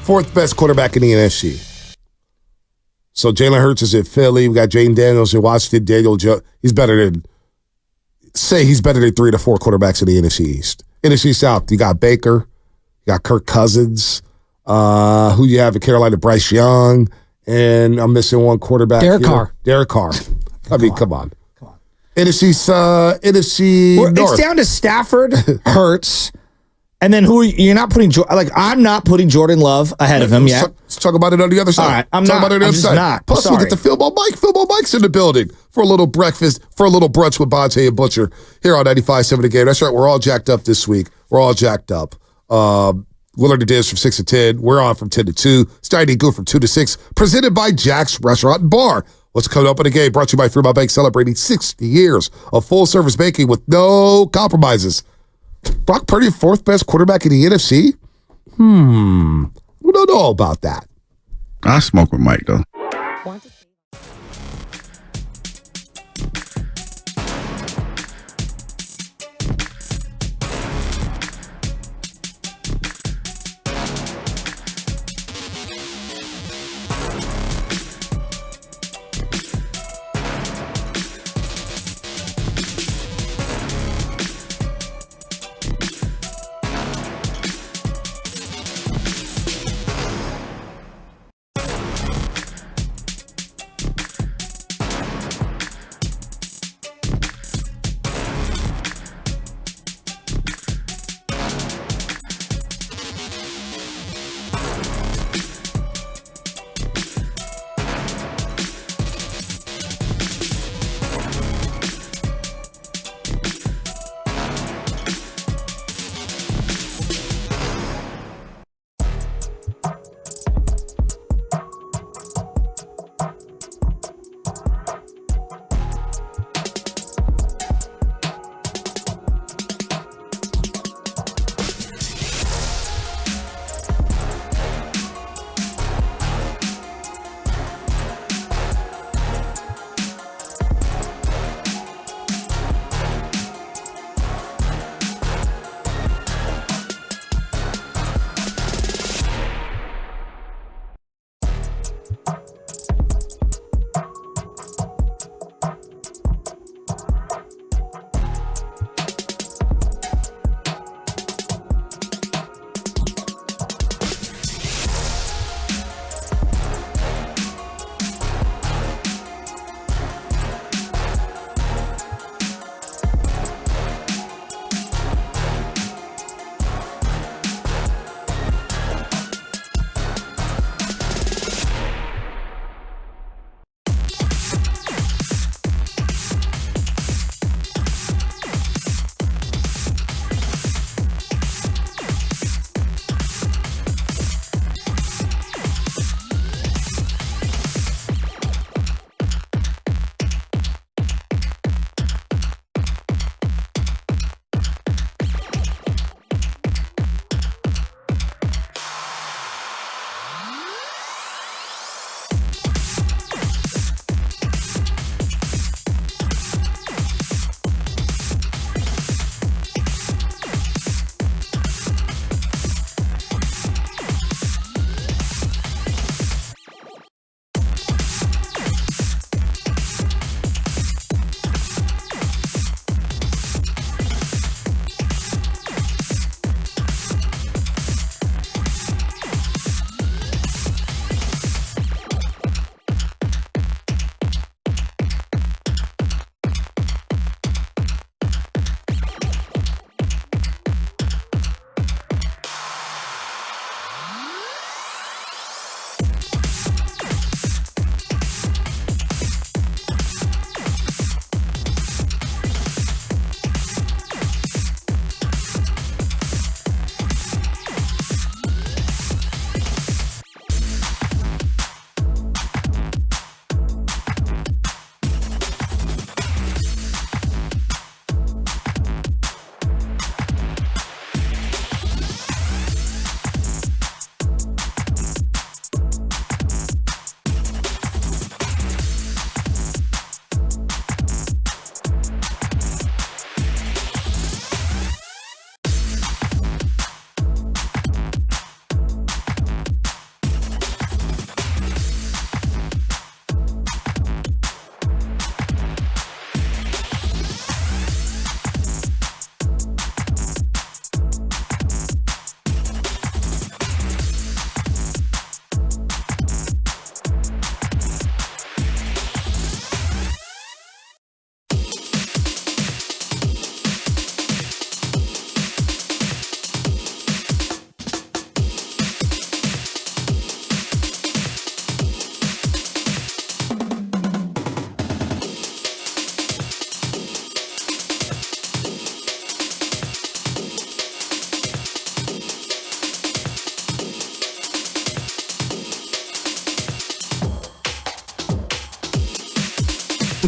Fourth best quarterback in the NFC. So Jalen Hurts is at Philly. We got Jaden Daniels in Washington. Daniel Jones. He's better than 3 to 4 quarterbacks in the NFC East. NFC South, you got Baker. You got Kirk Cousins. Who you have in Carolina? Bryce Young. And I'm missing one quarterback. Derek Carr. I mean, come on. NFC North. It's down to Stafford, Hurts, and then who you're not putting. I'm not putting Jordan Love ahead of him yet. Let's talk about it on the other side. All right, I'm talk not. About it on the I'm other just side. not. Plus, we'll get the Philbo Mike. Philbo Mike's in the building for a little breakfast, for a little brunch with Bonte and Butcher here on 95.7 The Game. That's right. We're all jacked up this week. We're all jacked up. Willard and Diz from 6 to 10. We're on from 10 to 2. Steiny Goo from 2 to 6. Presented by Jack's Restaurant and Bar. What's coming up in the game? Brought to you by Fremont Bank, celebrating 60 years of full-service banking with no compromises. Brock Purdy, fourth best quarterback in the NFC? We don't know about that. I smoke with Mike, though.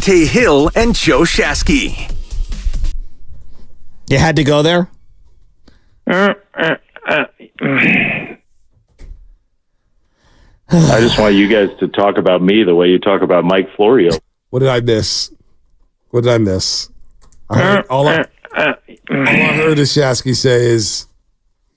Devontae Hill and Joe Shasky. You had to go there? I just want you guys to talk about me the way you talk about Mike Florio. What did I miss? What did I miss? All I heard is Shasky say is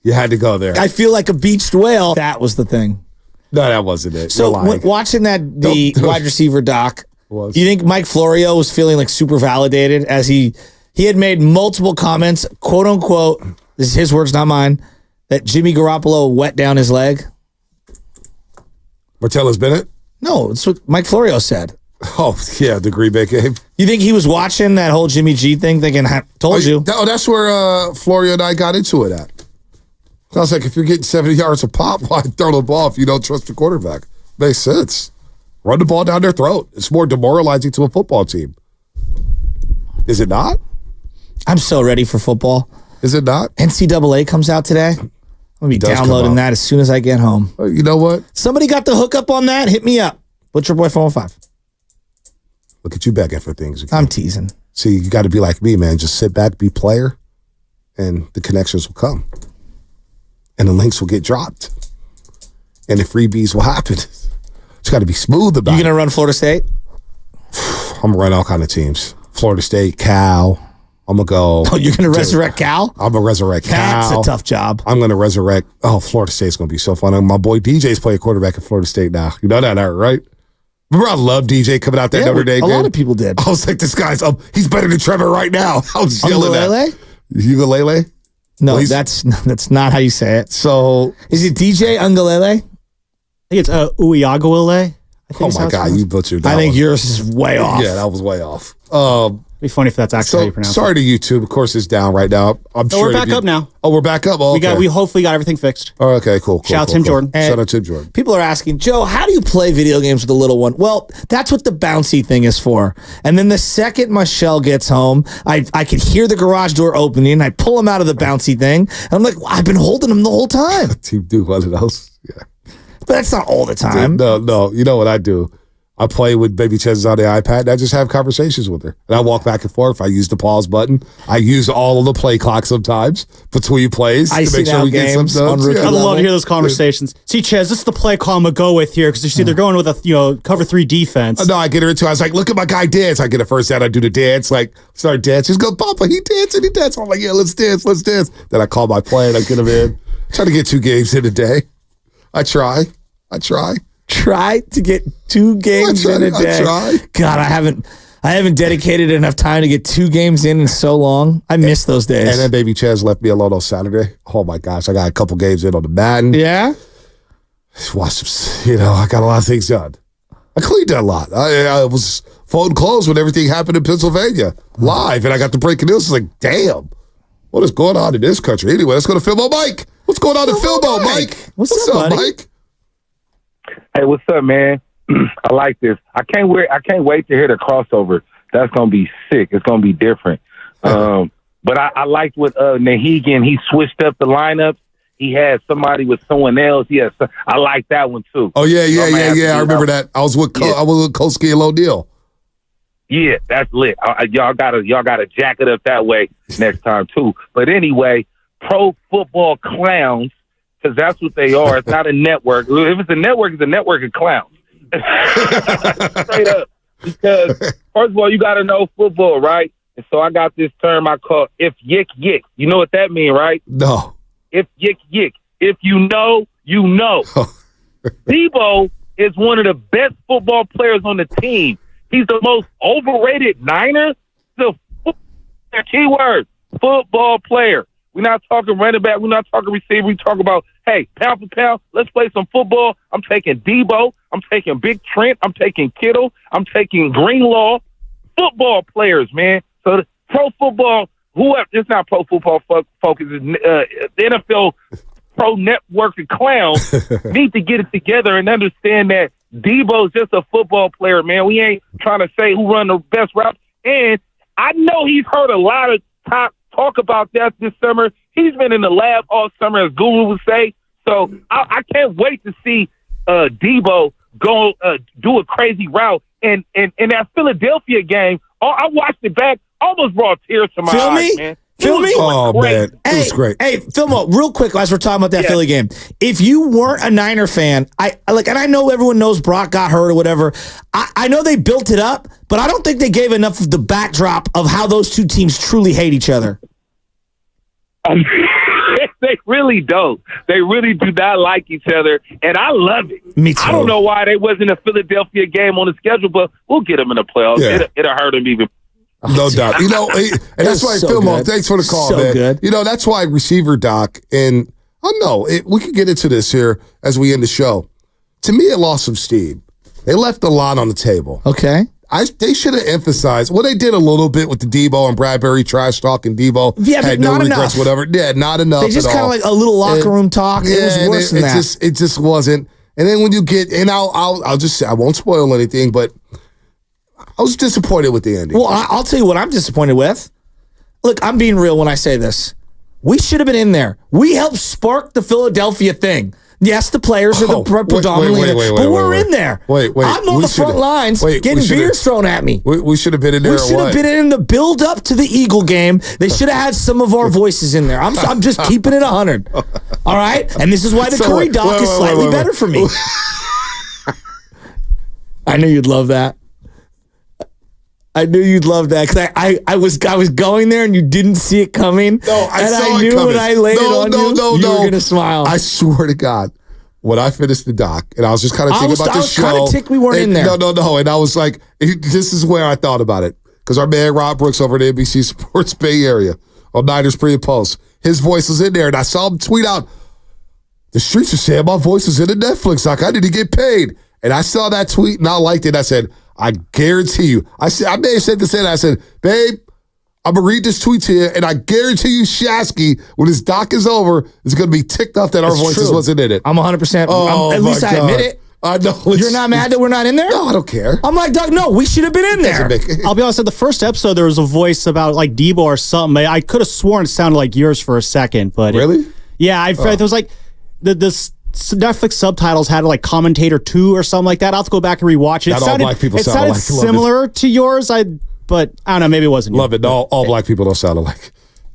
you had to go there. I feel like a beached whale. That was the thing. No, that wasn't it. So watching the wide receiver doc, do you think Mike Florio was feeling like super validated as he had made multiple comments, quote unquote, this is his words, not mine, that Jimmy Garoppolo wet down his leg? Martellus Bennett? No, it's what Mike Florio said. Oh, yeah, the Green Bay game. You think he was watching that whole Jimmy G thing thinking, told you? That's where Florio and I got into it at. I was like, if you're getting 70 yards a pop, why throw the ball if you don't trust your quarterback? Makes sense. Run the ball down their throat. It's more demoralizing to a football team. Is it not? I'm so ready for football. Is it not? NCAA comes out today. I'm going to be downloading that as soon as I get home. You know what? Somebody got the hookup on that? Hit me up. Butcher Boy 405. Look at you begging for things. I'm teasing. See, you got to be like me, man. Just sit back, be player, and the connections will come. And the links will get dropped. And the freebies will happen. It's got to be smooth about it. You going to run Florida State? I'm going to run all kind of teams. Florida State, Cal. I'm going to go. Oh, you're going to resurrect Cal? I'm going to resurrect Cal. That's a tough job. I'm going to resurrect. Oh, Florida State's going to be so fun. My boy DJ's playing quarterback at Florida State now. You know that, right? Remember I love DJ coming out that Notre Dame game? A lot of people did. I was like, this guy's up. He's better than Trevor right now. I was yelling at him. Ukulele? No, that's not how you say it. So is it DJ Ungalele? I think it's Uyagawale. Oh my God, you butchered that. I think yours is way off. Yeah, that was way off. It'd be funny if that's actually how you pronounce it. Sorry to YouTube. Of course, it's down right now. We're back up now. Oh, we're back up. Oh, okay. We hopefully got everything fixed. Oh, okay, cool. Shout out Tim Jordan. Shout out Tim Jordan. People are asking, Joe, how do you play video games with the little one? Well, that's what the bouncy thing is for. And then the second Michelle gets home, I can hear the garage door opening. I pull him out of the bouncy thing. And I'm like, I've been holding him the whole time. Team do one of those. Yeah. But that's not all the time. No. You know what I do? I play with baby Chez's on the iPad, and I just have conversations with her. And I walk back and forth. I use the pause button. I use all of the play clock sometimes between plays to make sure we get some done. I'd love to hear those conversations. See, Chez, this is the play call I'm going to go with here because you see they're going with a cover 3 defense. No, I get her into it. I was like, look at my guy dance. I get a first down. I do the dance. Like, start dancing. She's go, Papa, he dancing. I'm like, yeah, let's dance. Then I call my play and I get him in. Try to get 2 games in a day. I try. Try to get 2 games in a day. God, I haven't dedicated enough time to get 2 games in so long. I miss those days. And then baby Chez left me alone on Saturday. Oh my gosh, I got a couple games in on the Madden. Yeah? Watch some, I got a lot of things done. I cleaned that a lot. I was folding clothes when everything happened in Pennsylvania live, and I got the breaking news. I was like, damn, what is going on in this country? Anyway, let's go to Philbo Mike. What's going on in Philbo Mike? What's up, Mike? Hey, what's up, man? I like this. I can't wait to hear the crossover. That's gonna be sick. It's gonna be different. But I liked with Nahegan. He switched up the lineups. He had somebody with someone else. I like that one too. Oh yeah. I remember that. I was with Kolsky and O'Neal. Yeah, that's lit. Y'all gotta jack it up that way next time too. But anyway, pro football clowns. Because that's what they are. It's not a network. If it's a network of clowns. Straight up. Because, first of all, you got to know football, right? And so I got this term I call if yick yick. You know what that means, right? No. If yick yick. If you know, you know. Debo is one of the best football players on the team. He's the most overrated Niner. The keyword, football player. We're not talking running back. We're not talking receiver. We talk about, hey, pound for pound, let's play some football. I'm taking Debo. I'm taking Big Trent. I'm taking Kittle. I'm taking Greenlaw. Football players, man. So the pro football, whoever, it's not pro football focus. The NFL pro network of clowns need to get it together and understand that Debo's just a football player, man. We ain't trying to say who run the best routes. And I know he's heard a lot of talk about that this summer. He's been in the lab all summer, as Guru would say. So I can't wait to see Debo go do a crazy route And that Philadelphia game, I watched it back, almost brought tears to my eyes, man. Feel me? Oh, man. It was great. Hey, Philmo, real quick, as we're talking about that Philly game, if you weren't a Niner fan, and I know everyone knows Brock got hurt or whatever. I know they built it up, but I don't think they gave enough of the backdrop of how those two teams truly hate each other. They really don't. They really do not like each other, and I love it. Me too. I don't know why there wasn't a Philadelphia game on the schedule, but we'll get them in the playoffs. Yeah. It'll hurt them even. No doubt. And that's why, so Philmo, good. thanks for the call, So man. good. That's why receiver doc, and I know, we can get into this here as we end the show. To me, it lost some steam. They left a lot on the table. Okay. They should have emphasized, they did a little bit with the Debo and Bradbury trash talk, and Debo Yeah, but had no not regrets, enough. whatever. Yeah, not enough. They just at kind all. of like a little locker room talk. It was worse than that. It just wasn't. And then when you get, and I'll just say, I won't spoil anything, but I was disappointed with the ending. Well, I'll tell you what I'm disappointed with. Look, I'm being real when I say this. We should have been in there. We helped spark the Philadelphia thing. Yes, the players are the predominantly, but we're in there. Wait. I'm on the front lines getting beers thrown at me. We should have been in there. We should have been in the build up to the Eagle game. They should have had some of our voices in there. I'm just keeping it 100. All right? And this is why the Curry doc is slightly better for me. I knew you'd love that. I knew you'd love that because I was going there and you didn't see it coming. No, I knew coming. when I laid it on you were going to smile. I swear to God, when I finished the doc, and I was just kind of thinking about the show. I was kind of ticked we weren't in there. No. And I was like, this is where I thought about it. Because our man Rob Brooks over at NBC Sports Bay Area on Niners Pre and Post, his voice was in there. And I saw him tweet out, the streets are saying my voice is in the Netflix doc. I need to get paid. And I saw that tweet and I liked it. I said, I guarantee you. I may have said this in. I said, babe, I'm going to read this tweet to you, and I guarantee you, Shasky, when his doc is over, is going to be ticked off that our voices wasn't in it. I'm 100%. At least I admit it. I know. You're not mad that we're not in there? No, I don't care. I'm like, Doug, no, we should have been in there. I'll be honest, in the first episode, there was a voice about like Debo or something. I could have sworn it sounded like yours for a second, but really? It was like the Netflix subtitles had like commentator 2 or something like that. I'll have to go back and rewatch it. Not all black people sound alike. Similar to yours, but I don't know, maybe it wasn't. Love it. No, all black people don't sound alike.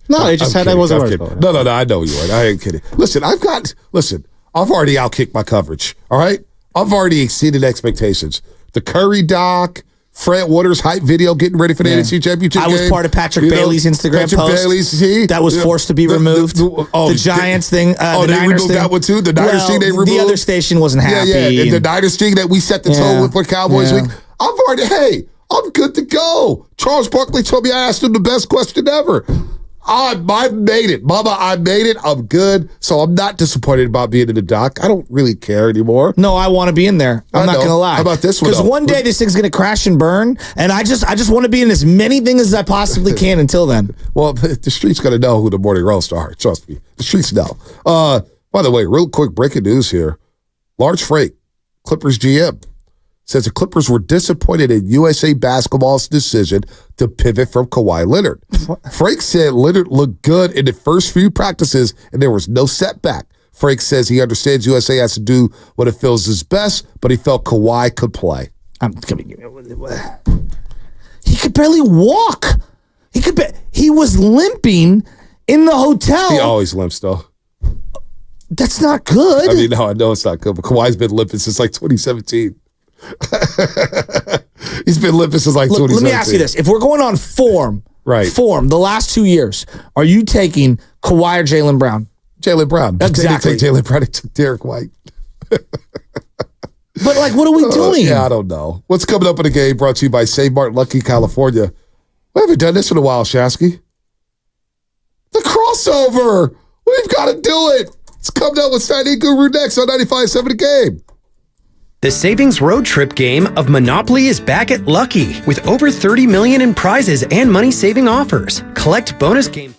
No, they just had that wasn't kidding. No, I know you are. I ain't kidding. Listen, I've already outkicked my coverage. All right? I've already exceeded expectations. The Curry doc, Fred Waters hype video getting ready for the NFC Championship game. I was part of Patrick Bailey's Instagram post. That was forced to be removed. The Giants thing. The they Niners removed thing. that one too? The Niners thing they removed? The other station wasn't happy. Yeah. The Niners thing that we set the tone with for Cowboys week. I'm good to go. Charles Barkley told me I asked him the best question ever. I made it. Mama, I made it. I'm good. So I'm not disappointed about being in the doc. I don't really care anymore. No, I want to be in there. I'm not going to lie. How about this one? Because one day this thing's going to crash and burn, and I just want to be in as many things as I possibly can until then. Well, the street's going to know who the morning roast are. Trust me. The streets know. By the way, real quick breaking news here. Large Freight, Clippers GM, says the Clippers were disappointed in USA Basketball's decision to pivot from Kawhi Leonard. Frank said Leonard looked good in the first few practices and there was no setback. Frank says he understands USA has to do what it feels is best, but he felt Kawhi could play. He could barely walk. He was limping in the hotel. He always limps, though. That's not good. I mean, no, I know it's not good, but Kawhi's been limping since like 2017. He's been limping since like 2017. Let me ask you this. If we're going on form, the last 2 years, are you taking Kawhi or Jaylen Brown? Jaylen Brown. Exactly. They didn't take Jaylen Brown. They took Derek White. But, like, what are we doing? I don't know. What's coming up in the game brought to you by St. Martin Lucky, California. We haven't done this in a while, Shasky. The crossover. We've got to do it. It's coming up with Signing Guru next on 95.7 The Game. The Savings Road Trip game of Monopoly is back at Lucky with over $30 million in prizes and money-saving offers. Collect bonus game.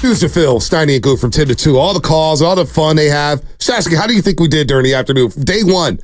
Choose to fill Steiny and Goo from 10 to 2. All the calls, all the fun they have. Shasky, how do you think we did during the afternoon? Day one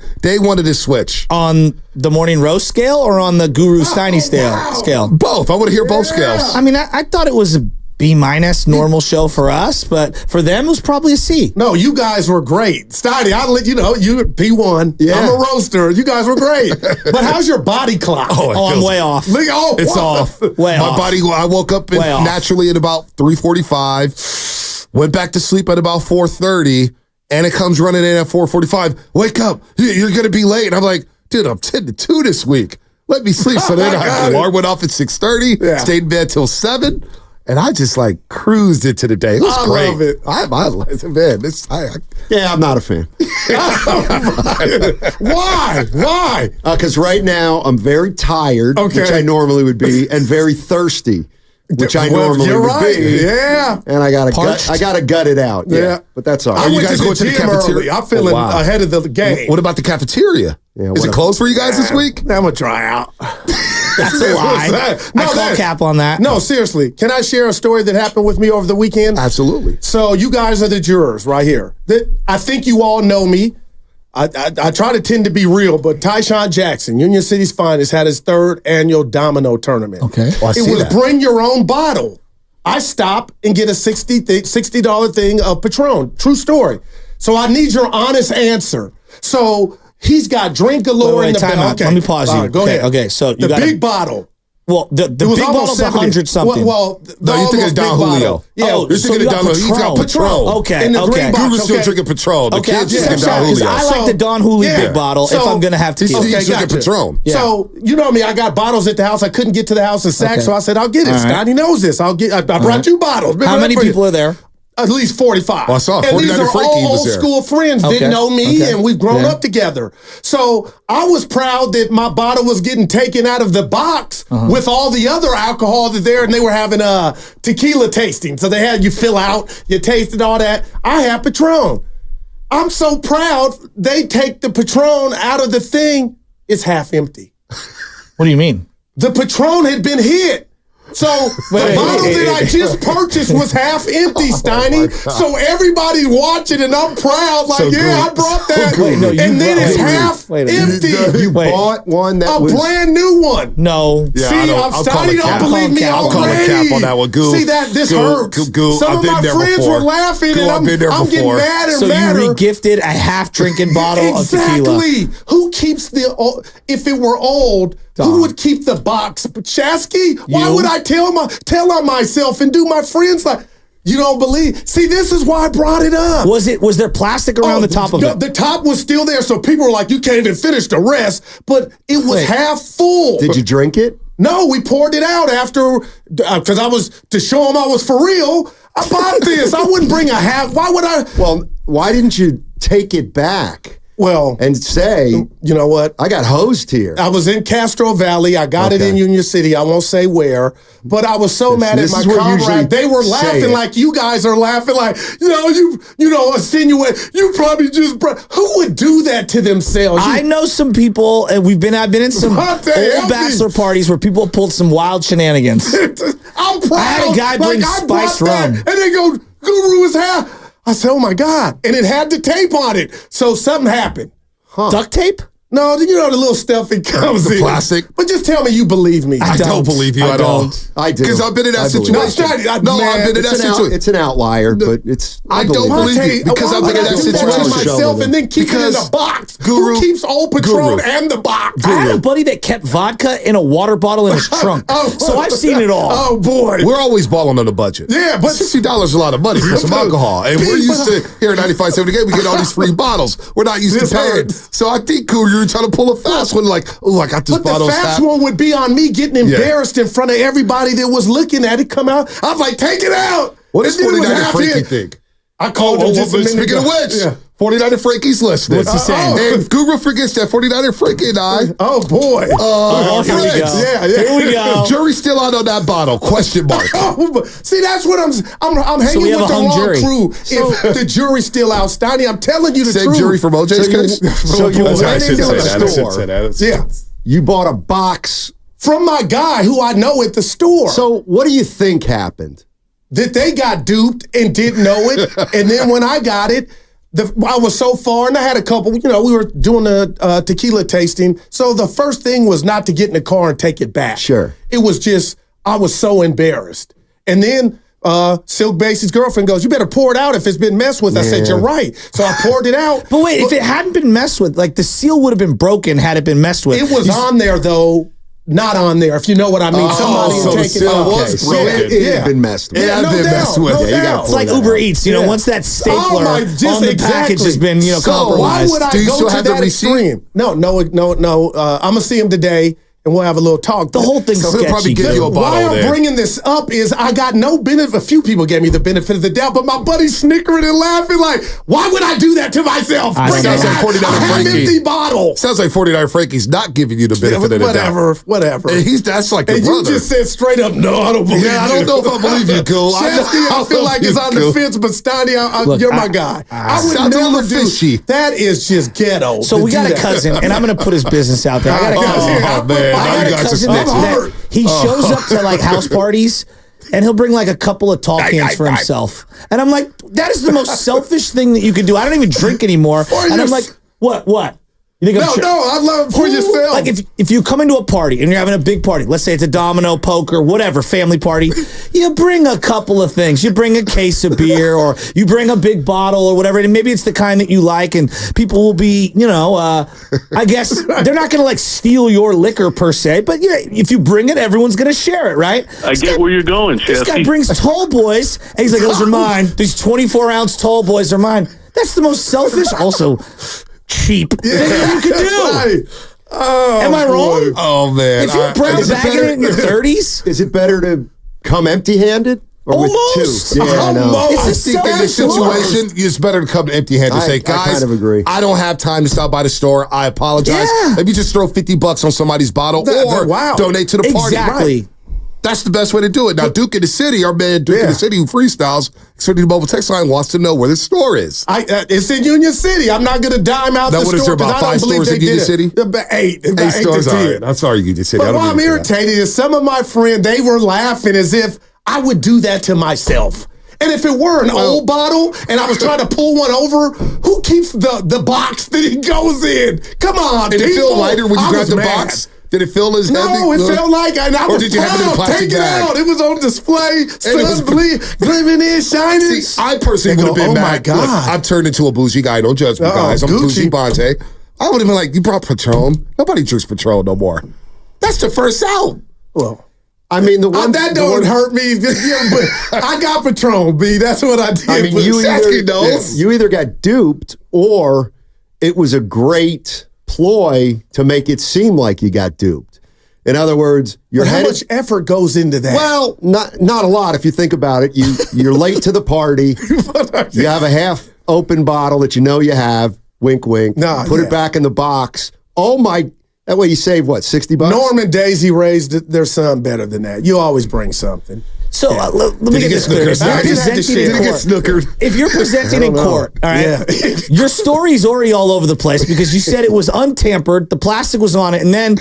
of this switch. On the morning roast scale or on the Guru Steiny scale? Both. I want to hear both scales. I mean, I thought it was a B- normal show for us, but for them it was probably a C. No, you guys were great. Steiny, I'll let you know, you P1. Yeah. I'm a roaster. You guys were great. But how's your body clock? I'm way off. It's off. Way off. My body, I woke up naturally at about 3:45, went back to sleep at about 4:30, and it comes running in at 4:45. Wake up. You're going to be late. And I'm like, dude, I'm 10 to 2 this week. Let me sleep. So then alarm went off at 6:30, stayed in bed till 7. And I just cruised into the day. It was great. Love it. I man, I'm not a fan. Why? Because right now I'm very tired, which I normally would be, and very thirsty, which I normally would be. Yeah. And I gotta gut it out. Yeah. But that's all right. I went to the gym early. I'm feeling ahead of the game. What about the cafeteria? Is it closed for you guys this week? I'm gonna try out. That's a lie. I call cap on that. No, seriously. Can I share a story that happened with me over the weekend? Absolutely. So you guys are the jurors right here. I think you all know me. I try to tend to be real, but Tyshawn Jackson, Union City's finest, had his 3rd annual domino tournament. Okay. It was bring your own bottle. I stop and get a $60 thing of Patron. True story. So I need your honest answer. So he's got drink galore in the back. Okay. Let me pause you. Go ahead. Okay, so you the big bottle. Well, the big bottle's 100 something. Well, no, you're thinking of Don Julio. Yeah, you're thinking of Don Julio. He's got Patron. Okay, in the green box. Guru's still drinking Patron. The kid's drinking Don Julio. I like the Don Julio big bottle if I'm going to have tequila. He's drinking Patron. Yeah. So, you know me, I got bottles at the house. I couldn't get to the house in Sac, so I said, I'll get it. Scotty knows this. I brought you bottles. How many people are there? At least 45. Well, I saw and these are all old school friends, didn't know me, and we've grown up together. So I was proud that my bottle was getting taken out of the box with all the other alcohol that's there, and they were having a tequila tasting. So they had you fill out, you tasted all that. I had Patron. I'm so proud they take the Patron out of the thing. It's half empty. What do you mean? The Patron had been hit. So the bottle that I just purchased was half empty, Steiny. So everybody's watching, and I'm proud. I brought that. And then it's half empty. You bought one that was a brand new one. No. Yeah, See, Steiny don't believe me I'll call a cap on that one. Goo. See, this hurts. Some of my friends were laughing, and I'm getting mad and madder. So you regifted a half-drinking bottle of tequila. Exactly. Who keeps if it were old, who would keep the box? Shasky? Why would I tell on myself and do my friends like, you don't believe? See, this is why I brought it up. Was there plastic around the top of it? The top was still there, so people were like, you can't even finish the rest, but it was half full. Did you drink it? No, we poured it out after, because I was, to show them I was for real, I bought this. I wouldn't bring a half. Why would I? Well, why didn't you take it back? Well, and say, you know what? I got hosed here. I was in Castro Valley. I got it in Union City. I won't say where, but I was so mad at my comrade. They were laughing like you guys are laughing, like you insinuate. You probably just who would do that to themselves? I know some people, and I've been in some old bachelor parties where people pulled some wild shenanigans. I'm proud. I had a guy bring spiced rum, and they go, Guru is half. I said, oh, my God. And it had the tape on it. So something happened. Duct tape? No, you know the little stuff it comes in. Plastic. But just tell me you believe me. I don't believe you at all. I do. Because I've been in that situation. I've been in that situation. It's an outlier, but it's. I don't believe you because I've been in that situation myself and then keep it in the box. Who keeps old Patron and the box? I had a buddy that kept vodka in a water bottle in his trunk. So I've seen it all. Oh, boy. We're always balling on the budget. Yeah, but $60 is a lot of money for some alcohol. And we're used to, here at 95.7 we get all these free bottles. We're not used to paying. So I think, Guru, you're trying to pull a fast one, like, oh, I got this bottle. But the fast one would be on me getting embarrassed in front of everybody that was looking at it come out. I'm like, take it out. What does 49er Frankie think? I called him just a minute Speaking ago. of which, 49er Frankie's listening. What's he saying? And Guru forgets that 49er Frankie and I. Oh, boy. Here we go. Yeah. Here we go. Jury's still out on that bottle. Question mark. See, that's what I'm hanging with the wrong crew. If the jury's still out, Steiny, I'm telling you the truth. Same jury from OJ's case? So you went into the store. Yeah. You bought a box from my guy who I know at the store. So what do you think happened? that they got duped and didn't know it. And then when I got it, I was so far, and I had a couple, we were doing a tequila tasting. So the first thing was not to get in the car and take it back. Sure. It was just, I was so embarrassed. And then Silk Basie's girlfriend goes, you better pour it out if it's been messed with. I said, you're right. So I poured it out. But wait, if it hadn't been messed with, like the seal would have been broken had it been messed with. It was on there, though. Not on there, if you know what I mean. Somebody so take the it off. was broken. It had been messed with. It had been messed with. No doubt. It's like Uber Eats, once that stapler on the package has been, compromised. Why would I Do you go still to have the that receipt? extreme? No. I'm gonna see him today, and we'll have a little talk. The whole thing's So he'll probably sketchy. give you a bottle Why I'm there. bringing this up is I got no benefit. A few people gave me the benefit of the doubt, but my buddy's snickering and laughing like, why would I do that to myself? I Bring know. it back. Sounds like $49 I have Frankie. empty bottle. Sounds like 49 Frankie's not giving you the benefit of the doubt. Whatever. And that's like your And brother. you just said straight up, no, I don't believe you. I don't know if I believe you, Cool. Shasky, I feel like it's on the fence, but Steiny, you're my guy. I would sounds a never little do fishy. that. Is just ghetto. So to we do got a that. cousin, and I'm going to put his business out there. I got a cousin. Oh, man. I Now got you a guys are cousin snitching. that he shows up to like house parties, and he'll bring like a couple of tall cans for himself. And I'm like, that is the most selfish thing that you could do. I don't even drink anymore. And I'm like, what? You think I'm No, I love it for yourself. Like if you come into a party and you're having a big party, let's say it's a domino, poker, whatever, family party, you bring a couple of things. You bring a case of beer or you bring a big bottle or whatever, and maybe it's the kind that you like, and people will be, I guess they're not going to like steal your liquor per se, but if you bring it, everyone's going to share it, right? I get where you're going, This guy Chasky. brings tall boys, and he's like, those are mine. These 24-ounce tall boys are mine. That's the most selfish, also cheap thing that you could do. Right. Oh, Am I wrong? Oh, man. If you're brown bagging it in your 30s, Is it better to come empty-handed or Almost. with two? Yeah, I know. Almost. It's a I think in this selfish love. situation, it's better to come empty-handed and I say, guys, kind of agree. I don't have time to stop by the store. I apologize. Yeah. Maybe just throw $50 on somebody's bottle or wow. donate to the party. Exactly. Right. That's the best way to do it. Now, Duke in the City, our man Duke in the City who freestyles, certainly the mobile text line wants to know where the store is. It's in Union City. I'm not going to dime out Now, the what is store. there, about 'cause I don't 5 believe stores in they Union did City? it. About 8. About 8 8 stores, to all 10. right. I'm sorry, Union City. I But don't why I'm agree with that. irritated is some of my friends, they were laughing as if I would do that to myself. And if it were an old bottle and I was trying to pull one over, who keeps the box that it goes in? Come on, Did it feel people. lighter when you I grabbed was the mad. box? Did it feel as heavy? No, it felt like, and I Or was did you have it in a proud. plastic Take bag? it out. It was on display. was- Sun gleaming in, shining. See, I personally They would have go, been oh mad. my God. Look, I've turned into a bougie guy. Don't judge me, guys. I'm a bougie Gucci. Bonte. I would have been like, you brought Patron. Nobody drinks Patron no more. That's the first out. Well, I mean, the one that don't hurt me. Yeah, but I got Patron, B. That's what I did. I mean, But Sasky knows. you either got duped or it was a great ploy to make it seem like you got duped. In other words, you're But how headed. much effort goes into that? Well, not a lot if you think about it. You're late to the party. You have a half open bottle that you know you have. Wink, wink. Nah, Put yeah. it back in the box. Oh my! That way you save what, $60? Norm and Daisy raised their son better than that. You always bring something. So let me he get get this clear. If snookered? you're Did he presenting Did in he get court, snookered? if you're presenting in court, all right, Yeah. your story's already all over the place because you said it was untampered, the plastic was on it, and then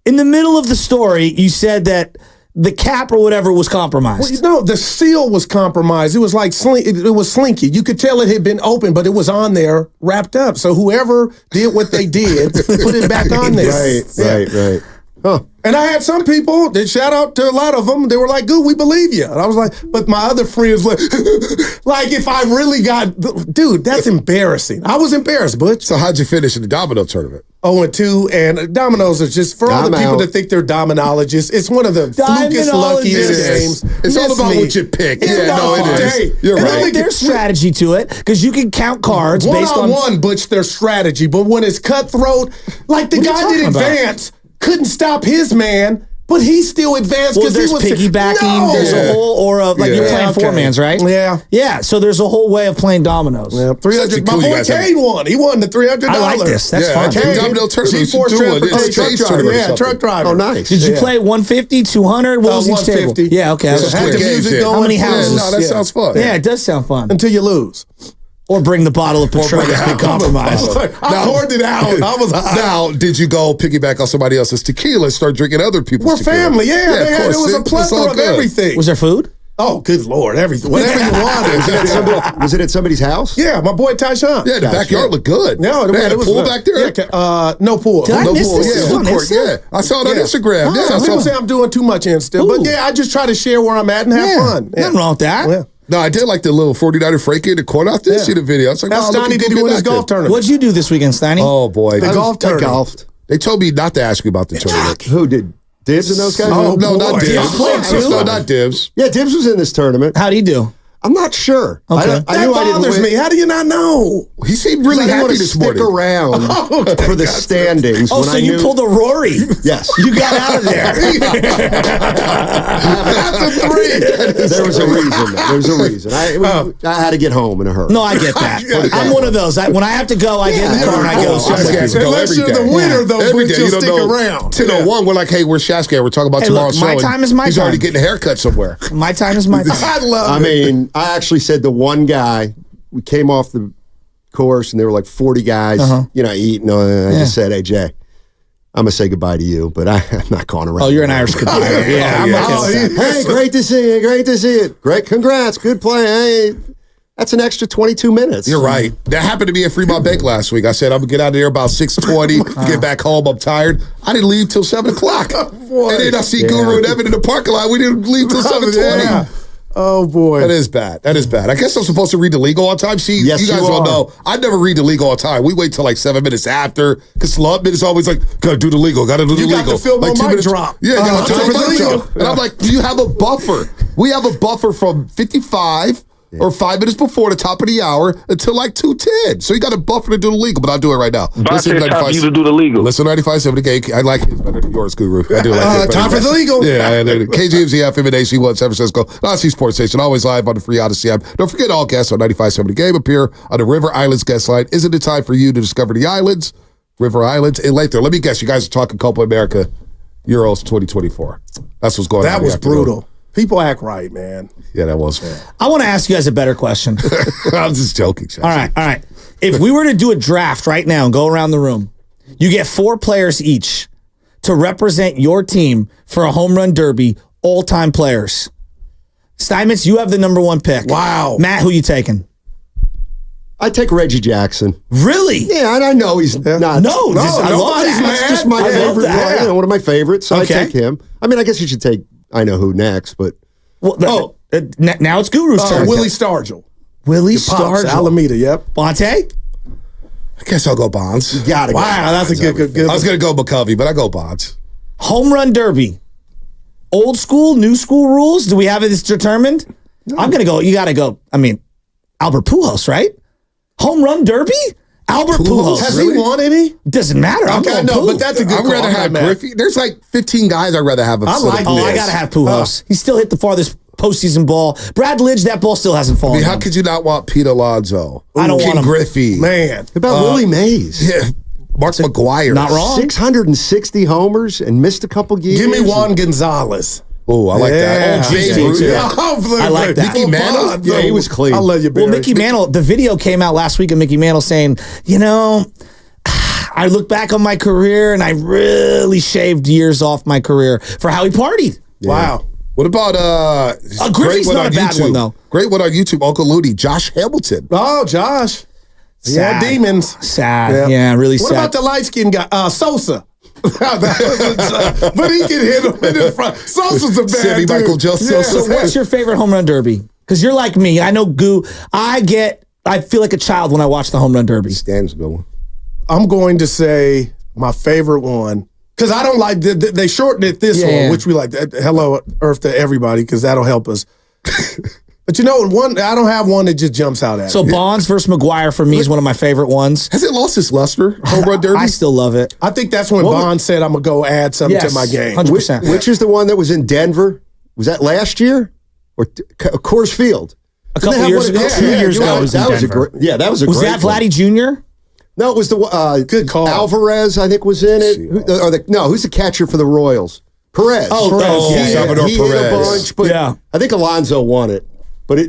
in the middle of the story, you said that the cap or whatever was compromised. No, the seal was compromised. It was like it was slinky. You could tell it had been open, but it was on there wrapped up. So whoever did what they did put it back on there. Right. Huh. And I had some people that shout out to a lot of them. They were like, "Good, we believe you." And I was like, "But my other friends like, like if I really got, dude, that's embarrassing." I was embarrassed, Butch. So how'd you finish in the domino tournament? 0-2, and dominoes are just for all the people that think they're dominologists. It's one of the flukest, luckiest games. It's all Miss about me. what you pick. It's Yeah, about no, it fun. is. Hey, You're and right. only There's strategy to it because you can count cards based on. one-on-one, Butch, there's strategy. But when it's cutthroat, like the What are you guy talking that about? advanced couldn't stop his man, but he still advanced Well, because he there's was piggybacking. No. There's a whole aura of like you're playing four mans, right? Yeah. Yeah. So there's a whole way of playing dominoes. Yeah, 300. My cool you boy guys have. Kane won. He won the $300. I like this. That's fun. Kane, domino tournament. G4 You should do it. It's a transportation. stage Truck driver. tournament or Yeah, something. truck driver. Oh, nice. Did you play 150, 200? What was each table? 150. Yeah, okay. So Had the Games, music yeah. going. How many for- houses? No, that sounds fun. Yeah, it does sound fun. Until you lose. Or bring the bottle of Patron that's been compromised. I poured it out. I was hot. Now, did you go piggyback on somebody else's tequila and start drinking other people's We're tequila? family. Yeah, of course. it was a It's plethora all of good. everything. Was there food? Oh, good Lord. Everything. Whatever you wanted. Was it at somebody's house? Yeah, my boy Tyshawn. Yeah, the backyard looked good. No, they had a pool back there? Yeah, no pool. Did I No miss pool. this? This is Yeah, on court. Insta? Yeah, I saw it on Instagram. Yeah, Some people say I'm doing too much Insta. But yeah, I just try to share where I'm at and have fun. Yeah. Nothing wrong with that. Yeah. No, I did like the little 49er Frankie in the corner. I did see the video. It's like, That's Steiny did win his golf tournament. What'd you do this weekend, Steiny? Oh, boy. The golf tournament. Golfed. They told me not to ask you about the tournament. Who did? Dibs and those guys? Oh, no, boy. not Dibs. Dibs played too? No, not Dibs. Yeah, Dibs was in this tournament. How'd he do? I'm not sure. Okay. I knew I didn't bothers win. me. How do you not know? He seemed really I didn't happy want to this stick morning. around for the standings. Oh, when so I you knew, pulled a Rory. Yes. You got out of there. That's a three. There was a reason. There was a reason. I had to get home in a hurry. No, I get that. I'm one of those. When I have to go, I get in the car and I go. Unless you're the winner, though, Every but day, you'll you don't stick know. around. 10:01, we're like, hey, where's Shasky? We're talking about Hey, tomorrow's look, my show. time is my He's already time. getting a haircut somewhere. My time is my time. I love I it. mean, I actually said to one guy, we came off the course and there were like 40 guys, eating. I just said, hey, Jay, I'm going to say goodbye to you, but I'm not going around. Oh, you're an Irish goodbye. Yeah, I'm not Hey, great to see you. Great to see you. Great. Congrats. Good play. Hey, that's an extra 22 minutes. You're right. That happened to me at Fremont Bank last week. I said, I'm going to get out of there about 6:20, get back home. I'm tired. I didn't leave till 7 o'clock. And then I see Guru and Evan in the parking lot. We didn't leave till 7:20. Yeah. Oh, boy. That is bad. That is bad. I guess I'm supposed to read the legal on time. See, Yes, you guys you don't are. know. I never read the legal on time. We wait till like 7 minutes after. Because Lubman is always like, gotta do the legal, gotta do the You got legal. the film like on 2 mic minutes. drop. Yeah, got I'll time take for the mic legal. drop. And I'm like, do you have a buffer? We have a buffer from 55 or 5 minutes before the top of the hour until like 2:10. So you got a buffer to do the legal, but I'll do it right now. Boss said time for you to do the legal. Listen, 95.7 I like his better than yours, Guru. I do like his better Time than for the yours. legal. Yeah, and KGMZ FM and AC1 San Francisco, Nazi Sports Station, always live on the free Odyssey app. Don't forget all guests on 95.7 The Game appear on the River Islands guest line. Isn't it time for you to discover the islands, River Islands, and later? Let me guess, you guys are talking Copa America Euros 2024. That's what's going on. That was brutal. People act right, man. Yeah, that was. I want to ask you guys a better question. I'm just joking, Chelsea. All right. If we were to do a draft right now and go around the room, you get 4 players each to represent your team for a home run derby, all-time players. Steinmetz, you have the number 1 pick. Wow. Matt, who you taking? I take Reggie Jackson. Really? Yeah, and I know he's not. I love that. That's just my I love favorite that. player. One of my favorites. So Okay. I take him. I mean, I guess you should take I know who next, but Now it's Guru's turn. Willie Stargell. Willie Pops, Stargell. Alameda, yep. Bonte? I guess I'll go Bonds. you gotta go. Wow, that's a good. I was going to go McCovey, but I go Bonds. Home run derby. Old school, new school rules? Do we have this determined? I'm going to go. You got to go. I mean, Albert Pujols, right? Home run derby? Albert Pujols. Has he won any? Doesn't matter. I'm Okay, going no, Pujols. but that's a good I'd call. rather have Matt. Griffey. There's like 15 guys I'd rather have. I like Oh, I this. got to have Pujols. He still hit the farthest postseason ball. Brad Lidge, that ball still hasn't I fallen. mean, how could you not want Pete Alonso? I don't Ken want him. Griffey. Man. What about Willie Mays? Yeah. Mark McGuire. Not wrong. 660 homers and missed a couple years. Give me Juan Gonzalez. Oh, I like that. Oh, Babe Babe Ruth. Ruth. Yeah. I like that. Mickey Mantle? Yeah, he was clean. I love you, Barry. Well, Mickey Mantle, the video came out last week of Mickey Mantle saying, I look back on my career and I really shaved years off my career for how he partied. Wow. What about Griffey's not a bad one, though. Great one on YouTube, Uncle Looney, Josh Hamilton. Oh, Josh. Yeah, Sad. demons. Sad. Yeah, really What sad. about the light-skinned guy? Sosa. But he can hit him in the front. Sosa's a bad Sammy dude. Michael Justice. Yeah. So what's your favorite home run derby? Because you're like me. I know Goo. I feel like a child when I watch the home run derby. Stan's a good one. I'm going to say my favorite one. Because I don't like, they shortened it this Yeah. one, which we like. Hello, Earth to everybody, because that'll help us. But you know, I don't have one that just jumps out at So me. Bonds versus McGuire for me is one of my favorite ones. Has it lost its luster, home run derby? I still love it. I think that's when Bond said, I'm going to go add something to my game. 100%. Which is the one that was in Denver? Was that last year? Or Coors Field? A couple years ago, 2 years ago, it was in that was a Denver. great. Yeah, that was a Was great. that one. Vladdy Jr.? No, it was the Good call. Alvarez, I think, was in it. Who's the catcher for the Royals? Perez. Salvador he hit a Perez. bunch, but Yeah. I think Alonso won it. But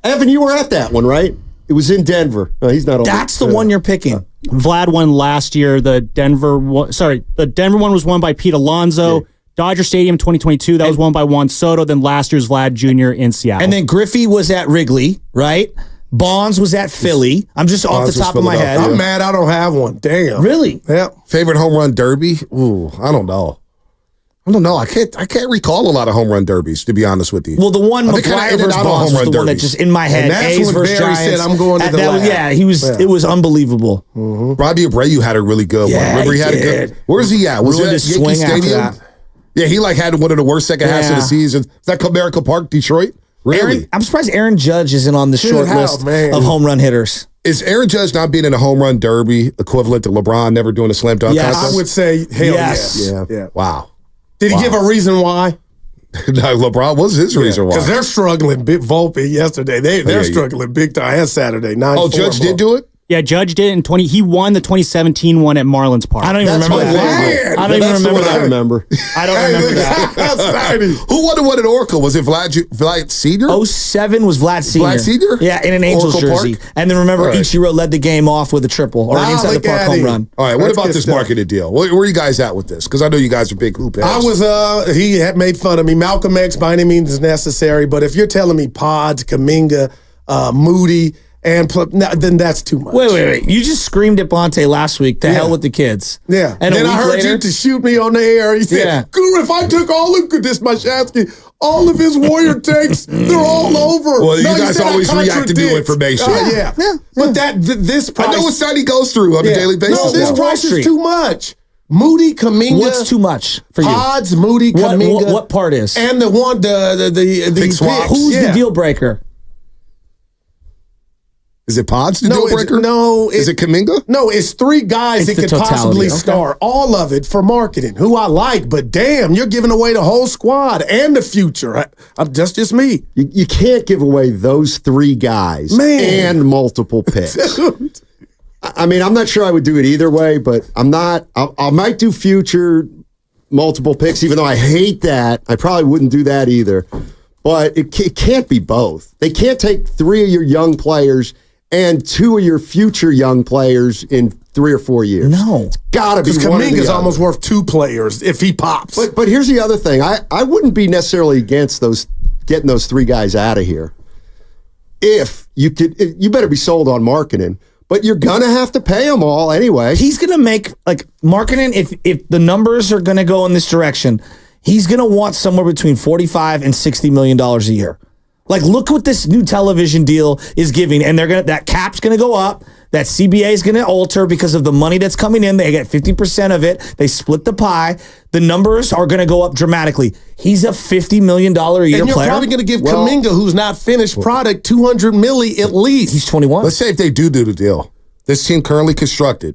Evan, you were at that one, right? It was in Denver. No, he's not on. That's the one you're picking. Vlad won last year. The Denver one was won by Pete Alonso. Dodger Stadium 2022. That was won by Juan Soto. Then last year's Vlad Jr. in Seattle. And then Griffey was at Wrigley, right? Bonds was at Philly. I'm just off the top of my head. I'm mad I don't have one. Damn. Really? Yeah. Favorite home run derby? Ooh, I don't know. I can't recall a lot of home run derbies, to be honest with you. Well, the one McGuire versus Bonds was the one that just in my head. And that's A's when versus Barry Giants. said, I'm going to the lab. It was unbelievable. Robbie Abreu had a really good one. Remember he had a good. Where's he at? Was Ruined it his at Yankee swing after Stadium? that. Yeah, he had one of the worst second halves of the season. Is that Comerica Park, Detroit? Really? I'm surprised Aaron Judge isn't on the short list of home run hitters. Is Aaron Judge not being in a home run derby equivalent to LeBron never doing a slam dunk contest? I would say hell yes. Yeah. Wow. Did he give a reason why? No, LeBron was his reason why. Because they're struggling. Volpe yesterday. They're struggling big time. And Saturday. 9-4. Judge did do it? Yeah, Judge did in 20. He won the 2017 one at Marlins Park. I don't even remember that. I don't even remember that. I remember. I don't remember that. Who won the one at Oracle? Was it Vlad Sr.? 07 was Vlad Sr. Vlad Sr.? Yeah, in an Angels Oracle jersey. Park? And then remember, Ichiro led the game off with a triple or an inside the park home run. All right, what about this marketed deal? Where are you guys at with this? Because I know you guys are big hoop heads. He had made fun of me. Malcolm X by any means is necessary, but if you're telling me Pods, Kuminga, Moody, then that's too much. Wait. You just screamed at Bonte last week, to hell with the kids. Yeah. And then I heard you to shoot me on the air. He said, Guru, if I took all of all of his Warrior takes, they're all over. Well, you guys always react to new information. But this price. I know what side he goes through on a daily basis. No, this price is too much. Moody, Kuminga. What's too much for you? Pods, Moody, Kuminga. What part is? And the swaps. Who's the deal breaker? Is it Pods the deal breaker? No. Is it Kuminga? No, it's three guys that could possibly star. All of it for marketing, who I like, but damn, you're giving away the whole squad and the future. That's just me. You can't give away those three guys and multiple picks. I mean, I'm not sure I would do it either way, but I might do future multiple picks, even though I hate that. I probably wouldn't do that either. But it can't be both. They can't take three of your young players and two of your future young players in 3 or 4 years. No. It's got to be because one or the Kuminga's other. almost worth 2 players if he pops. But here's the other thing. I wouldn't be necessarily against getting those three guys out of here. If you better be sold on Markkanen. But you're going to have to pay them all anyway. He's going to make, Markkanen, if the numbers are going to go in this direction, he's going to want somewhere between $45 and $60 million a year. Look what this new television deal is giving, and that cap's going to go up. That CBA is going to alter because of the money that's coming in. They get 50% of it. They split the pie. The numbers are going to go up dramatically. He's a $50 million a year player. And you're probably going to give Kuminga, who's not finished product, $200 million at least. He's 21. Let's say if they do the deal, this team currently constructed,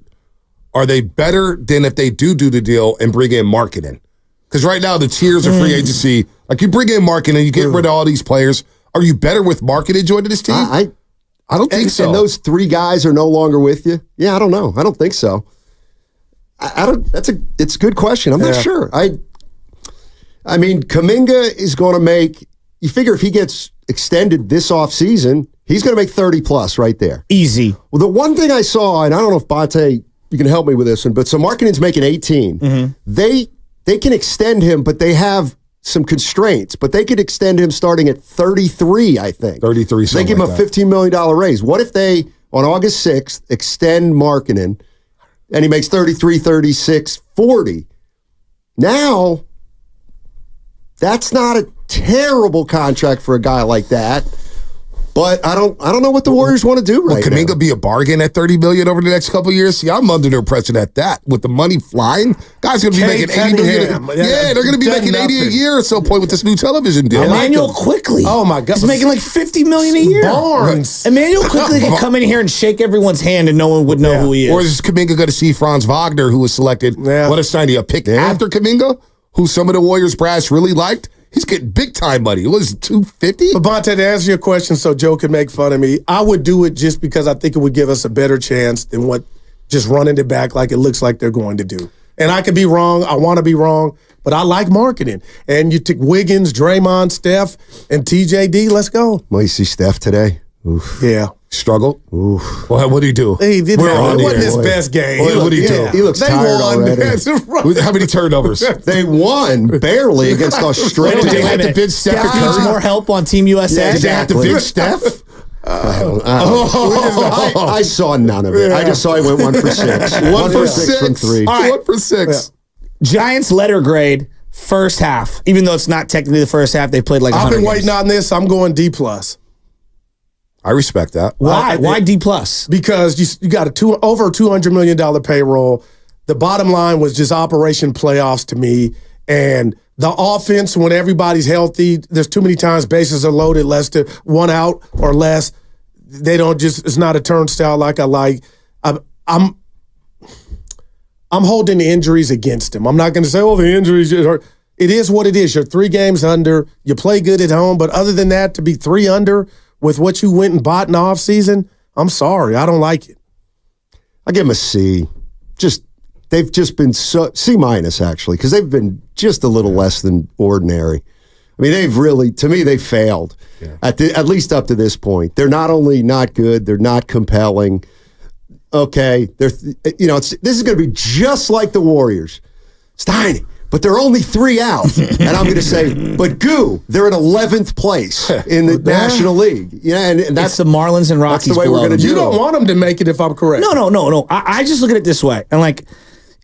are they better than if they do the deal and bring in Markkanen? Because right now the tiers of free agency, you bring in Markkanen, you get rid of all these players. Are you better with Markkanen joining this team? I don't think so. And those three guys are no longer with you? Yeah, I don't know. I don't think so. It's a good question. I'm not sure. I mean, Kuminga is going to make, you figure if he gets extended this offseason, he's going to make 30 plus right there. Easy. Well, the one thing I saw, and I don't know if Bonte, you can help me with this one, but so Markkanen's making 18. Mm-hmm. They can extend him, but they have some constraints, but they could extend him starting at 33, I think. 33, They give him a $15 million raise. What if they, on August 6th, extend Markkanen, and he makes 33, 36, 40? Now, that's not a terrible contract for a guy like that. But I don't know what the Warriors want to do right now. Will Kuminga be a bargain at $30 million over the next couple of years? See, I'm under the impression that with the money flying, guys are going to be making $80 million. Yeah, they're going to be making $80 a year at some point with this new television deal. Emmanuel Quickly. Oh my God, he's making $50 million a year. Barnes. Emmanuel Quickly could come in here and shake everyone's hand, and no one would know who he is. Or is Kuminga going to see Franz Wagner, who was selected? What a signing! A pick after Kuminga, who some of the Warriors brass really liked. He's getting big time money. What is it, $250? But Bonte, to answer your question so Joe can make fun of me, I would do it just because I think it would give us a better chance than just running it back like it looks like they're going to do. And I could be wrong. I want to be wrong. But I like Markkanen. And you took Wiggins, Draymond, Steph, and TJD. Let's go. Well, you see Steph today. Oof. Yeah. Struggled? Oof. Well, what do you do? He didn't it wasn't his best game. What do you do? He looks tired already. How many turnovers? They won barely against Australia. Did they have to bench Steph Steph needs more help on Team USA. Did they have to bench Steph? I saw none of it. I just saw he went 1 for 6. 1 for 6 from 3. All right. 1 for 6. Giants letter grade first half. Even though it's not technically the first half, they played like 100 I've been waiting games. on this. I'm going D+. I respect that. Why? Why D+? Because you got over $200 million payroll. The bottom line was just Operation Playoffs to me. And the offense, when everybody's healthy, there's too many times bases are loaded, less than 1 out or less. They don't just, it's not a turnstile like I like. I'm holding the injuries against them. I'm not going to say, oh, the injuries are. It is what it is. You're 3 games under. You play good at home. But other than that, to be 3 under with what you went and bought in the offseason, I'm sorry. I don't like it. I give them a C. They've just been C- actually, because they've been just a little less than ordinary. I mean, they've really, to me, they failed at least up to this point. They're not only not good, they're not compelling. Okay, this is going to be just like the Warriors. Steiny, but they're only 3 out. And I'm going to say, but they're in 11th place in the National League. Yeah, and that's the Marlins and Rockies. That's the way we're going to do it. You don't want them to make it if I'm correct. No. I just look at it this way. And like,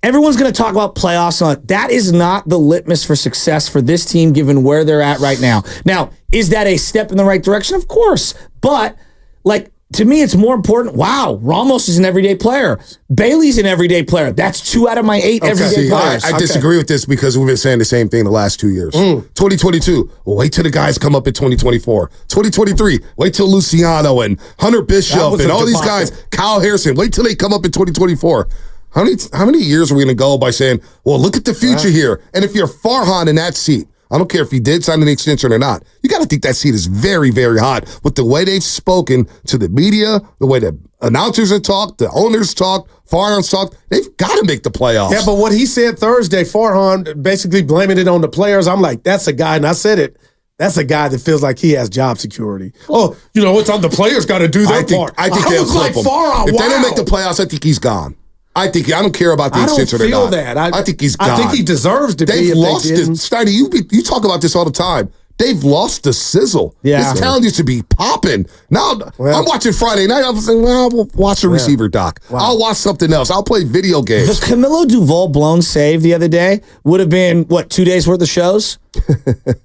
everyone's going to talk about playoffs. And that is not the litmus for success for this team, given where they're at right now. Now, is that a step in the right direction? Of course. But, like, to me, it's more important. Wow, Ramos is an everyday player. Bailey's an everyday player. That's 2 out of my 8 everyday players. I disagree with this because we've been saying the same thing the last 2 years. 2022, wait till the guys come up in 2024. 2023, wait till Luciano and Hunter Bishop and all these guys, Kyle Harrison, wait till they come up in 2024. How many years are we going to go by saying, well, look at the future here? And if you're Farhan in that seat, I don't care if he did sign an extension or not, you got to think that seat is very, very hot with the way they've spoken to the media, the way the announcers have talked, the owners talked, Farhan's talked. They've got to make the playoffs. Yeah, but what he said Thursday, Farhan basically blaming it on the players. I'm like, that's a guy, and I said it, that's a guy that feels like he has job security. Oh, it's on the players got to do their part. I think they'll clip him. If they don't make the playoffs, I think he's gone. I don't care about the extension or not. I don't feel that. I think he's gone. I think he deserves to be. They've lost it. Steiny, you talk about this all the time. They've lost the sizzle. Yeah. This talent used to be popping. Now, I'm watching Friday night. I'm saying, well, we'll watch a receiver doc. Wow. I'll watch something else. I'll play video games. The Camilo Duvall blown save the other day would have been, 2 days worth of shows?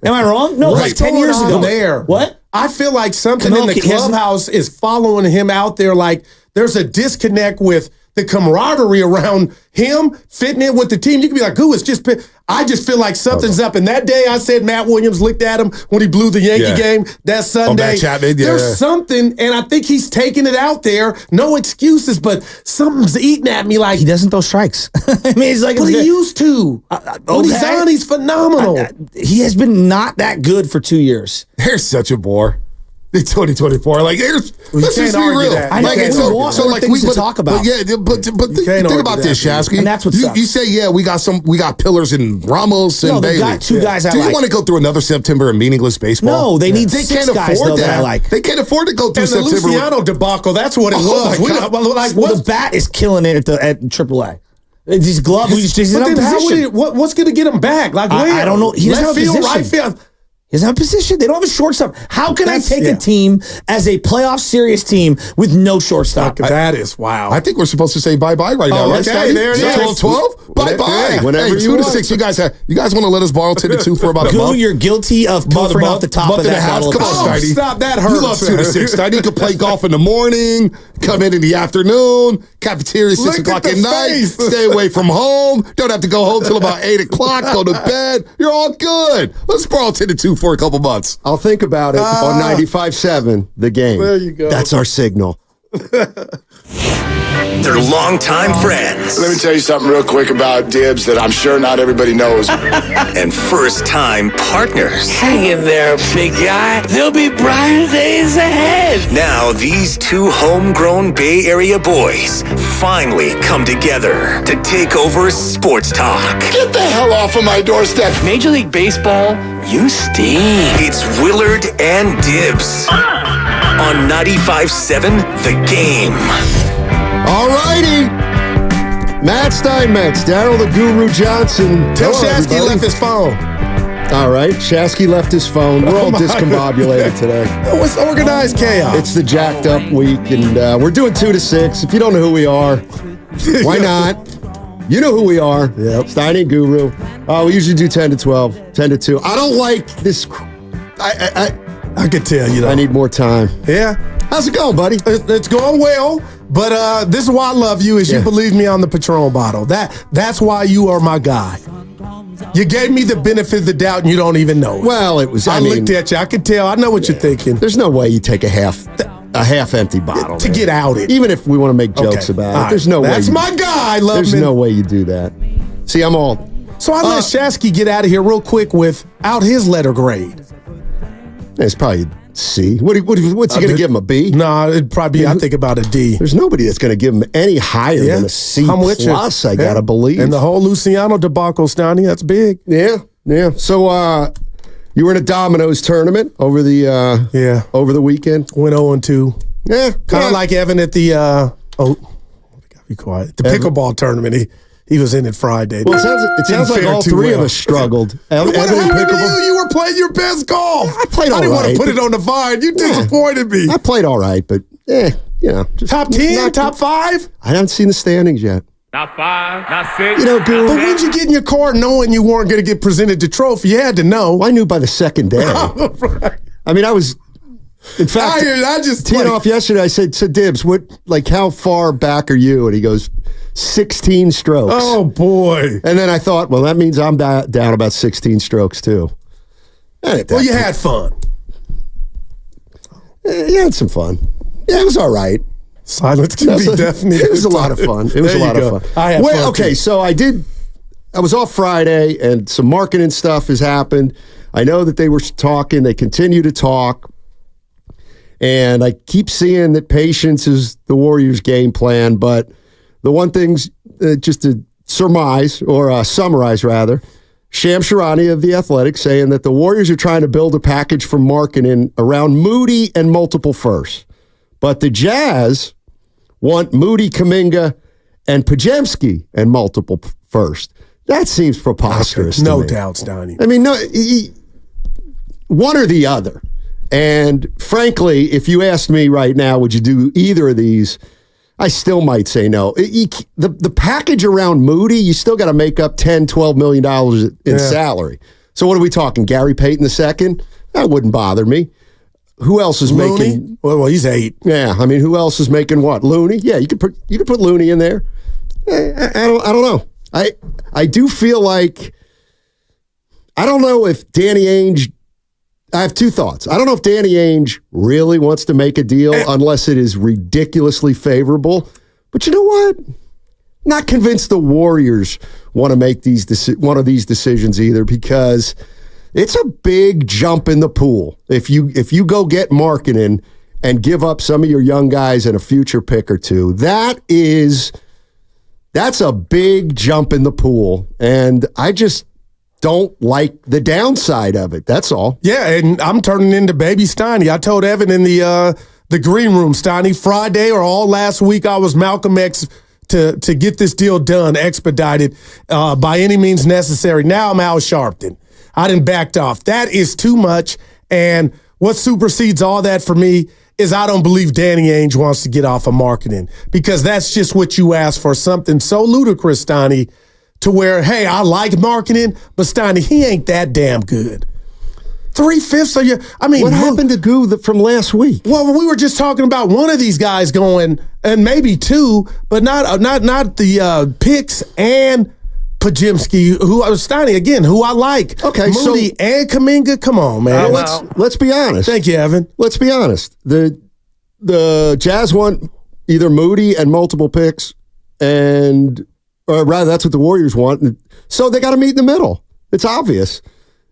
Am I wrong? No, like 10 years ago. There. What? I feel like something in the clubhouse is following him out there. Like there's a disconnect with the camaraderie around him fitting in with the team. You can be like, it's just. I just feel like something's up. And that day I said Matt Williams looked at him when he blew the Yankee game that Sunday. There's something, and I think he's taking it out there. No excuses, but something's eating at me like. He doesn't throw strikes. I mean, he's like. But he used to. When he's on, he's phenomenal. He has been not that good for 2 years. They're such a bore. In 2024, like let's just be real. I know, we to talk about. But think about this, Shasky. And that's what you say. We got pillars in Ramos and Bailey. Got 2 guys. Do you want to go through another September of meaningless baseball? No, they need 6 guys though that I like. They can't afford to go through September. And the Luciano debacle. That's what it was. The bat is killing it at AAA. These gloves. What's going to get him back? Like I don't know. He doesn't have a position. Right field. He doesn't have a position. They don't have a shortstop. How can I take a team as a playoff serious team with no shortstop? That is wow. I think we're supposed to say bye-bye right now. Right, okay, there it is. 12? Bye-bye. Whenever 2 to 6. You guys want to let us borrow 10 to 2 for about a month? You're guilty of pilfering off the top of that bottle. Come on, Steiny. Stop, that hurts. You love 2 to 6, Steiny. You can play golf in the morning, come in the afternoon, cafeteria 6 o'clock at night, stay away from home, don't have to go home till about 8 o'clock, go to bed. You're all good. Let's borrow 10 to 2 for a couple months. I'll think about it on 95.7, the game. There you go. That's our signal. They're longtime friends. Let me tell you something real quick about Dibs that I'm sure not everybody knows. And first-time partners. Hang in there, big guy. There'll be brighter days ahead. Now these 2 homegrown Bay Area boys finally come together to take over sports talk. Get the hell off of my doorstep. Major League Baseball, you stink. It's Willard and Dibs. on 95.7 The Game. All righty. Matt Steinmetz, Daryl the Guru Johnson. Tell Shasky left his phone. All right, Shasky left his phone. We're all discombobulated today. It's organized chaos. It's the jacked up week, and we're doing 2 to 6. If you don't know who we are, why not? You know who we are. Yep. Steiny and Guru. We usually do 10 to 12, 10 to 2. I don't like this. I could tell you, though. I need more time. Yeah. How's it going, buddy? It's going well, but this is why I love you, is you believe me on the Patron bottle. That's why you are my guy. You gave me the benefit of the doubt, and you don't even know it. Well, it was. I looked at you. I could tell. I know what you're thinking. There's no way you take a half-empty bottle to get out it. Even if we want to make jokes about it, there's no way. That's my guy, Loveman. There's no way you do that. See, I'm all. So I let Shasky get out of here real quick without his letter grade. It's probably a C. What's he going to give him, a B? No, it'd probably be, I think, about a D. There's nobody that's going to give him any higher than a C I'm with plus, you. I got to believe. And the whole Luciano debacle, Stoney, that's big. Yeah. So you were in a dominoes tournament over the weekend? Went 0-2. Yeah. Kind of like Evan at the, be quiet. The pickleball tournament. He was in it Friday. Well, it sounds like all three of us struggled. What happened to you? You were playing your best golf. I played all right. I didn't want to put it on the vine. You disappointed me. I played all right, but just top 10, top 5? I haven't seen the standings yet. Not 5, not 6. Guru. But when'd you get in your car knowing you weren't going to get presented the trophy? You had to know. Well, I knew by the second day. Right. I mean, I was. In fact, I just teeing off yesterday. I said, "So Dibs, how far back are you?" And he goes, 16 strokes. Oh boy! And then I thought, well, that means I'm down about 16 strokes too. Well, you had fun. You had some fun. Yeah, it was all right. Silence can be deafening. It was a lot of fun. It was a lot of fun. I had fun okay, too. so I was off Friday, and some marketing stuff has happened. I know that they were talking. They continue to talk. And I keep seeing that patience is the Warriors' game plan. But the one thing's just to summarize, Sham Sharani of The Athletic saying that the Warriors are trying to build a package for marketing around Moody and multiple firsts. But the Jazz want Moody, Kuminga, and Podziemski and multiple firsts. That seems preposterous. No doubts, Donnie. I mean, one or the other. And frankly, if you asked me right now, would you do either of these? I still might say no. The package around Moody, you still got to make up $10, $12 million in salary. So what are we talking? Gary Payton II? That wouldn't bother me. Who else is making? Well, he's 8. Yeah, I mean, who else is making what? Looney? Yeah, you could put Looney in there. I don't know. I do feel like I don't know if Danny Ainge. I have two thoughts. I don't know if Danny Ainge really wants to make a deal unless it is ridiculously favorable. But you know what? Not convinced the Warriors want to make one of these decisions either, because it's a big jump in the pool. If you go get Markkanen and give up some of your young guys and a future pick or two, that's a big jump in the pool. And I just don't like the downside of it. That's all. Yeah, and I'm turning into baby Steiny. I told Evan in the green room, Steiny, Friday or all last week, I was Malcolm X to get this deal done, expedited by any means necessary. Now I'm Al Sharpton. I done backed off. That is too much. And what supersedes all that for me is I don't believe Danny Ainge wants to get off of Markkanen, because that's just what you ask for, something so ludicrous, Steiny, to where, hey, I like Markkanen, but Steiny, he ain't that damn good. 3/5 of you. I mean, what happened to Goo from last week? Well, we were just talking about one of these guys going, and maybe two, but not the picks and Podziemski, who Steiny again, who I like. Okay, Moody and Kuminga. Come on, man. Let's be honest. Thank you, Evan. Let's be honest. The Jazz want either Moody and multiple picks, or rather, that's what the Warriors want. So they got to meet in the middle. It's obvious.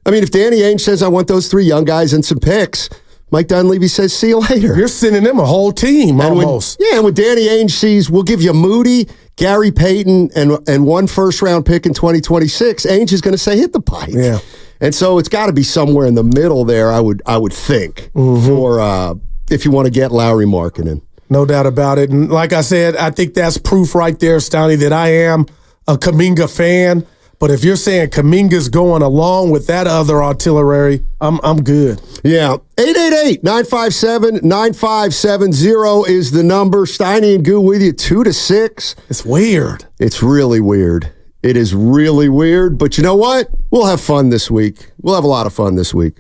I mean, if Danny Ainge says, I want those 3 young guys and some picks, Mike Dunleavy says, see you later. You're sending them a whole team almost. And when Danny Ainge sees, we'll give you Moody, Gary Payton, and 1 first-round pick in 2026, Ainge is going to say, hit the pipe. Yeah. And so it's got to be somewhere in the middle there, I would think, for if you want to get Lauri Markkanen. No doubt about it. And like I said, I think that's proof right there, Stoney, that I am a Kuminga fan. But if you're saying Kuminga's going along with that other artillery, I'm good. Yeah. 888-957-9570 is the number. Steiny and Goo with you 2 to 6. It's weird. It's really weird. It is really weird. But you know what? We'll have fun this week. We'll have a lot of fun this week.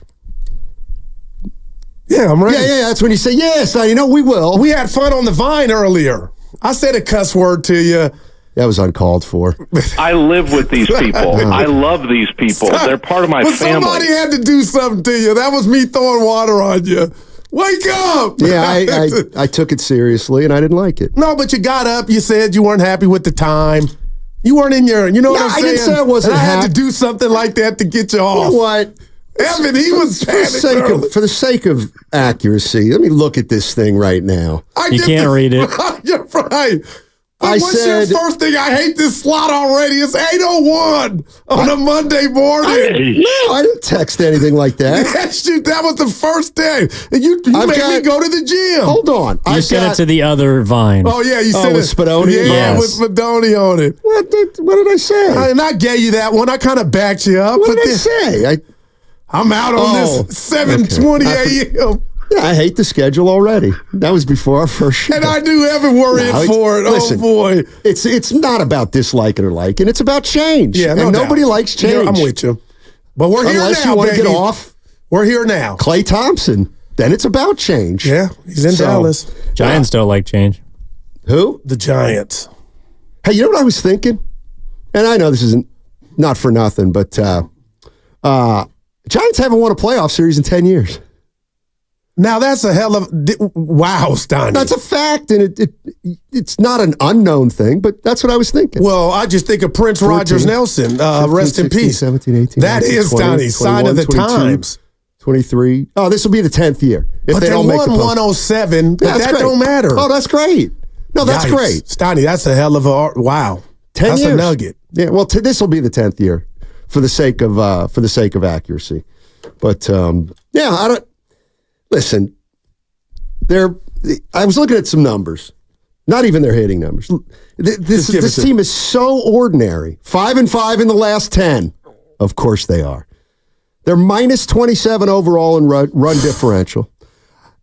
Yeah, I'm ready. Yeah. That's when you say, yes, Steiny. No, we will. We had fun on the Vine earlier. I said a cuss word to you. That was uncalled for. I live with these people. I love these people. They're part of my family. Somebody had to do something to you. That was me throwing water on you. Wake up! Yeah, I took it seriously, and I didn't like it. No, but you got up. You said you weren't happy with the time. You weren't in your, you know what I'm saying? I didn't say I wasn't happy. I had to do something like that to get you off. You know what? Evan, he was panicked. For the sake of accuracy, let me look at this thing right now. You can't read it. You're right. What's your first thing? I hate this slot already. It's 8:01 on a Monday morning. I didn't text anything like that. Yes, that was the first day. And you made me go to the gym. Hold on. You sent it to the other Vine. Oh, yeah. You sent it. With Spadoni? Yeah, with Spadoni on it. What did I say? I gave you that one. I kind of backed you up. What did I say? I'm out on this 7:20 a.m. Yeah, I hate the schedule already. That was before our first show. And I knew Evan were in for it. Listen, oh, boy. It's not about disliking or liking. It's about change. Yeah, and nobody likes change. I'm with you. But we're here Unless now, you want to baby. get off. We're here now. Klay Thompson. Then it's about change. Yeah, he's in Dallas. Giants don't like change. Who? The Giants. Hey, you know what I was thinking? And I know this isn't not for nothing, but Giants haven't won a playoff series in 10 years. Now, that's a hell of... Wow, Steiny. That's a fact, and it's not an unknown thing, but that's what I was thinking. Well, I just think of Prince 14, Rogers Nelson. 15, rest 16, in peace. 17, 18, that 19, is, 20, Steiny, sign of the 22, times. 23. Oh, this will be the 10th year. But they won 107, but that don't matter. Oh, that's great. No, that's great. Steiny, that's a hell of a... Wow. 10 that's years. a nugget. Yeah, well, this will be the 10th year for the sake of accuracy. But, yeah, I don't... Listen... I was looking at some numbers, not even their hitting numbers. This team is so ordinary. 5-5 in the last 10. Of course they are. They're minus 27 overall in run differential.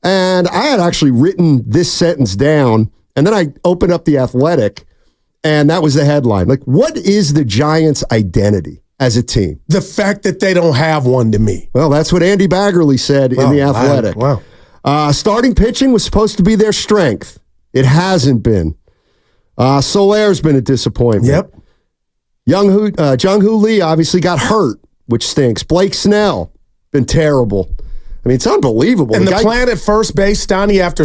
And I had actually written this sentence down, and then I opened up The Athletic, and that was the headline. Like, what is the Giants' identity as a team? The fact that they don't have one to me. Well, that's what Andy Baggerly said in The Athletic. Wow. Starting pitching was supposed to be their strength. It hasn't been. Solaire's been a disappointment. Yep. Jung-Hoo Lee obviously got hurt, which stinks. Blake Snell, been terrible. I mean, it's unbelievable. And the plan at first base, Steiny, after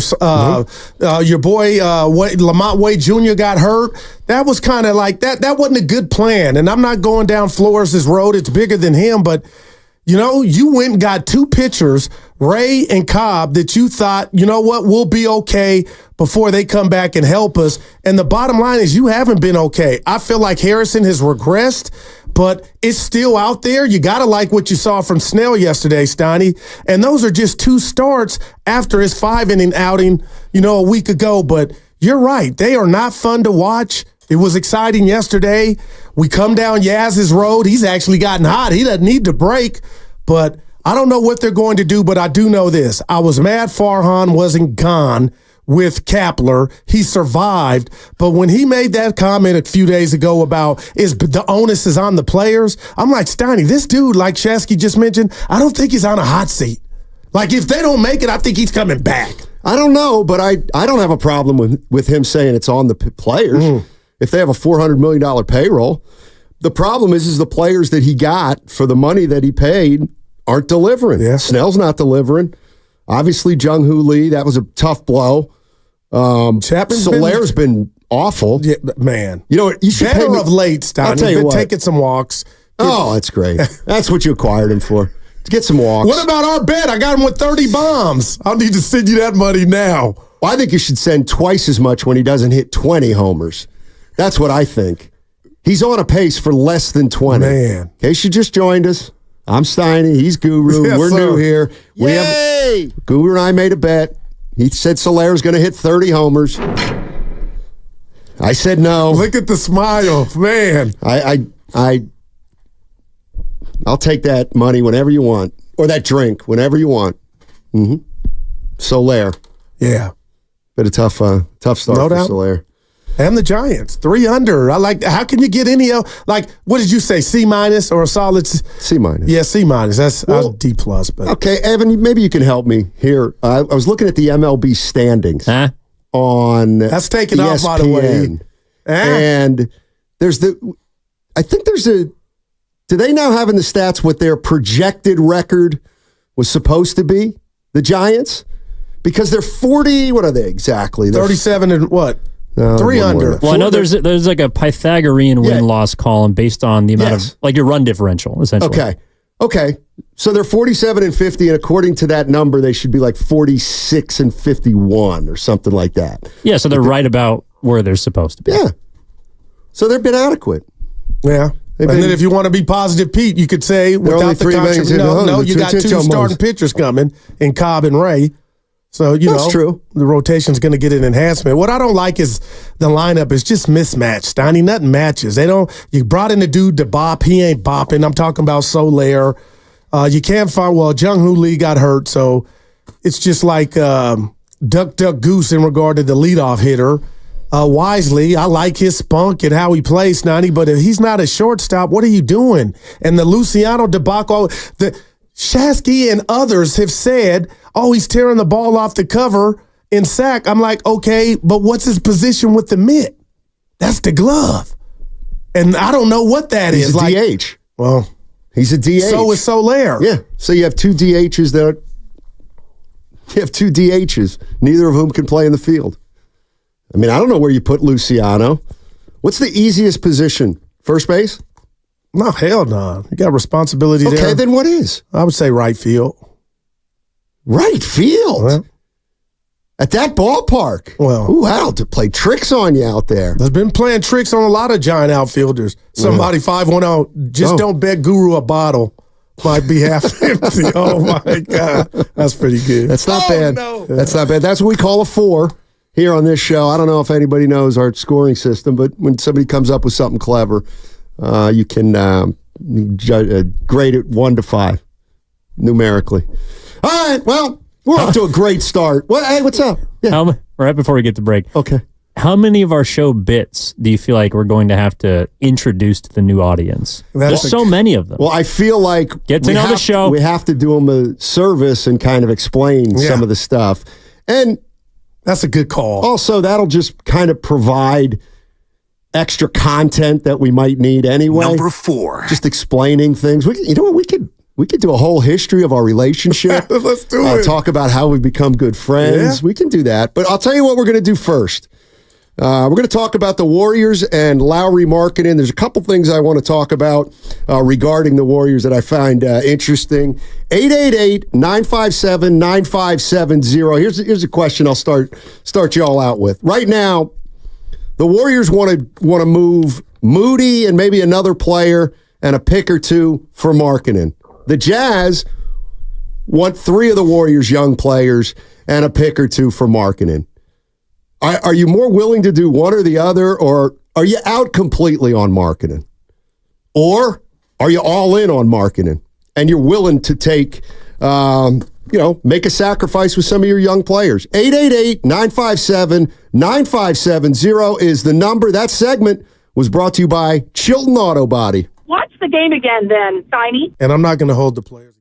your boy Lamont Wade Jr. got hurt, that was kind of like that. That wasn't a good plan. And I'm not going down Flores' road. It's bigger than him, but you went and got two pitchers, Ray and Cobb, that you thought, you know what, we'll be okay before they come back and help us. And the bottom line is you haven't been okay. I feel like Harrison has regressed, but it's still out there. You got to like what you saw from Snell yesterday, Steiny. And those are just two starts after his 5-inning outing, a week ago. But you're right. They are not fun to watch. It was exciting yesterday. We come down Yaz's road. He's actually gotten hot. He doesn't need to break, but I don't know what they're going to do, but I do know this. I was mad Farhan wasn't gone with Kapler. He survived, but when he made that comment a few days ago about the onus is on the players, I'm like, Steiny, this dude, like Shasky just mentioned, I don't think he's on a hot seat. Like, if they don't make it, I think he's coming back. I don't know, but I don't have a problem with him saying it's on the players. If they have a $400 million payroll. The problem is the players that he got for the money that he paid aren't delivering. Yeah. Snell's not delivering. Obviously, Jung-Hoo Lee, that was a tough blow. Solaire's been awful. Yeah, man. You know what? You should better of late, Steiny. I'll tell you what. Taking some walks. Oh, that's great. That's what you acquired him for. To get some walks. What about our bet? I got him with 30 bombs. I'll need to send you that money now. Well, I think you should send twice as much when he doesn't hit 20 homers. That's what I think. He's on a pace for less than 20. Man. In case you just joined us, I'm Steiny. He's Guru. Yes, We're sir. new here. Yay! Guru and I made a bet. He said Solaire's going to hit 30 homers. I said no. Look at the smile, man. I'll take that money whenever you want, or that drink whenever you want. Mm-hmm. Solaire. Yeah. But a tough start for Solaire. And the Giants, 3 under. I like. How can you get any else? Like, what did you say? C- or a solid C-? Yeah, C-. That's D+. But okay, Evan, maybe you can help me here. I was looking at the MLB standings on that's taken ESPN, off, by the way. And I think there's a. Do they now have in the stats what their projected record was supposed to be? The Giants, because they're 40. What are they exactly? They're 37 and what? 3 under. Well, I know there's like a Pythagorean win-loss column based on the amount of, like, your run differential, essentially. Okay. So they're 47 and 50, and according to that number, they should be like 46 and 51 or something like that. Yeah, so they're right about where they're supposed to be. Yeah. So they've been adequate. Yeah. And then if you want to be positive, Pete, you could say without the controversy, no, you got 2 starting pitchers coming in Cobb and Ray. So, That's true. The rotation's going to get an enhancement. What I don't like is the lineup is just mismatched. I mean, nothing matches. You brought in the dude to bop. He ain't bopping. I'm talking about Solaire. You can't find, Jung-Hoo Lee got hurt. So it's just like duck, duck, goose in regard to the leadoff hitter. Wisely, I like his spunk and how he plays, Nani, but if he's not a shortstop, what are you doing? And the Luciano debacle, Shasky and others have said, he's tearing the ball off the cover in sack. I'm like, okay, but what's his position with the mitt? That's the glove. And I don't know what that is. He's a DH. Well, he's a DH. So is Solaire. Yeah. So you have 2 DHs neither of whom can play in the field. I mean, I don't know where you put Luciano. What's the easiest position? First base? No, hell no. You got responsibility there. Okay, then what is? I would say right field. Right field? Well, at that ballpark? Well. Ooh, wow, to play tricks on you out there. There's been playing tricks on a lot of Giant outfielders. Somebody 510, don't bet Guru a bottle. Might be half empty. Oh, my God. That's pretty good. That's not bad. No. That's not bad. That's what we call a 4 here on this show. I don't know if anybody knows our scoring system, but when somebody comes up with something clever, you can grade it 1 to 5 numerically. All right, well, we're off to a great start. Hey, what's up? Yeah. Right before we get to break. Okay. How many of our show bits do you feel like we're going to have to introduce to the new audience? There's so many of them. Well, I feel like get to know the show. We have to do them a service and kind of explain some of the stuff. And that's a good call. Also, that'll just kind of provide extra content that we might need anyway. Number 4. Just explaining things. You know what? We could do a whole history of our relationship. Let's do it. Talk about how we've become good friends. Yeah. We can do that. But I'll tell you what we're going to do first. We're going to talk about the Warriors and Lauri Markkanen. There's a couple things I want to talk about regarding the Warriors that I find interesting. 888-957-9570. Here's a question I'll start you all out with. Right now, the Warriors want to move Moody and maybe another player and a pick or 2 for Markkanen. The Jazz want 3 of the Warriors' young players and a pick or 2 for Markkanen. Are you more willing to do one or the other, or are you out completely on Markkanen? Or are you all in on Markkanen and you're willing to take, make a sacrifice with some of your young players? 888-957-9570 is the number. That segment was brought to you by Chilton Auto Body. Watch the game again then, Tiny. And I'm not going to hold the players.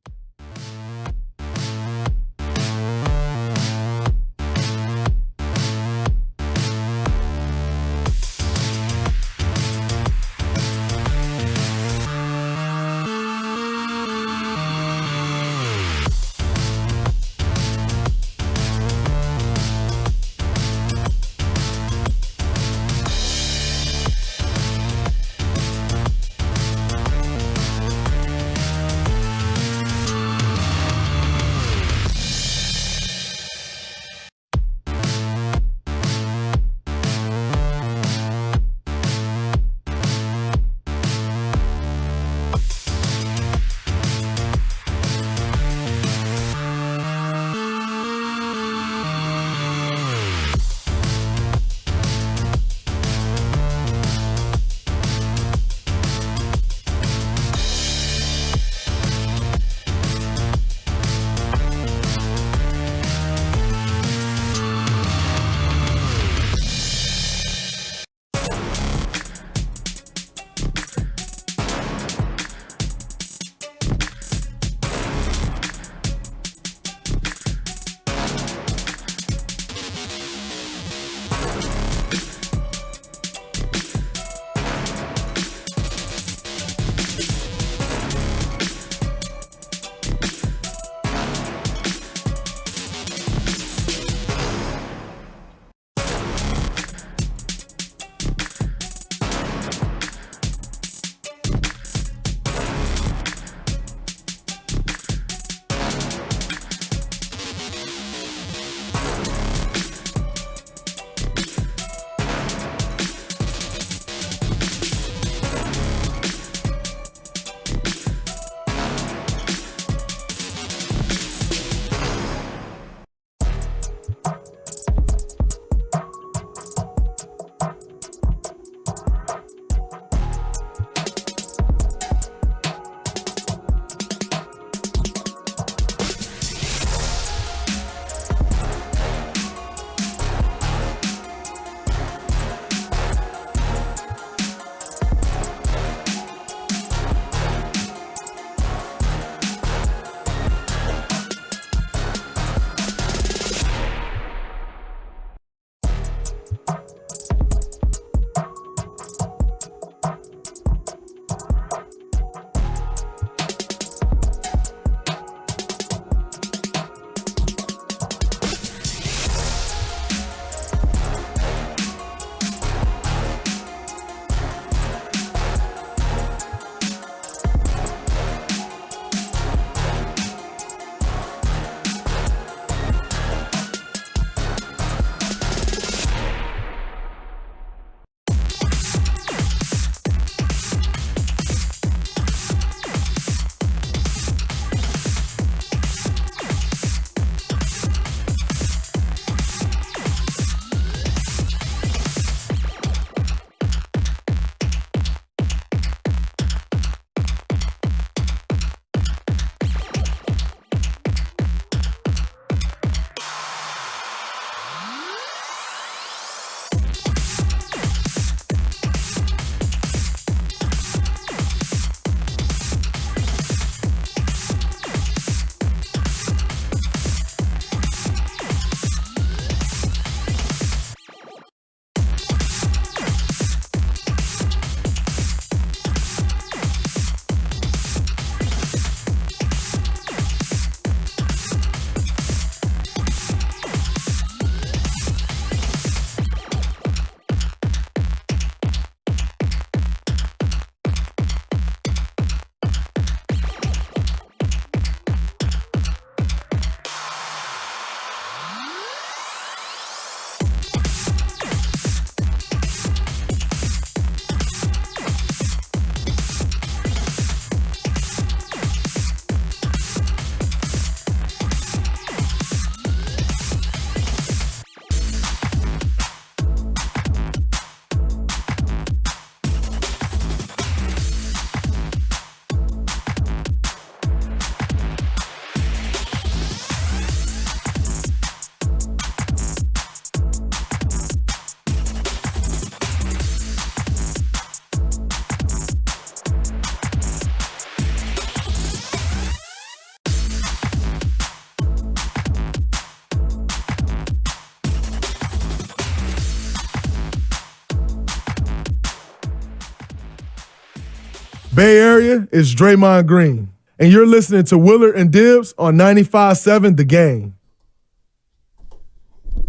Bay Area is Draymond Green, and you're listening to Willard and Dibbs on 95.7 The Game.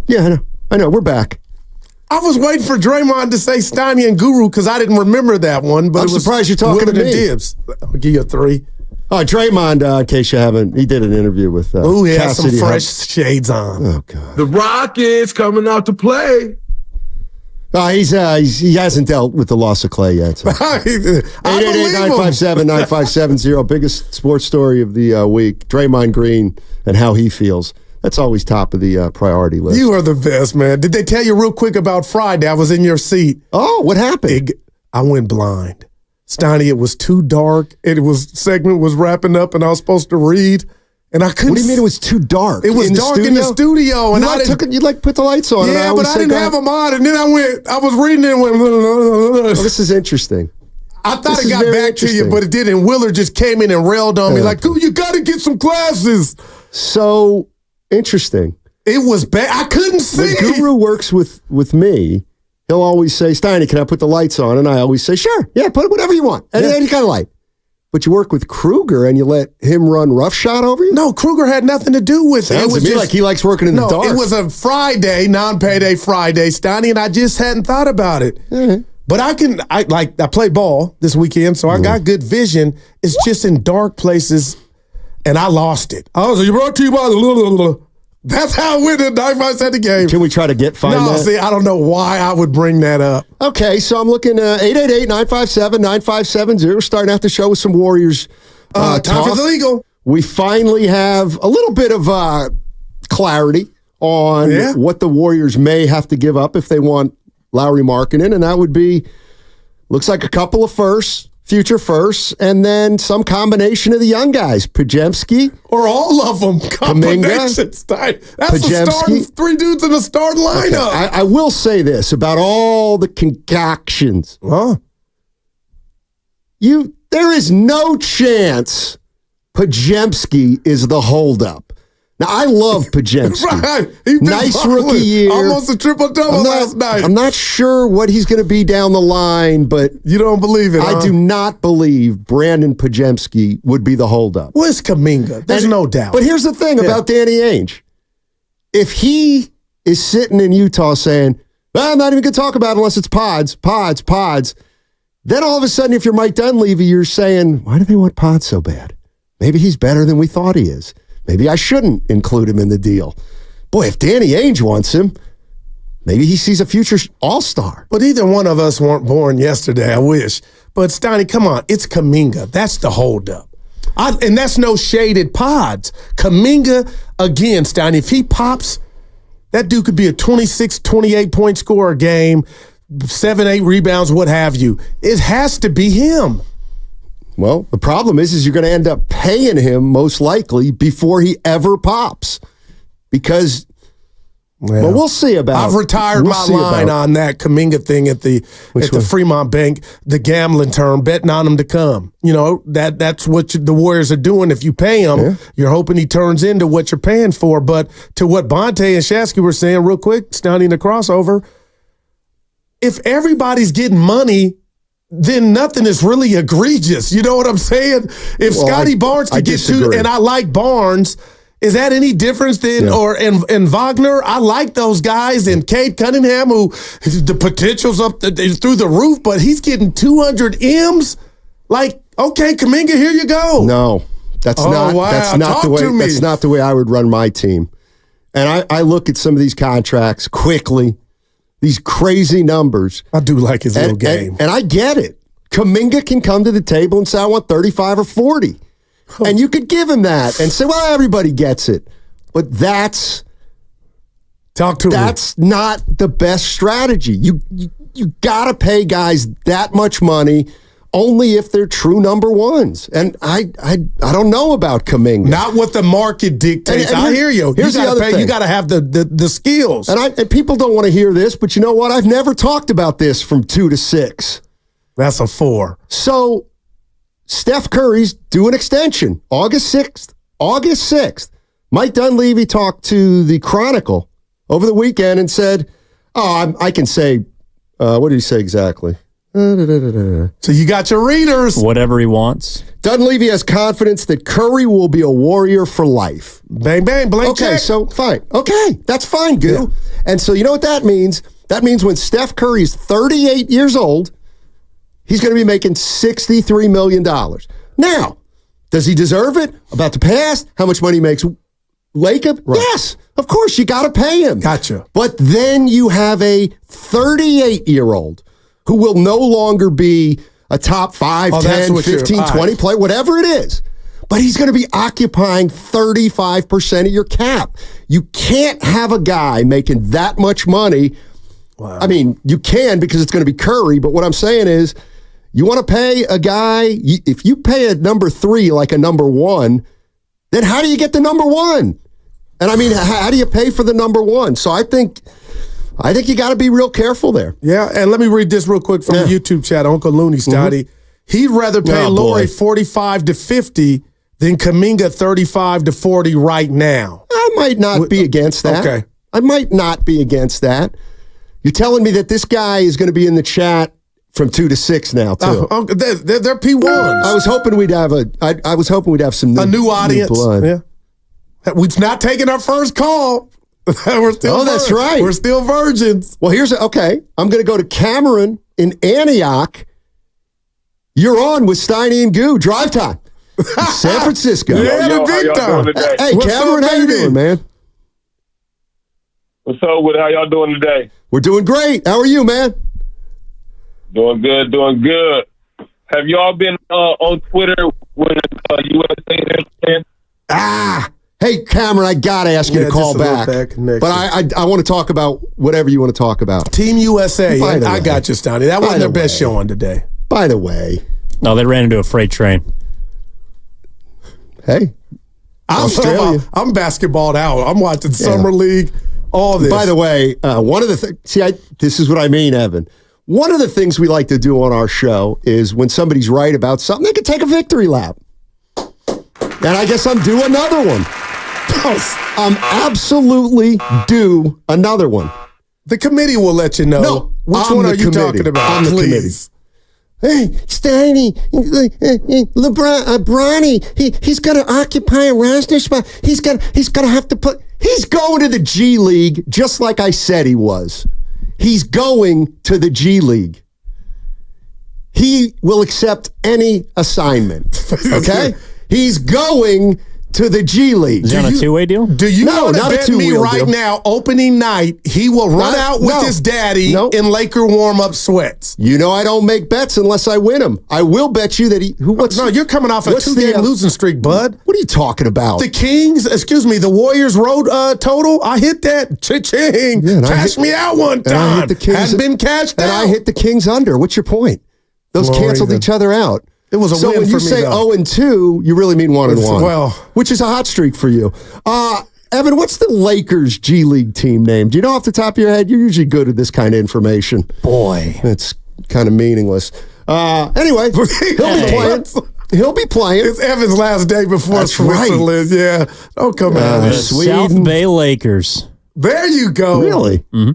Yeah, I know. We're back. I was waiting for Draymond to say Steiny and Guru because I didn't remember that one. But I'm surprised you're talking Willard to me. and Dibbs. I'll give you a 3. Draymond, in case you haven't, he did an interview with Ooh, he has some Cassidy fresh shades on. Oh, God. The Rockets coming out to play. He hasn't dealt with the loss of Clay yet. So. 888-957-9570. Biggest sports story of the week. Draymond Green and how he feels. That's always top of the priority list. You are the best, man. Did they tell you real quick about Friday? I was in your seat. Oh, what happened? I went blind. Steiny, it was too dark. Segment was wrapping up, and I was supposed to read, and I couldn't. What do you mean it was too dark? It was dark in the studio, and you put the lights on. Yeah, but I didn't have them on, and then I was reading it and went. This is interesting. I thought it got back to you, but it didn't. Willard just came in and railed on me like, "Ooh, you got to get some glasses." So interesting. It was bad. I couldn't see. When Guru works with me, he'll always say, Steiny, can I put the lights on? And I always say, sure. Yeah, put whatever you want. Any kind of light. But you work with Kruger and you let him run roughshod over you? No, Kruger had nothing to do with it. Sounds to me like he likes working in the dark. It was a Friday, non-payday Friday, Steiny, and I just hadn't thought about it. Mm-hmm. But I played ball this weekend, so I got good vision. It's just in dark places, and I lost it. I was like, brought to you by the That's how I went in 95 the game. Can we try to find that? No, see, I don't know why I would bring that up. Okay, so I'm looking at 888-957-9570. We're starting out the show with some Warriors time for the legal. We finally have a little bit of clarity on what the Warriors may have to give up if they want Lauri Markkanen, and that would be, looks like a couple of future firsts, and then some combination of the young guys, Podziemski. Or all of them. Combinations. That's the starting 3 dudes in the starting lineup. Okay. I will say this about all the concoctions. There is no chance Podziemski is the holdup. Now, I love Podziemski. Right. Nice rookie year. Almost a triple-double last night. I'm not sure what he's going to be down the line, but... You don't believe it, I do not believe Brandon Podziemski would be the holdup. Well, it's Kuminga. There's no doubt. But here's the thing about Danny Ainge. If he is sitting in Utah saying, I'm not even going to talk about it unless it's pods, then all of a sudden, if you're Mike Dunleavy, you're saying, why do they want pods so bad? Maybe he's better than we thought he is. Maybe I shouldn't include him in the deal. Boy, if Danny Ainge wants him, maybe he sees a future all-star. But either one of us weren't born yesterday, I wish. But Steiny, come on, it's Kuminga. That's the holdup. And that's no shaded pods. Kuminga, again, Steiny, if he pops, that dude could be a 26, 28-point scorer a game, 7, 8 rebounds, what have you. It has to be him. Well, the problem is you're going to end up paying him most likely before he ever pops, because. Well, we'll see about. I've retired my line on that Kuminga thing at the Fremont Bank, the gambling term, betting on him to come. You know that's what the Warriors are doing. If you pay him, you're hoping he turns into what you're paying for. But to what Bonte and Shasky were saying, real quick, standing the crossover. If everybody's getting money, then nothing is really egregious. You know what I'm saying? If Scotty Barnes could get 2, and I like Barnes, is that any difference than and Wagner? I like those guys, and Cade Cunningham, who the potential's up through the roof, but he's getting 200 M's. Like, okay, Kuminga, here you go. No, that's not the way. That's not the way I would run my team. And I look at some of these contracts quickly. These crazy numbers. I do like his little game. And I get it. Kuminga can come to the table and say, I want 35 or 40. And you could give him that and say, well, everybody gets it. But that's not the best strategy. You got to pay guys that much money only if they're true number ones. And I don't know about Kuminga. Not what the market dictates. I hear you. Here's the other thing. You got to have the skills. And people don't want to hear this, but you know what? I've never talked about this from 2 to 6. That's a 4. So Steph Curry's due an extension. August 6th. Mike Dunleavy talked to the Chronicle over the weekend and said, I can say, what did he say exactly? So you got your readers. Whatever he wants. Dunleavy has confidence that Curry will be a Warrior for life. Bang, bang, blank check. Okay, so fine. Okay, that's fine, Goo. Yeah. And so you know what that means? That means when Steph Curry is 38 years old, he's going to be making $63 million. Now, does he deserve it? About the past? How much money he makes Lacob? Right. Yes, of course, you got to pay him. Gotcha. But then you have a 38-year-old who will no longer be a top 5, 10, 15, 20 player, whatever it is. But he's going to be occupying 35% of your cap. You can't have a guy making that much money. Wow. I mean, you can because it's going to be Curry, but what I'm saying is you want to pay a guy, if you pay a number 3 like a number 1, then how do you get the number 1? And I mean, how do you pay for the number 1? So I think you got to be real careful there. Yeah, and let me read this real quick from the YouTube chat. Uncle Looney Stoddy. Mm-hmm. He'd rather pay Lauri 45 to 50 than Kuminga 35 to 40 right now. I might not be against that. Okay. I might not be against that. You're telling me that this guy is going to be in the chat from 2 to 6 now too. They're P1s. I was hoping we'd have some new audience. New blood. Yeah. We're not taking our first call. We're still that's right. We're still virgins. Well, okay. I'm going to go to Cameron in Antioch. You're on with Steiny and Goo. Drive time. San Francisco. Yeah, the big time. Hey, Cameron, how you doing, man? What's up with how y'all doing today? We're doing great. How are you, man? Doing good, doing good. Have y'all been on Twitter when USA? Hey, Cameron, I got to ask you to call back. But I want to talk about whatever you want to talk about. Team USA. I got you, Stoney. That wasn't their best showing today. By the way. No, they ran into a freight train. Hey. Australia. I'm basketballed out. I'm watching Summer League, all this. By the way, one of the things, this is what I mean, Evan. One of the things we like to do on our show is when somebody's right about something, they can take a victory lap. And I guess I'm due another one. I'm absolutely due another one. The committee will let you know. No, which one are you talking about? I'm the committee. Hey, Steiny, Bronny, he's going to occupy a roster spot. He's going to have to put. He's going to the G League, just like I said he was. He's going to the G League. He will accept any assignment. Okay, he's going to the G League. Is he on a two-way deal? Do you want to bet me right now, opening night, he will run out with his daddy in Laker warm-up sweats? You know I don't make bets unless I win them. I will bet you that No, you're coming off a 2-game losing streak, bud. What are you talking about? The Warriors road total, I hit that. Cha-ching. Yeah, cash me out one time. Hadn't been cashed out. And I hit the Kings under. What's your point? Those canceled each other out. It was a win for me, So when you say 0-2, you really mean 1-1. Well, which is a hot streak for you. Evan, what's the Lakers G League team name? Do you know off the top of your head? You're usually good at this kind of information. Boy. It's kind of meaningless. Anyway, he'll be playing. It's Evan's last day before Switzerland. Right. Yeah. Oh, come on. South Bay Lakers. There you go. Really? Mm-hmm.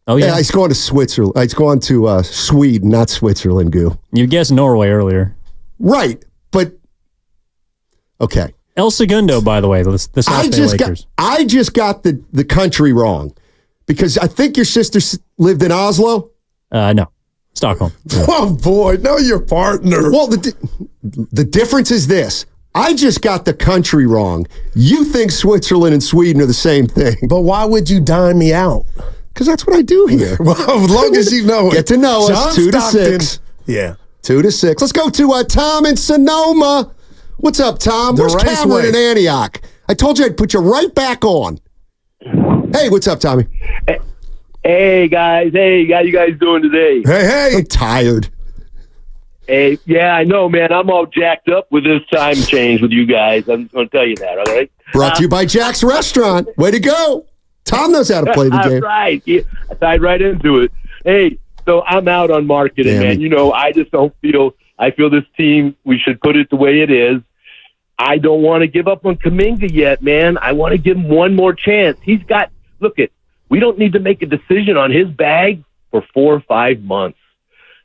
Oh, yeah. He's going to Switzerland. He's going to Sweden, not Switzerland, Goo. You guessed Norway earlier. Right, but okay. El Segundo, by the way, the South Bay Lakers. I just got the country wrong because I think your sister lived in Oslo. No, Stockholm. Oh, boy. No, your partner. Well, the difference is this. I just got the country wrong. You think Switzerland and Sweden are the same thing. But why would you dime me out? Because that's what I do here. Well, as long as you know it. Get to know us. 2 to 6. Yeah. 2 to 6. Let's go to Tom in Sonoma. What's up, Tom? Where's Cameron in Antioch? I told you I'd put you right back on. Hey, what's up, Tommy? Hey, guys. Hey, how you guys doing today? Hey. I'm tired. Hey, yeah, I know, man. I'm all jacked up with this time change with you guys. I'm going to tell you that, all right? Brought to you by Jack's Restaurant. Way to go. Tom knows how to play the game. That's right. Yeah, I tied right into it. Hey, so I'm out on Markkanen, man. You know, I just don't feel – I feel this team, we should put it the way it is. I don't want to give up on Kuminga yet, man. I want to give him one more chance. He's got – we don't need to make a decision on his bag for 4 or 5 months.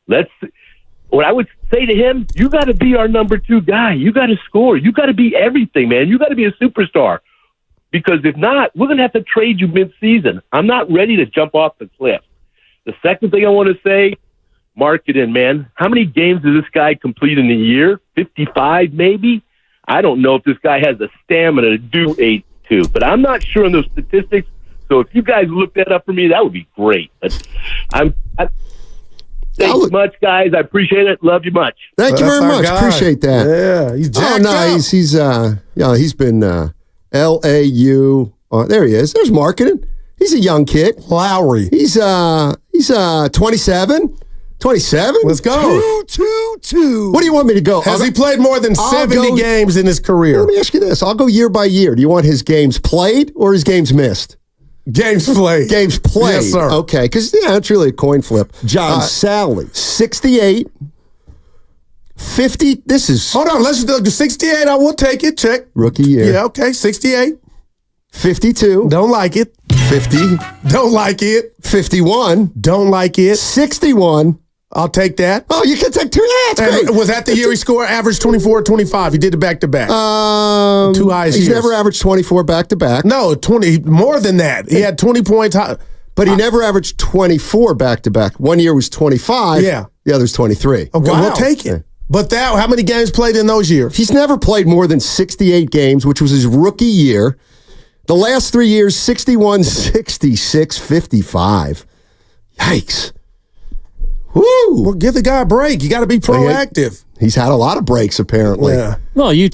What I would say to him, you got to be our number 2 guy. You got to score. You got to be everything, man. You got to be a superstar. Because if not, we're going to have to trade you mid-season. I'm not ready to jump off the cliff. The second thing I want to say, Markkanen, man. How many games does this guy complete in a year? 55 maybe? I don't know if this guy has the stamina to do 82, but I'm not sure on those statistics. So if you guys look that up for me, that would be great. Thanks much, guys. I appreciate it. Love you much. Thank you very much. guy. Appreciate that. Yeah, he's jacked up. He's been LAU. There he is. There's Markkanen. He's a young kid. Lauri. He's 27. 27? Let's go. 2. What do you want me to go? Has he played more than 70 games in his career? Let me ask you this. I'll go year by year. Do you want his games played or his games missed? Games played. Games played. Yes, sir. Okay, because, it's really a coin flip. John Sally, 68. 50. This is... Hold on. Let's do 68. I will take it. Check. Rookie year. Yeah, okay. 68. 52. Don't like it. 50. Don't like it. 51. Don't like it. 61. I'll take that. Oh, you can take 2. Yeah, that's great. Was that the year he scored average 24 25? He did it back-to-back. 2 highest He's years. never averaged 24 back-to-back. No, 20. More than that. He had 20 points. But he never averaged 24 back-to-back. One year was 25. Yeah. The other's 23. Okay, we'll take it. But how many games played in those years? He's never played more than 68 games, which was his rookie year. The last 3 years, 61, 66, 55. Yikes. Woo! Well, give the guy a break. You got to be proactive. He's had a lot of breaks, apparently. Yeah. Well, you've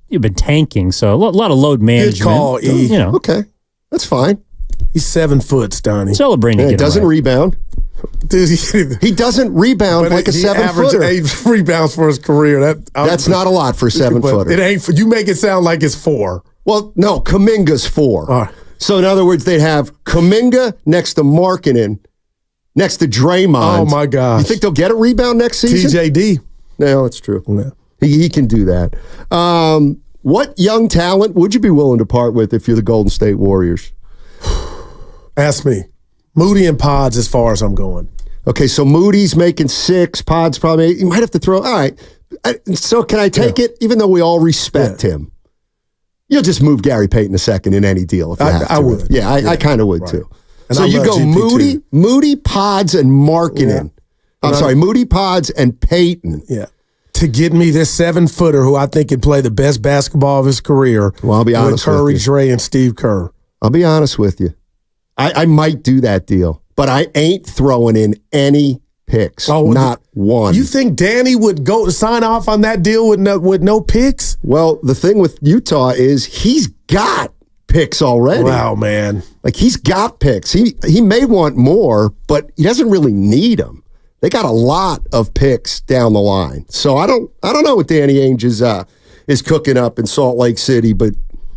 been tanking, so a lot of load management. Good call, E. Okay, that's fine. He's 7 foot, Stoney. Celebrating. He doesn't rebound. He doesn't rebound like a 7-footer. He averaged 8 rebounds for his career. That's not a lot for a 7-footer. It ain't. You make it sound like it's 4. Well, no, Kuminga's 4. So, in other words, they'd have Kuminga next to Markkanen, next to Draymond. Oh, my gosh. You think they'll get a rebound next season? TJD. No, that's true. Yeah. He can do that. What young talent would you be willing to part with if you're the Golden State Warriors? Ask me. Moody and Pods as far as I'm going. Okay, so Moody's making 6. Pods probably 8. You might have to throw. All right. So can I take it, even though we all respect him? You'll just move Gary Payton a second in any deal if you have to. I would. Yeah, I kind of would too. And so you go GP2. Moody, Pods, and Markkanen. Yeah. I'm sorry, Moody, Pods, and Payton. Yeah. To get me this 7-footer who I think could play the best basketball of his career. Well, I'll be honest with Curry, you. Dre, and Steve Kerr. I'll be honest with you. I might do that deal, but I ain't throwing in any picks. Not one. You think Danny would go sign off on that deal with no picks? Well, the thing with Utah is he's got picks already. Wow, man. Like he's got picks. He may want more, but he doesn't really need them. They got a lot of picks down the line. So I don't know what Danny Ainge is cooking up in Salt Lake City, but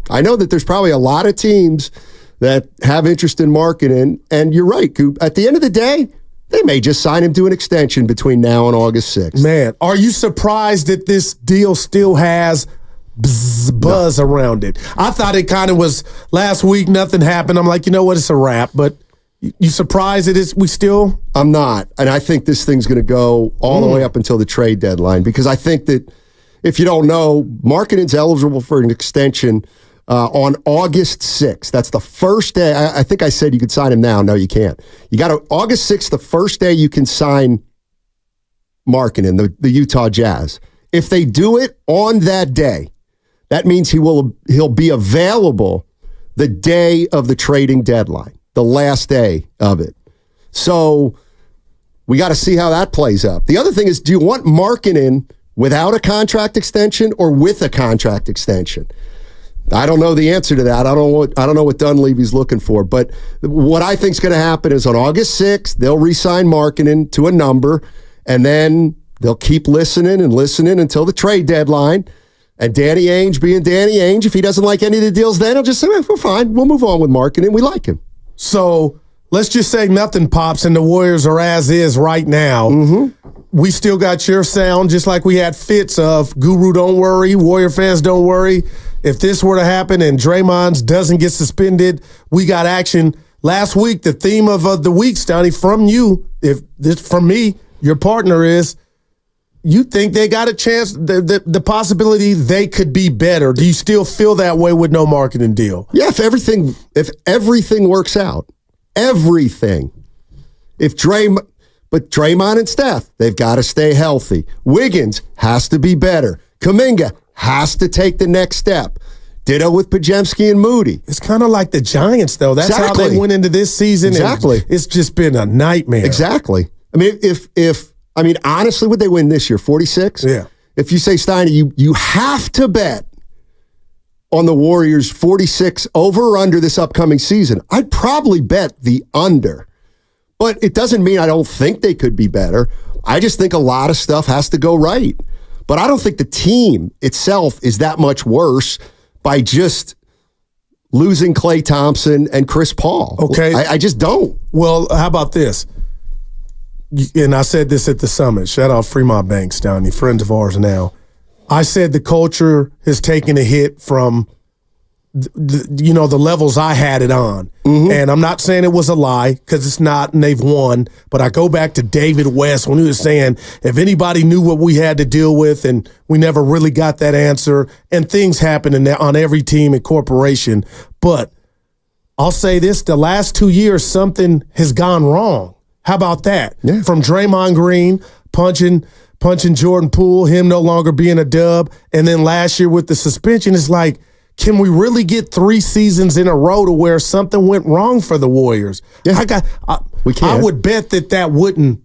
I know that there's probably a lot of teams that have interest in Markkanen. And you're right, Coop. At the end of the day, they may just sign him to an extension between now and August 6th. Man, are you surprised that this deal still has buzz around it? I thought it kind of was last week, nothing happened. I'm like, you know what, it's a wrap. But you surprised it is we still? I'm not. And I think this thing's going to go all the way up until the trade deadline because I think that if you don't know, Markkanen's eligible for an extension on August 6th. That's the first day. I think I said you could sign him now. No, you can't. You got to August 6th, the first day you can sign Markkanen, the Utah Jazz. If they do it on that day, that means he'll be available the day of the trading deadline, the last day of it. So we got to see how that plays out. The other thing is, do you want Markkanen without a contract extension or with a contract extension? I don't know the answer to that. I don't know what Dunleavy's looking for. But what I think is going to happen is on August 6th, they'll re-sign Markkanen to a number, and then they'll keep listening until the trade deadline. And Danny Ainge being Danny Ainge, if he doesn't like any of the deals then, he'll just say, we're fine. We'll move on with Markkanen. We like him. So let's just say nothing pops and the Warriors are as is right now. Mm-hmm. We still got your sound, just like we had fits of Guru, don't worry, Warrior fans, don't worry. If this were to happen and Draymond doesn't get suspended, we got action. Last week, the theme of the week, Stoney, from you, from me, your partner is, you think they got a chance, the possibility they could be better. Do you still feel that way with no marketing deal? Yeah, if everything works out, everything. But Draymond and Steph, they've got to stay healthy. Wiggins has to be better. Kuminga has to take the next step. Ditto with Podziemski and Moody. It's kind of like the Giants, though. That's how they went into this season. Exactly. It's just been a nightmare. Exactly. I mean, honestly, would they win this year? 46? Yeah. If you say, Steiny, you have to bet on the Warriors 46 over or under this upcoming season, I'd probably bet the under. But it doesn't mean I don't think they could be better. I just think a lot of stuff has to go right. But I don't think the team itself is that much worse by just losing Klay Thompson and Chris Paul. Okay. I just don't. Well, how about this? And I said this at the summit. Shout out Fremont Banks down here, friends of ours now. I said the culture has taken a hit from the levels I had it on. Mm-hmm. And I'm not saying it was a lie, because it's not, and they've won. But I go back to David West when he was saying, if anybody knew what we had to deal with, and we never really got that answer, and things happen on every team and corporation. But I'll say this, the last 2 years, something has gone wrong. How about that? Yeah. From Draymond Green punching Jordan Poole, him no longer being a dub, and then last year with the suspension, it's like, can we really get 3 seasons in a row to where something went wrong for the Warriors? Yeah. We can't. I would bet that wouldn't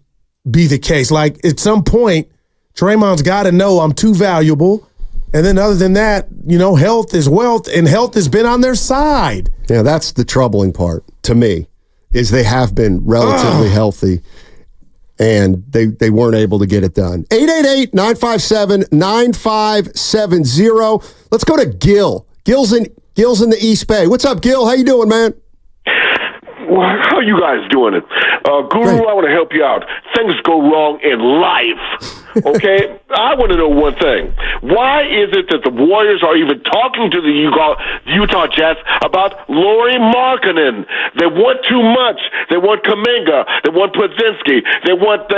be the case. Like, at some point, Draymond's got to know I'm too valuable. And then other than that, health is wealth, and health has been on their side. Yeah, that's the troubling part to me, is they have been relatively healthy, and they weren't able to get it done. 888-957-9570. Let's go to Gil. Gil's in the East Bay. What's up, Gil? How you doing, man? Well, how you guys doing it? Guru, I want to help you out. Things go wrong in life, okay? I want to know one thing. Why is it that the Warriors are even talking to the Utah Jazz about Lauri Markkanen? They want too much. They want Kuminga. They want Podziemski. They want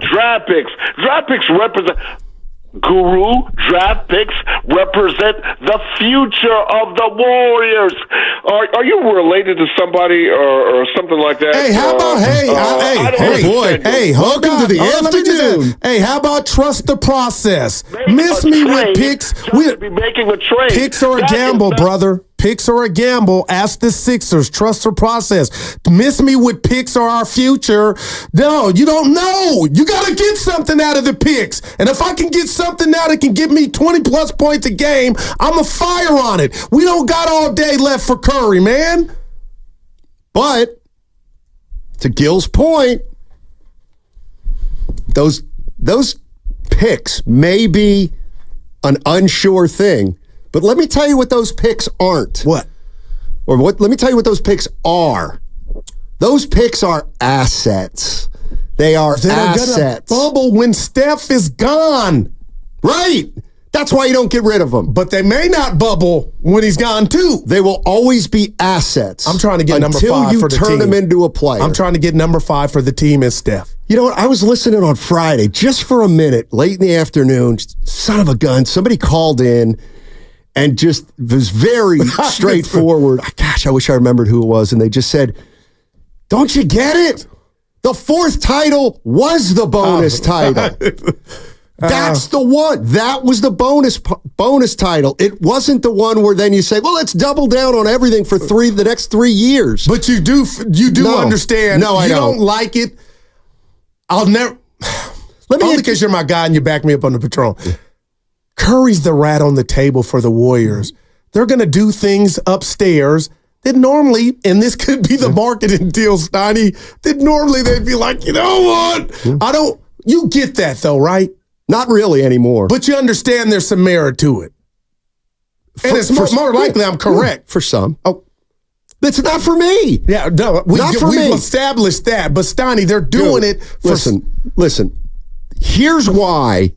draft picks. Draft picks represent... Guru, draft picks represent the future of the Warriors. Are you related to somebody or something like that? Hey, how about welcome to the afternoon. Hey, how about trust the process? Miss me with picks. We'll be making a trade. Picks are a gamble, brother. Picks are a gamble. Ask the Sixers. Trust the process. Miss me with picks or our future. No, you don't know. You got to get something out of the picks. And if I can get something now that can give me 20-plus points a game, I'm a fire on it. We don't got all day left for Curry, man. But to Gil's point, those picks may be an unsure thing. But let me tell you what those picks aren't. What? Let me tell you what those picks are. Those picks are assets. They are assets. They're gonna bubble when Steph is gone. Right. That's why you don't get rid of them. But they may not bubble when he's gone too. They will always be assets. I'm trying to get number 5 for the team. Until you turn them into a player. I'm trying to get number 5 for the team and Steph. You know what? I was listening on Friday just for a minute, late in the afternoon. Son of a gun. Somebody called in and just was very straightforward. Gosh, I wish I remembered who it was. And they just said, don't you get it? The 4th title was the bonus title. That's the one. That was the bonus title. It wasn't the one where then you say, well, let's double down on everything for the next 3 years. But you do understand. No, I don't. You don't like it. I'll never. Only because you're my guy and you back me up on the Patron. Curry's the rat on the table for the Warriors. They're going to do things upstairs that normally, and this could be the marketing deal, Steiny, that normally they'd be like, you know what? You get that though, right? Not really anymore. But you understand there's some merit to it. And it's more likely I'm correct. For some. Oh, it's not for me. Yeah, no, we've established that. But Steiny, they're doing it for... Listen. Here's why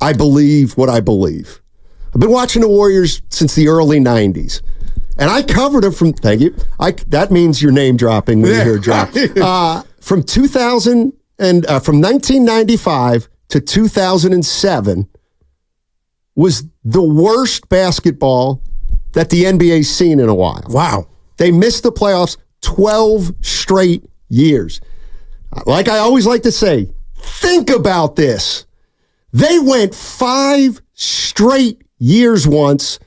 I believe what I believe. I've been watching the Warriors since the early 90s. And I covered them from... Thank you. That means you're name dropping when you hear drop. From 2000 and from 1995 to 2007 was the worst basketball that the NBA's seen in a while. Wow. They missed the playoffs 12 straight years. Like I always like to say, think about this. They went 5 straight years once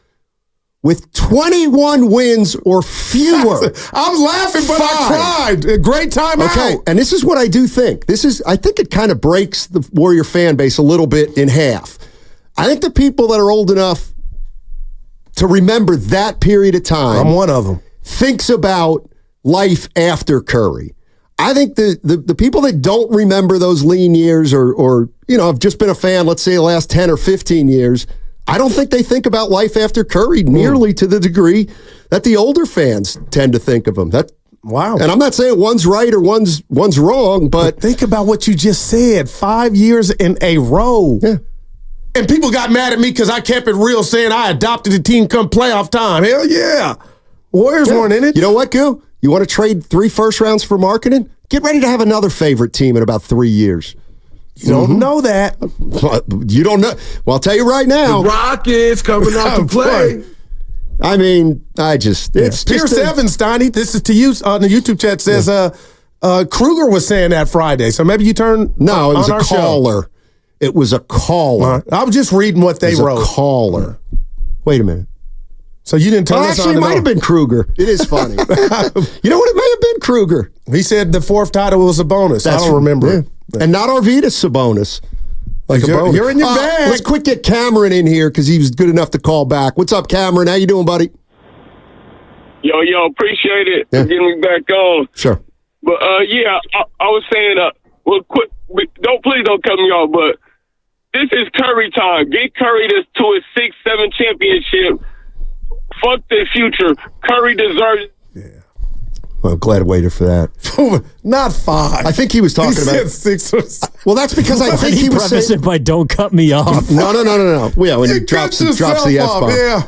with 21 wins or fewer. I was laughing, but I cried. Great time Okay, out. and this is what I do think. I think it kind of breaks the Warrior fan base a little bit in half. I think the people that are old enough to remember that period of time, I'm one of them, thinks about life after Curry. I think the people that don't remember those lean years or have just been a fan, let's say the last 10 or 15 years, I don't think they think about life after Curry nearly to the degree that the older fans tend to think of him. Wow. And I'm not saying one's right or one's wrong, but think about what you just said. 5 years in a row. Yeah. And people got mad at me because I kept it real, saying I adopted the team come playoff time. Hell yeah. Warriors weren't in it. You know what, Goo? You want to trade 3 first rounds for Markkanen? Get ready to have another favorite team in about 3 years. You don't know that. You don't know. Well, I'll tell you right now. The Rockets coming out to play. I mean, it's Pierce Evans, Steiny, this is to you on the YouTube chat, says Kruger was saying that Friday. So maybe you turn No, it was on a our show. caller. It was a caller. I was just reading what they wrote. A caller. Wait a minute. So you didn't turn us on. Actually, it might have been Kruger. It is funny. You know what? It may have been Kruger. He said the 4th title was a bonus. I don't remember it. And not Arvidas Sabonis. You're in your bag. Let's quick get Cameron in here because he was good enough to call back. What's up, Cameron? How you doing, buddy? Yo, appreciate it for getting me back on. Sure. But I was saying, quick, please don't cut me off. But this is Curry time. Get Curry to his 6-7 championship. Fuck the future. Curry deserves. Well, I'm glad I waited for that. Not 5. I think he was talking about 6 or 7. Well, that's because I think he was preface saying, it by "Don't cut me off." No. Yeah, when he drops the F-bomb. Yeah.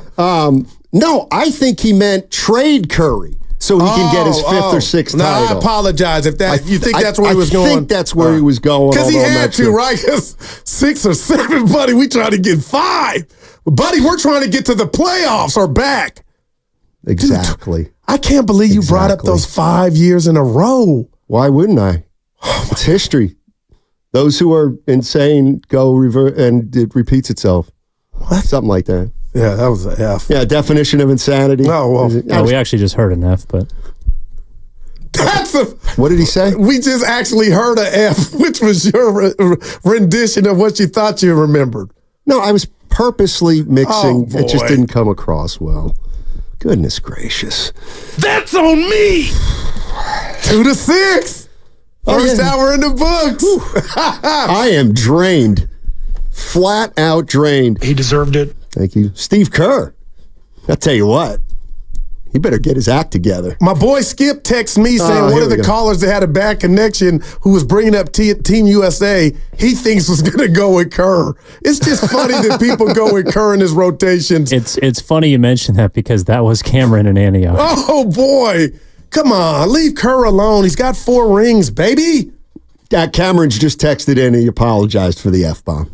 No, I think he meant trade Curry so he can get his 5th or 6th title. I apologize if you think that's where he was going. I think that's where he was going. Because he had to, right? Because 6 or 7, buddy, we trying to get 5. Buddy, we're trying to get to the playoffs or back. Exactly. Dude, I can't believe you brought up those 5 years in a row. Why wouldn't I? It's history. Those who are insane go revert, and it repeats itself. What? Something like that. Yeah, that was an F. Yeah, definition of insanity. Oh, well. No, we actually just heard an F, but what did he say? We just actually heard an F, which was your rendition of what you thought you remembered. No, I was purposely mixing. It just didn't come across well. Goodness gracious. That's on me. 2-6. First hour in the books. I am drained. Flat out drained. He deserved it. Thank you. Steve Kerr. I'll tell you what. He better get his act together. My boy Skip texted me saying one of the callers that had a bad connection who was bringing up Team USA, he thinks was going to go with Kerr. It's just funny that people go with Kerr in his rotations. It's funny you mentioned that because that was Cameron in Antioch. Oh, boy. Come on. Leave Kerr alone. He's got 4 rings, baby. Cameron's just texted in and he apologized for the F-bomb.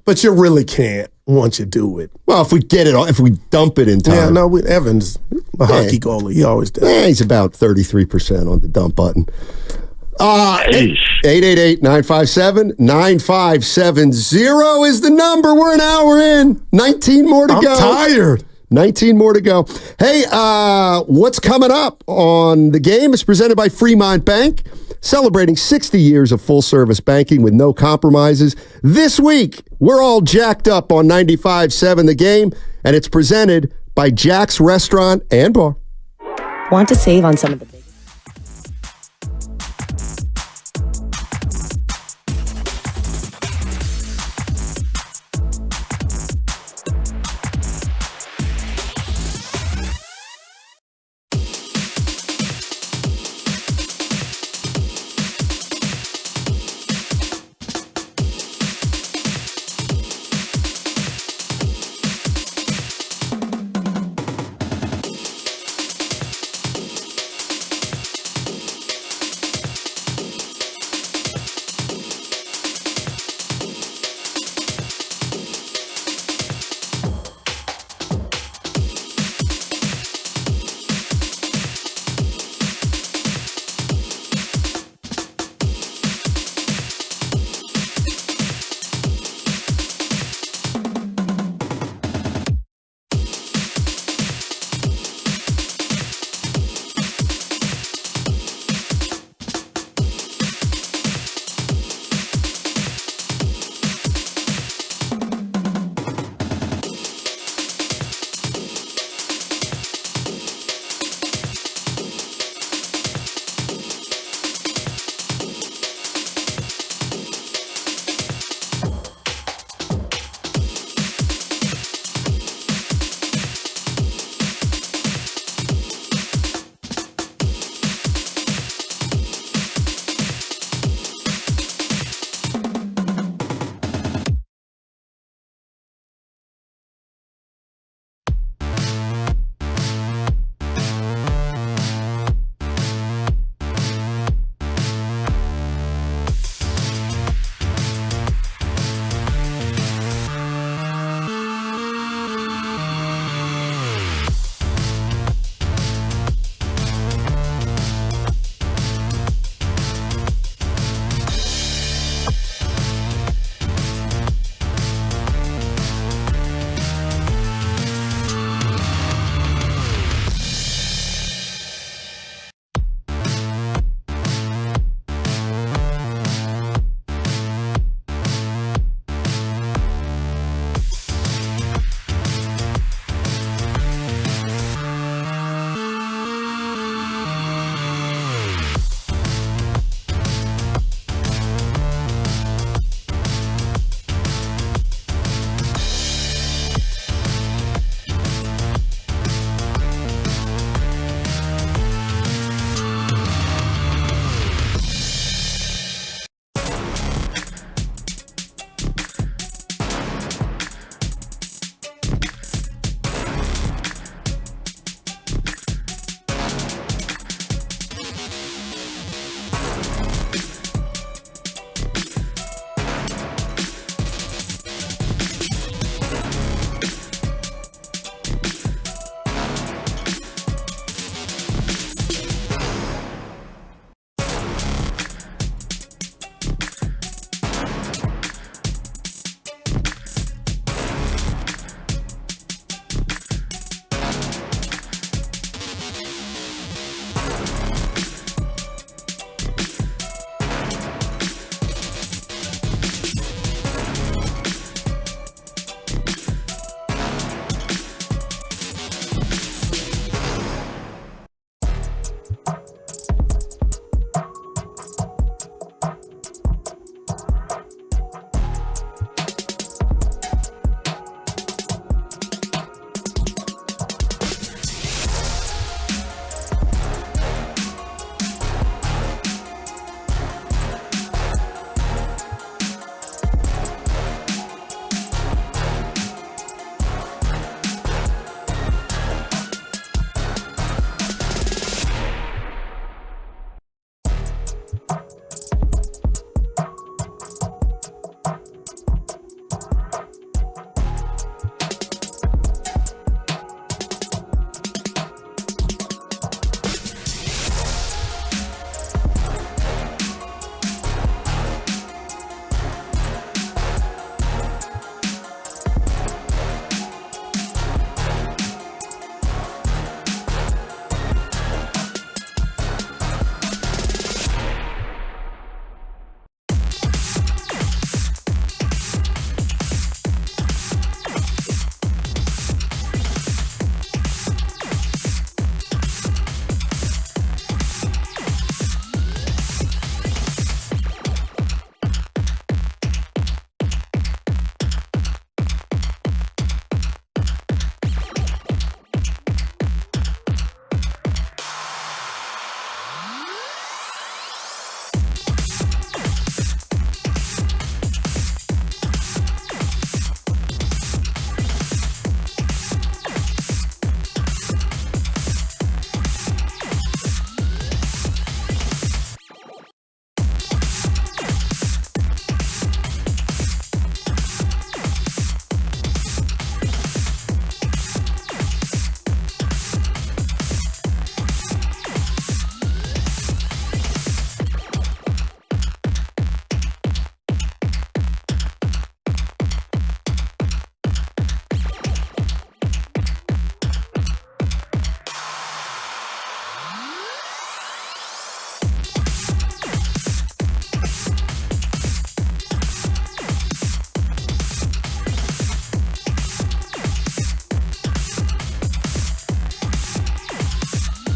But you really can't once you do it. Well, if we get it, if we dump it in time. Yeah, no, Evans, a hockey goalie. He always does. Yeah, he's about 33% on the dump button. 888-957-9570 is the number. We're an hour in. 19 more to go. I'm tired. 19 more to go. Hey, what's coming up on the game is presented by Fremont Bank, celebrating 60 years of full-service banking with no compromises. This week, we're all jacked up on 95.7 The Game, and it's presented by Jack's Restaurant and Bar. Want to save on some of the big...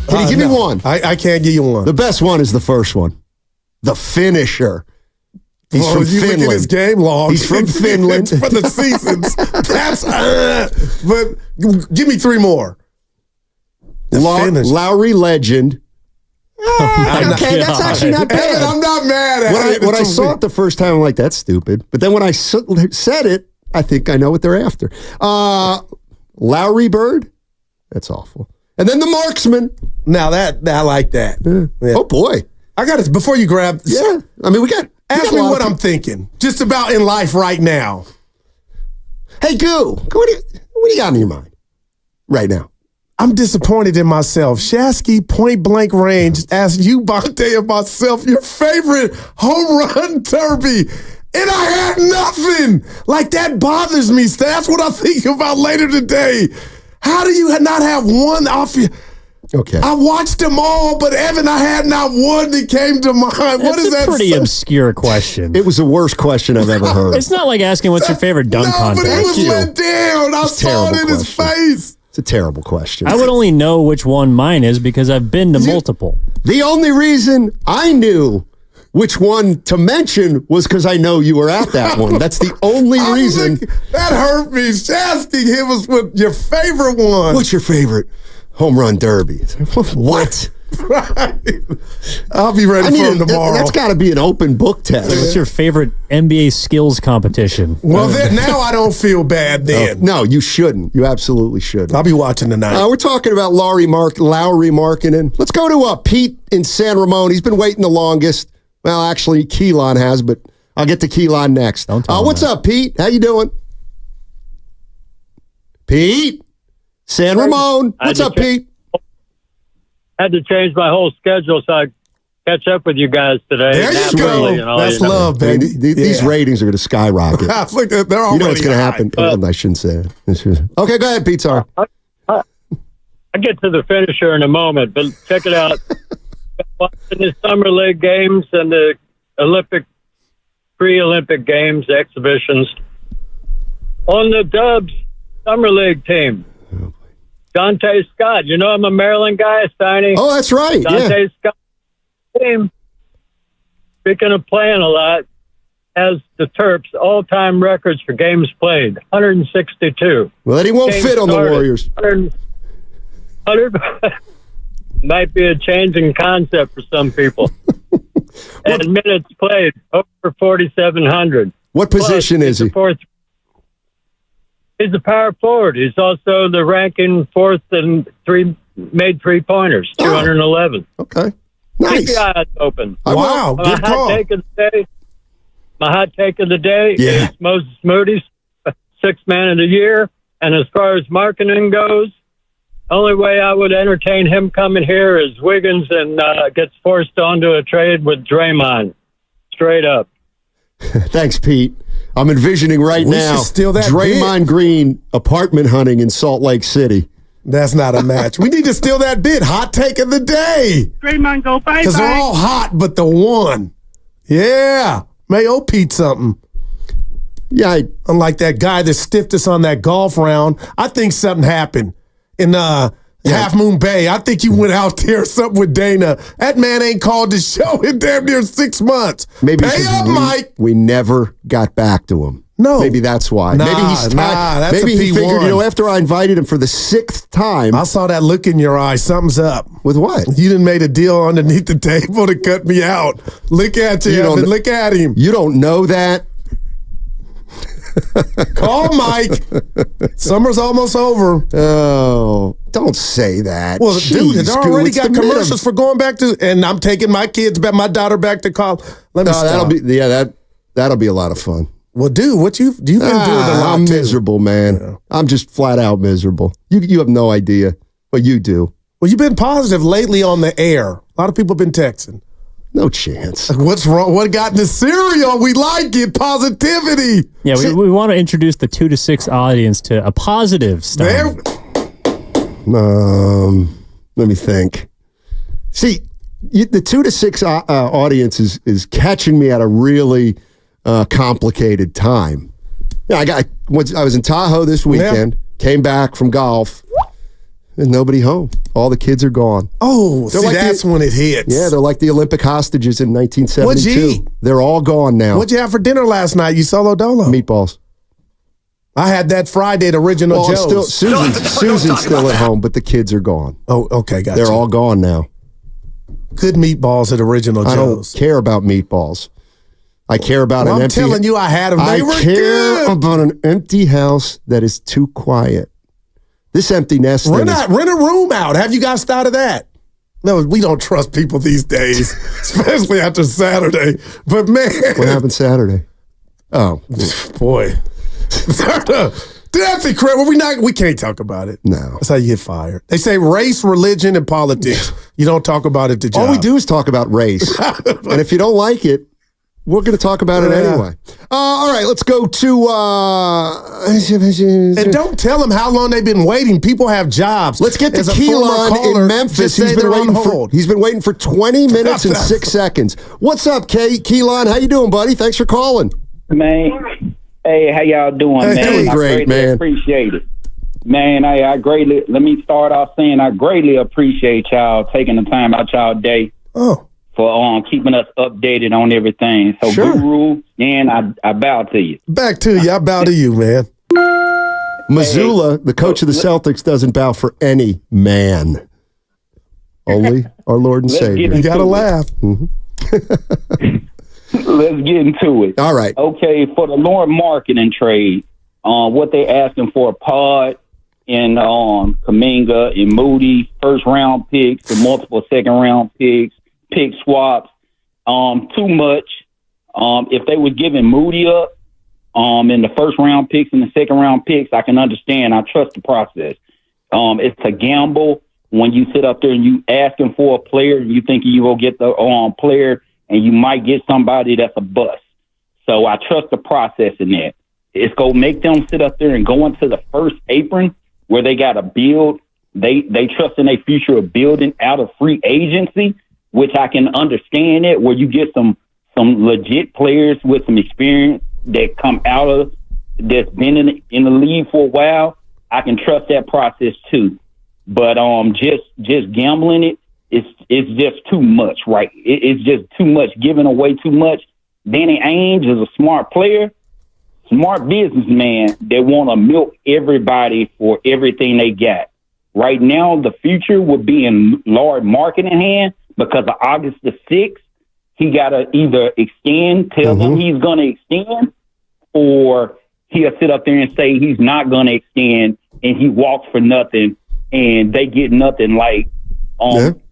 Can you give me one? I can't give you one. The best one is the first one. The finisher. He's from Finland. Look at his game log. He's from Finland. For the seasons. That's but give me 3 more. Lauri legend. Okay, that's actually not bad. Evan, I'm not mad at it. When I saw it the first time, I'm like, that's stupid. But then when I said it, I think I know what they're after. Lauri Bird. That's awful. And then the marksman. Now I like that. Yeah. Oh boy. I got it before you grab. Yeah. I mean, ask me what I'm thinking. Just about in life right now. Hey, Goo. What do you got in your mind right now? I'm disappointed in myself. Shasky point blank range asked you, Bonte, and myself your favorite home run derby. And I had nothing. Like, that bothers me. That's what I think about later today. How do you not have one off you? Okay. I watched them all, but Evan, I had not one that came to mind. What is that? That's a pretty obscure question. It was the worst question I've ever heard. It's not like asking what's your favorite dunk contest. But he was let down. I saw it in his face. It's a terrible question. I would only know which one mine is because I've been to multiple. The only reason I knew which one to mention was because I know you were at that one. That's the only reason. That hurt me. Asking him was with your favorite one. What's your favorite home run derby? What? Right. I'll be ready for him tomorrow. That's got to be an open book test. What's your favorite NBA skills competition? Well, now I don't feel bad then. No, you shouldn't. You absolutely shouldn't. I'll be watching tonight. We're talking about Lauri Markkanen. Let's go to Pete in San Ramon. He's been waiting the longest. Well, actually, Keelan has, but I'll get to Keelan next. What's up, Pete? How you doing? Pete? San Ramon. What's up, Pete? Had to change my whole schedule so I catch up with you guys today. There you go. That's love, baby. These ratings are going to skyrocket. Look, they're already you know what's going to happen. I shouldn't say it. Okay, go ahead, Pete. Sorry. I'll get to the finisher in a moment, but check it out. Watching the Summer League games and the pre-Olympic games, exhibitions. On the Dubs Summer League team, Dante Scott. You know I'm a Maryland guy, Steiny. Oh, that's right. Dante Scott team, speaking of playing a lot, has the Terps all-time records for games played, 162. Well, then he won't fit on the Warriors. 100 might be a changing concept for some people. And minutes played, over 4,700. What position is he? He's a power forward. He's also the ranking fourth and made 3-pointers, 211. Okay. Nice. Keep your eyes open. Wow, good call. My hot take of the day is Moses Moody's sixth man of the year. And as far as Markkanen goes, only way I would entertain him coming here is Wiggins and gets forced onto a trade with Draymond. Straight up. Thanks, Pete. I'm envisioning now Draymond Green apartment hunting in Salt Lake City. That's not a match. We need to steal that bit. Hot take of the day. Draymond, go bye-bye. Because they're all hot, but the one. Yeah. May owe Pete something. Yeah. Unlike that guy that stiffed us on that golf round, I think something happened in Half Moon Bay. I think you went out there or something with Dana. That man ain't called the show in damn near 6 months. Maybe Pay up, Mike. We never got back to him. No. Maybe that's why. Maybe he's tired. That's Maybe he P1. figured, after I invited him for the 6th time. I saw that look in your eye. Something's up. With what? You done made a deal underneath the table to cut me out. Look at you, Evan. Look at him. You don't know that? Call Mike. Summer's almost over. Oh, don't say that. Well, Jeez, dude, they already got commercials for going back to, and I'm taking my daughter back to college. Let me stop. That'll be a lot of fun. Well, dude, you've been doing a lot. I'm miserable, man. Yeah. I'm just flat out miserable. You have no idea. Well, you do. Well, you've been positive lately on the air. A lot of people have been texting. No chance. What's wrong? What got in the cereal? We like it. Positivity. Yeah, we want to introduce the 2 to 6 audience to a positive style. Let me think. See, the 2 to 6 audience is catching me at a really complicated time. Yeah, I was in Tahoe this weekend. Came back from golf. and nobody home. All the kids are gone. Oh, see, that's when it hits. Yeah, they're like the Olympic hostages in 1972. What'd you eat? They're all gone now. What'd you have for dinner last night, you solo dolo? Meatballs. I had that Friday at Original Joe's. Susan's still at home, but the kids are gone. Oh, okay, gotcha. They're all gone now. Good meatballs at Original Joe's. I don't care about meatballs. I care about an empty... I'm telling you, I had them. They were good. I care about an empty house that is too quiet. This empty nest... Rent a room out. Have you guys thought of that? No, we don't trust people these days, especially after Saturday. But, man... What happened Saturday? Oh. Boy. That's incredible. We can't talk about it. No. That's how you get fired. They say race, religion, and politics. You don't talk about it at the job. All we do is talk about race. And if you don't like it, we're going to talk about it anyway. All right, let's go to... and don't tell them how long they've been waiting. People have jobs. Let's get to Keelan in Memphis. He's been waiting for 20 minutes and 6 seconds. What's up, Keelan? How you doing, buddy? Thanks for calling. Man, hey, how y'all doing, man? Doing great, man. Appreciate it. Man, I greatly, let me start off saying I greatly appreciate y'all taking the time out y'all day. For keeping us updated on everything. So, Guru, and I bow to you. Back to you. I bow to you, man. Missoula, the coach of the Celtics, doesn't bow for any man. Only our Lord and Savior. You got to laugh. Let's get into it. All right. Okay, for the Lauri Markkanen trade, what they asking for, Pod and Kuminga and Moody, first-round picks and multiple second-round picks, pick swaps, too much. If they were giving Moody up in the first round picks and the second round picks, I can understand. I trust the process. It's a gamble when you sit up there and you asking for a player and you think you will get the player and you might get somebody that's a bust. So I trust the process in that. It's going to make them sit up there and go into the first apron where they got to build. They trust in their future of building out of free agency, which I can understand it, where you get some legit players with some experience that come out of, that's been in the league for a while. I can trust that process too. But just gambling it's just too much, right? It's just too much, giving away too much. Danny Ainge is a smart player, smart businessman that want to milk everybody for everything they got. Right now, the future would be in Lauri Markkanen hand, because of August the 6th, he got to either tell them he's going to extend, or he'll sit up there and say he's not going to extend, and he walks for nothing, and they get nothing, like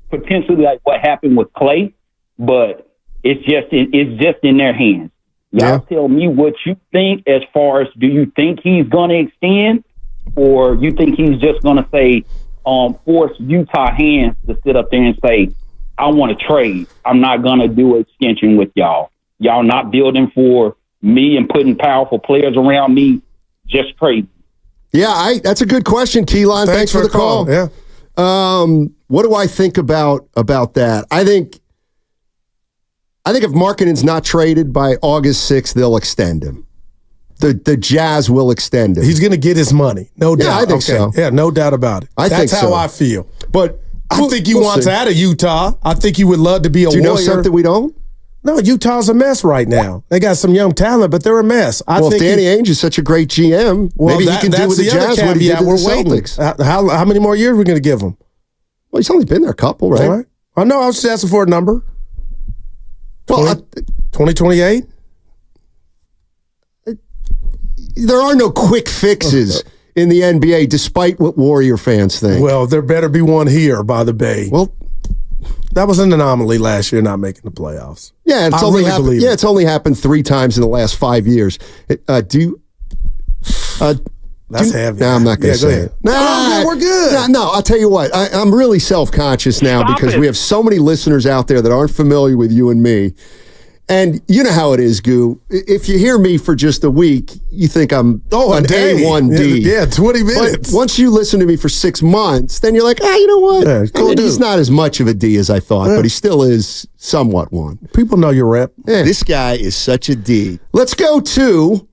potentially like what happened with Clay. But it's just in their hands. Y'all tell me what you think as far as, do you think he's going to extend, or you think he's just going to say, force Utah hands to sit up there and say, I want to trade. I'm not going to do an extension with y'all. Y'all not building for me and putting powerful players around me. Just trade. Yeah, that's a good question, Keelan. Thanks for the call. Yeah. What do I think about that? I think if Markkanen's not traded by August 6th, they'll extend him. The Jazz will extend him. He's going to get his money. No doubt. Yeah, I think so. Yeah, no doubt about it. That's how I feel. But I think he wants out of Utah. I think he would love to be a Warrior. Do you know something we don't? No, Utah's a mess right now. They got some young talent, but they're a mess. If Danny Ainge is such a great GM, maybe he can do with the Jazz what he did to the Celtics. How many more years are we going to give him? Well, he's only been there a couple, right? All right. I know. I was just asking for a number. Well, 2028? There are no quick fixes in the NBA, despite what Warrior fans think. Well, there better be one here by the Bay. Well, that was an anomaly last year, not making the playoffs. Yeah, it's only happened. Yeah, it's only happened 3 times in the last 5 years. That's heavy. No, I'm not going to say it. No, we're good. No, I'll tell you what. I'm really self-conscious now because we have so many listeners out there that aren't familiar with you and me. And you know how it is, Goo. If you hear me for just a week, you think I'm an A1D. Yeah, 20 minutes. But once you listen to me for 6 months, then you're like, you know what? Yeah, cool he's not as much of a D as I thought, but he still is somewhat one. People know your rep. Yeah. This guy is such a D. Let's go to...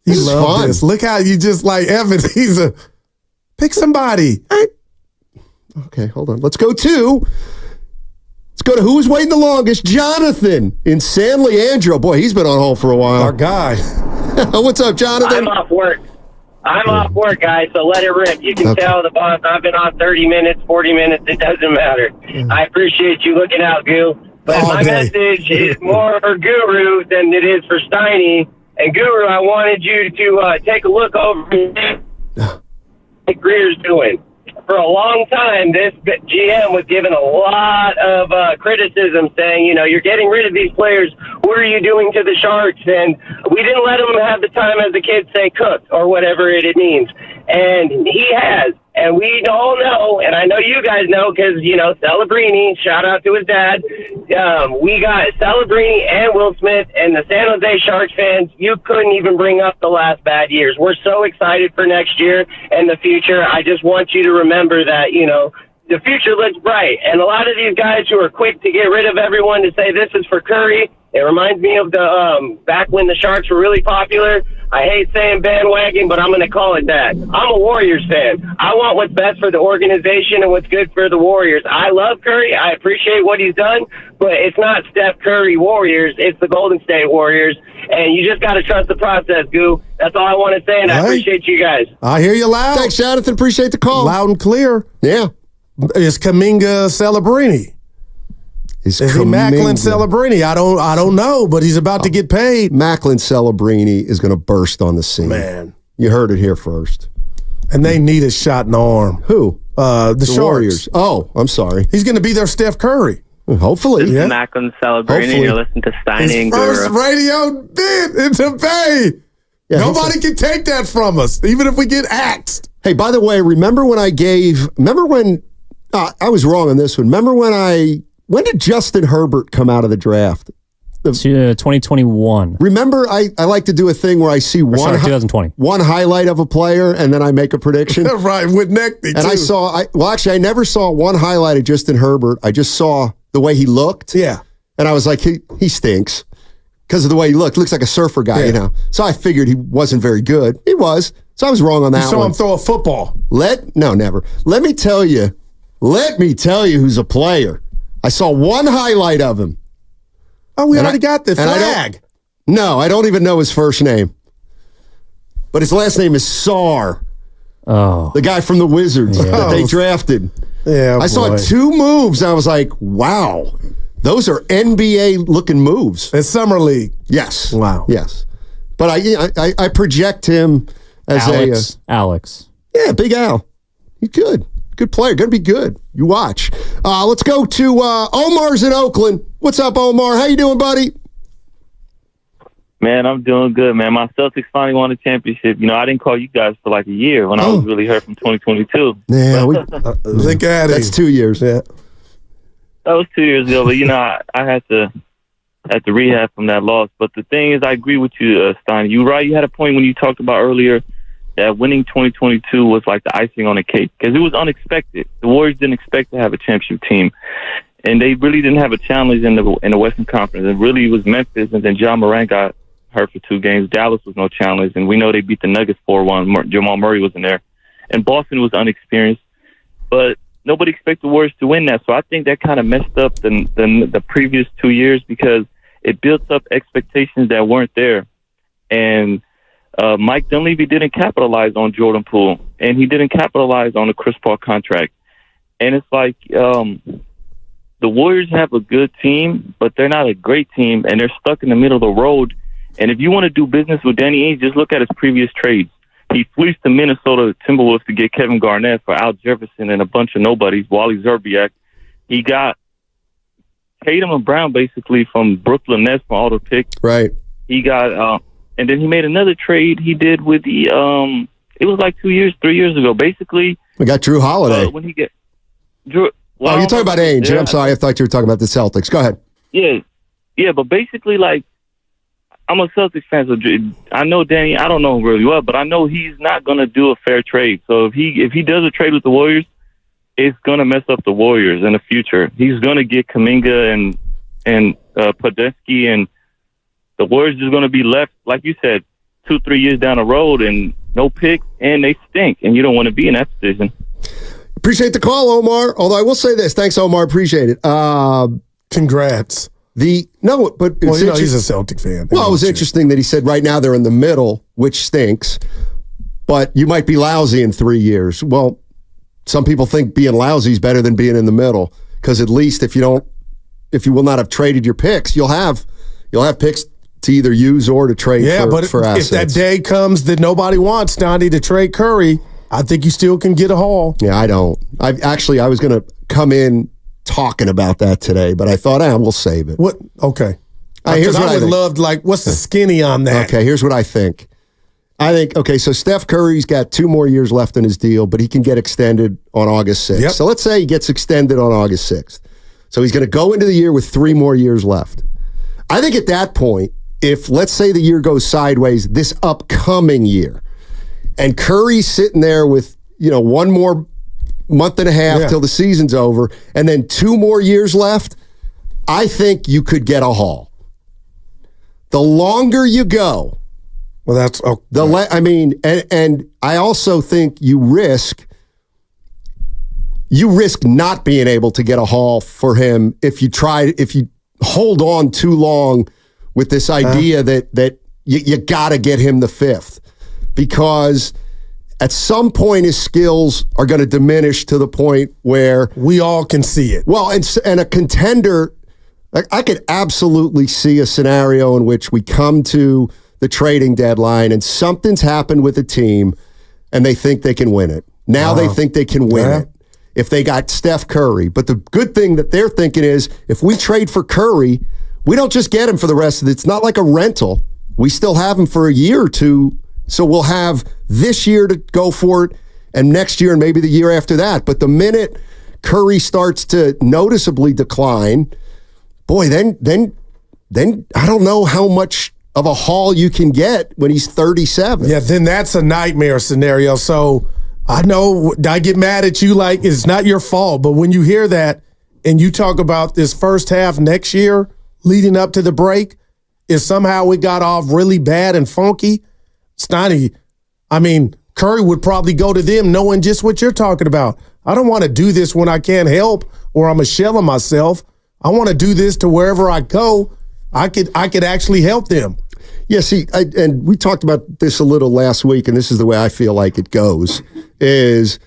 This is fun. This. Look how you just like Evan. He's a Pick somebody. Okay, hold on. Let's go to who's waiting the longest. Jonathan in San Leandro. Boy, he's been on hold for a while. Our guy. What's up, Jonathan? I'm off work, guys, so let it rip. You can tell the boss I've been on 30 minutes, 40 minutes. It doesn't matter. I appreciate you looking out, Goo. But my message is more for Guru than it is for Steiny. And Guru, I wanted you to take a look over what Greer's doing. For a long time, this GM was given a lot of criticism saying, you're getting rid of these players. What are you doing to the Sharks? And we didn't let him have the time, as the kids say, cook, or whatever it means. And he has. And we all know, and I know you guys know because, Celebrini, shout out to his dad. We got Celebrini and Will Smith and the San Jose Sharks fans. You couldn't even bring up the last bad years. We're so excited for next year and the future. I just want you to remember that, the future looks bright. And a lot of these guys who are quick to get rid of everyone to say this is for Curry, it reminds me of the back when the Sharks were really popular. I hate saying bandwagon, but I'm going to call it that. I'm a Warriors fan. I want what's best for the organization and what's good for the Warriors. I love Curry. I appreciate what he's done, but it's not Steph Curry Warriors. It's the Golden State Warriors, and you just got to trust the process, Goo. That's all I want to say, and I appreciate you guys. I hear you loud. Thanks, Jonathan. Appreciate the call. Loud and clear. Yeah. Is Kuminga Celebrini? Is he Macklin Celebrini? I don't know, but he's about to get paid. Macklin Celebrini is going to burst on the scene. Man. You heard it here first. And they need a shot in the arm. Who? The Sharks. Warriors. Oh, I'm sorry. He's going to be their Steph Curry. Hopefully. This is Macklin Celebrini. You're listening to Steiny and Guru. First radio bid into Bay. Yeah, nobody can take that from us, even if we get axed. Hey, by the way, remember when I was wrong on this one. Remember when did Justin Herbert come out of the draft? 2021. Remember, I like to do a thing where I see 2020. one highlight of a player and then I make a prediction. Right, with Neckby, too. I never saw one highlight of Justin Herbert. I just saw the way he looked. Yeah. And I was like, he stinks because of the way he looked. Looks like a surfer guy, So I figured he wasn't very good. He was. So I was wrong on that one. You saw him throw a football. Never. Let me tell you who's a player. I saw one highlight of him. Oh, we already got the flag. I don't even know his first name. But his last name is Sarr. Oh. The guy from the Wizards that they drafted. Yeah, I saw two moves. I was like, wow. Those are NBA-looking moves. It's Summer League. Yes. Wow. Yes. But I project him as Alex. Yeah, Big Al. He's good. Good player. Going to be good. You watch. Let's go to Omar's in Oakland. What's up, Omar? How you doing, buddy? Man, I'm doing good, man. My Celtics finally won a championship. I didn't call you guys for like a year when I was really hurt from 2022. Yeah, that's 2 years. Yeah, that was 2 years ago. But I had to rehab from that loss. But the thing is, I agree with you, Stein. You're right. You had a point when you talked about earlier that winning 2022 was like the icing on the cake because it was unexpected. The Warriors didn't expect to have a championship team, and they really didn't have a challenge in the Western Conference. It really was Memphis, and then John Moran got hurt for 2 games. Dallas was no challenge, and we know they beat the Nuggets 4-1. Jamal Murray wasn't there, and Boston was unexperienced, but nobody expected the Warriors to win that. So I think that kind of messed up the previous 2 years because it built up expectations that weren't there, and Mike Dunleavy didn't capitalize on Jordan Poole, and he didn't capitalize on the Chris Paul contract. And it's like the Warriors have a good team, but they're not a great team, and they're stuck in the middle of the road. And if you want to do business with Danny Ainge, just look at his previous trades. He fleeced the Minnesota Timberwolves to get Kevin Garnett for Al Jefferson and a bunch of nobodies, Wally Zerbiak. He got Tatum and Brown basically from Brooklyn Nets for all the picks. Right. He got... and then he made another trade he did with the, it was like 3 years ago. Basically, we got Drew Holiday. When he get Drew, you're talking about Ainge. I'm sorry, I thought you were talking about the Celtics. Go ahead. Yeah, but basically, like, I'm a Celtics fan, so I know Danny. I don't know him really well, but I know he's not going to do a fair trade. So if he does a trade with the Warriors, it's going to mess up the Warriors in the future. He's going to get Kuminga and Podolski, and the Warriors is going to be left, like you said, 2-3 years down the road, and no picks, and they stink, and you don't want to be in that position. Appreciate the call, Omar. Although I will say this. Thanks, Omar. Appreciate it. Congrats. He's a Celtic fan. Well, it was interesting that he said right now they're in the middle, which stinks, but you might be lousy in 3 years. Well, some people think being lousy is better than being in the middle, because at least if you will not have traded your picks, you'll have picks to either use or to trade for assets. If that day comes that nobody wants, Donnie, to trade Curry, I think you still can get a haul. Yeah, I don't. I was going to come in talking about that today, but I thought, we'll save it. What? Okay. Here's what I would love, what's the skinny on that? Okay, here's what I think. So Steph Curry's got 2 more years left in his deal, but he can get extended on August 6th. Yep. So let's say he gets extended on August 6th. So he's going to go into the year with 3 more years left. I think at that point, if let's say the year goes sideways this upcoming year, and Curry's sitting there with, 1 more month and a half till the season's over, and then 2 more years left, I think you could get a haul. The longer you go, well, that's and I also think you risk not being able to get a haul for him if you hold on too long with this idea that you got to get him the 5th, because at some point his skills are going to diminish to the point where we all can see it. Well, and a contender, I could absolutely see a scenario in which we come to the trading deadline and something's happened with the team and they think they can win it. Now they think they can win it if they got Steph Curry. But the good thing that they're thinking is if we trade for Curry, we don't just get him for the rest of it. It's not like a rental. We still have him for a year or two. So we'll have this year to go for it and next year and maybe the year after that. But the minute Curry starts to noticeably decline, boy, then I don't know how much of a haul you can get when he's 37. Yeah, then that's a nightmare scenario. So I know I get mad at you like it's not your fault, but when you hear that and you talk about this first half next year leading up to the break, if somehow we got off really bad and funky, Stoney, Curry would probably go to them knowing just what you're talking about. I don't want to do this when I can't help or I'm a shell of myself. I want to do this to wherever I go. I could actually help them. Yeah, see, and we talked about this a little last week, and this is the way I feel like it goes, is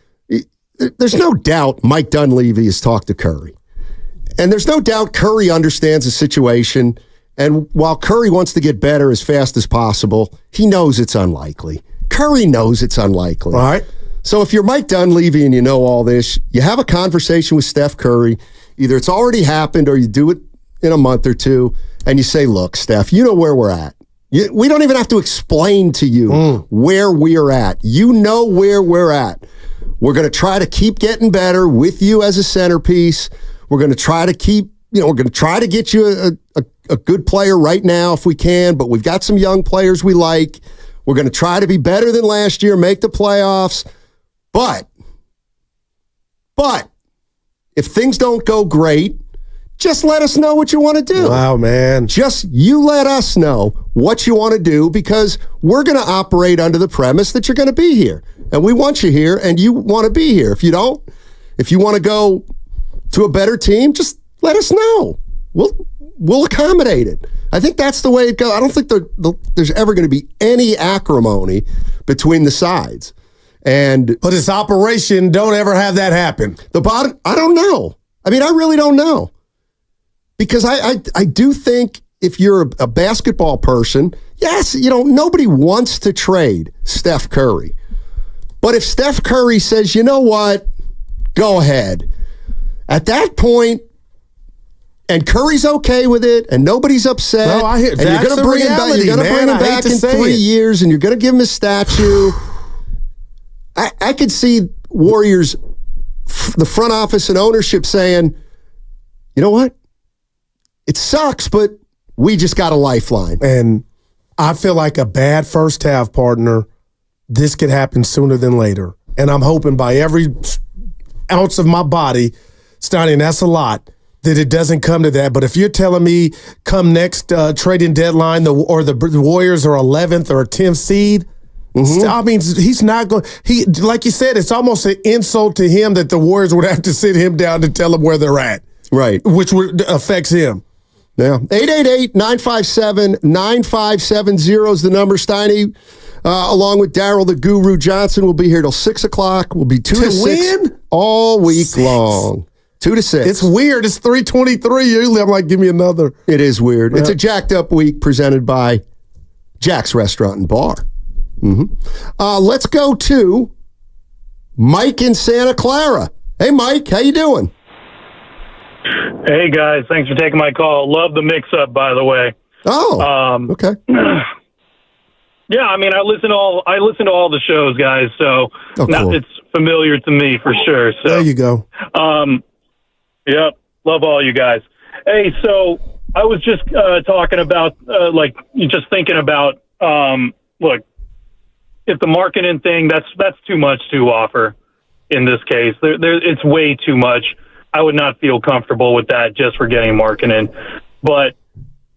there's no doubt Mike Dunleavy has talked to Curry. And there's no doubt Curry understands the situation, and while Curry wants to get better as fast as possible, he knows it's unlikely. Curry knows it's unlikely. All right. So if you're Mike Dunleavy and you know all this, you have a conversation with Steph Curry. Either it's already happened or you do it in a month or two, and you say, look, Steph, you know where we're at. We don't even have to explain to you where we're at. You know where we're at. We're going to try to keep getting better with you as a centerpiece. We're going to try to get you a good player right now if we can, but we've got some young players we like. We're going to try to be better than last year, make the playoffs. But if things don't go great, just let us know what you want to do. Wow, man. Just you let us know what you want to do, because we're going to operate under the premise that you're going to be here. And we want you here, and you want to be here. If you don't, if you want to go to a better team, just let us know. We'll accommodate it. I think that's the way it goes. I don't think there's ever going to be any acrimony between the sides. But it's operation, don't ever have that happen. I don't know. I really don't know. Because I do think if you're a basketball person, yes, nobody wants to trade Steph Curry. But if Steph Curry says, you know what, go ahead. At that point, and Curry's okay with it, and nobody's upset, and you're going to bring him back. You're going to bring him back in 3 years, and you're going to give him a statue. I could see Warriors, the front office and ownership saying, you know what? It sucks, but we just got a lifeline. And I feel like a bad first half, partner, this could happen sooner than later. And I'm hoping by every ounce of my body, Stoney, and that's a lot, that it doesn't come to that. But if you're telling me come next trading deadline, the Warriors are 11th or 10th seed, I mean, he's not going. He, like you said, it's almost an insult to him that the Warriors would have to sit him down to tell him where they're at. Right. Which affects him. Yeah. 888-957-9570 is the number. Steiny, along with Daryl the Guru Johnson, will be here till 6 o'clock. We'll be 2 to 6 win? all week long. 2 to 6. It's weird. It's 3:23. Usually I'm like, give me another. It is weird. Yeah. It's a jacked up week presented by Jack's Restaurant and Bar. Let's go to Mike in Santa Clara. Hey, Mike, how you doing? Hey, guys. Thanks for taking my call. Love the mix-up, by the way. Oh, okay. Yeah, I mean, I listen to all the shows, guys, so cool. It's familiar to me for sure. So there you go. Yep, love all you guys. Hey, so I was just talking about, just thinking about, look, if the Markkanen thing, that's too much to offer in this case. It's way too much. I would not feel comfortable with that just for getting Markkanen. But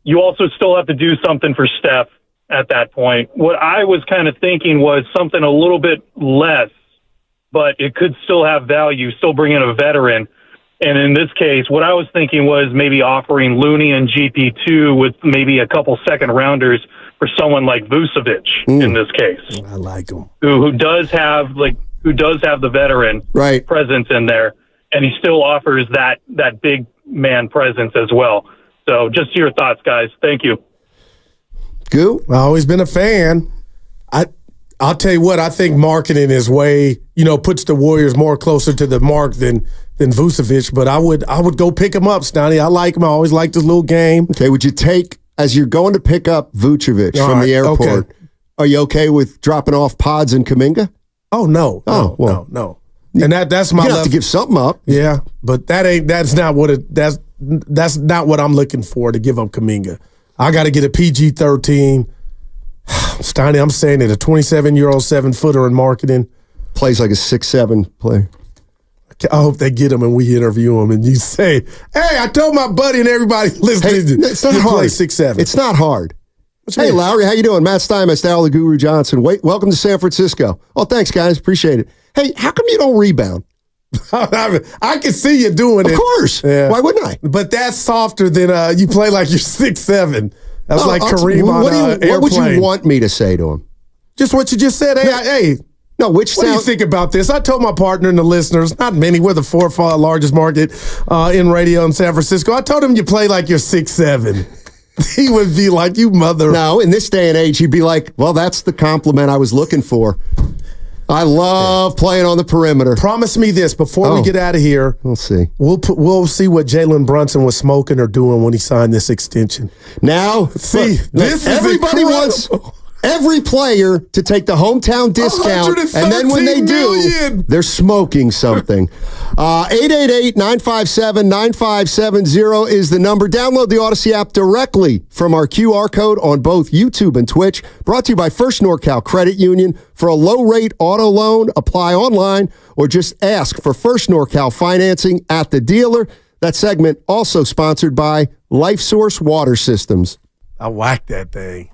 you also still have to do something for Steph at that point. What I was kind of thinking was something a little bit less, but it could still have value, still bring in a veteran. And in this case, what I was thinking was maybe offering Looney and GP2 with maybe a couple second rounders for someone like Vucevic in this case. I like him. Who does have the veteran presence in there, and he still offers that big man presence as well. So just your thoughts, guys. Thank you. Goo? I've always been a fan. I'll tell you what, I think Markkanen is way, puts the Warriors more closer to the mark than Vucevic, but I would go pick him up, Stoney. I like him. I always liked his little game. Okay, would you take, as you're going to pick up Vucevic from the airport, are you okay with dropping off Pods and Kuminga? Oh, no. No. And that's my you have to give something up. Yeah, but that's not what I'm looking for, to give up Kuminga. I got to get a PG-13. Steiny, I'm saying it, a 27-year-old 7-footer in Markkanen. Plays like a 6'7" player. I hope they get him and we interview him and you say, hey, I told my buddy and everybody listening it's not hard. Play 6'7". It's not hard. Hey, Lauri, how you doing? Matt Steinmetz, Al the Guru Johnson. Welcome to San Francisco. Oh, thanks, guys. Appreciate it. Hey, how come you don't rebound? I can see you doing it. Of course. Yeah. Why wouldn't I? But that's softer than you play like you're 6'7". That's like Kareem on Airplane. What would you want me to say to him? Just what you just said. Hey. No, what do you think about this? I told my partner and the listeners, not many, we're the fourth largest market in radio in San Francisco. I told him you play like you're 6'7". He would be like, you mother. No, in this day and age, he'd be like, well, that's the compliment I was looking for. I love playing on the perimeter. Promise me this before we get out of here. We'll see. We'll see what Jalen Brunson was smoking or doing when he signed this extension. Now, see, this everybody wants every player to take the hometown discount, and then when they do, they're smoking something. 888-957-9570 is the number. Download the Odyssey app directly from our QR code on both YouTube and Twitch. Brought to you by First NorCal Credit Union. For a low-rate auto loan, apply online or just ask for First NorCal financing at the dealer. That segment also sponsored by LifeSource Water Systems. I whacked that thing.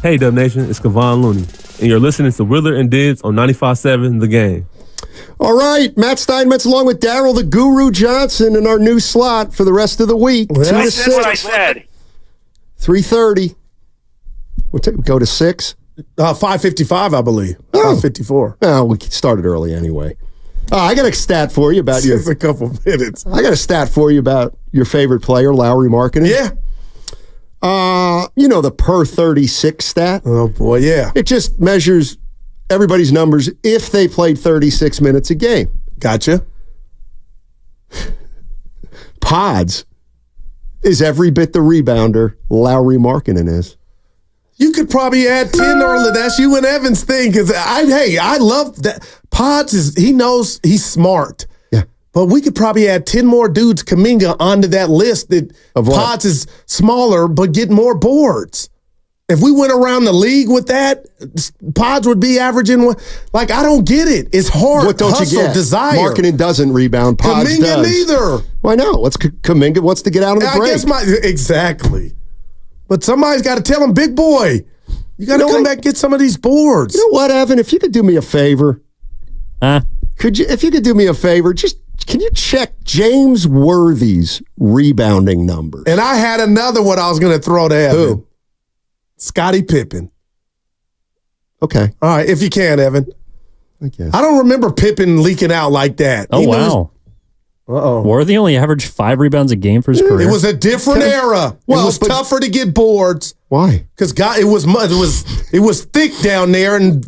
Hey, Dub Nation, it's Kevon Looney, and you're listening to Willer and Dibbs on 95.7 The Game. All right, Matt Steinmetz along with Daryl the Guru Johnson in our new slot for the rest of the week. 2 to 6. What I said. 3:30. We'll go to 6. 5:55, I believe. 5:54. Oh, we started early anyway. I got a stat for you about Just a couple minutes. I got a stat for you about your favorite player, Lauri Markkanen. Yeah. You know the per 36 stat? Oh, boy, yeah. It just measures everybody's numbers if they played 36 minutes a game. Gotcha. Pods is every bit the rebounder Lauri Markkanen is. You could probably add 10 or that's you and Evan's thing. Because I love that. Pods he knows he's smart. Yeah. But we could probably add 10 more dudes, Kuminga, onto that list that Pods is smaller but get more boards. If we went around the league with that, Pods would be averaging. Like, I don't get it. It's hard. What don't hustle, you get? Desire. Markkanen doesn't rebound. Pods Kuminga does. neither. Why not? Kuminga wants to get out on the break. Exactly. But somebody's got to tell him, big boy, you got to come back and get some of these boards. You know what, Evan? If you could do me a favor, if you could do me a favor, can you check James Worthy's rebounding numbers? And I had another one I was going to throw to Evan. Who? Scottie Pippen. Okay. All right, if you can, Evan. I guess. I don't remember Pippen leaking out like that. Oh, wow. Uh-oh. Worthy only averaged 5 rebounds a game for his career. It was a different era. Well, it was tougher to get boards. Why? Because it was thick down there, and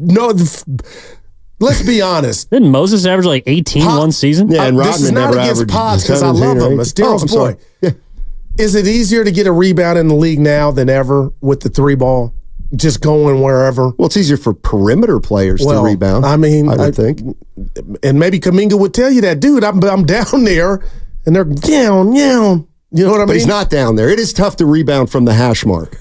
let's be honest. Didn't Moses average like 18 one season? Yeah, and Rodman this is not never against averaged Pods because I love him. It's Daryl's boy. Yeah. Is it easier to get a rebound in the league now than ever with the 3-ball? Just going wherever. Well, it's easier for perimeter players to rebound. I mean, I would think. And maybe Kuminga would tell you that, dude, I'm down there, and they're down. You know what I mean? But he's not down there. It is tough to rebound from the hash mark.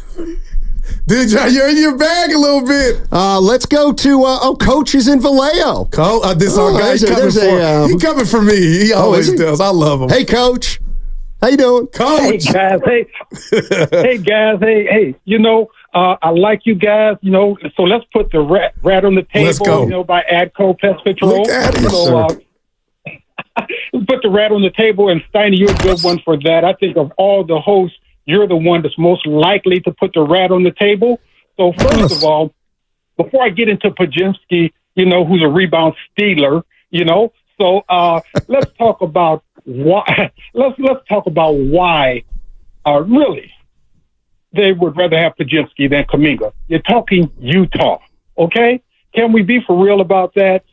Dude, you're in your bag a little bit. Let's go to Coach is in Vallejo. This our guy's coming for. He's coming for me. He always does. I love him. Hey, Coach. How you doing? Coach. Hey, guys. Hey, guys. Hey. I like you guys, so let's put the rat on the table, Let's go. By Adco Pest Control. Look at it, let's put the rat on the table, and Steiny, you're a good one for that. I think of all the hosts, you're the one that's most likely to put the rat on the table. So first of all, before I get into Pajinski, who's a rebound stealer, so let's talk about why. Let's talk about why, really, they would rather have Pajinski than Kuminga. You're talking Utah, okay? Can we be for real about that?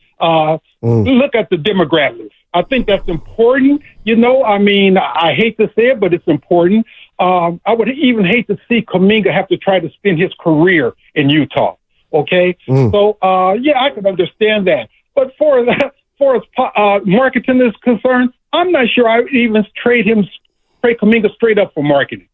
Look at the demographics. I think that's important. I hate to say it, but it's important. I would even hate to see Kuminga have to try to spend his career in Utah, okay? So, I can understand that. But for as Markkanen is concerned, I'm not sure I would even trade Kuminga straight up for Markkanen.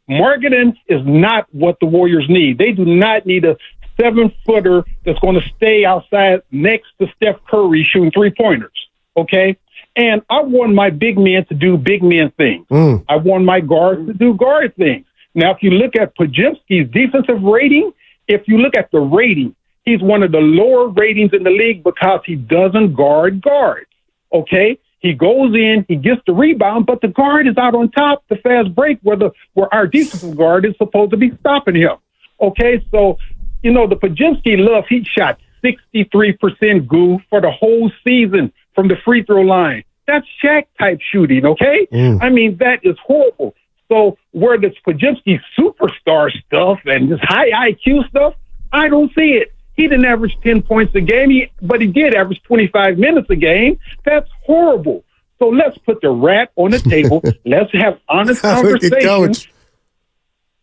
Markkanen is not what the Warriors need. They do not need a 7-footer that's going to stay outside next to Steph Curry shooting 3-pointers, okay? And I want my big men to do big men things. I want my guards to do guard things. Now, if you look at Pajinski's defensive rating, if you look at the rating, he's one of the lower ratings in the league because he doesn't guard guards, okay? He goes in, he gets the rebound, but the guard is out on top, the fast break, where our defensive guard is supposed to be stopping him. Okay, so, the Pajinski he shot 63% for the whole season from the free throw line. That's Shaq-type shooting, okay? I mean, that is horrible. So where this Pajinski superstar stuff and this high IQ stuff, I don't see it. He didn't average 10 points a game, but he did average 25 minutes a game. That's horrible. So let's put the rat on the table. Let's have honest conversations.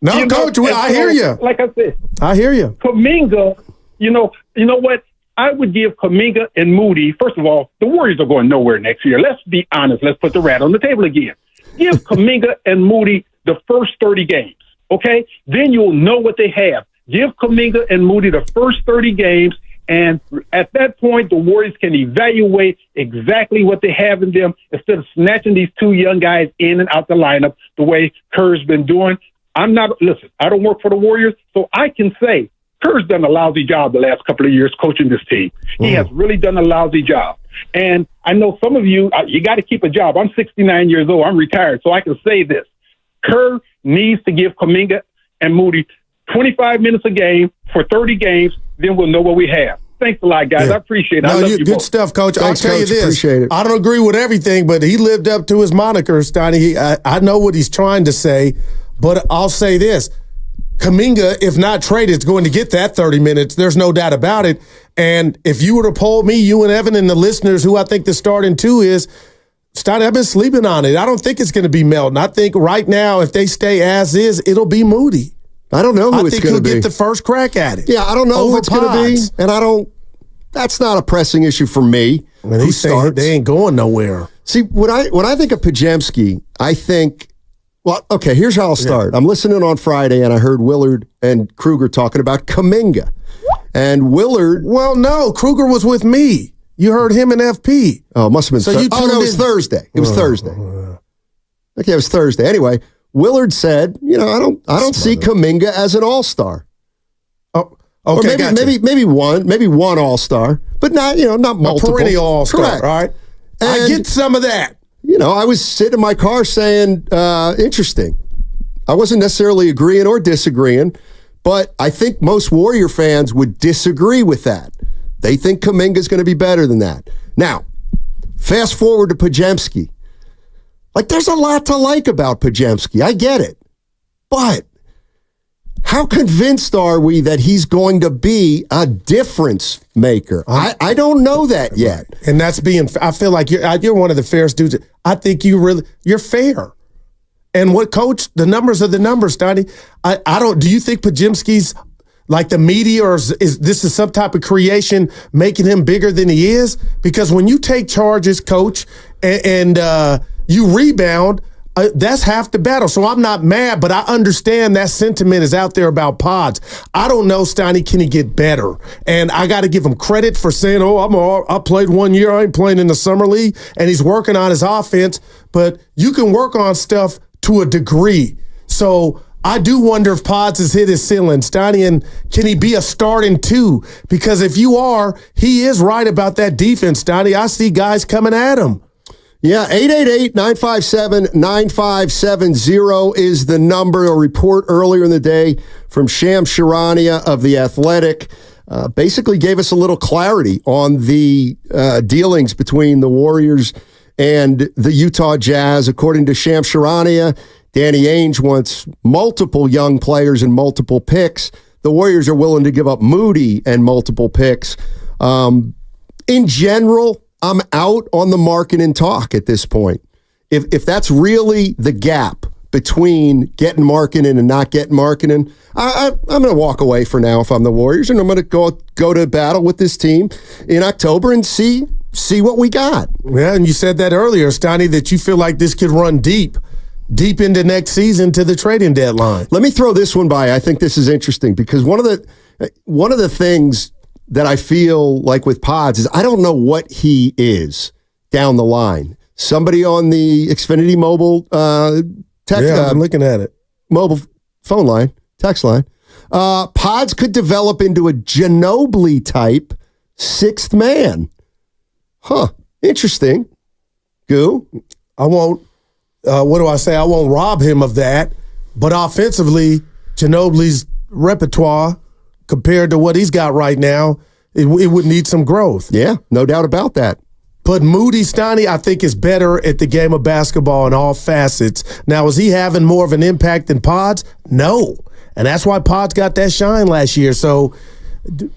No, Coach, I hear you. Like I said, I hear you. Kuminga, you know what? I would give Kuminga and Moody, first of all, the Warriors are going nowhere next year. Let's be honest. Let's put the rat on the table again. Give Kuminga and Moody the first 30 games, okay? Then you'll know what they have. Give Kuminga and Moody the first 30 games, and at that point, the Warriors can evaluate exactly what they have in them instead of snatching these two young guys in and out the lineup the way Kerr's been doing. I don't work for the Warriors, so I can say Kerr's done a lousy job the last couple of years coaching this team. He has really done a lousy job. And I know some of you, you got to keep a job. I'm 69 years old. I'm retired, so I can say this. Kerr needs to give Kuminga and Moody 25 minutes a game for 30 games. Then we'll know what we have. Thanks a lot, guys. I appreciate it. I love you good both. stuff, Coach. Thanks, I'll tell you Coach. this. Appreciate it. I don't agree with everything, but he lived up to his moniker, Steiny. I know what he's trying to say, but I'll say this. Kuminga, if not traded, is going to get that 30 minutes. There's no doubt about it. And if you were to poll me, you and Evan and the listeners, who I think the starting two is, Steiny, I've been sleeping on it. I don't think it's going to be Melton. I think right now, if they stay as is, it'll be Moody. I don't know who it's going to be. I think he'll get the first crack at it. Yeah, I don't know who it's going to be. And I don't, that's not a pressing issue for me. Man, who starts? They ain't going nowhere. See, when I think of Podziemski, I think, well, okay, here's how I'll start. I'm listening on Friday, and I heard Willard and Kruger talking about Kuminga. And Willard... Well, no, Kruger was with me. You heard him and FP. Oh, it must have been it was Thursday. It was Thursday. Okay, it was Thursday. Anyway, Willard said, I don't see Kuminga as an all-star. Oh, okay, or maybe one all-star, but not multiple. A perennial all-star, correct. All right? And I get some of that. I was sitting in my car saying, interesting. I wasn't necessarily agreeing or disagreeing, but I think most Warrior fans would disagree with that. They think Kuminga's going to be better than that. Now, fast forward to Podziemski. There's a lot to like about Podziemski. I get it. But how convinced are we that he's going to be a difference maker? I don't know that yet. And that's I feel like you're one of the fairest dudes. I think you're fair. And what, Coach, the numbers are the numbers, Steiny. Do you think Podziemski's like the media, or is this some type of creation making him bigger than he is? Because when you take charges, Coach, and you rebound, that's half the battle. So I'm not mad, but I understand that sentiment is out there about Pods. I don't know, Steiny, can he get better? And I got to give him credit for saying, I played 1 year, I ain't playing in the summer league, and he's working on his offense. But you can work on stuff to a degree. So I do wonder if Pods has hit his ceiling, Steiny, and can he be a starting two? Because if you are, he is right about that defense, Steiny. I see guys coming at him. Yeah, 888-957-9570 is the number. A report earlier in the day from Shams Charania of The Athletic basically gave us a little clarity on the dealings between the Warriors and the Utah Jazz. According to Shams Charania, Danny Ainge wants multiple young players and multiple picks. The Warriors are willing to give up Moody and multiple picks. In general, I'm out on the Markkanen talk at this point. If that's really the gap between getting Markkanen and not getting Markkanen, I'm going to walk away for now if I'm the Warriors, and I'm going to go to battle with this team in October and see what we got. Yeah, and you said that earlier, Steiny, that you feel like this could run deep into next season to the trading deadline. Let me throw this one by. I think this is interesting because one of the things that I feel like with Pods is I don't know what he is down the line. Somebody on the Xfinity mobile text. Yeah, I'm looking at it. Mobile phone line, text line. Pods could develop into a Ginobili type sixth man. Huh. Interesting. Goo. I won't, what do I say? I won't rob him of that. But offensively, Ginobili's repertoire compared to what he's got right now, it would need some growth. Yeah, no doubt about that. But Moody, Steiny, I think, is better at the game of basketball in all facets. Now, is he having more of an impact than Pods? No. And that's why Pods got that shine last year. So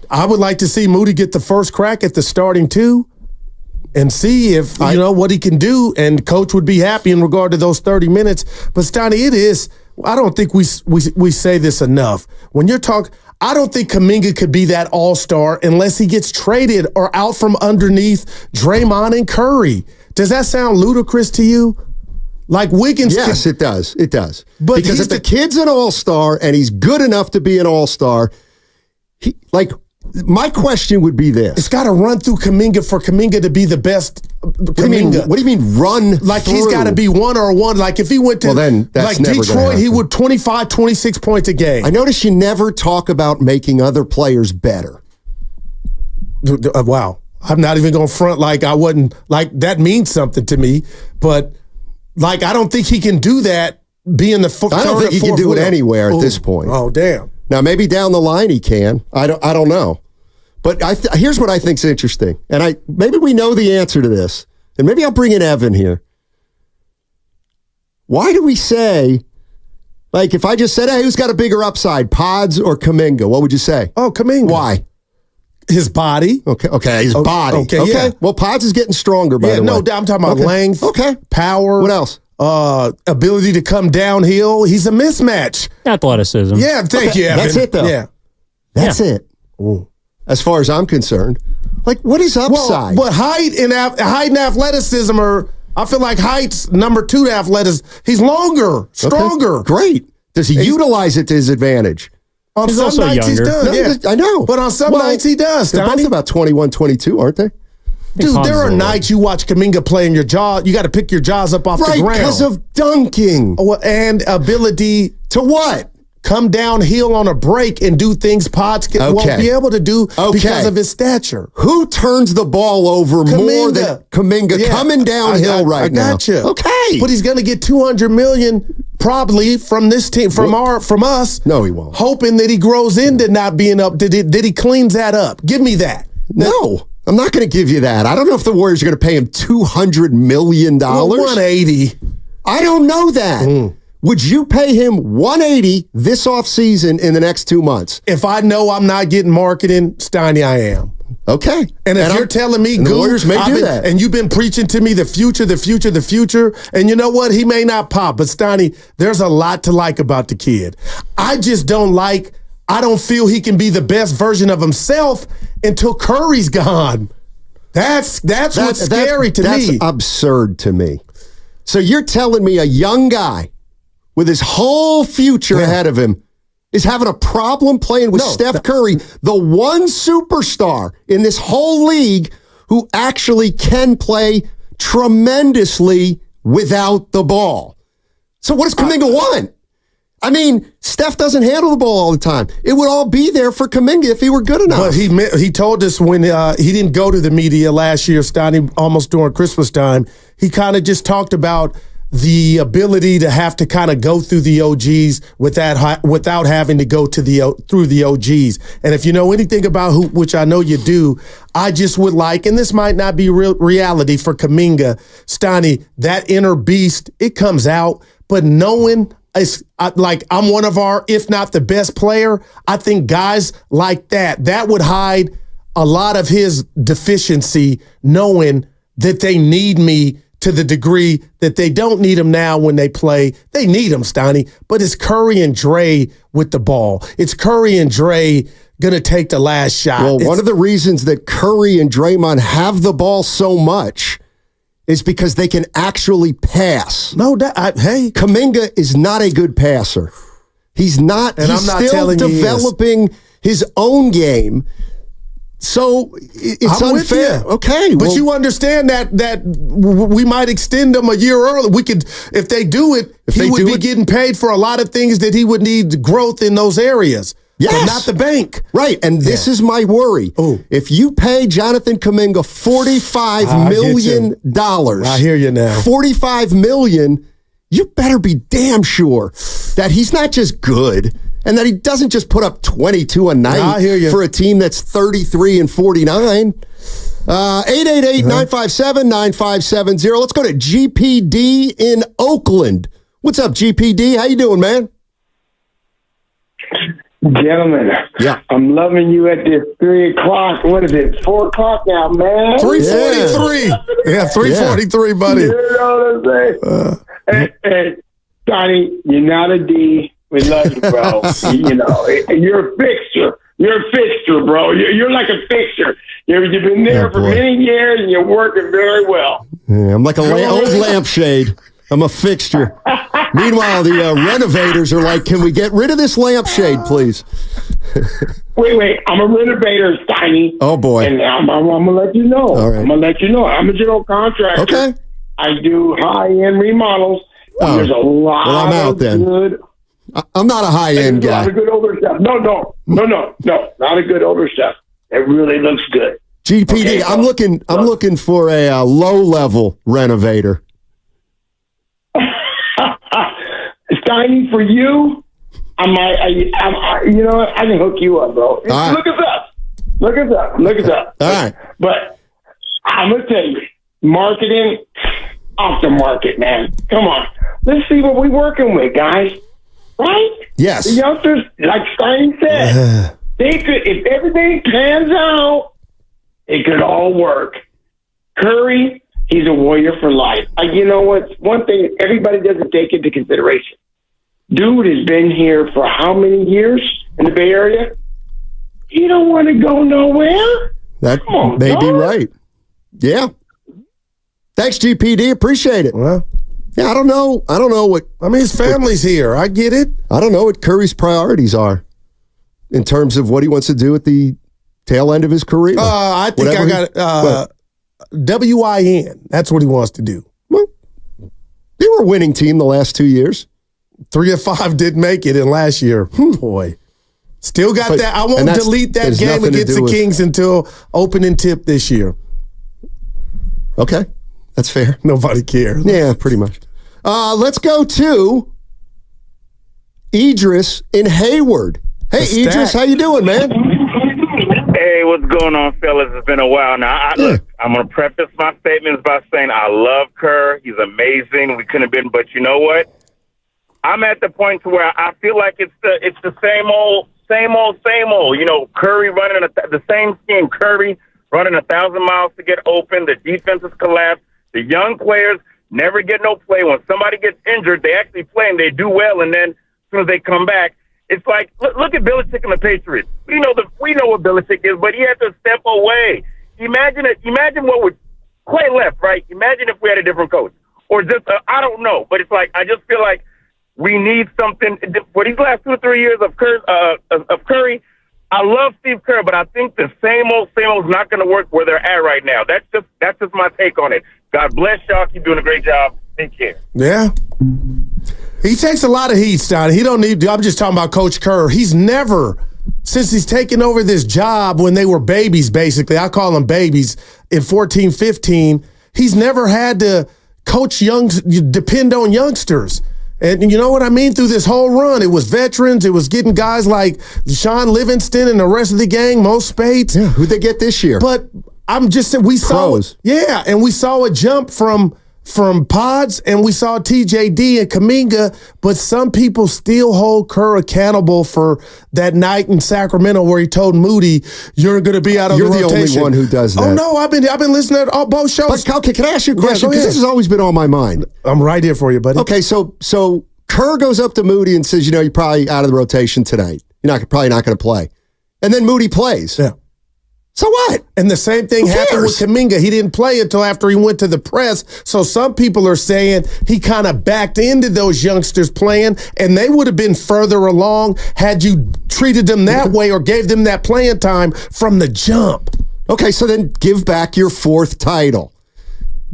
I would like to see Moody get the first crack at the starting two and see if, what he can do. And Coach would be happy in regard to those 30 minutes. But, Steiny, it is, I don't think we say this enough. When you're talking, I don't think Kuminga could be that all-star unless he gets traded or out from underneath Draymond and Curry. Does that sound ludicrous to you? Like Wiggins? Yes, it does. It does. But because if the kid's an all-star and he's good enough to be an all-star, my question would be this. It's got to run through Kuminga for Kuminga to be the best. What do you mean run Like through? he's got to be one-on-one. Like if he went to then that's like never gonna Detroit, happen. he would 25, 26 points a game. I notice you never talk about making other players better. Wow. I'm not even going to front like I wasn't, like that means something to me. But like I don't think he can do that being the I don't think he can do it anywhere at this point. Oh, damn. Now, maybe down the line he can. I don't know. But here's what I think's interesting. And maybe we know the answer to this. And maybe I'll bring in Evan here. Why do we say, like, if I just said, hey, who's got a bigger upside, Pods or Kuminga? What would you say? Oh, Kuminga. Why? His body. Okay, his body. Okay. Yeah. Well, Pods is getting stronger, by the way. No, I'm talking about length. Okay. Power. What else? Ability to come downhill. He's a mismatch. Athleticism. Yeah, thank you, Evan. That's it, though. Yeah. That's it. Ooh. As far as I'm concerned. Like, what is upside? But height and athleticism are, I feel like height's number 2 to athleticism. He's longer, stronger. Okay. Great. Does he utilize it to his advantage? On some nights he's done, yeah. I know. But on some nights he does, They're both about 21, 22, aren't they? Dude, there are nights you watch Kuminga play in your jaw. You got to pick your jaws up off the ground. Right, because of dunking. And ability to what? Come downhill on a break and do things Pods won't be able to do because of his stature. Who turns the ball over more than Kuminga coming downhill right now? I got you. Okay. But he's going to get $200 million probably from this team, from us. No, he won't. Hoping that he grows into not being up, that he cleans that up. Give me that. No. I'm not going to give you that. I don't know if the Warriors are going to pay him $200 million. Well, 180. I don't know that. Would you pay him $180 this offseason in the next 2 months? If I know I'm not getting Markkanen, Steiny, I am. Okay. And if you're telling me, the Warriors may do that. And you've been preaching to me the future, and you know what? He may not pop, but Steiny, there's a lot to like about the kid. I just I don't feel he can be the best version of himself until Curry's gone. That's what's scary to me. That's absurd to me. So you're telling me a young guy with his whole future ahead of him is having a problem playing with Steph Curry, the one superstar in this whole league who actually can play tremendously without the ball. So what does Kuminga want? I mean, Steph doesn't handle the ball all the time. It would all be there for Kuminga if he were good enough. But he told us when he didn't go to the media last year, Steiny, almost during Christmas time, he kind of just talked about the ability to have to kind of go through the OGs without having to go through the OGs. And if you know anything about which I know you do, I just would like, and this might not be reality for Kuminga, Steiny, that inner beast, it comes out, but knowing I'm one of our, if not the best player, I think guys like that would hide a lot of his deficiency, knowing that they need me to the degree that they don't need him now when they play. They need him, Steiny, but it's Curry and Dre with the ball. It's Curry and Dre going to take the last shot. Well, one of the reasons that Curry and Draymond have the ball so much is because they can actually pass. Kuminga is not a good passer. He's not. And he's I'm not still developing his own game. So it's I'm unfair. With you. Okay, but you understand that we might extend him a year early. We could, if they do it, he would be getting paid for a lot of things that he would need growth in those areas. Yes. But not the bank. Right, and this is my worry. Ooh. If you pay Jonathan Kuminga $45 million, I hear you now. $45 million, you better be damn sure that he's not just good and that he doesn't just put up 22 a night for a team that's 33 and 49. 888-957-9570. Let's go to GPD in Oakland. What's up, GPD? How you doing, man? Gentlemen, I'm loving you at this 3 o'clock. What is it, 4 o'clock now, man? 3:43. Yeah, 3:43, buddy. You know what I'm saying? Hey, Donnie, you're not a D. We love you, bro. You know, you're a fixture. You're a fixture, bro. You're like a fixture. You've been there for many years, and you're working very well. Yeah, I'm like a old lampshade. I'm a fixture. Meanwhile, the renovators are like, can we get rid of this lampshade, please? Wait. I'm a renovator, Steiny. Oh, boy. And I'm going to let you know. All right. I'm going to let you know. I'm a general contractor. Okay. I do high-end remodels. Oh. There's a lot I'm out of then. good. I'm not a high-end There's guy. a lot of good older stuff. No. Not a good older stuff. It really looks good. GPD, okay, I'm looking for a low-level renovator. Steiny, for you, I you know what? I can hook you up, bro. Right. Look us up. All right. But I'm going to tell you, marketing off the market, man. Come on. Let's see what we're working with, guys. Right? Yes. The youngsters, like Steiny said, they could, if everything pans out, it could all work. Curry, he's a warrior for life. You know what? One thing everybody doesn't take into consideration. Dude has been here for how many years in the Bay Area? He don't want to go nowhere. That may be right. Yeah. Thanks, GPD. Appreciate it. Well, yeah, I don't know what. I mean, his family's here. I get it. I don't know what Curry's priorities are in terms of what he wants to do at the tail end of his career. I think I got WIN. That's what he wants to do. Well, they were a winning team the last 2 years. 3 of 5 didn't make it in last year. Boy. Still got that. I won't delete that game against the Kings until opening tip this year. Okay. That's fair. Nobody cares. Yeah, pretty much. Let's go to Idris in Hayward. Hey, Idris, how you doing, man? Hey, what's going on, fellas? It's been a while now. Look, I'm going to preface my statements by saying I love Kerr. He's amazing. We couldn't have been, but you know what? I'm at the point to where I feel like it's the same old. You know, Curry running the same scheme. Curry running 1,000 miles to get open. The defense has collapsed. The young players never get no play. When somebody gets injured, they actually play and they do well. And then as soon as they come back, it's like look at Belichick and the Patriots. We know what Belichick is, but he had to step away. Imagine what would Clay left, right? Imagine if we had a different coach, or just I don't know. But it's like I just feel like we need something for these last 2 or 3 years of Curry. I love Steve Kerr, but I think the same old is not going to work where they're at right now. That's just my take on it. God bless y'all. Keep doing a great job. Take care. Yeah. He takes a lot of heat, Stein. He don't need. I'm just talking about Coach Kerr. He's never, since he's taken over this job when they were babies, basically. I call them babies in 14, 15. He's never had to coach depend on youngsters. And you know what I mean? Through this whole run, it was veterans. It was getting guys like Sean Livingston and the rest of the gang, Mo Spates. Yeah, who'd they get this year? But I'm just saying, we saw a jump from Pods, and we saw TJD and Kuminga, but some people still hold Kerr accountable for that night in Sacramento where he told Moody, "You're going to be out of the rotation." You're the only one who does that. Oh no, I've been listening to both shows. But okay, can I ask you a question? Because this has always been on my mind. I'm right here for you, buddy. Okay, so Kerr goes up to Moody and says, "You're probably out of the rotation tonight. You're probably not going to play," and then Moody plays. Yeah. So what? And the same thing happened with Kuminga. He didn't play until after he went to the press. So some people are saying he kind of backed into those youngsters playing, and they would have been further along had you treated them that way or gave them that playing time from the jump. Okay, so then give back your 4th title.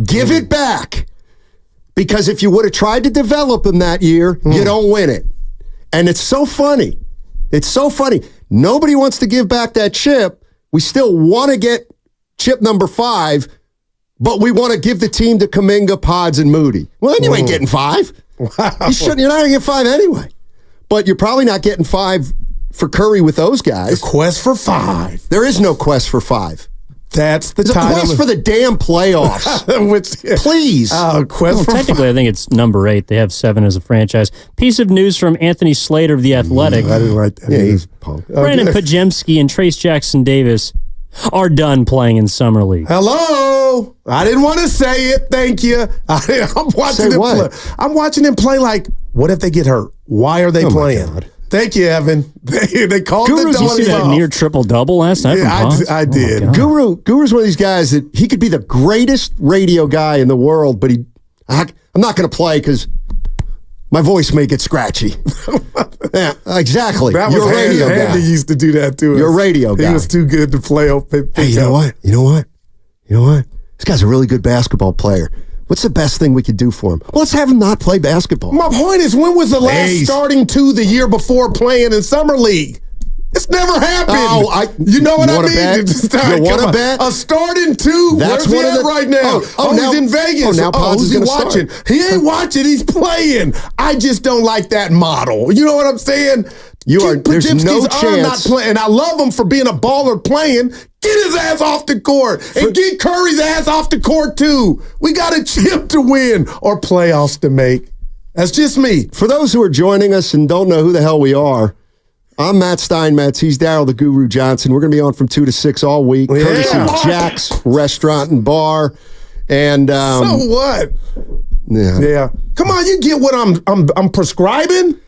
Give it back. Because if you would have tried to develop him that year, you don't win it. And it's so funny. It's so funny. Nobody wants to give back that chip. We still want to get chip number 5, but we want to give the team to Kuminga, Pods, and Moody. Well, then you ain't getting 5. Wow. You're not going to get 5 anyway. But you're probably not getting 5 for Curry with those guys. The quest for 5. There is no quest for 5. That's the There's title. a quest for the damn playoffs. Please. Quest for technically, 5. I think it's number 8. They have 7 as a franchise. Piece of news from Anthony Slater of The Athletic. I didn't write that. Yeah, he's punk. Brandon Pajemski and Trace Jackson Davis are done playing in Summer League. Hello. I didn't want to say it. Thank you. I'm watching them play. I'm watching them play like, what if they get hurt? Why are they playing? Thank you, Evan. They called Guru, the did you see that near triple-double last night? Yeah, I did. Guru's one of these guys that he could be the greatest radio guy in the world, but I'm not going to play because My voice may get scratchy. Yeah, exactly. You're a radio guy. Andy used to do that to us. You're a radio guy. He was too good to play. Hey, you know what? This guy's a really good basketball player. What's the best thing we could do for him? Well, let's have him not play basketball. My point is, when was the last starting two the year before playing in Summer League? It's never happened. You know what I mean? You want to bet? A starting two. That's Where's he at right now? He's in Vegas. Now Who's he watching? He ain't watching. He's playing. I just don't like that model. You know what I'm saying? There's no chance. Not playing. I love him for being a baller playing. Get his ass off the court and get Curry's ass off the court too. We got a chip to win or playoffs to make. That's just me. For those who are joining us and don't know who the hell we are, I'm Matt Steinmetz. He's Daryl the Guru Johnson. We're going to be on from 2 to 6 all week, courtesy of Jack's Restaurant and Bar. And so what? Yeah. Come on, you get what I'm prescribing?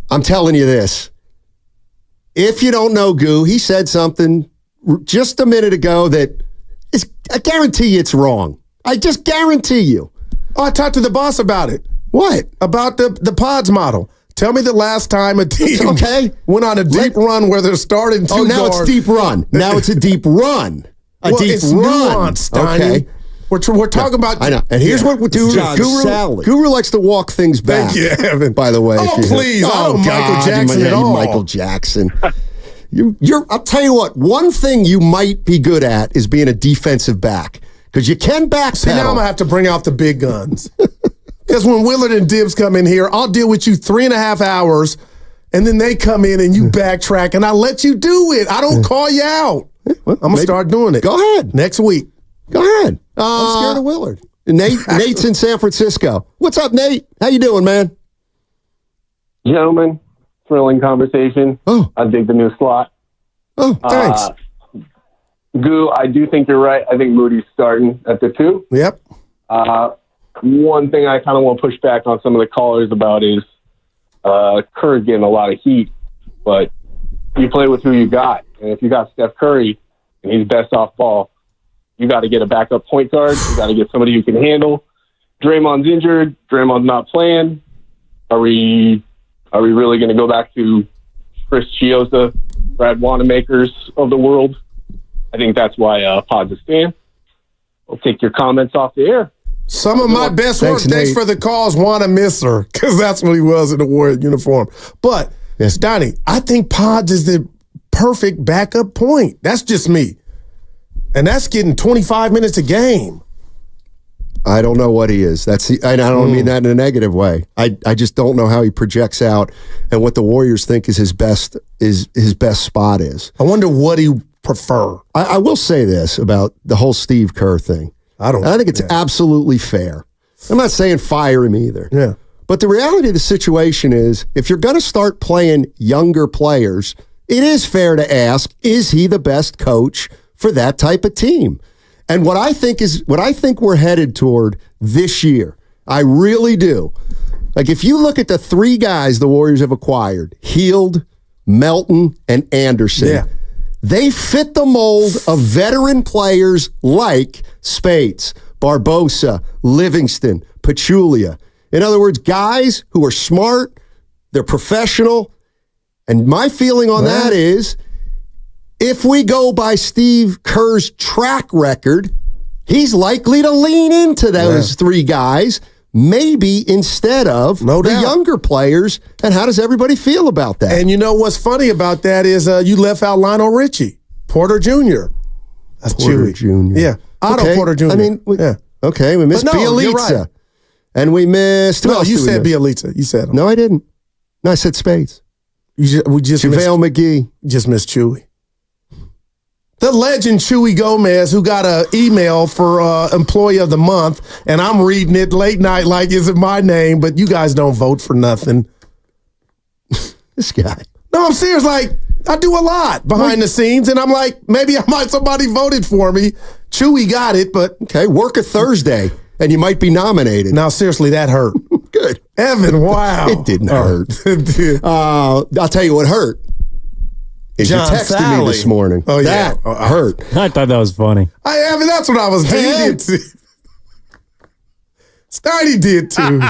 I'm telling you this. If you don't know Goo, he said something just a minute ago that I guarantee you it's wrong. I just guarantee you. Oh, I talked to the boss about it. What? About the pods model. Tell me the last time a team went on a deep run where they're starting two now guards. It's deep run. Now it's a deep run. It's nuanced, Okay. We're talking about. I know. And here's what we do. Guru likes to walk things back. Thank you, Evan. By the way. Please. I don't Michael Jackson at all. Michael Jackson. I'll tell you what. One thing you might be good at is being a defensive back because you can backpedal. See, now I'm gonna have to bring out the big guns. Because when Willard and Dibbs come in here, I'll deal with you 3.5 hours, and then they come in and you backtrack, and I let you do it. I don't call you out. I'm gonna start doing it. Go ahead next week. Go ahead. I'm scared of Willard. Nate's in San Francisco. What's up, Nate? How you doing, man? Gentlemen, thrilling conversation. Oh, I dig the new slot. Oh, thanks. Goo, I do think you're right. I think Moody's starting at the 2. Yep. One thing I kind of want to push back on some of the callers about is Curry's getting a lot of heat, but you play with who you got. And if you got Steph Curry and he's best off ball, you got to get a backup point guard. You got to get somebody who can handle. Draymond's injured. Draymond's not playing. Are we really going to go back to Chris Chiosa, Brad Wanamakers of the world? I think that's why Pod's a stand. I'll take your comments off the air. Some of my best work, thanks for the calls, Wanna Misser, because that's what he was in the Warrior uniform. But, Stoney, I think Pods is the perfect backup point. That's just me. And that's getting 25 minutes a game. I don't know what he is. I don't mean that in a negative way. I just don't know how he projects out and what the Warriors think is his best spot is. I wonder what he prefer. I will say this about the whole Steve Kerr thing. I think it's absolutely fair. I'm not saying fire him either. Yeah. But the reality of the situation is, if you're going to start playing younger players, it is fair to ask, is he the best coach for that type of team? And what I think we're headed toward this year, I really do. Like, if you look at the 3 guys the Warriors have acquired, Hield, Melton, and Anderson, they fit the mold of veteran players like Spades, Barbosa, Livingston, Pachulia. In other words, guys who are smart, they're professional. And my feeling on that is, if we go by Steve Kerr's track record, he's likely to lean into those 3 guys, maybe instead of the younger players. And how does everybody feel about that? And you know what's funny about that is you left out Lionel Richie, Porter Jr. That's Porter Chewy. Jr. Yeah, Otto Porter Jr. I mean, we missed Bielitsa. Right. And we missed... No, you said Bielitsa. You said him. No, I didn't. No, I said Spades. We just JaVale McGee. Just missed Chewy. The legend Chewy Gomez, who got an email for Employee of the Month, and I'm reading it late night like, is it my name? But you guys don't vote for nothing. This guy. No, I'm serious. Like, I do a lot behind the scenes, and I'm like, maybe somebody voted for me. Chewy got it, but... Okay, work a Thursday, and you might be nominated. Now, seriously, that hurt. Good. Evan, wow. It didn't hurt. I'll tell you what hurt. Is you texted me this morning. Oh, yeah. That hurt. I thought that was funny. Evan, that's what I was getting to. Steiny did too.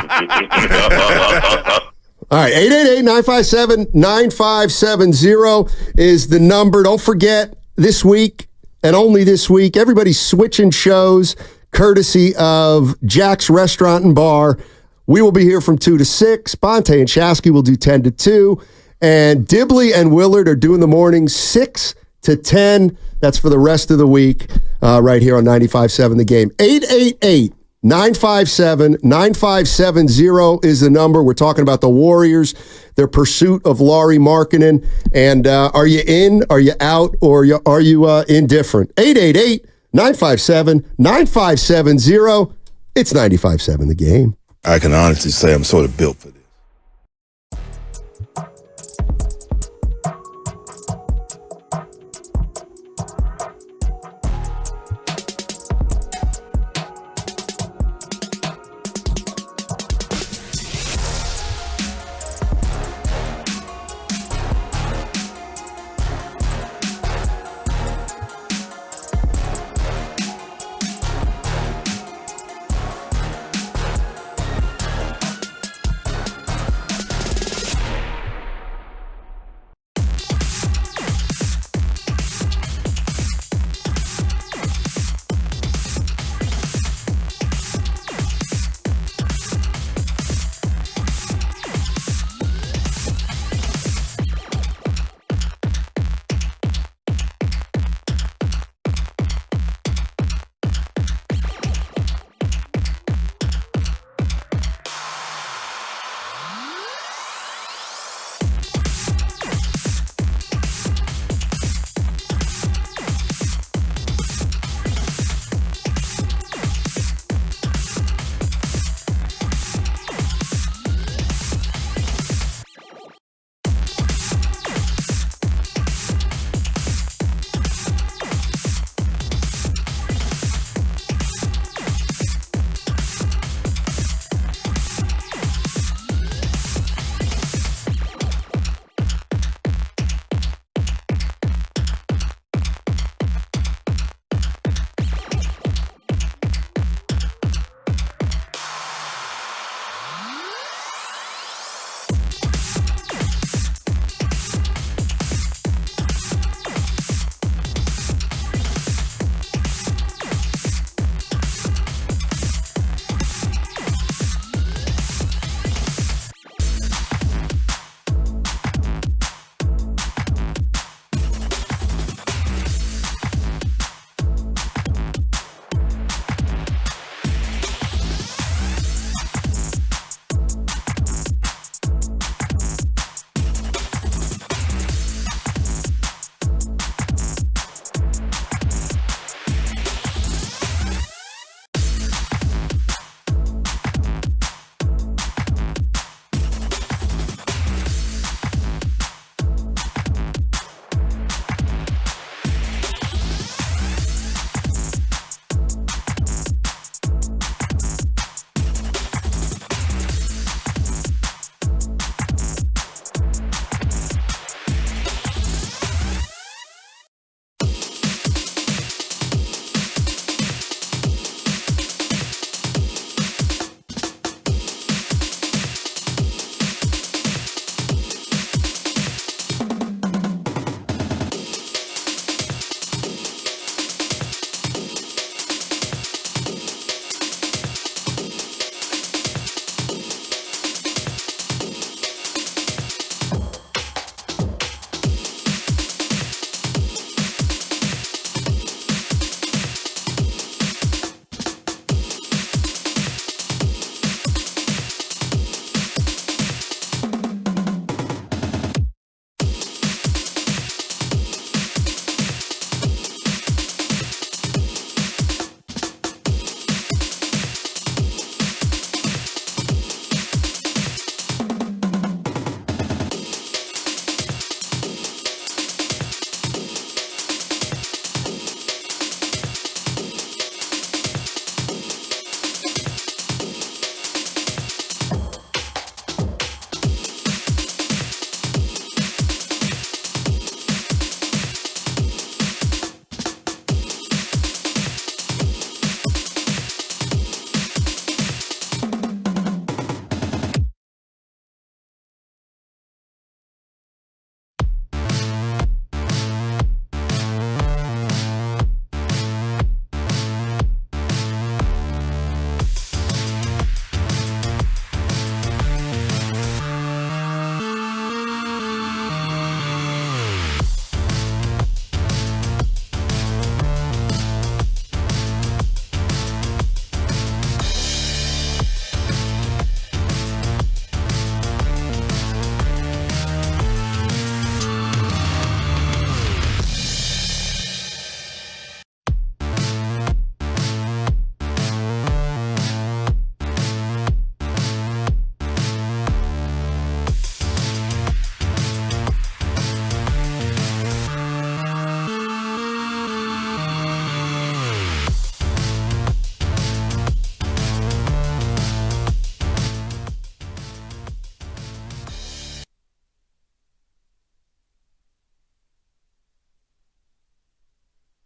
All right, 888-957-9570 is the number. Don't forget, this week and only this week, everybody's switching shows courtesy of Jack's Restaurant and Bar. We will be here from 2 to 6. Bonte and Shasky will do 10 to 2. And Dibley and Willard are doing the morning 6 to 10. That's for the rest of the week right here on 95.7 The Game. 888-957-9570 is the number. We're talking about the Warriors, their pursuit of Lauri Markkanen. And are you in, are you out, or are you indifferent? 888-957-9570. It's 95.7 The Game. I can honestly say I'm sort of built for this.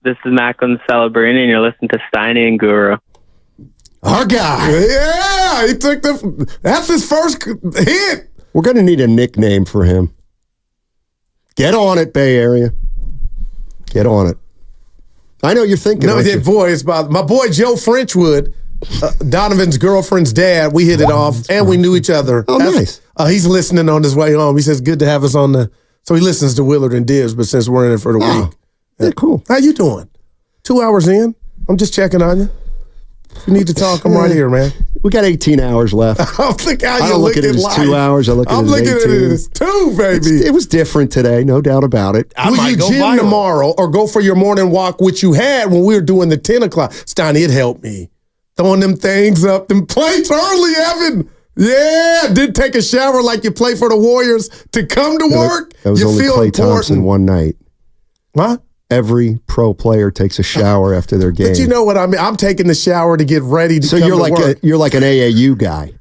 This is Macklin Celebrini, and you're listening to Steiny and Guru. Our guy. Yeah, he took that's his first hit. We're going to need a nickname for him. Get on it, Bay Area. Get on it. I know you're thinking. No, that voice, my boy Joe Frenchwood, Donovan's girlfriend's dad. We hit it off, and we knew each other. Oh, nice. He's listening on his way home. He says, good to have us on the... So he listens to Willard and Dibs, but since we're in it for the week. Yeah, cool. How you doing? 2 hours in. I'm just checking on you. If you need to talk, I'm right here, man. We got 18 hours left. I don't look at it as 2 hours. I look at it as 18. I'm looking at it as 2, baby. It was different today, no doubt about it. Will you gym tomorrow or go for your morning walk, which you had when we were doing the 10 o'clock? Steiny, it helped me. Throwing them things up, them plates early, Evan. Yeah, did take a shower like you play for the Warriors to come to work. That was you only feel Klay important. Thompson one night. What? Every pro player takes a shower after their game. But you know what I mean? I'm taking the shower to get ready to so come you're to like work. you're like an AAU guy.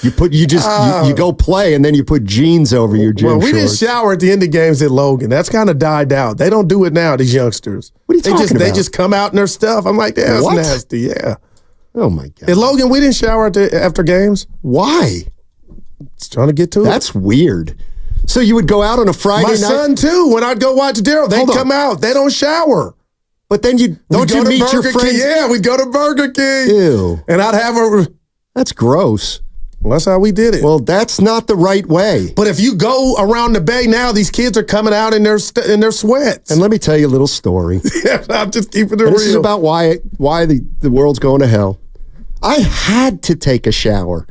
You go play and then you put jeans over your gym we didn't shorts. shower at the end of games at Logan. That's kind of died out. They don't do it now, these youngsters. What are you talking about? They just come out in their stuff. I'm like, that's What? nasty. Yeah. Oh my God. At Logan, we didn't shower after games. Why? Just trying to get to it. That's weird. So you would go out on a Friday My night? son, too, when I'd go watch Daryl, they'd come out. They don't shower. But then you meet your friends? Yeah, we'd go to Burger King. Ew. And I'd have That's gross. Well, that's how we did it. Well, that's not the right way. But if you go around the Bay now, these kids are coming out in their sweats. And let me tell you a little story. Yeah, I'm just keeping it real. This is about why the world's going to hell. I had to take a shower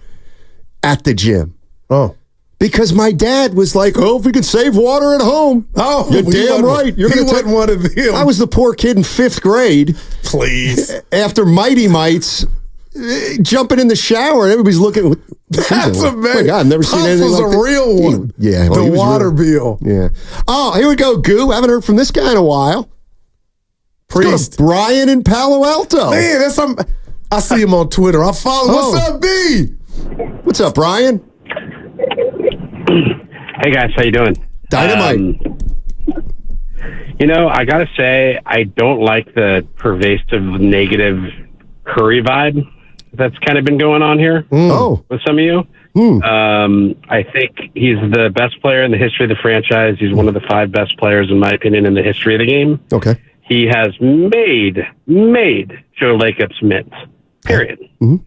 at the gym. Oh. Because my dad was like, if we could save water at home. Oh, you're damn right. He wasn't one of them. I was the poor kid in 5th grade. Please. After Mighty Mites, jumping in the shower, and everybody's looking. That's amazing. Oh my God, I've never seen anything like that. was a real one. Yeah. The water bill. Yeah. Oh, here we go, Goo. Haven't heard from this guy in a while. Priest. Brian in Palo Alto. Man, that's something. I see him on Twitter. I follow. What's up, B? What's up, Brian? Hey guys, how you doing? Dynamite. I gotta say, I don't like the pervasive negative Curry vibe that's kind of been going on here with some of you. I think he's the best player in the history of the franchise. He's one of the 5 best players, in my opinion, in the history of the game. Okay. He has made Joe Lacops mitts. Period. Mm-hmm.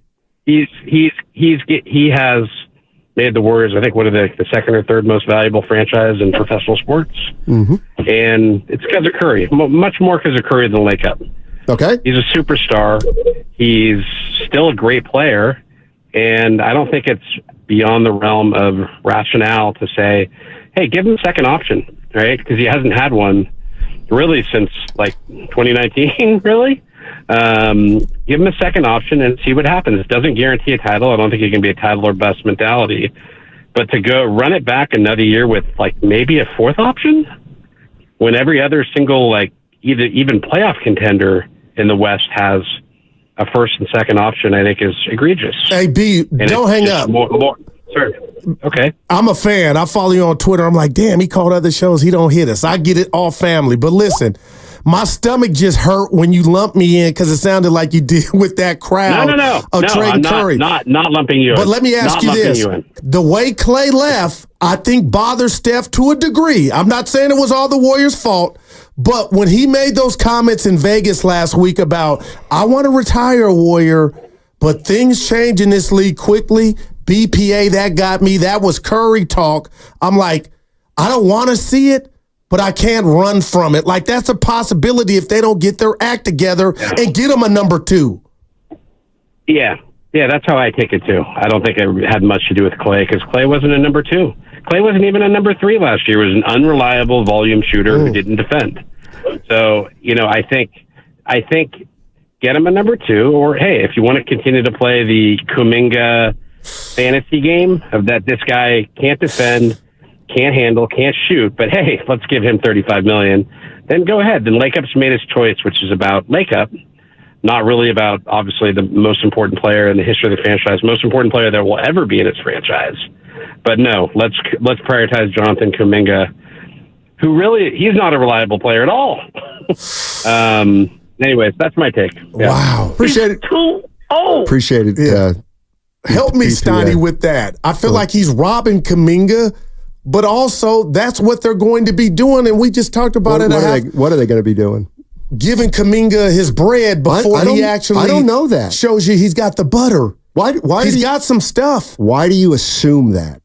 He has made the Warriors, I think, one of the second or third most valuable franchise in professional sports. Mm-hmm. And it's because of Curry. Much more because of Curry than Lakeup. Okay. He's a superstar. He's still a great player. And I don't think it's beyond the realm of rationale to say, hey, give him a second option, right? Because he hasn't had one really since, 2019, really. Give him a second option and see what happens. It doesn't guarantee a title. I don't think it can be a title or bust mentality. But to go run it back another year with maybe a 4th option when every other single even playoff contender in the West has a 1st and 2nd option, I think is egregious. Hey B, don't hang up. Sorry. Okay. I'm a fan. I follow you on Twitter. I'm like, damn, he called other shows. He don't hit us. I get it, all family. But listen, my stomach just hurt when you lumped me in because it sounded like you did with that crowd of Trey I'm Curry. Not lumping you in. But let me ask you this. The way Klay left, I think bothers Steph to a degree. I'm not saying it was all the Warriors' fault, but when he made those comments in Vegas last week about, I want to retire a Warrior, but things change in this league quickly. BPA, that got me. That was Curry talk. I'm like, I don't want to see it, but I can't run from it. That's a possibility if they don't get their act together and get them a number 2. Yeah, that's how I take it too. I don't think it had much to do with Klay because Klay wasn't a number 2. Klay wasn't even a number 3 last year. He was an unreliable volume shooter who didn't defend. So, I think get him a number 2, or hey, if you want to continue to play the Kuminga fantasy game of that this guy can't defend, can't handle, can't shoot, but hey, let's give him $35 million, then go ahead. Then Lakeup's made his choice, which is about Lakeup, not really about, obviously, the most important player in the history of the franchise, most important player there will ever be in its franchise. But no, let's prioritize Jonathan Kuminga, who really, he's not a reliable player at all. Anyways, that's my take. Yeah. Wow. Appreciate it. 2-0. Appreciate it. Yeah. Help me, Steiny, with that. I feel like he's robbing Kuminga, but also that's what they're going to be doing, and we just talked about it. What are they going to be doing? Giving Kuminga his bread before he actually. I don't know that. Shows you he's got the butter. Why he's got some stuff. Why do you assume that?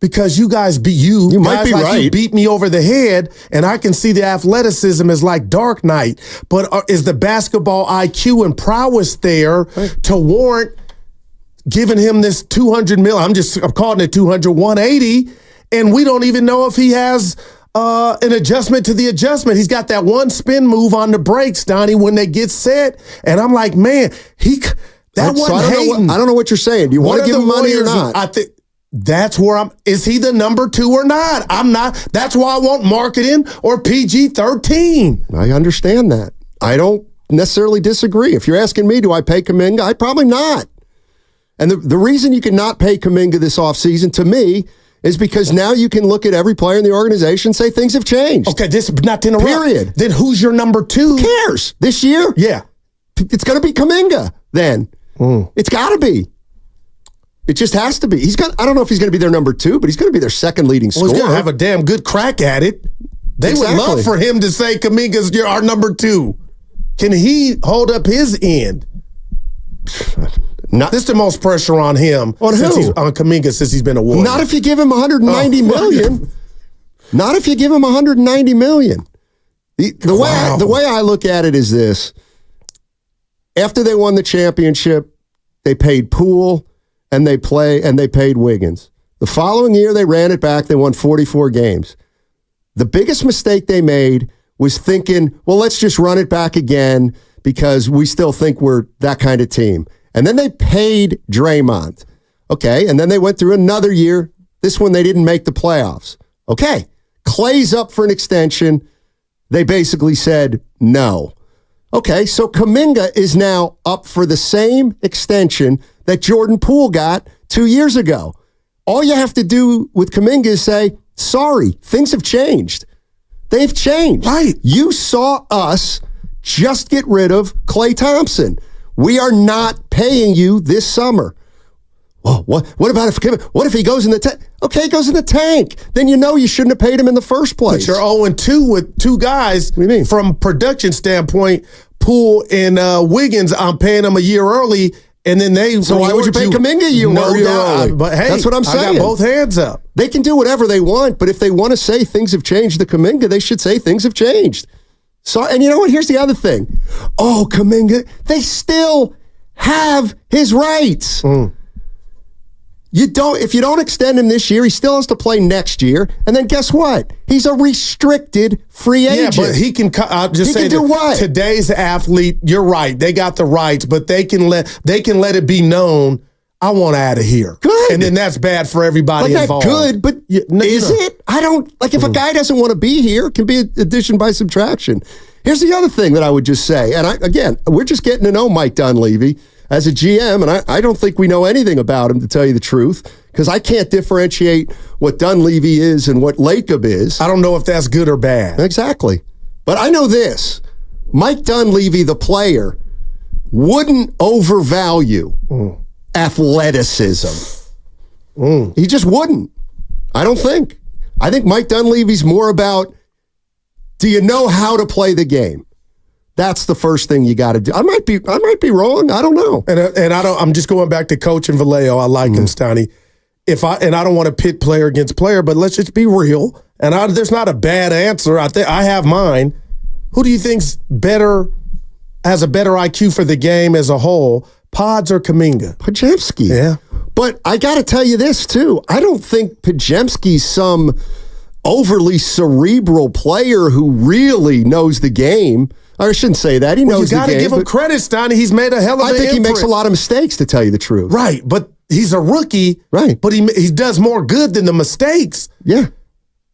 Because you guys beat you. You guys might be like right. You beat me over the head, and I can see the athleticism is like Dark Knight. But is the basketball IQ and prowess there to warrant giving him this $200 million? I'm calling it 200, 180, and we don't even know if he has an adjustment to the adjustment. He's got that one spin move on the brakes, Donnie, when they get set, and I'm like, man, I don't know what you're saying. Do you want to give him money or not? I think. That's where is he the number 2 or not? I'm not. That's why I want Markkanen or PG-13. I understand that. I don't necessarily disagree. If you're asking me, do I pay Kuminga? I probably not. And the reason you cannot pay Kuminga this offseason, to me, is because now you can look at every player in the organization and say things have changed. Okay, this not to interrupt. Period. Then who's your number 2? Who cares? This year? Yeah. It's going to be Kuminga then. It's got to be. It just has to be. I don't know if he's going to be their number 2, but he's going to be their second leading scorer. He's going to have a damn good crack at it. They would love for him to say Kuminga's our number 2. Can he hold up his end? This is the most pressure on him on Kuminga since he's been awarded. Not if you give him $190 million. Not if you give him $190 million. The way I look at it is this. After they won the championship, they paid Poole and they paid Wiggins. The following year, they ran it back. They won 44 games. The biggest mistake they made was thinking, well, let's just run it back again because we still think we're that kind of team. And then they paid Draymond. Okay, and then they went through another year. This one, they didn't make the playoffs. Okay, Clay's up for an extension. They basically said no. Okay, so Kuminga is now up for the same extension that Jordan Poole got 2 years ago. All you have to do with Kuminga is say, sorry, things have changed. They've changed. Right. You saw us just get rid of Klay Thompson. We are not paying you this summer. Well, what if he goes in the tank? Okay, he goes in the tank. Then you know you shouldn't have paid him in the first place. But you're 0-2 with 2 guys. What do you mean? From production standpoint, Poole and Wiggins, I'm paying them a year early, and then they. So why would you pay Kuminga a year early? But hey, that's what I'm saying. I got both hands up. They can do whatever they want, but if they want to say things have changed to Kuminga, they should say things have changed. So, and you know what? Here's the other thing. Oh, Kuminga, they still have his rights. If you don't extend him this year, he still has to play next year. And then guess what? He's a restricted free agent. Yeah, but he can. I'll just say do what? Today's athlete, you're right. They got the rights, but they can let it be known. I want out of here. Good. And then that's bad for everybody involved. Good, but is it? I don't like if a guy doesn't want to be here, it can be addition by subtraction. Here's the other thing that I would just say, and we're just getting to know Mike Dunleavy as a GM, and I don't think we know anything about him, to tell you the truth, because I can't differentiate what Dunleavy is and what Lacob is. I don't know if that's good or bad. Exactly. But I know this. Mike Dunleavy, the player, wouldn't overvalue athleticism. He just wouldn't. I don't think. I think Mike Dunleavy's more about, do you know how to play the game? That's the first thing you got to do. I might be wrong. I don't know. And I'm just going back to Coach and Vallejo. I like him, Steiny. I don't want to pit player against player, but let's just be real. And there's not a bad answer. I have mine. Who do you think's has a better IQ for the game as a whole? Pods or Kuminga? Podziemski. Yeah. But I got to tell you this too. I don't think Podziemski's some overly cerebral player who really knows the game. I shouldn't say that. He knows the game. You got to give him credit, Steiny. He's made a hell of an imprint. I think he makes a lot of mistakes, to tell you the truth. Right, but he's a rookie. Right. But he does more good than the mistakes. Yeah.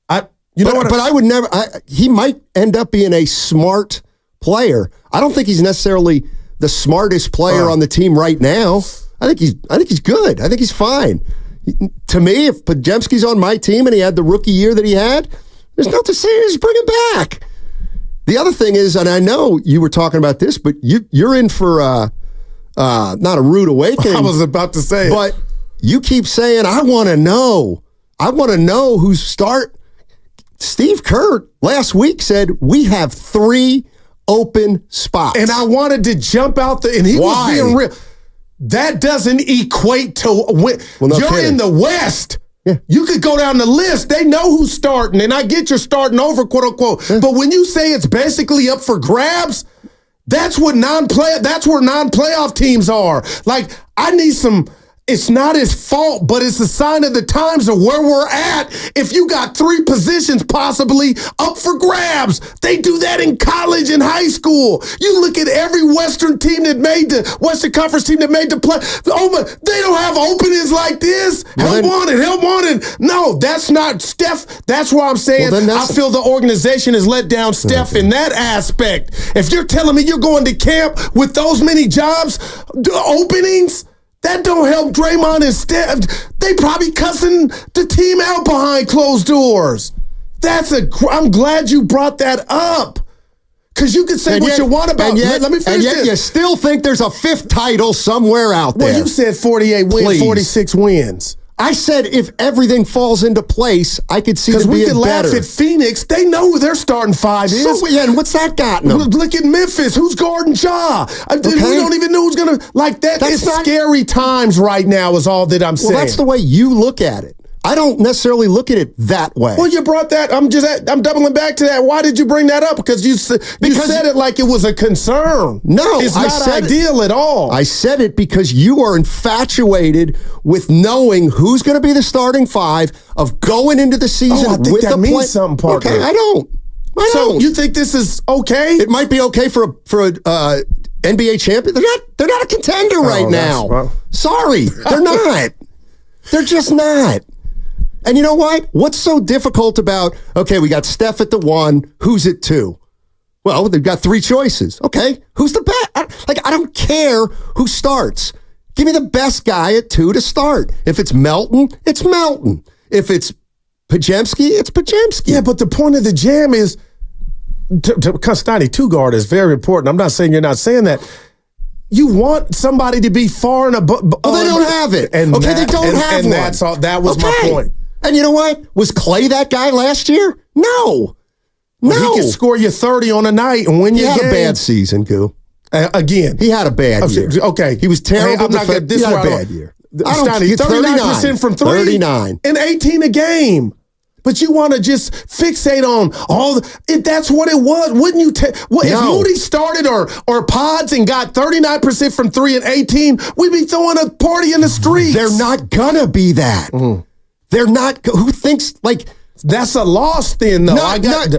But I would never. He might end up being a smart player. I don't think he's necessarily the smartest player on the team right now. I think he's good. I think he's fine. To me, if Podziemski's on my team and he had the rookie year that he had, there's no decision. Just bring him back. The other thing is, and I know you were talking about this, but you're in for not a rude awakening. I was about to say but you keep saying, I want to know. I want to know who's start. Steve Kerr last week said, we have 3 open spots. And I wanted to jump out there, and he was being real. That doesn't equate to win. Well, you're in the West. Yeah. You could go down the list. They know who's starting, and I get you're starting over, quote unquote. Yeah. But when you say it's basically up for grabs, that's what that's where non-playoff teams are. Like, I need some. It's not his fault, but it's a sign of the times of where we're at. If you got 3 positions possibly up for grabs, they do that in college and high school. You look at every Western team that made the Western Conference team that made the play. Oh my, they don't have openings like this. Help wanted. No, that's not Steph. That's why I'm saying I feel the organization has let down Steph in that aspect. If you're telling me you're going to camp with those many jobs, openings, that don't help Draymond and Steph. They probably cussing the team out behind closed doors. I'm glad you brought that up. Because you can say what you want about it. Let me finish this. And yet you still think there's a 5th title somewhere out there. Well, you said 48 wins, 46 wins. I said if everything falls into place, I could see them being better. Because we could laugh at Phoenix. They know who their starting 5 is. So, and what's that gotten them? Look at Memphis. Who's guarding Ja? We don't even know who's going to... Like, it's scary times right now is all that I'm saying. Well, that's the way you look at it. I don't necessarily look at it that way. Well, you brought that. I'm doubling back to that. Why did you bring that up? Because you said it like it was a concern. No, it's not ideal at all. I said it because you are infatuated with knowing who's going to be the starting 5 of going into the season I think with that means something, partner. Okay, I don't. So you think this is okay? It might be okay for a NBA champion. They're not a contender right now. Sorry, they're not. They're just not. And you know what? What's so difficult about, okay, we got Steph at the 1, who's at 2? Well, they've got 3 choices. Okay, who's the best? I don't care who starts. Give me the best guy at 2 to start. If it's Melton, it's Melton. If it's Podziemski, it's Podziemski. Yeah, but the point of the jam is, Costani, 2-guard is very important. I'm not saying you're not saying that. You want somebody to be far and above. Well, they don't have it. They don't have one. That's all. That was my point. And you know what? Was Clay that guy last year? No. He can score you 30 on a night and win your game. He had a bad season, Goo. Again. He had a bad year. Okay. He was terrible. He had a bad year. 39% from 3. 39. And 18 a game. But you want to just fixate on all that's what it was. Wouldn't you if Moody started or Pods and got 39% from 3 and 18, we'd be throwing a party in the streets. They're not gonna be that. They're not. Who thinks that's a loss then, though?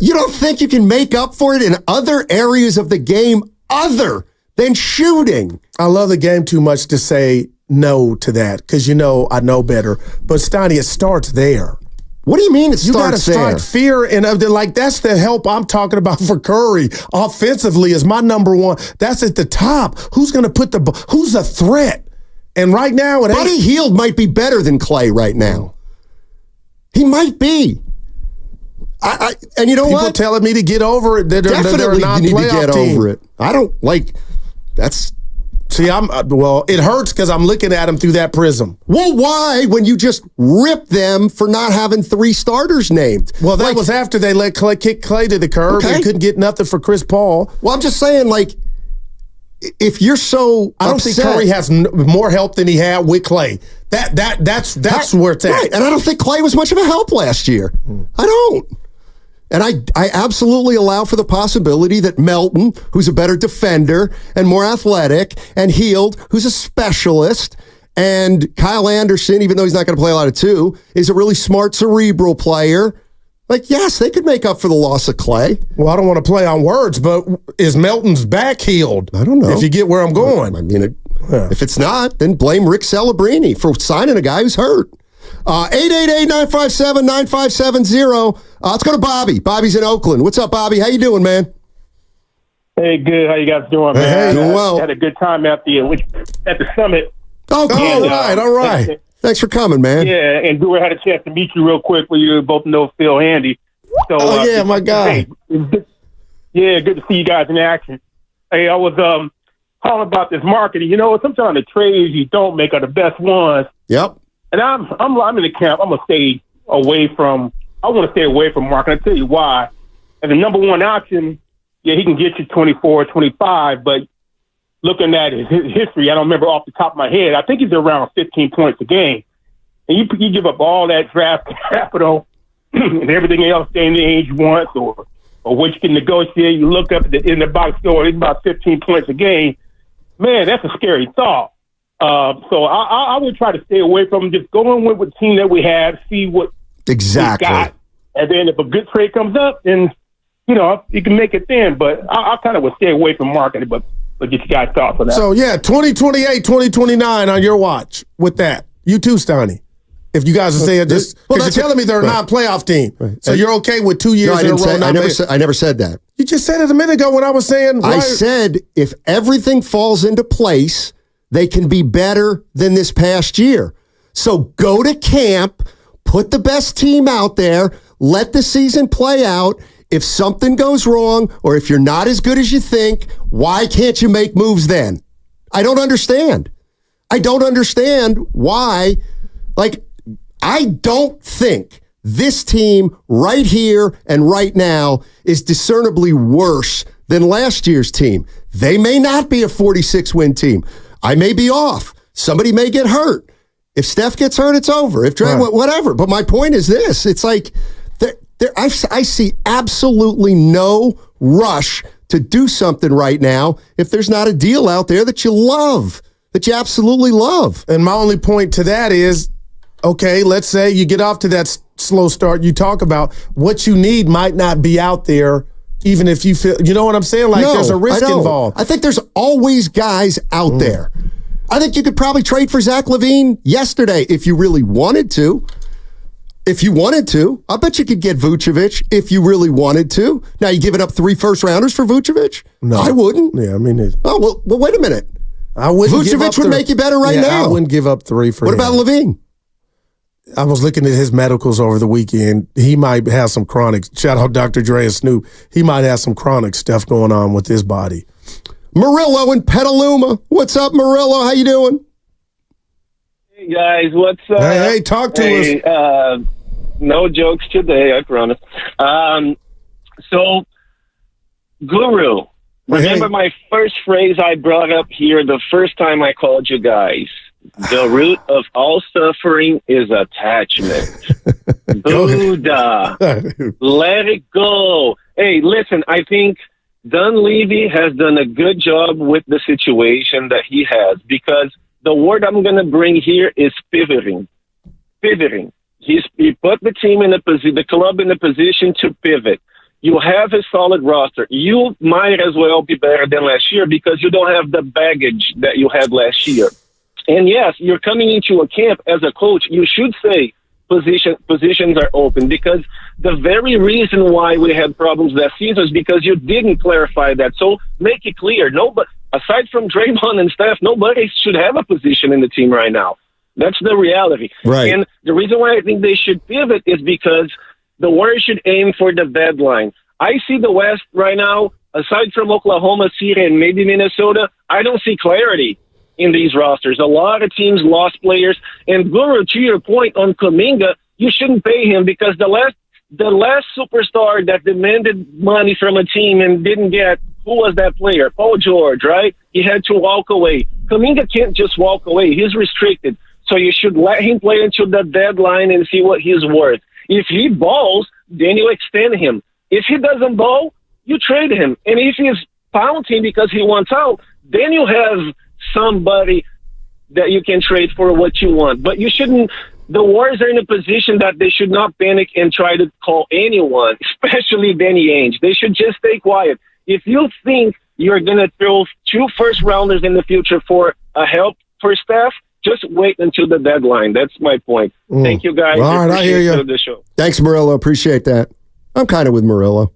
You don't think you can make up for it in other areas of the game other than shooting? I love the game too much to say no to that because I know better. But Steiny, it starts there. What do you mean it starts there? You got to strike fear, and that's the help I'm talking about for Curry. Offensively is my number 1. That's at the top. Who's going to who's a threat? And right now, Buddy Hield might be better than Clay right now. He might be. And you know People what? telling me to get over it. Definitely you need to get over it. I don't that's. See, it hurts because I'm looking at them through that prism. Well, why when you just rip them for not having 3 starters named? Well, that was after they let Clay kick Clay to the curb and couldn't get nothing for Chris Paul. Well, I'm just saying, if you're so I don't think Curry has more help than he had with Clay. That's where it's at. Right, and I don't think Clay was much of a help last year. I don't. And I absolutely allow for the possibility that Melton, who's a better defender and more athletic, and Hield, who's a specialist, and Kyle Anderson, even though he's not going to play a lot of 2, is a really smart cerebral player. Yes, they could make up for the loss of Clay. Well, I don't want to play on words, but is Melton's back healed? I don't know. If you get where I'm going. I mean, if it's not, then blame Rick Celebrini for signing a guy who's hurt. 888-957-9570. Let's go to Bobby. Bobby's in Oakland. What's up, Bobby? How you doing, man? Hey, good. How you guys doing, man? Doing well. Had a good time at the summit. Oh, cool. All right. Thanks for coming, man. Yeah, and Brewer had a chance to meet you real quick. You both know Phil Handy. So, my guy. Hey, Yeah, good to see you guys in action. Hey, I was calling about this marketing. You know, sometimes the trades you don't make are the best ones. Yep. And I'm in the camp. I'm gonna stay away from. I want to stay away from marketing. I'll tell you why. And the number one option, yeah, he can get you 24, 25, but looking at his history, I don't remember off the top of my head. I think he's around 15 points a game. And you give up all that draft capital and everything else day and age wants or what you can negotiate. You look up in the box score, it's about 15 points a game. Man, that's a scary thought. So I would try to stay away from him. Just go on with the team that we have, see what exactly we got. And then if a good trade comes up, then, you know, you can make it then. But I kind of would stay away from marketing, but get you guys' thoughts on that. So, yeah, 2028, 2029 on your watch with that. You too, Stoney. If you guys are saying just – because you're telling me they're a non-playoff team. Right. So you're okay with 2 years in a row? I never said that. You just said it a minute ago when I was saying – I said if everything falls into place, they can be better than this past year. So go to camp, put the best team out there, let the season play out. If something goes wrong or if you're not as good as you think, why can't you make moves then? I don't understand. I don't understand why. Like, I don't think this team right here and right now is discernibly worse than last year's team. They may not be a 46-win team. I may be off. Somebody may get hurt. If Steph gets hurt, it's over. If Dre, whatever. But my point is this. It's like I see absolutely no rush to do something right now if there's not a deal out there that you love, that you absolutely love. And my only point to that is, okay, let's say you get off to that slow start you talk about. What you need might not be out there, even if you feel, you know what I'm saying? Like there's a risk involved. I think there's always guys out there. I think you could probably trade for Zach LaVine yesterday if you really wanted to. If you wanted to, I bet you could get Vucevic if you really wanted to. Now, you giving up 3 first-rounders for Vucevic? No. I wouldn't. Yeah, I mean, well, wait a minute. I wouldn't. Vucevic would make you better now. I wouldn't give up 3 for him. What about LaVine? I was looking at his medicals over the weekend. He might have some chronic. Shout out Dr. Dre and Snoop. He might have some chronic stuff going on with his body. Murillo in Petaluma. What's up, Murillo? How you doing? Hey, guys. What's up? Hey, talk to us. No jokes today, I promise. So, Guru, remember my first phrase I brought up here the first time I called you guys? The root of all suffering is attachment. Buddha. Let it go. Hey, listen, I think Dunleavy has done a good job with the situation that he has, because the word I'm going to bring here is pivoting. Pivoting. He put the team in the club in a position to pivot. You have a solid roster. You might as well be better than last year because you don't have the baggage that you had last year. And yes, you're coming into a camp as a coach. You should say positions are open, because the very reason why we had problems last season is because you didn't clarify that. So make it clear. Nobody, aside from Draymond and Steph, nobody should have a position in the team right now. That's the reality. Right. And the reason why I think they should pivot is because the Warriors should aim for the deadline. I see the West right now, aside from Oklahoma City and maybe Minnesota, I don't see clarity in these rosters. A lot of teams lost players. And Guru, to your point on Kuminga, you shouldn't pay him, because the last superstar that demanded money from a team and didn't get, who was that player? Paul George, right? He had to walk away. Kuminga can't just walk away. He's restricted. So you should let him play until the deadline and see what he's worth. If he balls, then you extend him. If he doesn't ball, you trade him. And if he's pouncing because he wants out, then you have somebody that you can trade for what you want. But you shouldn't. The Warriors are in a position that they should not panic and try to call anyone, especially Danny Ainge. They should just stay quiet. If you think you're going to throw 2 first-rounders in the future for a help for Steph, just wait until the deadline. That's my point. Thank you, guys. All right, I hear you. The show. Thanks, Murillo. Appreciate that. I'm kind of with Murillo.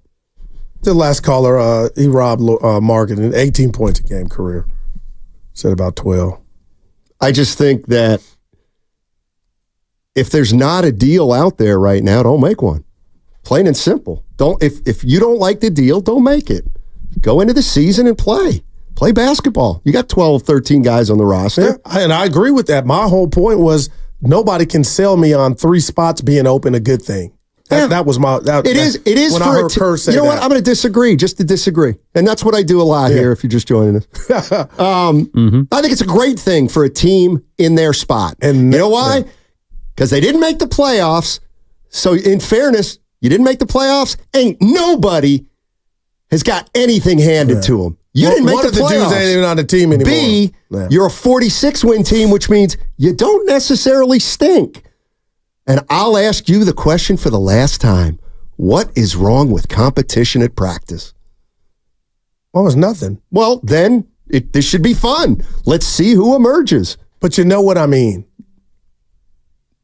The last caller, he robbed Markkanen, 18 points a game career. Said about 12. I just think that if there's not a deal out there right now, don't make one. Plain and simple. If you don't like the deal, don't make it. Go into the season and play. Play basketball. You got 12, 13 guys on the roster. Yeah, and I agree with that. My whole point was nobody can sell me on 3 spots being open a good thing. That was my. It is when for I heard Kerr say you know that. what? I'm going to disagree, just to disagree, and that's what I do a lot here. If you're just joining us, I think it's a great thing for a team in their spot. And you know why? Because they didn't make the playoffs. So, in fairness, you didn't make the playoffs. Ain't nobody has got anything handed to them. You didn't make one the of the playoffs. dudes ain't even on the team anymore. B, you're a 46-win team, which means you don't necessarily stink. And I'll ask you the question for the last time. What is wrong with competition at practice? Well, it's nothing. Well, then this should be fun. Let's see who emerges. But you know what I mean.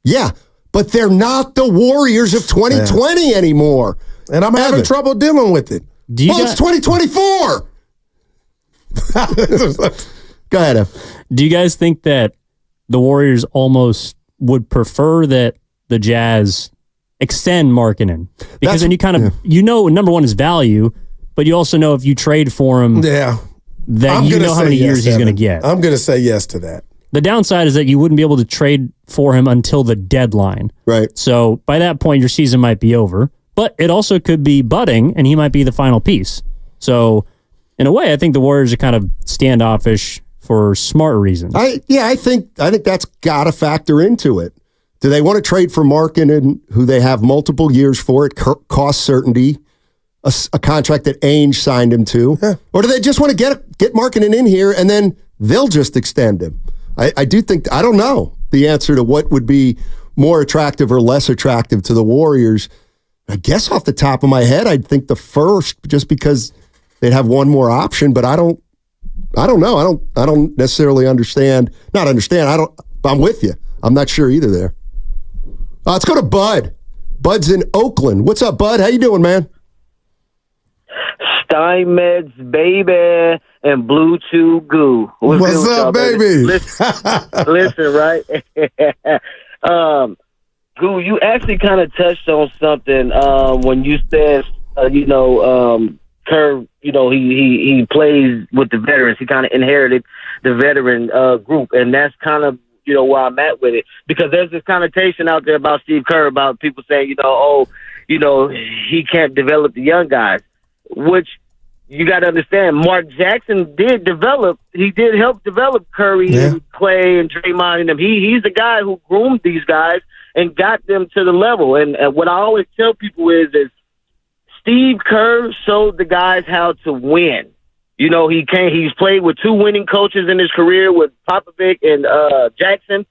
Yeah, but they're not the Warriors of 2020 anymore. And I'm having trouble dealing with it. It's 2024. Go ahead, Ev. Do you guys think that the Warriors almost would prefer that the Jazz extend Markkanen? Because then you kind of, number one is value, but you also know if you trade for him, that you know how many years he's going to get. I'm going to say yes to that. The downside is that you wouldn't be able to trade for him until the deadline. Right. So by that point, your season might be over, but it also could be budding, and he might be the final piece. So in a way, I think the Warriors are kind of standoffish for smart reasons. I think that's got to factor into it. Do they want to trade for Markkanen, who they have multiple years for? It cost certainty, a contract that Ainge signed him to, or do they just want to get Markkanen in here and then they'll just extend him? I do think I don't know the answer to what would be more attractive or less attractive to the Warriors. I guess off the top of my head, I'd think the first, just because they'd have one more option. But I don't know. I don't necessarily understand. Not understand. I'm with you. I'm not sure either there. Let's go to Bud. Bud's in Oakland. What's up, Bud? How you doing, man? Steinmetz, baby, and Blue Chew Goo. What's up, baby? Listen, right? Goo, you actually kind of touched on something when you said, Kerr, he plays with the veterans. He kind of inherited the veteran group, and that's kind of, where I'm at with it. Because there's this connotation out there about Steve Kerr, about people saying, he can't develop the young guys, which you got to understand. Mark Jackson did help develop Curry and Clay and Draymond and them. He's the guy who groomed these guys and got them to the level. And what I always tell people is Steve Kerr showed the guys how to win. He's played with 2 winning coaches in his career with Popovich and Jackson.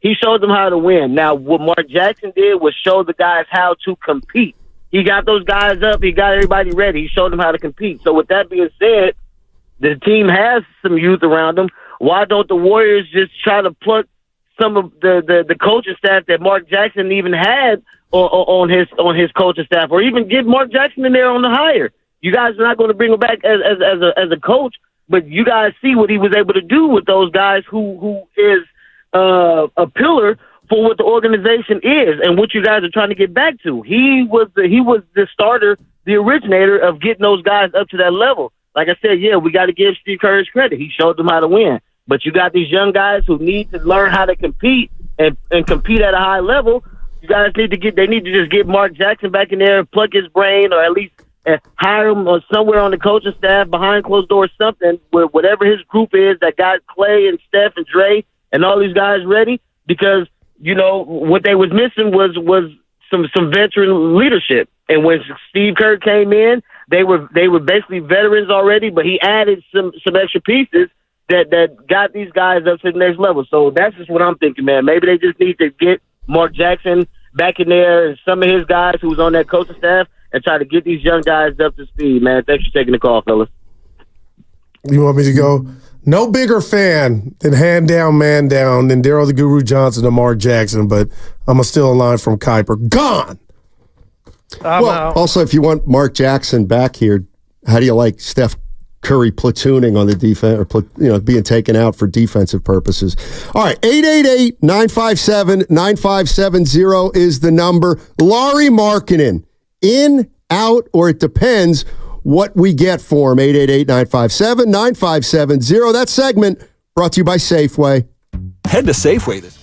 He showed them how to win. Now, what Mark Jackson did was show the guys how to compete. He got those guys up. He got everybody ready. He showed them how to compete. So with that being said, the team has some youth around them. Why don't the Warriors just try to pluck some of the coaching staff that Mark Jackson even had on his coaching staff, or even get Mark Jackson in there on the hire? You guys are not going to bring him back as a coach, but you guys see what he was able to do with those guys who is a pillar for what the organization is and what you guys are trying to get back to. He was the starter, the originator of getting those guys up to that level. Like I said, we got to give Steve Kerr his credit. He showed them how to win. But you got these young guys who need to learn how to compete and compete at a high level. You guys need to just get Mark Jackson back in there and plug his brain, or at least hire him somewhere on the coaching staff behind closed doors, something where whatever his group is that got Clay and Steph and Dre and all these guys ready. Because what they was missing was some veteran leadership. And when Steve Kerr came in, they were basically veterans already, but he added some extra pieces that got these guys up to the next level. So that's just what I'm thinking, man. Maybe they just need to get Mark Jackson back in there and some of his guys who's on that coaching staff and try to get these young guys up to speed, man. Thanks for taking the call, fellas. You want me to go? No bigger fan than hand down, man down than Daryl the Guru Johnson and Mark Jackson, but I'm still in line from Kuiper. Gone! Also, if you want Mark Jackson back here, how do you like Steph Curry platooning on the defense, or being taken out for defensive purposes? All right, 888-957-9570 is the number. Lauri Markkanen in, out, or it depends what we get for him. 888-957-9570. That segment brought to you by Safeway. Head to Safeway this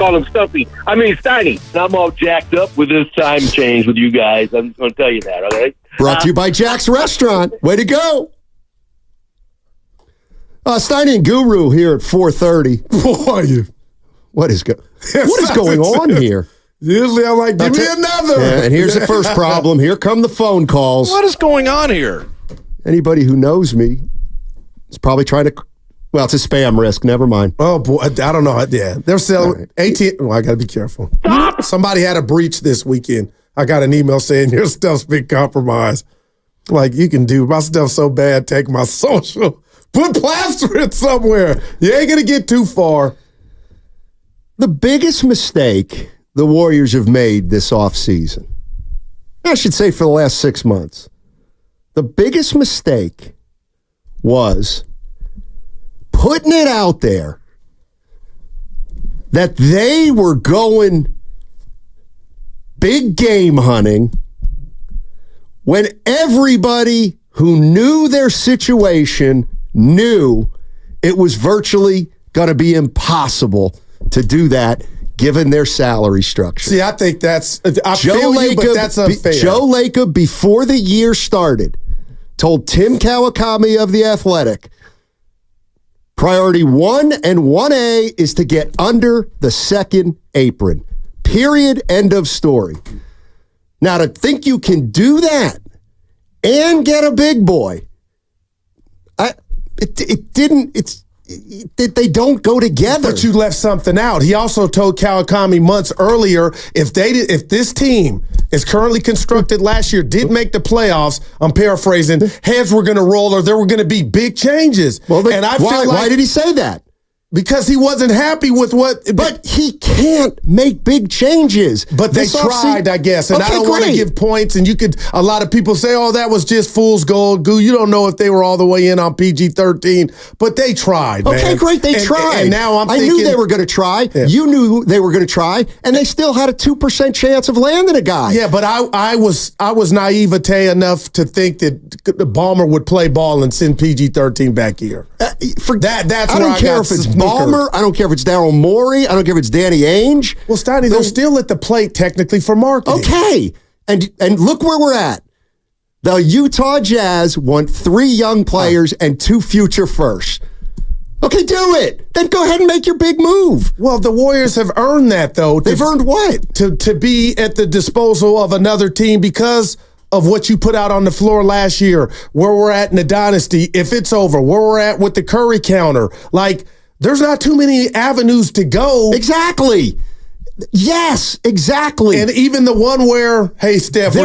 call him Stumpy. I mean, Steiny. I'm all jacked up with this time change with you guys. I'm going to tell you that, all right? Brought to you by Jack's Restaurant. Way to go. Steiny and Guru here at 4:30. Boy, what is going on here? Usually I'm like, give me another. Yeah, and here's the first problem. Here come the phone calls. What is going on here? Anybody who knows me is probably trying to... Well, it's a spam risk. Never mind. Oh, boy. I don't know. Yeah. They're selling AT. Well, I got to be careful. Stop! Somebody had a breach this weekend. I got an email saying your stuff's been compromised. Like, you can do my stuff so bad, take my social, put plaster it somewhere. You ain't going to get too far. The biggest mistake the Warriors have made this offseason, I should say for the last 6 months, the biggest mistake was putting it out there that they were going big game hunting when everybody who knew their situation knew it was virtually going to be impossible to do that given their salary structure. See, I think that's... I feel you, but that's unfair. Joe Lacob, before the year started, told Tim Kawakami of The Athletic, priority 1 and 1A is to get under the second apron. Period. End of story. Now, to think you can do that and get a big boy, they don't go together. But you left something out. He also told Kawakami months earlier, if this team is currently constructed last year, did make the playoffs, I'm paraphrasing, heads were going to roll or there were going to be big changes. Well, why did he say that? Because he wasn't happy with what... But he can't make big changes. But they tried, I guess. And I don't want to give points. And a lot of people say, oh, that was just fool's gold. Goo, you don't know if they were all the way in on PG-13. But they tried, man. Okay, great. They tried. And now I'm thinking... I knew they were going to try. Yeah. You knew they were going to try. And they still had a 2% chance of landing a guy. Yeah, but I was naivete enough to think that the Balmer would play ball and send PG-13 back here. That's where I don't care if it's Balmer. I don't care if it's Daryl Morey. I don't care if it's Danny Ainge. Well, Steiny, they're still at the plate technically for marketing. Okay. And look where we're at. The Utah Jazz want 3 young players and 2 future firsts. Okay, do it. Then go ahead and make your big move. Well, the Warriors have earned that, though. They've earned what? To be at the disposal of another team because of what you put out on the floor last year, where we're at in the dynasty, if it's over, where we're at with the Curry counter. Like, there's not too many avenues to go. Exactly. Yes, exactly. And even the one where, hey, Steph, we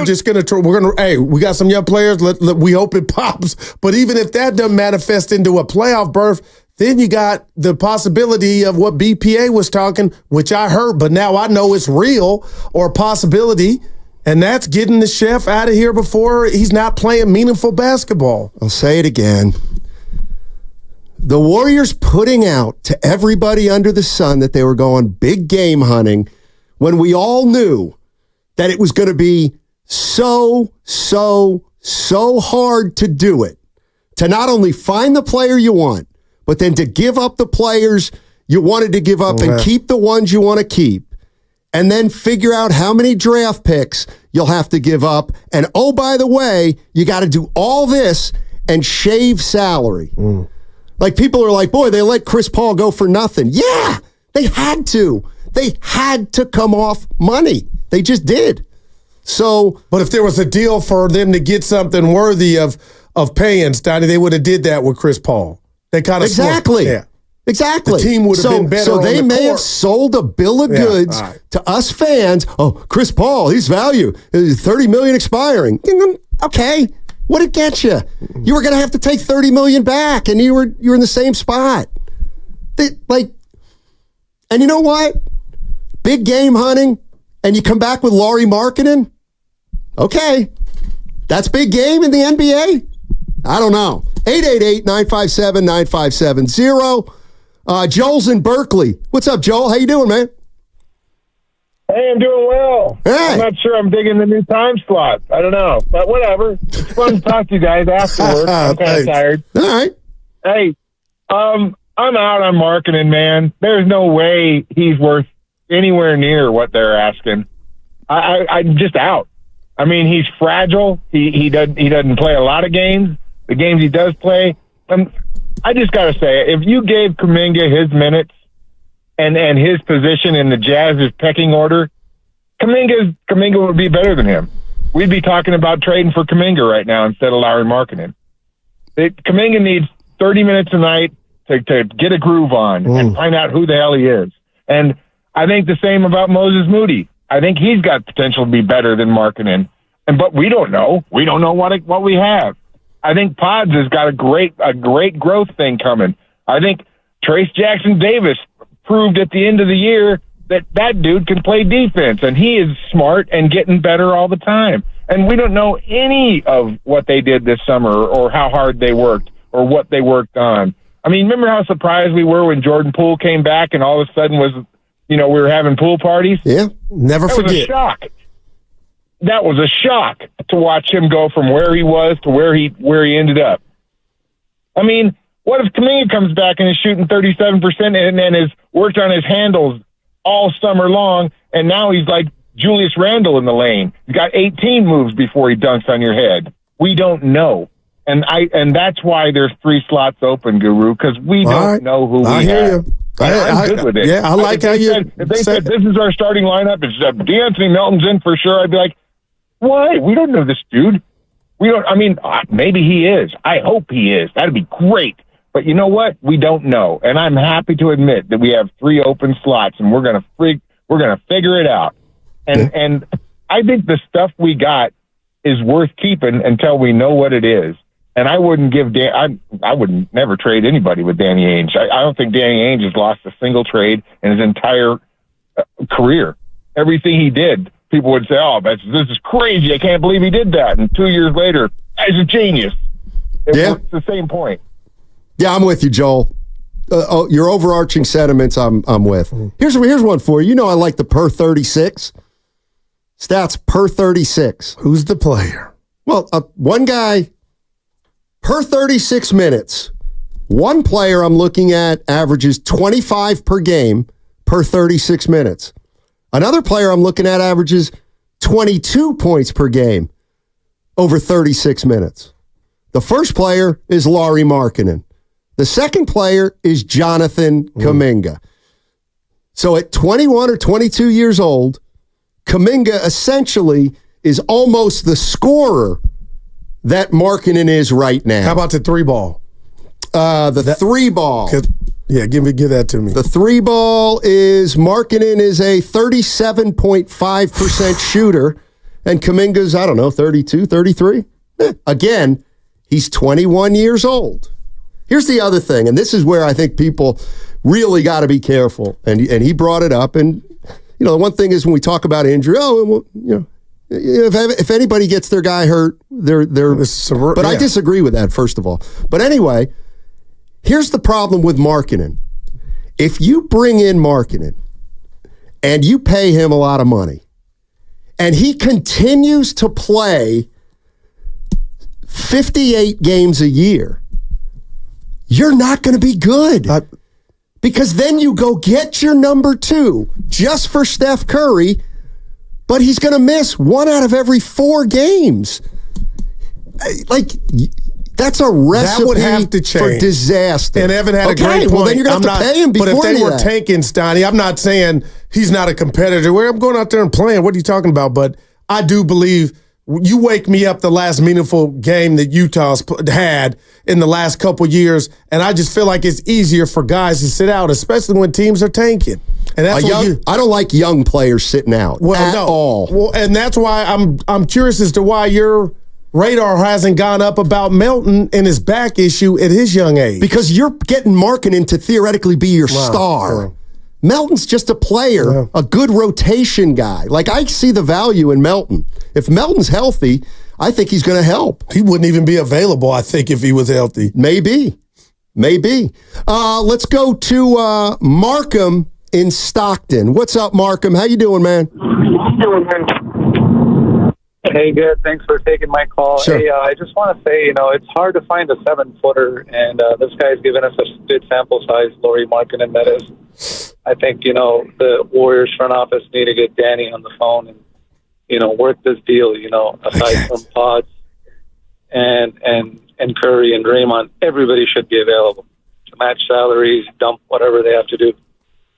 got some young players. We hope it pops. But even if that doesn't manifest into a playoff berth, then you got the possibility of what BPA was talking, which I heard, but now I know it's real, or a possibility. And that's getting the chef out of here before he's not playing meaningful basketball. I'll say it again. The Warriors putting out to everybody under the sun that they were going big game hunting when we all knew that it was going to be so hard to do it. To not only find the player you want, but then to give up the players you wanted to give up and keep the ones you want to keep. And then figure out how many draft picks you'll have to give up. And oh, by the way, you got to do all this and shave salary. Like, people are like, boy, they let Chris Paul go for nothing. Yeah, they had to. They had to come off money. They just did. So, but if there was a deal for them to get something worthy of paying, Steiny, they would have did that with Chris Paul. They kind of exactly. The team would have been better. So they may have sold a bill of goods to us fans. Oh, Chris Paul, he's value. $30 million expiring. Okay. What did it get you? You were going to have to take $30 million back, and you're in the same spot. And you know what? Big game hunting, and you come back with Lauri Markkanen? Okay. That's big game in the NBA? I don't know. 888-957-9570. Joel's in Berkeley. What's up, Joel? How you doing, man? Hey, I'm doing well. Hey. I'm not sure I'm digging the new time slot. I don't know, but whatever. It's fun to talk to you guys afterwards. I'm kind of tired. All right. Hey, I'm out on Markkanen, man. There's no way he's worth anywhere near what they're asking, I'm just out. I mean, he's fragile. He doesn't play a lot of games. The games he does play, I just got to say, if you gave Kuminga his minutes and his position in the Jazz's pecking order, Kuminga would be better than him. We'd be talking about trading for Kuminga right now instead of Lauri Markkanen. Kuminga needs 30 minutes a night to get a groove on and find out who the hell he is. And I think the same about Moses Moody. I think he's got potential to be better than Markkanen. But we don't know. We don't know what we have. I think Pods has got a great growth thing coming. I think Trace Jackson Davis proved at the end of the year that dude can play defense, and he is smart and getting better all the time. And we don't know any of what they did this summer or how hard they worked or what they worked on. I mean, remember how surprised we were when Jordan Poole came back and all of a sudden we were having pool parties? Yeah, never forget. That was a shock. That was a shock to watch him go from where he was to where he ended up. I mean, what if Kuminga comes back and is shooting 37% and has worked on his handles all summer long, and now he's like Julius Randle in the lane? He's got 18 moves before he dunks on your head. We don't know. And that's why there's 3 slots open, Guru, because we don't know who we have. I'm good with it. Yeah, I like how you said. If they said this is our starting lineup, it's DeAnthony Melton's in for sure, I'd be like, why? We don't know this dude. We don't. I mean, maybe he is. I hope he is. That'd be great. But you know what? We don't know. And I'm happy to admit that we have 3 open slots, and we're gonna figure it out. And I think the stuff we got is worth keeping until we know what it is. And I wouldn't give I would never trade anybody with Danny Ainge. I don't think Danny Ainge has lost a single trade in his entire career. Everything he did, people would say, "Oh, this is crazy! I can't believe he did that." And 2 years later, he's a genius. It's the same point. Yeah, I'm with you, Joel. Your overarching sentiments, I'm with. Here's one for you. You know, I like the per 36 stats per 36. Who's the player? Well, one guy per 36 minutes. One player I'm looking at averages 25 per game per 36 minutes. Another player I'm looking at averages 22 points per game over 36 minutes. The first player is Lauri Markkanen. The second player is Jonathan Kuminga. So at 21 or 22 years old, Kuminga essentially is almost the scorer that Markkanen is right now. How about the 3-ball? The 3-ball. Yeah, give that to me. The 3-ball is Markkanen is a 37.5% shooter, and Kuminga's, 32, 33. Again, he's 21 years old. Here's the other thing, and this is where I think people really got to be careful. And he brought it up. And the one thing is when we talk about injury, if anybody gets their guy hurt, they're. But I disagree with that, first of all. But anyway, here's the problem with Markkanen. If you bring in Markkanen and you pay him a lot of money, and he continues to play 58 games a year, you're not going to be good. Because then you go get your number 2 just for Steph Curry, but he's going to miss 1 out of every 4 games. That's a recipe that would have to change. For disaster. And Evan had a great point. Well, then you're going to have to pay him before. But if they were tanking Steiny, I'm not saying he's not a competitor. I'm going out there and playing. What are you talking about? But I do believe you wake me up the last meaningful game that Utah's had in the last couple years, and I just feel like it's easier for guys to sit out, especially when teams are tanking. And that's I don't like young players sitting out at all. Well, and that's why I'm curious as to why your radar hasn't gone up about Melton and his back issue at his young age. Because you're getting Markkanen to theoretically be your star. Yeah. Melton's just a player, a good rotation guy. Like, I see the value in Melton. If Melton's healthy, I think he's going to help. He wouldn't even be available, I think, if he was healthy. Maybe. Let's go to Markham in Stockton. What's up, Markham? How you doing, man? Hey, good. Thanks for taking my call. Sure. Hey, I just want to say, it's hard to find a 7-footer, and this guy's given us a good sample size, Lauri Markkanen, that is. I think, the Warriors front office need to get Danny on the phone and, work this deal, aside from Pods and Curry and Draymond, everybody should be available to match salaries, dump whatever they have to do.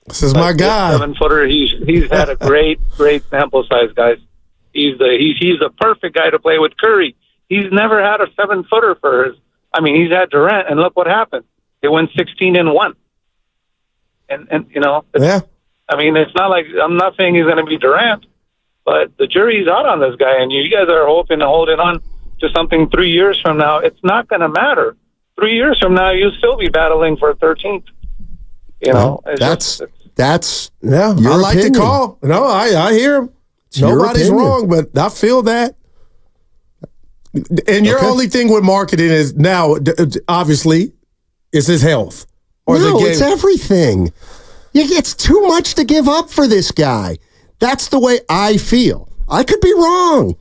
This is my guy. 7-footer, he's had a great sample size, guys. He's the perfect guy to play with Curry. He's never had a 7-footer for his. I mean, he's had Durant, and look what happened. They went 16-1. And yeah. I mean, it's not like I'm not saying he's going to be Durant, but the jury's out on this guy, and you guys are hoping to hold it on to something 3 years from now. It's not going to matter. 3 years from now, you'll still be battling for 13th. That's yeah. I like opinion. the call. No, I hear him. It's your Nobody's opinion. wrong, but I feel that. And your only thing with marketing is now, obviously, is his health. It's everything. It's too much to give up for this guy. That's the way I feel. I could be wrong.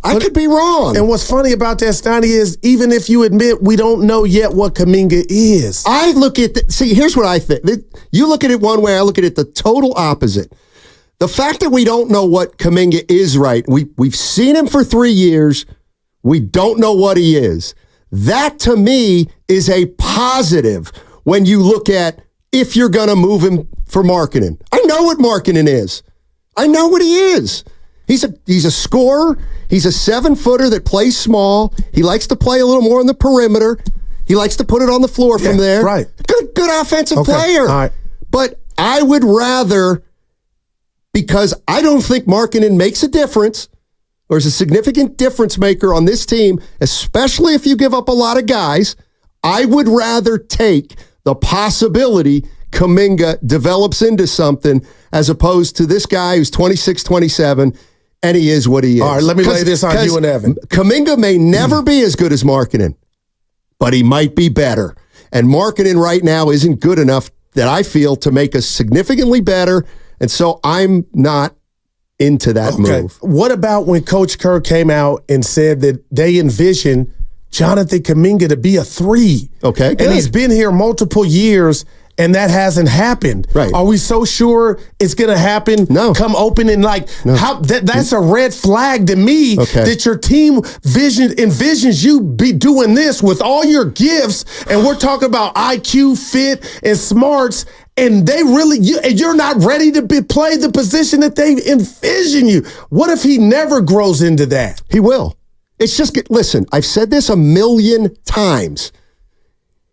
And what's funny about that, Steiny, is even if you admit we don't know yet what Kuminga is. I look at here's what I think. You look at it one way, I look at it the total opposite. The fact that we don't know what Kuminga is right, we've seen him for 3 years. We don't know what he is. That, to me, is a positive when you look at if you're going to move him for Markkanen. I know what Markkanen is. I know what he is. He's a scorer. He's a 7-footer that plays small. He likes to play a little more on the perimeter. He likes to put it on the floor from there. Right. Good offensive player. All right. But I would rather, because I don't think Markkanen makes a difference or is a significant difference maker on this team, especially if you give up a lot of guys, I would rather take the possibility Kuminga develops into something as opposed to this guy who's 26, 27, and he is what he is. All right, let me lay this on you and Evan. Kuminga may never be as good as Markkanen, but he might be better. And Markkanen right now isn't good enough that I feel to make us significantly better, and so I'm not into that move. What about when Coach Kerr came out and said that they envision Jonathan Kuminga to be a 3? Okay, good. And he's been here multiple years, and that hasn't happened. Right. Are we so sure it's going to happen? No. Come open and that's a red flag to me that your team envisions you be doing this with all your gifts, and we're talking about IQ, fit, and smarts, and they really you're not ready to play the position that they envision you. What if he never grows into that? He will. It's just, listen, I've said this a million times.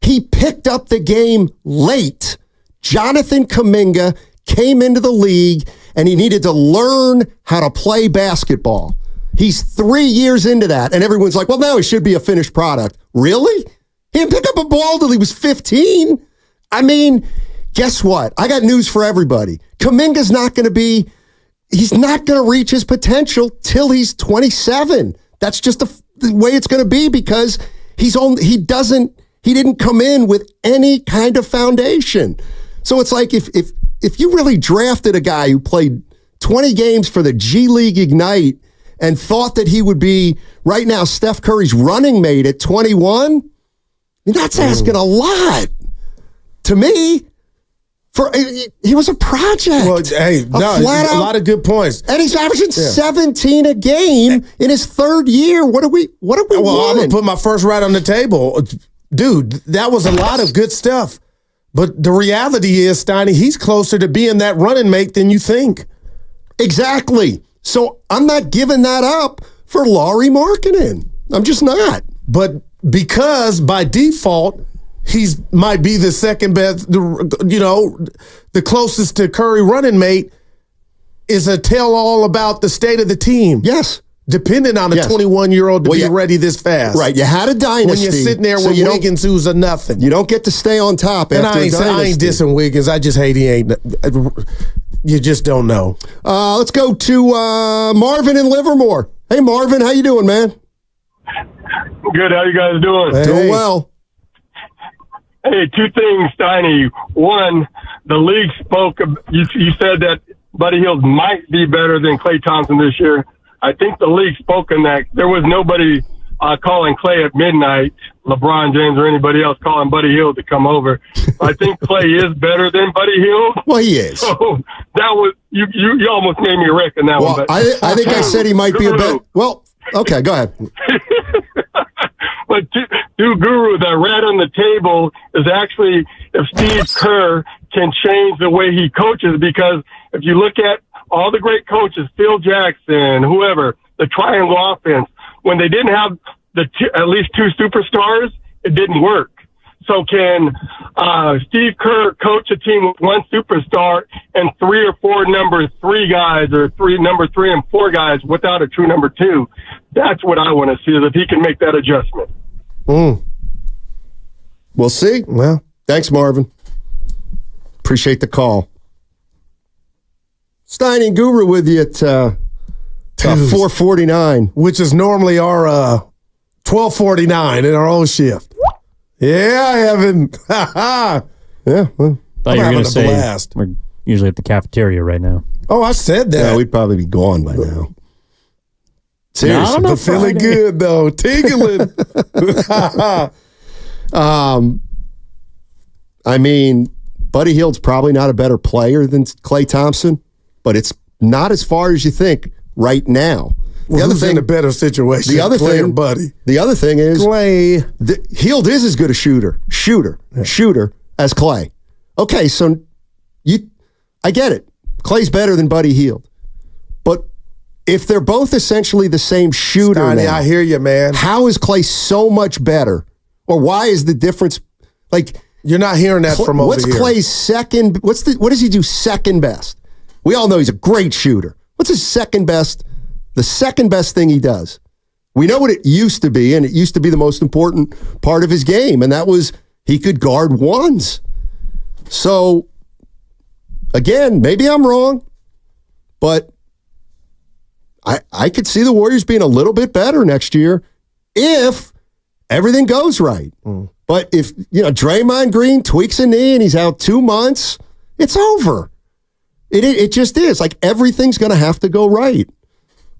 He picked up the game late. Jonathan Kuminga came into the league, and he needed to learn how to play basketball. He's 3 years into that, and everyone's like, well, now he should be a finished product. Really? He didn't pick up a ball till he was 15? I mean, guess what? I got news for everybody. Kuminga's not going to he's not going to reach his potential till he's 27. That's just the way it's going to be because he didn't come in with any kind of foundation. So it's like if you really drafted a guy who played 20 games for the G League Ignite and thought that he would be right now Steph Curry's running mate at 21, that's asking a lot. To me, he was a project. Well, hey, a lot of good points. And he's averaging 17 a game in his third year. What do we Well, I'm going to put my first right on the table. Dude, that was a lot of good stuff. But the reality is, Steiny, he's closer to being that running mate than you think. Exactly. So I'm not giving that up for Lauri Markkanen. I'm just not. But because by default, might be the second best, the closest to Curry running mate is a tell-all about the state of the team. Yes. Depending on a 21-year-old to be ready this fast. Right. You had a dynasty. When you're sitting there with Wiggins, who's a nothing. You don't get to stay on top after a dynasty. I ain't dissing Wiggins. I just hate he ain't. You just don't know. Let's go to Marvin in Livermore. Hey, Marvin, how you doing, man? Good. How you guys doing? Hey. Doing well. Hey, two things, Steiny. One, the league spoke. You said that Buddy Hield might be better than Klay Thompson this year. I think the league spoke in that there was nobody calling Clay at midnight, LeBron James or anybody else calling Buddy Hield to come over. I think Clay is better than Buddy Hield. Well, he is. So that was you almost made me reckon that one. But I think I said he might be a bit. Well, okay, go ahead. But Guru, that rat on the table is actually if Steve Kerr can change the way he coaches, because if you look at all the great coaches, Phil Jackson, whoever, the triangle offense, when they didn't have at least two superstars, it didn't work. So can Steve Kerr coach a team with one superstar and 3 or 4 number 3 guys or number 3 and 4 guys without a true number 2? That's what I want to see, is if he can make that adjustment. We'll see. Well, thanks, Marvin. Appreciate the call. Stein and Guru with you at 4:49, which is normally our 12:49 in our own shift. Yeah, Evan. Yeah. Well, thought you were going to say we're usually at the cafeteria right now. Oh, I said that. Yeah, we'd probably be gone by now. Seriously, but feeling good though, tingling. I mean, Buddy Hield's probably not a better player than Klay Thompson, but it's not as far as you think right now. The other thing, in a better situation. The other Clay thing, or Buddy. The other thing is Clay. Hield is as good a shooter as Clay. Okay, so I get it. Clay's better than Buddy Hield, but if they're both essentially the same shooter, Steiny, I hear you, man. How is Clay so much better, or why is the difference? Like, you're not hearing that from over here. What's Clay's second? What does he do second best? We all know he's a great shooter. What's his second best? The second best thing he does. We know what it used to be, and it used to be the most important part of his game, and that was he could guard ones. So, again, maybe I'm wrong, but I could see the Warriors being a little bit better next year if everything goes right. But if, Draymond Green tweaks a knee and he's out 2 months, it's over. It just is. Like, everything's going to have to go right.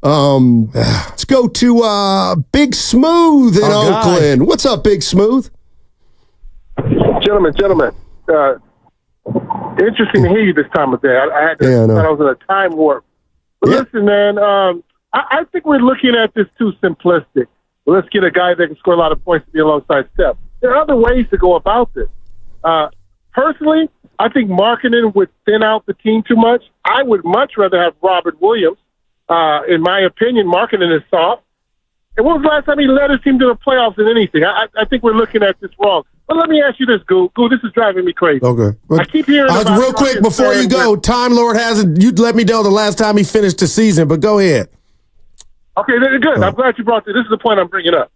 Let's go to Big Smooth in Oakland. What's up, Big Smooth? Gentlemen. Interesting to hear you this time of day. I was in a time warp. But listen, man, I think we're looking at this too simplistic. Let's get a guy that can score a lot of points to be alongside Steph. There are other ways to go about this. Personally, I think Markkanen would thin out the team too much. I would much rather have Robert Williams. In my opinion, Markkanen is soft. And when was the last time he led his team to the playoffs in anything? I think we're looking at this wrong. But let me ask you this, Goo, this is driving me crazy. Okay. I keep hearing about real quick, before you go, Time Lord hasn't, you'd let me know the last time he finished the season, but go ahead. Okay, good. I'm glad you brought this. This is the point I'm bringing up.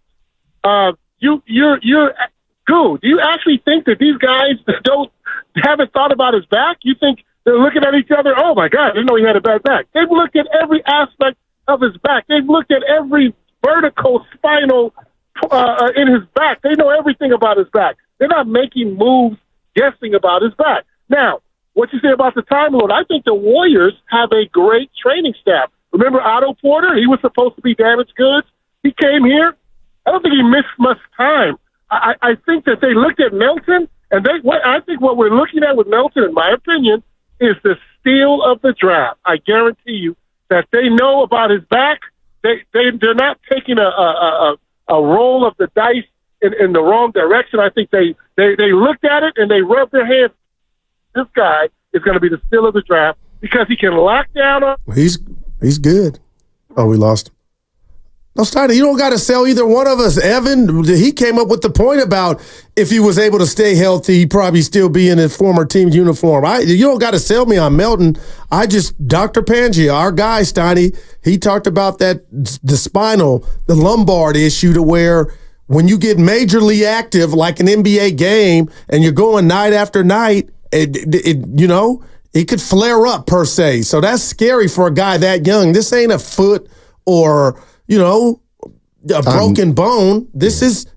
You're Goo, do you actually think that these guys haven't thought about his back? You think they're looking at each other, oh my God, I didn't know he had a bad back. They've looked at every aspect of his back. They've looked at every vertical spinal in his back. They know everything about his back. They're not making moves guessing about his back. Now, what you say about the Time Lord, I think the Warriors have a great training staff. Remember Otto Porter? He was supposed to be damaged goods. He came here. I don't think he missed much time. I think that they looked at Melton, and I think what we're looking at with Melton, in my opinion, is the steal of the draft. I guarantee you that they know about his back. They're not taking a roll of the dice in the wrong direction. I think they looked at it and they rubbed their hands. This guy is going to be the steal of the draft because he can lock down on. He's good. Oh, we lost him. No, Steiner, you don't got to sell either one of us. Evan, he came up with the point about if he was able to stay healthy, he'd probably still be in his former team's uniform. You don't got to sell me on Melton. Dr. Pangea, our guy, Steiny, he talked about the lumbar issue to where when you get majorly active, like an NBA game, and you're going night after night, it could flare up per se. So that's scary for a guy that young. This ain't a foot or a broken bone.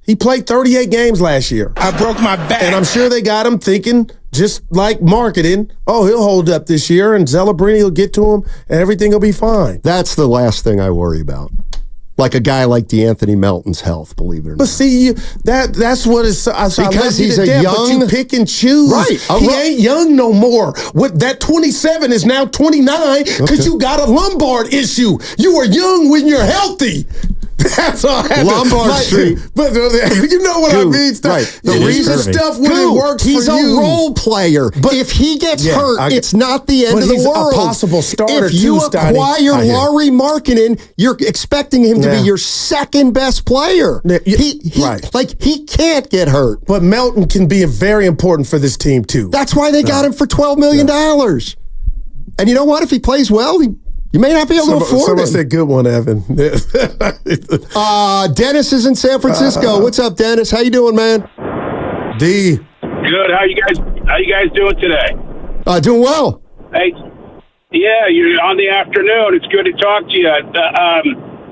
He played 38 games last year. I broke my back. And I'm sure they got him thinking, just like Markkanen, he'll hold up this year and Zelebrini will get to him and everything will be fine. That's the last thing I worry about. like a guy like DeAnthony Melton's health, believe it or not. But see, that's what it's because he's a young, but you pick and choose. Right. He ain't young no more. What that 27 is now 29 because you got a lumbar issue. You were young when you're healthy. That's all. Lombard Street. But you know what I mean? Right. The reason stuff when it works for you. He's a role player. But if he gets hurt, it's not the end of the world. A possible starter. If you acquire Lauri Markkanen, you're expecting him to be your second best player. He can't get hurt. But Melton can be very important for this team too. That's why they got him for $12 million. And you know what? If he plays well, you may not be able to afford it. Someone said good one, Evan. Dennis is in San Francisco. What's up, Dennis? How you doing, man? D. Good. How you guys doing today? Doing well. Hey, yeah, you're on the afternoon. It's good to talk to you.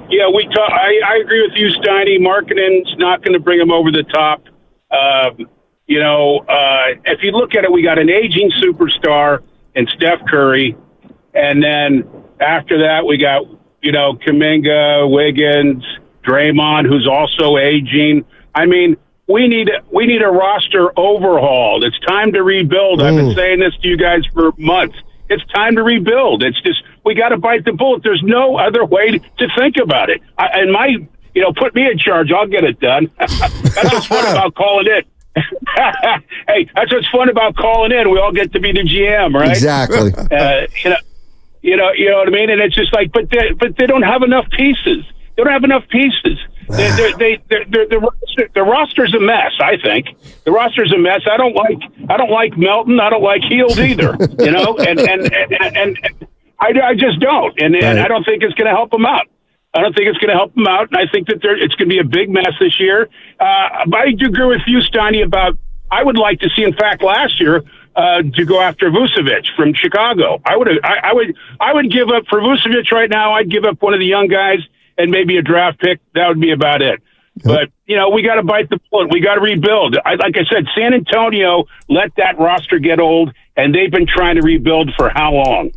Yeah, I agree with you, Steiny. Markkanen's not going to bring him over the top. If you look at it, we got an aging superstar in Steph Curry, and then after that, we got, Kuminga, Wiggins, Draymond, who's also aging. I mean, we need a roster overhaul. It's time to rebuild. I've been saying this to you guys for months. It's time to rebuild. It's just, we got to bite the bullet. There's no other way to think about it. Put me in charge. I'll get it done. That's what's fun about calling in. Hey, that's what's fun about calling in. We all get to be the GM, right? Exactly. You know what I mean? And it's just like, but they don't have enough pieces. They don't have enough pieces. The roster's a mess. I think the roster's a mess. I don't like Melton. I don't like Hield either. And I just don't. And I don't think it's going to help them out. And I think that it's going to be a big mess this year. I do agree with you, Steiny, about I would like to see. In fact, last year. To go after Vucevic from Chicago. I would give up for Vucevic right now. I'd give up one of the young guys and maybe a draft pick. That would be about it. But, we got to bite the bullet. We got to rebuild. Like I said, San Antonio let that roster get old, and they've been trying to rebuild for how long?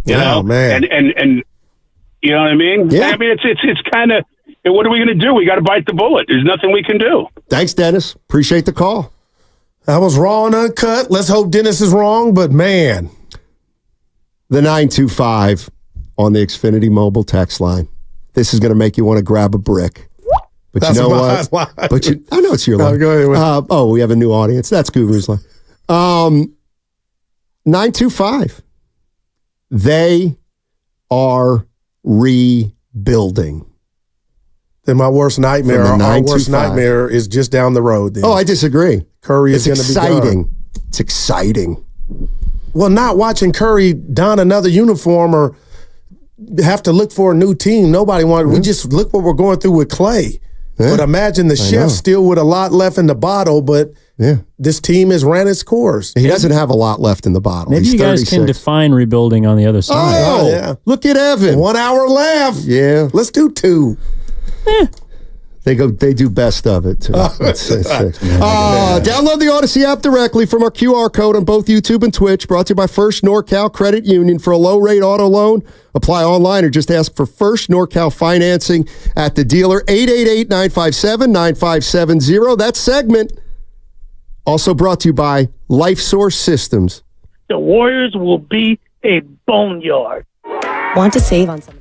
You know, man. And you know what I mean? Yeah. I mean, it's kind of, what are we going to do? We got to bite the bullet. There's nothing we can do. Thanks, Dennis. Appreciate the call. I was raw and uncut. Let's hope Dennis is wrong, but man. The 925 on the Xfinity mobile text line. This is going to make you want to grab a brick. But that's, you know what? Line. I know it's your line. Go ahead. We have a new audience. That's Guru's line. 925. They are rebuilding. Then my worst nightmare, our worst nightmare is just down the road. Then. Oh, I disagree. Curry is going to be exciting. It's exciting. Well, not watching Curry don another uniform or have to look for a new team. Nobody wanted. We just look what we're going through with Clay. But imagine the chef still with a lot left in the bottle, but this team has ran its course. He doesn't have a lot left in the bottle. Maybe you guys can define rebuilding on the other side. Oh, yeah. Look at Evan. 1 hour left. Yeah. Let's do 2. They do best of it too. Download the Odyssey app directly from our QR code on both YouTube and Twitch. Brought to you by First NorCal Credit Union. For a low rate auto loan, apply online or just ask for First NorCal financing at the dealer. 888-957-9570. That segment also brought to you by LifeSource Systems. The Warriors will be a boneyard. Want to save on some.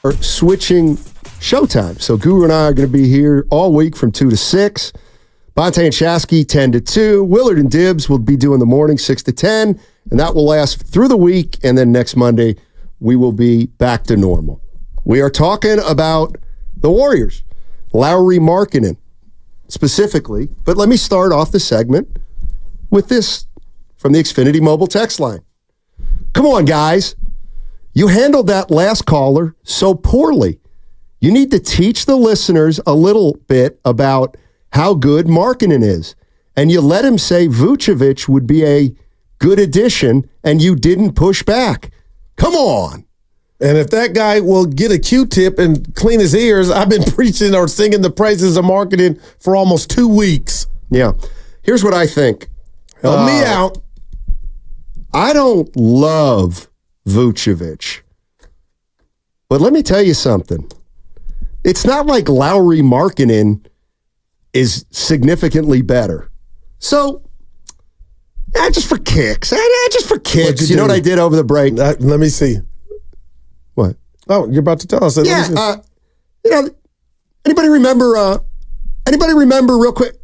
are switching showtime. So Guru and I are going to be here all week from 2 to 6. Bonte and Shasky, 10 to 2. Willard and Dibbs will be doing the morning, 6 to 10. And that will last through the week. And then next Monday, we will be back to normal. We are talking about the Warriors, Lauri Markkanen specifically. But let me start off the segment with this from the Xfinity mobile text line. Come on, guys. You handled that last caller so poorly. You need to teach the listeners a little bit about how good Markkanen is. And you let him say Vucevic would be a good addition, and you didn't push back. Come on. And if that guy will get a Q-tip and clean his ears, I've been preaching or singing the praises of Markkanen for almost 2 weeks. Yeah. Here's what I think. Help me out. I don't love Vucevic. But let me tell you something. It's not like Lauri Markkanen is significantly better. So, just for kicks. Just for kicks. You know what I did over the break? Let me see. What? Oh, you're about to tell us. Yeah. Anybody remember real quick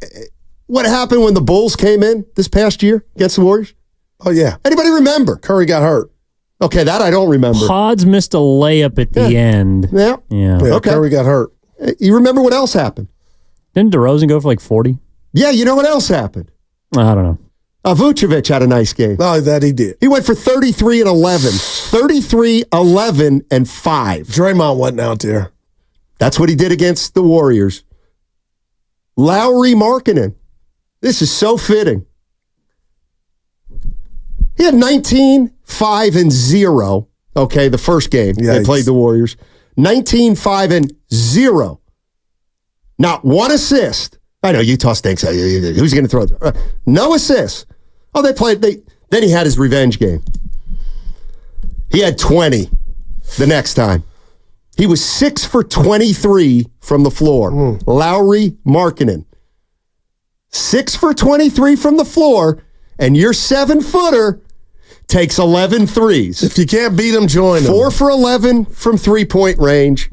what happened when the Bulls came in this past year against the Warriors? Oh, yeah. Anybody remember? Curry got hurt. Okay, that I don't remember. Pods missed a layup at the end. Yeah. Yeah. Okay. Curry got hurt. You remember what else happened? Didn't DeRozan go for like 40? Yeah, you know what else happened? I don't know. Vucevic had a nice game. Oh, that he did. He went for 33 and 11. 33, 11, and 5. Draymond wasn't out there. That's what he did against the Warriors. Lauri Markkanen. This is so fitting. He had 19, 5, and 0. Okay, the first game they played the Warriors. 19, 5, and 0. Not one assist. I know Utah stinks. Who's going to throw it? No assists. Oh, they played. Then he had his revenge game. He had 20 the next time. He was 6 for 23 from the floor. Lauri Markkanen. 6 for 23 from the floor, and your 7-footer takes 11 threes. If you can't beat him, join him. 4 for 11 from three-point range.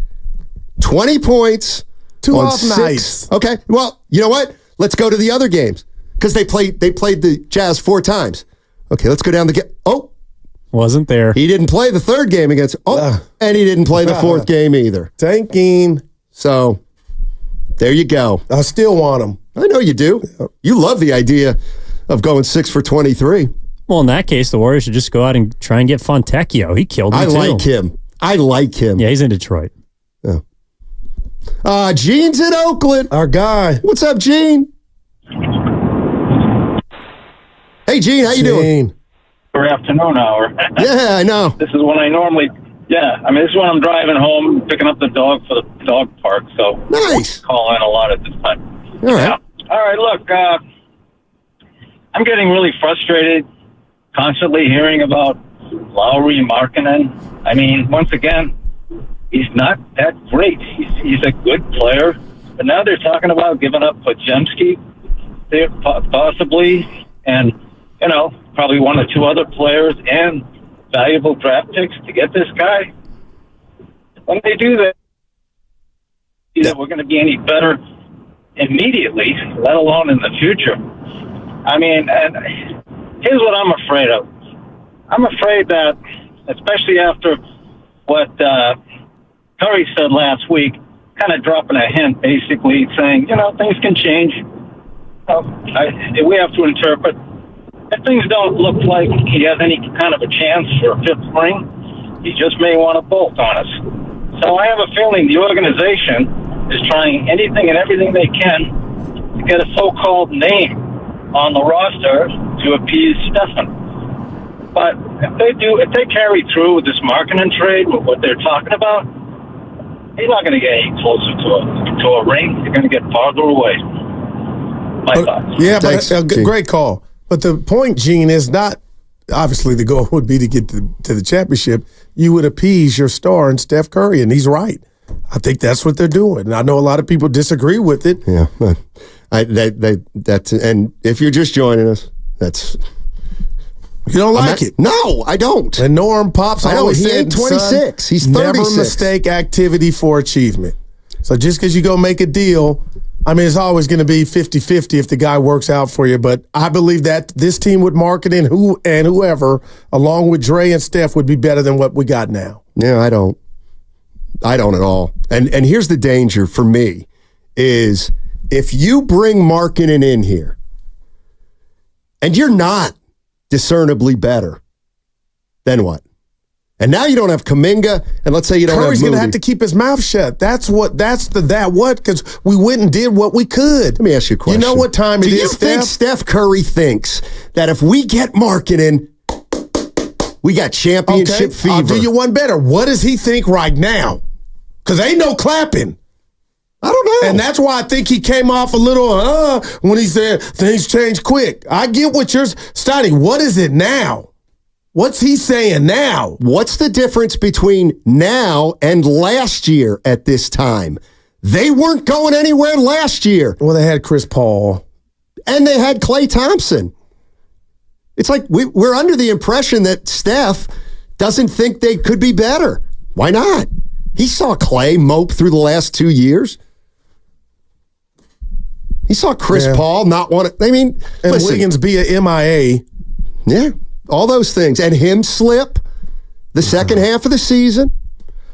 20 points. 2 off nights. Okay, well, you know what? Let's go to the other games. Because they played the Jazz 4 times. Okay, let's go down the game. Oh. Wasn't there. He didn't play the third game against... and he didn't play the fourth game either. Tanking. So, there you go. I still want him. I know you do. You love the idea of going 6 for 23. Well, in that case, the Warriors should just go out and try and get Fontecchio. He killed him, I like him. Yeah, he's in Detroit. Yeah. Gene's in Oakland. Our guy. What's up, Gene? Hey, Gene, how you doing? Good afternoon hour. Yeah, I know. This is when I normally, this is when I'm driving home, picking up the dog for the dog park, so nice. I call in a lot at this time. All right. All right, look, I'm getting really frustrated constantly hearing about Lauri Markkanen. I mean, once again, he's not that great. He's a good player, but now they're talking about giving up Podziemski, possibly, and probably 1 or 2 other players and valuable draft picks to get this guy. When they do that, that we're going to be any better immediately, let alone in the future. I mean, and here's what I'm afraid of. I'm afraid that, especially after what Curry said last week, kind of dropping a hint, basically saying, things can change. We have to interpret. If things don't look like he has any kind of a chance for a 5th ring, he just may want to bolt on us. So I have a feeling the organization is trying anything and everything they can to get a so-called name on the roster to appease Stephen. But if they carry through with this Markkanen trade, with what they're talking about, he's not going to get any closer to a ring. You're going to get farther away. My thoughts. Yeah, but great call. But the point, Gene, is not obviously the goal would be to get to the championship. You would appease your star in Steph Curry, and he's right. I think that's what they're doing. And I know a lot of people disagree with it. Yeah, that's and if you're just joining us, that's you don't like it. No, I don't. And Norm Pops always he said, ain't 26. He's 36. Never mistake activity for achievement. So just because you go make a deal. I mean, it's always going to be 50-50 if the guy works out for you, but I believe that this team with Markkanen and whoever, along with Dre and Steph, would be better than what we got now. Yeah, I don't at all. And here's the danger for me is if you bring Markkanen in here and you're not discernibly better, then what? And now you don't have Kuminga, and let's say you don't have Moody. Curry's going to have to keep his mouth shut. Because we went and did what we could. Let me ask you a question. You know what time it is, Do you think Steph Curry thinks that if we get Markkanen, we got championship fever? I'll do you one better. What does he think right now? Because ain't no clapping. I don't know. And that's why I think he came off a little, when he said things change quick. I get what you're... Stoney, what is it now? What's he saying now? What's the difference between now and last year at this time? They weren't going anywhere last year. Well, they had Chris Paul. And they had Klay Thompson. It's like we're under the impression that Steph doesn't think they could be better. Why not? He saw Klay mope through the last 2 years. He saw Chris Paul not want to... I mean, and Wiggins be a MIA. Yeah. All those things. And him slip the second half of the season.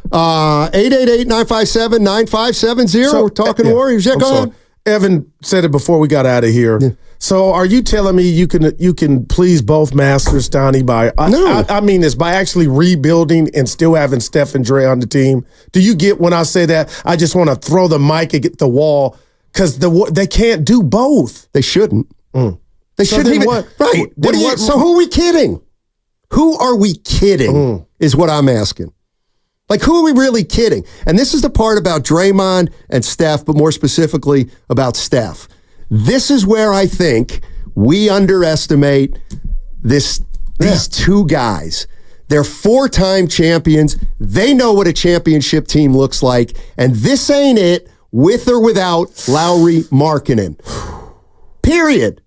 888-957-9570. We're talking Warriors. Yeah, go ahead. Evan said it before we got out of here. Yeah. So are you telling me you can please both masters, Donnie, by I mean this, by actually rebuilding and still having Steph and Dre on the team? Do you get when I say that? I just want to throw the mic at the wall because they can't do both. They shouldn't. They So shouldn't then even. what? Right. So who are we kidding? Who are we kidding is what I'm asking. Like, who are we really kidding? And this is the part about Draymond and Steph, but more specifically about Steph. This is where I think we underestimate these two guys. They're 4-time champions. They know what a championship team looks like. And this ain't it with or without Lauri Markkanen. Period.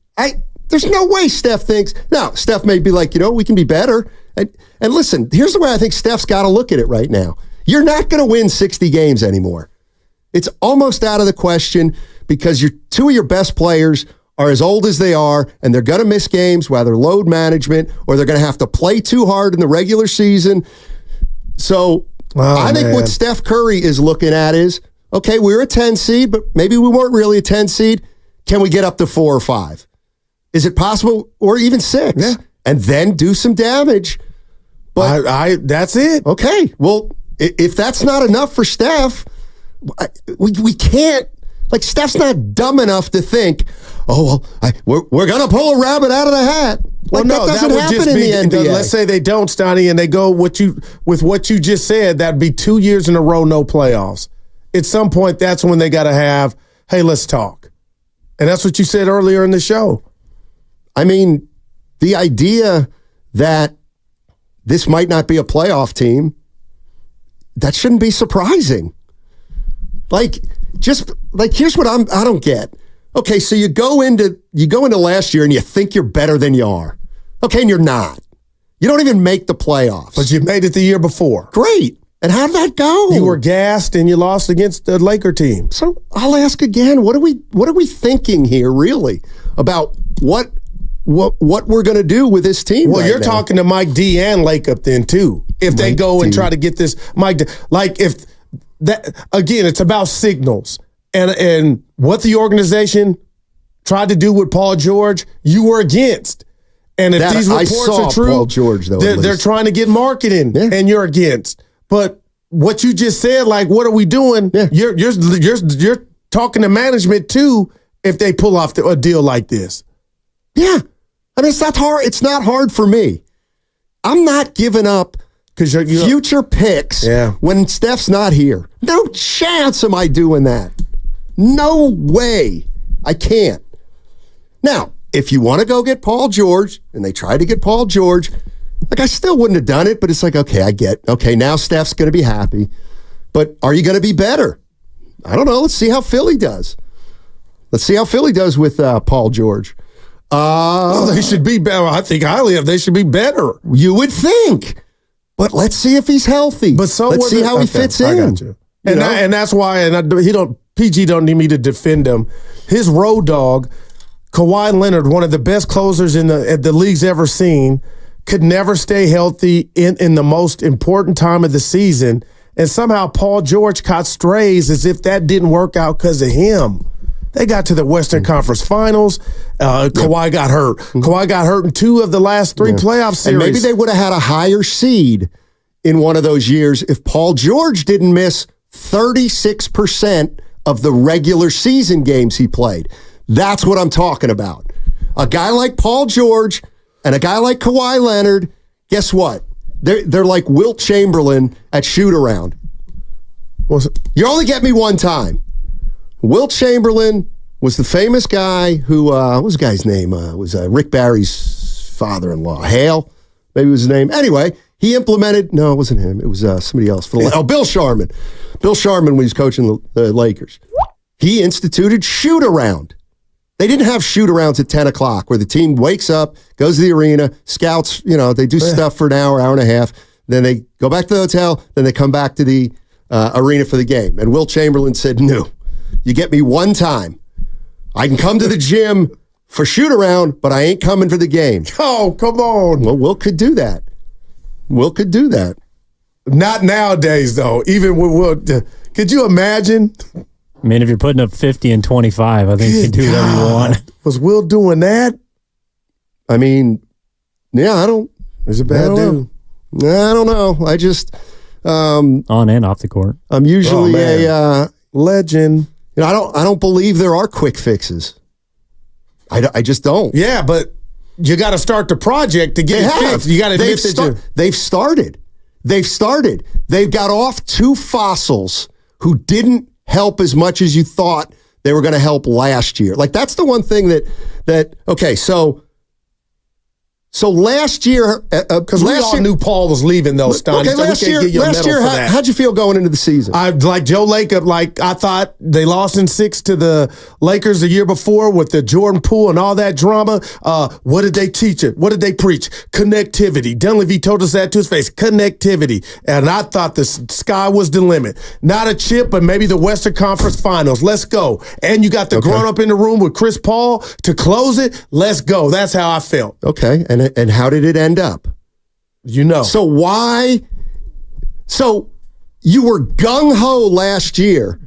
There's no way Steph thinks. Now, Steph may be like, we can be better. And listen, here's the way I think Steph's got to look at it right now. You're not going to win 60 games anymore. It's almost out of the question because two of your best players are as old as they are, and they're going to miss games, whether load management or they're going to have to play too hard in the regular season. So I think what Steph Curry is looking at is, okay, we're a 10 seed, but maybe we weren't really a 10 seed. Can we get up to 4 or 5? Is it possible? Or even 6? Yeah. And then do some damage. But that's it. Okay. Well, if that's not enough for Steph, we can't. Like, Steph's not dumb enough to think, we're going to pull a rabbit out of the hat. Like, that doesn't happen in the NBA. Let's say they don't, Stoney, and they go with what you just said. That'd be 2 years in a row, no playoffs. At some point, that's when they got to have, hey, let's talk. And that's what you said earlier in the show. I mean, the idea that this might not be a playoff team, that shouldn't be surprising. Here's what I don't get. Okay, so you go into last year and you think you're better than you are. Okay, and you're not. You don't even make the playoffs. But you made it the year before. Great. And how'd that go? You were gassed and you lost against the Laker team. So I'll ask again, what are we thinking here really about what we're going to do with this team? Well, you're talking to Mike D and Lakeup then too. If they go and try to get this Mike D, if that again, it's about signals and what the organization tried to do with Paul George, you were against. And if these reports are true, Paul George, though, they're trying to get Markkanen, and you're against. But what you just said, what are we doing? Yeah. You're talking to management too if they pull off a deal like this. Yeah. I mean, it's not hard. It's not hard for me. I'm not giving up future picks when Steph's not here. No chance am I doing that. No way. I can't. Now, if you want to go get Paul George, and they tried to get Paul George, I still wouldn't have done it, but it's okay, I get. Okay, now Steph's going to be happy. But are you going to be better? I don't know. Let's see how Philly does. Let's see how Philly does with Paul George. They should be better. I think highly of they should be better. You would think. But let's see if he's healthy. But let's see how he fits in. I got you. And that's why PG don't need me to defend him. His road dog, Kawhi Leonard, one of the best closers the league's ever seen, could never stay healthy in the most important time of the season. And somehow Paul George caught strays as if that didn't work out because of him. They got to the Western Conference Finals. Kawhi got hurt. Kawhi got hurt in 2 of the last 3 playoff series. And maybe they would have had a higher seed in one of those years if Paul George didn't miss 36% of the regular season games he played. That's what I'm talking about. A guy like Paul George and a guy like Kawhi Leonard, guess what? They're like Wilt Chamberlain at shoot-around. You only get me one time. Wilt Chamberlain was the famous guy who, what was the guy's name? Was Rick Barry's father-in-law. Hale, maybe was his name. Anyway, he implemented, no, it wasn't him. It was somebody else. Bill Sharman. Bill Sharman when he was coaching the Lakers. He instituted shoot-around. They didn't have shoot-arounds at 10 o'clock where the team wakes up, goes to the arena, scouts, they do stuff for an hour and a half, then they go back to the hotel, then they come back to the arena for the game. And Wilt Chamberlain said, no. You get me one time. I can come to the gym for shoot-around, but I ain't coming for the game. Oh, come on. Well, Wilt could do that. Not nowadays, though. Even with could you imagine? I mean, if you're putting up 50 and 25, I think you can do whatever you want. Was Will doing that? I mean, yeah, I don't. He's a bad dude. I don't know. I just on and off the court. I'm usually a legend. You know, I don't believe there are quick fixes. I just don't. Yeah, but you got to start the project to get it fixed. You got to admit that they've started. They've got off 2 fossils who didn't help as much as you thought they were going to help last year. Like, that's the one thing that okay, so last year, because we all knew Paul was leaving, though, Stein. Okay, last year, how'd you feel going into the season? Like Joe Lacob, I thought they lost in 6 to the Lakers the year before with the Jordan Poole and all that drama. What did they teach it? What did they preach? Connectivity. Dunleavy told us that to his face. Connectivity. And I thought the sky was the limit. Not a chip, but maybe the Western Conference Finals. Let's go. And you got the grown-up in the room with Chris Paul to close it. Let's go. That's how I felt. Okay, and how did it end up? You know. So why? So you were gung-ho last year,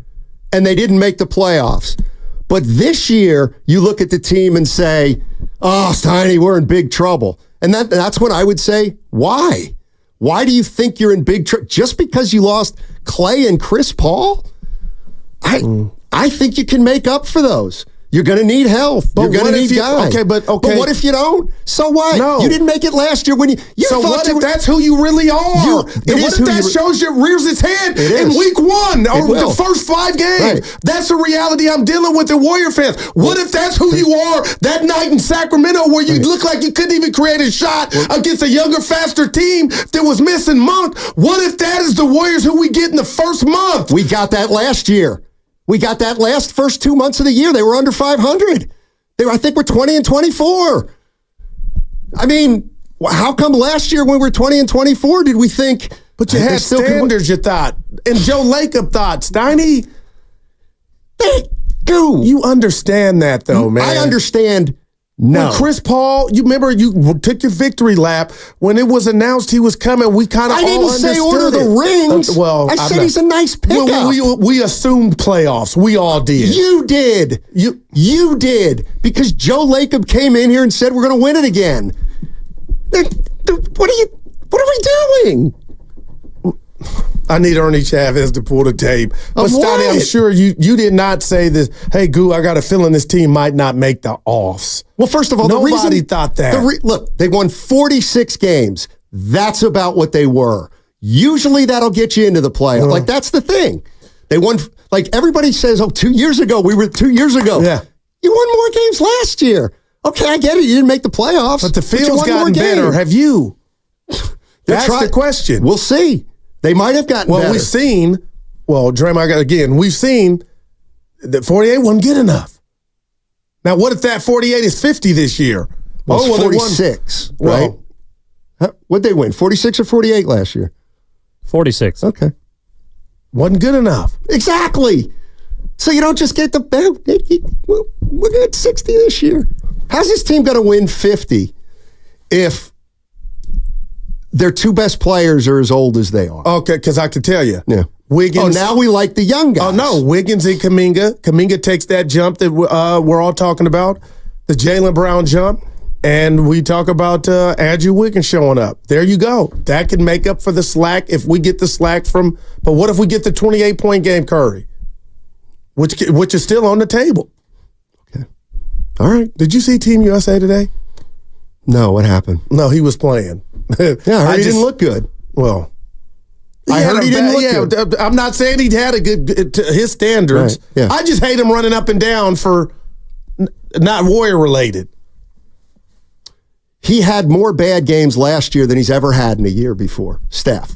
and they didn't make the playoffs. But this year, you look at the team and say, oh, Steiny, we're in big trouble. And that's when I would say, why? Why do you think you're in big trouble? Just because you lost Clay and Chris Paul? I think you can make up for those. You're going to need health. You're going to need guys. Okay, but But what if you don't? So what? No. You didn't make it last year when you so what if that's who you really are? And what if that shows you rears its head in week 1 or the first 5 games? Right. That's the reality I'm dealing with the Warrior fans. What if that's who you are that night in Sacramento where you look like you couldn't even create a shot against a younger, faster team that was missing Monk? What if that is the Warriors who we get in the first month? We got that last year. We got that first 2 months of the year. They were under 500. I think we're 20 and 24. I mean, how come last year when we were 20 and 24 did we think? But you had standards, you thought. And Joe Lacob thought. Steiny, you understand that, though, man. I understand. No. When Chris Paul, you remember you took your victory lap. When it was announced he was coming, we kind of all understood I didn't say order the rings. Well, I said he's a nice pickup. We assumed playoffs. We all did. You did. You did. Because Joe Lacob came in here and said we're going to win it again. What are we doing? I need Ernie Chavez to pull the tape. But Steiny, I'm sure you did not say this. Hey, Goo, I got a feeling this team might not make the offs. Well, first of all, nobody thought that. Look, they won 46 games. That's about what they were. Usually that'll get you into the playoff. Like, that's the thing. They won, like everybody says, 2 years ago. Yeah. You won more games last year. Okay, I get it. You didn't make the playoffs. But the field's gotten better. Have you? That's the question. We'll see. They might have gotten better. We've seen, Draymond, we've seen that 48 wasn't good enough. Now, what if that 48 is 50 this year? Well, 46, right? What'd they win, 46 or 48 last year? 46. Okay. Wasn't good enough. Exactly. So you don't just get we're good 60 this year. How's this team going to win 50 if their 2 best players are as old as they are? Okay, because I can tell you. Yeah. Wiggins. Now we like the young guys. Oh, no. Wiggins and Kuminga. Kuminga takes that jump that we're all talking about, the Jaylen Brown jump. And we talk about Andrew Wiggins showing up. There you go. That can make up for the slack if we get the slack from. But what if we get the 28-point game Curry, which is still on the table? Okay. All right. Did you see Team USA today? No. What happened? No, he was playing. Yeah, I heard he didn't look good. Well, I heard he didn't look good. I'm not saying he had a good to his standards. Right, yeah. I just hate him running up and down for not Warrior related. He had more bad games last year than he's ever had in a year before. Steph.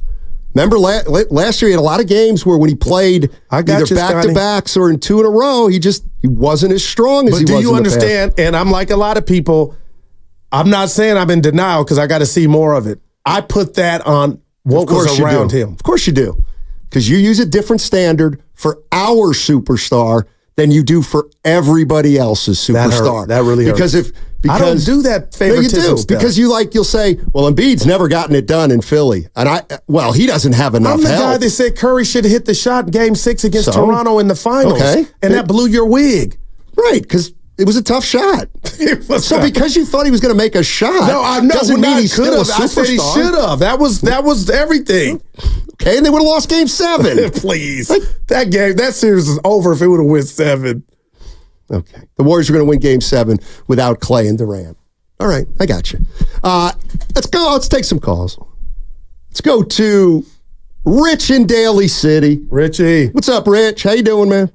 Remember last year he had a lot of games where when he played either back-to-backs or in 2 in a row, he wasn't as strong as he was in the past. But do you understand, and I'm like a lot of people, I'm not saying I'm in denial because I got to see more of it. I put that on what was around him. Of course you do. Because you use a different standard for our superstar than you do for everybody else's superstar. That really hurt. I don't do that favoritism you do, stuff. because you'll say, well, Embiid's never gotten it done in Philly. And he doesn't have enough I'm the help. guy that said Curry should have hit the shot in Game 6 against Toronto in the finals. Okay. And that blew your wig. Right, because it was a tough shot. Because you thought he was going to make a shot, doesn't mean he's still a superstar. I said he should have. That was everything. Okay, and they would have lost Game 7. Please. That series is over if it would have won 7. Okay. The Warriors are going to win Game 7 without Clay and Durant. All right, I got you. Let's go. Let's take some calls. Let's go to Rich in Daly City. Richie. What's up, Rich? How you doing, man?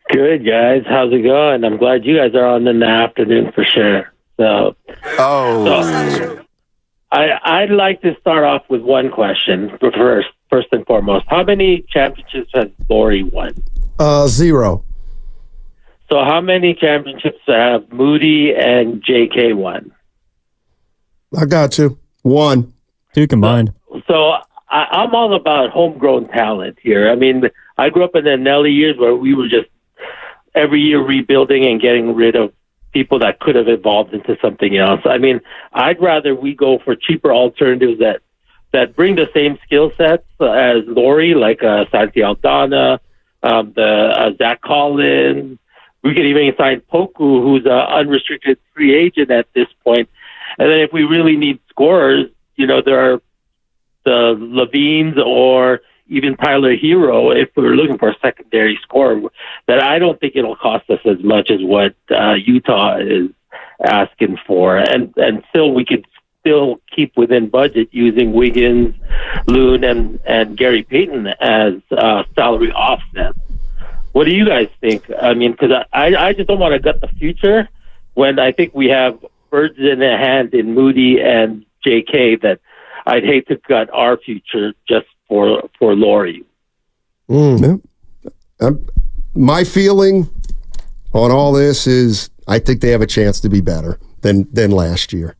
Good, guys. How's it going? I'm glad you guys are on in the afternoon for sure. I'd like to start off with one question first and foremost. How many championships has Lauri won? 0. So how many championships have Moody and JK won? I got you. 1. 2 combined. So I'm all about homegrown talent here. I mean, I grew up in the Nelly years where we were just every year rebuilding and getting rid of people that could have evolved into something else. I mean, I'd rather we go for cheaper alternatives that bring the same skill sets as Lauri, like Santi Aldana, the Zach Collins. We could even sign Poku, who's an unrestricted free agent at this point. And then if we really need scorers, there are the Levines or even Tyler Hero, if we were looking for a secondary scorer, that I don't think it'll cost us as much as what Utah is asking for. And still, we could still keep within budget using Wiggins, Loon, and Gary Payton as salary offsets. What do you guys think? I mean, because I just don't want to gut the future when I think we have birds in the hand in Moody and JK that I'd hate to gut our future just for Lauri. My feeling on all this is I think they have a chance to be better than last year.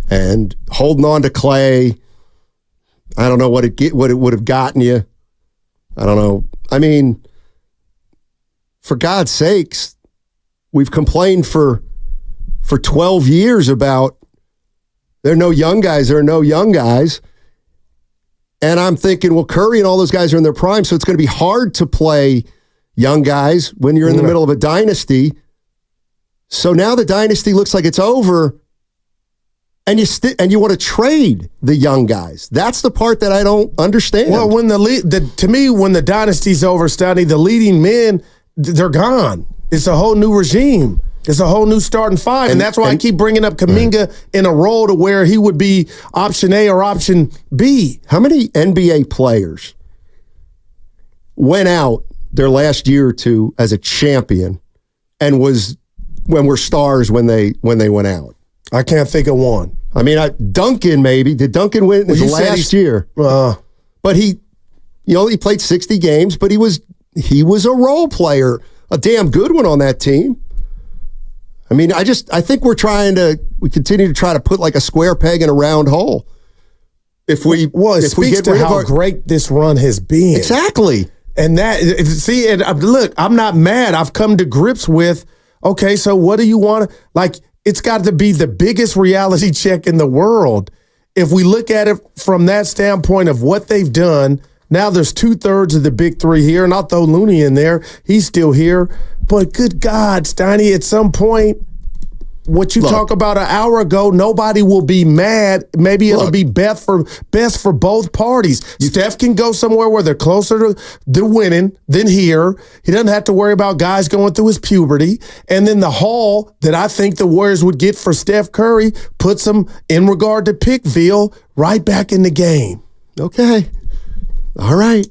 And holding on to Clay, I don't know what it would have gotten you. I don't know. I mean, for God's sakes, we've complained for 12 years about there are no young guys. And I'm thinking, well, Curry and all those guys are in their prime, so it's going to be hard to play young guys when you're in the middle of a dynasty. So now the dynasty looks like it's over, and you want to trade the young guys. That's the part that I don't understand. Well, when to me, when the dynasty's over, Stoney, the leading men, they're gone. It's a whole new regime. It's a whole new starting five, and that's why I keep bringing up Kuminga in a role to where he would be option A or option B. How many NBA players went out their last year or two as a champion and were stars when they went out? I can't think of one. I mean, Duncan maybe. Did Duncan win his last year? But he played 60 games, but he was a role player, a damn good one on that team. I mean, I think we continue to try to put like a square peg in a round hole. It speaks to how great this run has been. Exactly. And look, I'm not mad. I've come to grips with, okay, so what do you want? Like, it's got to be the biggest reality check in the world. If we look at it from that standpoint of what they've done, now there's 2/3 of the big three here, and I'll throw Looney in there. He's still here. But good God, Steiny, at some point, what you talk about an hour ago, nobody will be mad. Maybe it'll be best for both parties. Steph can go somewhere where they're closer to winning than here. He doesn't have to worry about guys going through his puberty. And then the haul that I think the Warriors would get for Steph Curry puts them, in regard to Pickville, right back in the game. Okay. All right.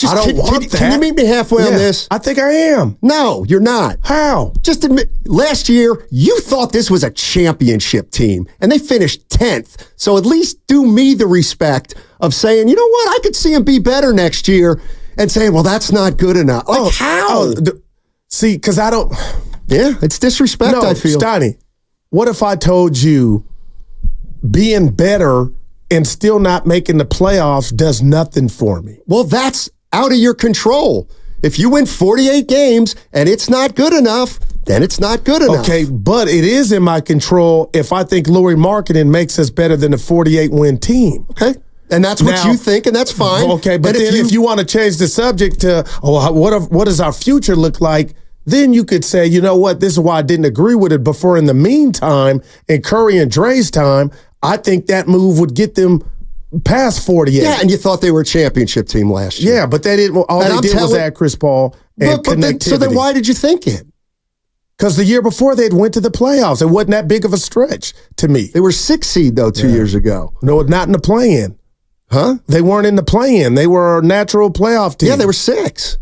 I don't want that. Can you meet me halfway on this? I think I am. No, you're not. How? Just admit, last year, you thought this was a championship team, and they finished 10th. So at least do me the respect of saying, you know what, I could see them be better next year, and saying, well, that's not good enough. Like, how? See, because I don't... Yeah, it's disrespect, I feel. Steiny, what if I told you being better and still not making the playoffs does nothing for me? Well, that's out of your control. If you win 48 games and it's not good enough, then it's not good enough. Okay, but it is in my control if I think Lauri Markkanen makes us better than a 48-win team. Okay. And that's what you think, and that's fine. Okay, but then if you want to change the subject to, what does our future look like, then you could say, you know what, this is why I didn't agree with it before. In the meantime, in Curry and Dre's time, I think that move would get them past 48. Yeah, and you thought they were a championship team last year. Yeah, but they didn't. All they did was add Chris Paul and connectivity. So then why did you think it? Because the year before they'd went to the playoffs. It wasn't that big of a stretch to me. They were 6th seed, though, 2 years ago. No, not in the play-in. Huh? They weren't in the play-in. They were a natural playoff team. Yeah, they were 6.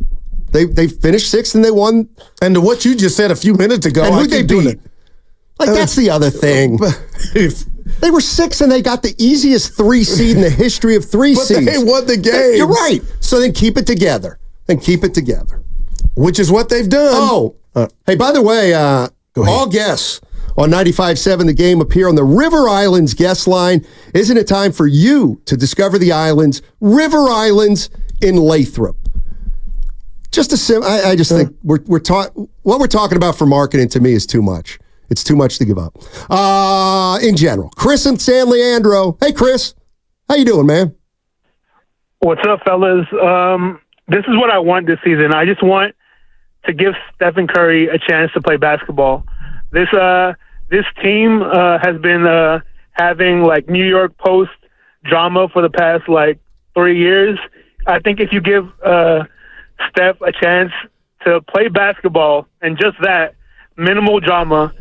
They finished 6th and they won. And to what you just said a few minutes ago, and who'd they beat? Like, that's the other thing. They were 6 and they got the easiest 3 seed in the history of 3 seeds. But they won the game. You're right. So then keep it together. Which is what they've done. Oh. Hey, by the way, all guests on 95.7 The Game appear on the River Islands guest line. Isn't it time for you to discover the islands, River Islands in Lathrop? I just think what we're talking about for marketing to me is too much. It's too much to give up. In general, Chris and San Leandro. Hey, Chris, how you doing, man? What's up, fellas? This is what I want this season. I just want to give Stephen Curry a chance to play basketball. This team has been having like New York Post drama for the past 3 years. I think if you give Steph a chance to play basketball and just that, minimal drama,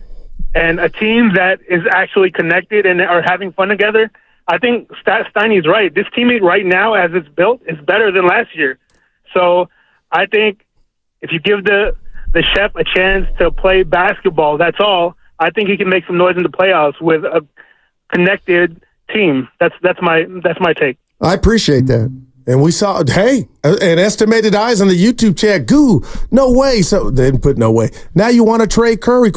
and a team that is actually connected and are having fun together, I think Steiny's right. This team right now, as it's built, is better than last year. So I think if you give the chef a chance to play basketball, that's all. I think he can make some noise in the playoffs with a connected team. That's my take. I appreciate that. And we saw, hey, an estimated eyes on the YouTube chat. Goo, no way. So they didn't put no way. Now you want to trade Curry? ?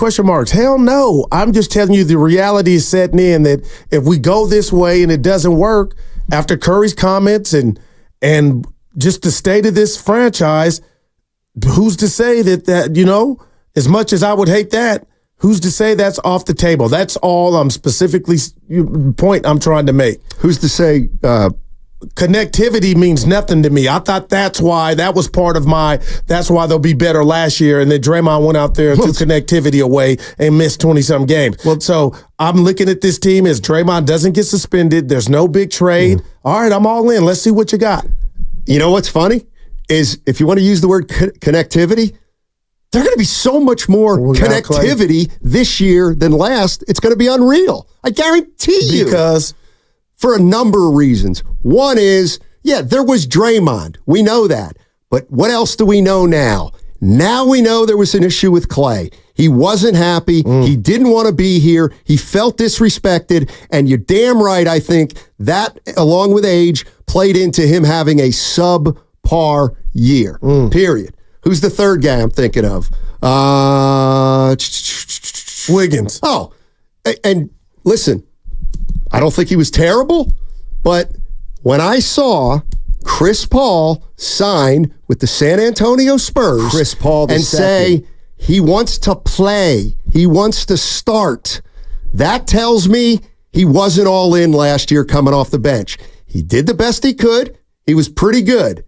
Hell no. I'm just telling you the reality is setting in that if we go this way and it doesn't work after Curry's comments and just the state of this franchise, who's to say that as much as I would hate that, who's to say that's off the table? That's all I'm specifically point I'm trying to make. Who's to say connectivity means nothing to me? I thought that's why they'll be better last year. And then Draymond went out there and threw connectivity away and missed 20-some games. Well, so I'm looking at this team as Draymond doesn't get suspended. There's no big trade. All right, I'm all in. Let's see what you got. You know what's funny is if you want to use the word connectivity, there's going to be so much more connectivity this year than last. It's going to be unreal. I guarantee you. Because for a number of reasons. One is, there was Draymond. We know that. But what else do we know now? Now we know there was an issue with Clay. He wasn't happy. He didn't want to be here. He felt disrespected. And you're damn right, I think, that, along with age, played into him having a subpar year, period. Who's the third guy I'm thinking of? Wiggins. Oh, and listen, I don't think he was terrible, but when I saw Chris Paul sign with the San Antonio Spurs and say he wants to play, he wants to start, that tells me he wasn't all in last year coming off the bench. He did the best he could. He was pretty good.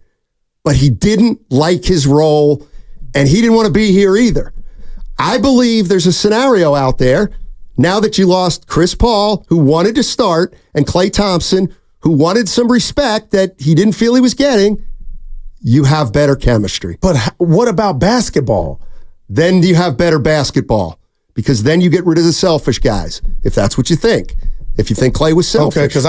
But he didn't like his role, and he didn't want to be here either. I believe there's a scenario out there, now that you lost Chris Paul, who wanted to start, and Klay Thompson, who wanted some respect that he didn't feel he was getting, you have better chemistry. But what about basketball? Then you have better basketball, because then you get rid of the selfish guys, if that's what you think. If you think Klay was selfish. Okay, because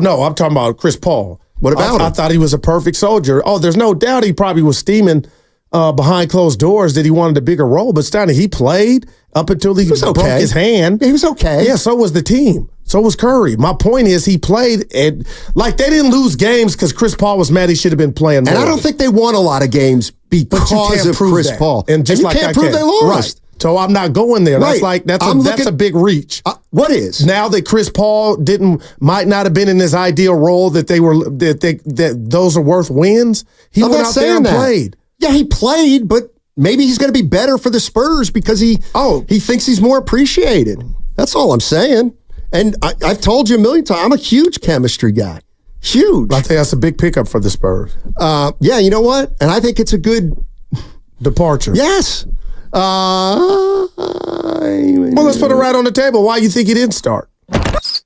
no, I'm talking about Chris Paul. What about him? I thought he was a perfect soldier. Oh, there's no doubt he probably was steaming behind closed doors that he wanted a bigger role. But Steiny, he played up until he broke his hand. Yeah, he was okay. Yeah, so was the team. So was Curry. My point is he played, and they didn't lose games because Chris Paul was mad he should have been playing more. And I don't think they won a lot of games because of Chris Paul. And just you can't prove they lost. Right. So I'm not going there. Right. That's a big reach. What is? Now that Chris Paul might not have been in his ideal role, that those are worth wins. He went out there and played. Yeah, he played, but maybe he's going to be better for the Spurs because he thinks he's more appreciated. That's all I'm saying. And I've told you a million times, I'm a huge chemistry guy. Huge. I think that's a big pickup for the Spurs. Yeah, you know what? And I think it's a good departure. Yes. Well, let's put it right on the table. Why you think he didn't start?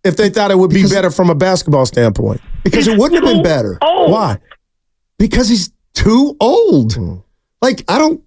If they thought it would be better from a basketball standpoint. Because it wouldn't have been better. Why? Because he's too old. Like, I don't.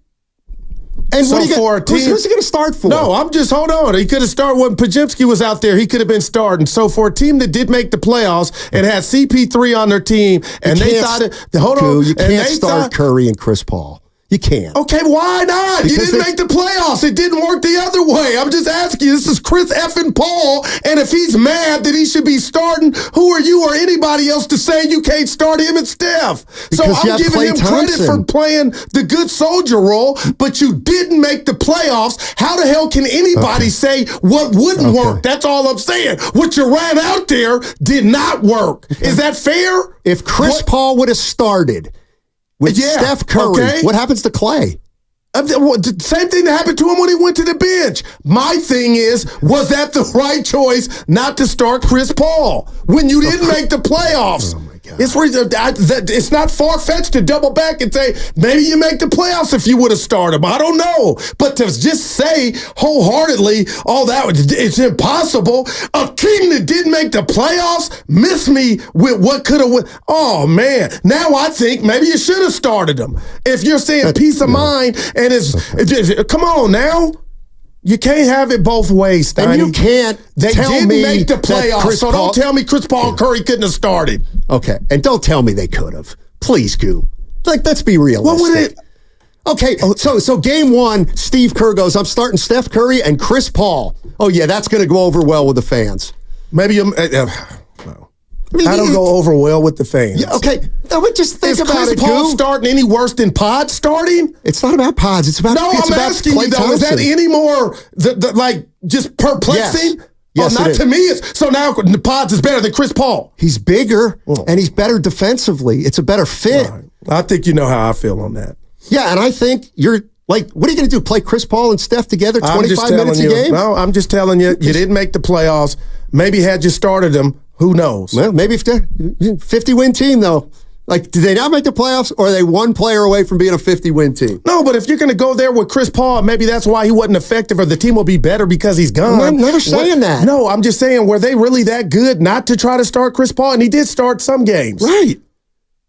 And so for a team, who's he going to start for? No, hold on. He could have started when Podziemski was out there. He could have been starting. So for a team that did make the playoffs and had CP3 on their team, and they thought you can't start Curry and Chris Paul. You can't. Okay, why not? You didn't make the playoffs. It didn't work the other way. I'm just asking you. This is Chris effing Paul, and if he's mad that he should be starting, who are you or anybody else to say you can't start him and Steph? So I'm giving him credit for playing the good soldier role, but you didn't make the playoffs. How the hell can anybody say what wouldn't work? That's all I'm saying. What you ran out there did not work. Is that fair? If Chris Paul would have started with Steph Curry, what happens to Clay? The same thing that happened to him when he went to the bench. My thing is, was that the right choice not to start Chris Paul when you didn't make the playoffs? Oh my God. It's not far-fetched to double back and say, maybe you make the playoffs if you would have started him. I don't know. But to just say wholeheartedly, it's impossible. A team that didn't make the playoffs missed me with what could have. Oh, man. Now I think maybe you should have started him. If you're saying peace of mind and come on now. You can't have it both ways, Steiny. And you can't didn't make the playoffs, so don't tell me Chris Paul and Curry couldn't have started. Okay, and don't tell me they could have. Please, Goo. Like, let's be realistic. What would it? Okay, so game one, Steve Kerr goes, I'm starting Steph Curry and Chris Paul. Oh, yeah, that's going to go over well with the fans. Maybe I don't go over well with the fans. Yeah, okay, but just think about it. Is Chris Paul starting any worse than Pod starting? It's not about Pods. It's about I'm asking you though. Is that any more just perplexing? Yes, not to me. So now Pods is better than Chris Paul. He's bigger and he's better defensively. It's a better fit. Right. I think you know how I feel on that. Yeah, and I think you're like, what are you going to do? Play Chris Paul and Steph together 25 minutes a game? No, I'm just telling you, you didn't make the playoffs. Maybe had you started them. Who knows? Well, maybe if they're 50-win team, though. Like, did they not make the playoffs, or are they one player away from being a 50-win team? No, but if you're going to go there with Chris Paul, maybe that's why he wasn't effective, or the team will be better because he's gone. I'm never saying that. No, I'm just saying, were they really that good not to try to start Chris Paul? And he did start some games. Right.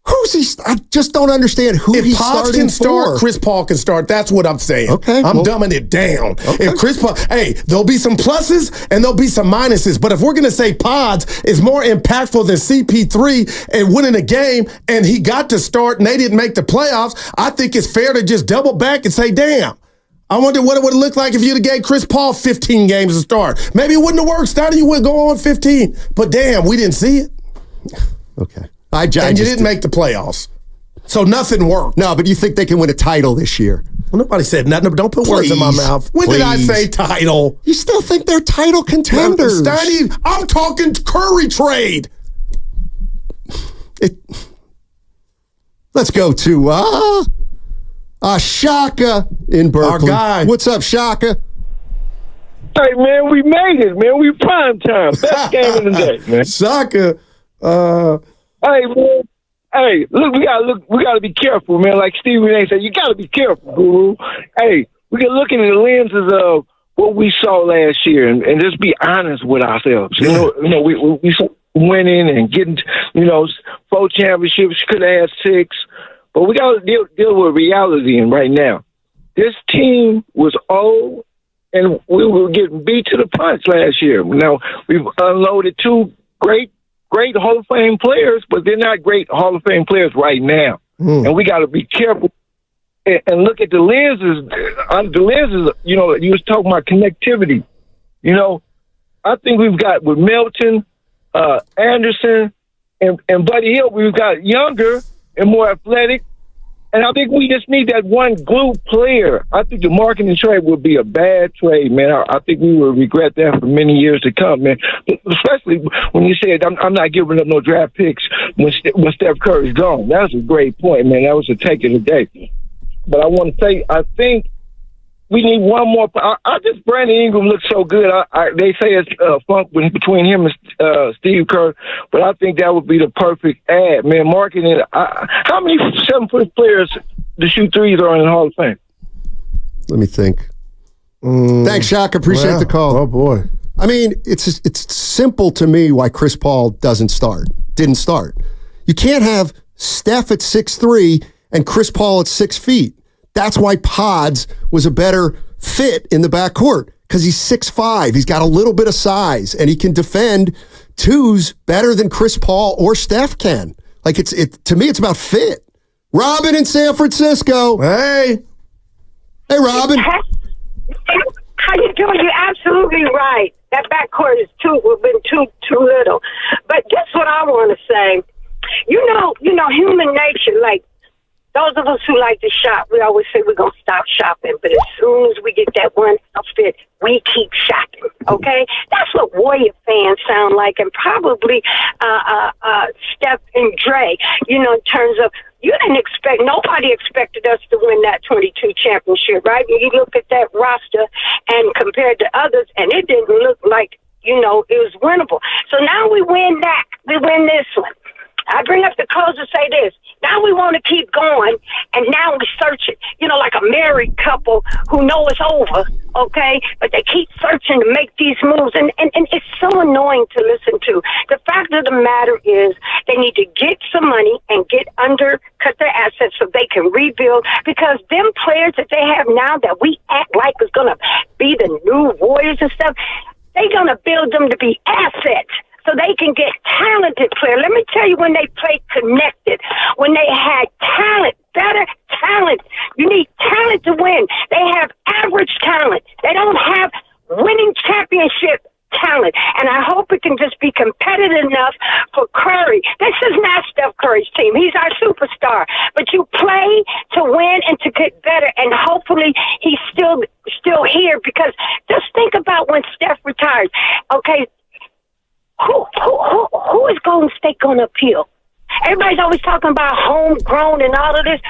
Who's he? I just don't understand who he's starting If Pods can start, for. Chris Paul can start. That's what I'm saying. Okay. I'm dumbing it down. Okay. If Chris Paul, there'll be some pluses and there'll be some minuses. But if we're going to say Pods is more impactful than CP3 and winning a game and he got to start and they didn't make the playoffs, I think it's fair to just double back and say, damn. I wonder what it would have looked like if you'd have gave Chris Paul 15 games to start. Maybe it wouldn't have worked. Steiny, you would go on 15. But damn, we didn't see it. Okay. And you didn't make the playoffs. So nothing worked. No, but you think they can win a title this year? Well, nobody said nothing. Don't put words in my mouth. When did I say title? You still think they're title contenders? Steiny, I'm talking Curry trade. Let's go to Shaka in Berkeley. Our guy. What's up, Shaka? Hey, man, we made it, man. We prime time. Best game of the day, man. Shaka. Hey, man. Hey, look, we gotta be careful, man. Like Steve Renee said, you gotta be careful, Guru. Hey, we can look in the lenses of what we saw last year and just be honest with ourselves. You know, we saw winning and getting, 4 championships, could have had 6, but we gotta deal with reality right now. This team was old and we were getting beat to the punch last year. Now we've unloaded 2 great Hall of Fame players, but they're not great Hall of Fame players right now. And we got to be careful and look at the lenses. The lenses, you was talking about connectivity. I think we've got with Melton, Anderson, and Buddy Hield, we've got younger and more athletic. And I think we just need that one glue player. I think the Markkanen trade would be a bad trade, man. I think we will regret that for many years to come, man. Especially when you said, I'm not giving up no draft picks when Steph Curry's gone. That was a great point, man. That was a take of the day. But I want to say, I think we need one more. I just Brandon Ingram looks so good. They say it's funk between him and Steve Kerr, but I think that would be the perfect ad, man. Markkanen. How many 7-foot players to shoot threes are in the Hall of Fame? Let me think. Thanks, Shaq. Appreciate the call. Oh boy. I mean, it's simple to me why Chris Paul didn't start. You can't have Steph at 6'3" and Chris Paul at 6 feet. That's why Pods was a better fit in the backcourt, because he's 6'5". He's got a little bit of size, and he can defend twos better than Chris Paul or Steph can. Like, to me, it's about fit. Robin in San Francisco. Hey, Robin. How you doing? You're absolutely right. That backcourt is too little. But guess what I want to say? You know, human nature, like, those of us who like to shop, we always say we're going to stop shopping. But as soon as we get that one outfit, we keep shopping, okay? That's what Warrior fans sound like, and probably Steph and Dre, in terms of, nobody expected us to win that 22 championship, right? You look at that roster and compared to others, and it didn't look like, it was winnable. So now we win that. We win this one. I bring up the close to say this. Now we want to keep going, and now we search it. Like a married couple who know it's over, okay? But they keep searching to make these moves, and it's so annoying to listen to. The fact of the matter is they need to get some money and cut their assets so they can rebuild, because them players that they have now that we act like is going to be the new Warriors and stuff, they're going to build them to be assets, so they can get talented players. Let me tell you, when they played connected, when they had talent, better talent, you need talent to win. They have average talent. They don't have winning championship talent. And I hope it can just be competitive enough for Curry. This is not Steph Curry's team. He's our superstar. But you play to win and to get better. And hopefully he's still here, because just think about when Steph retires. Okay, who is Golden State going to appeal? Everybody's always talking about homegrown and all of this.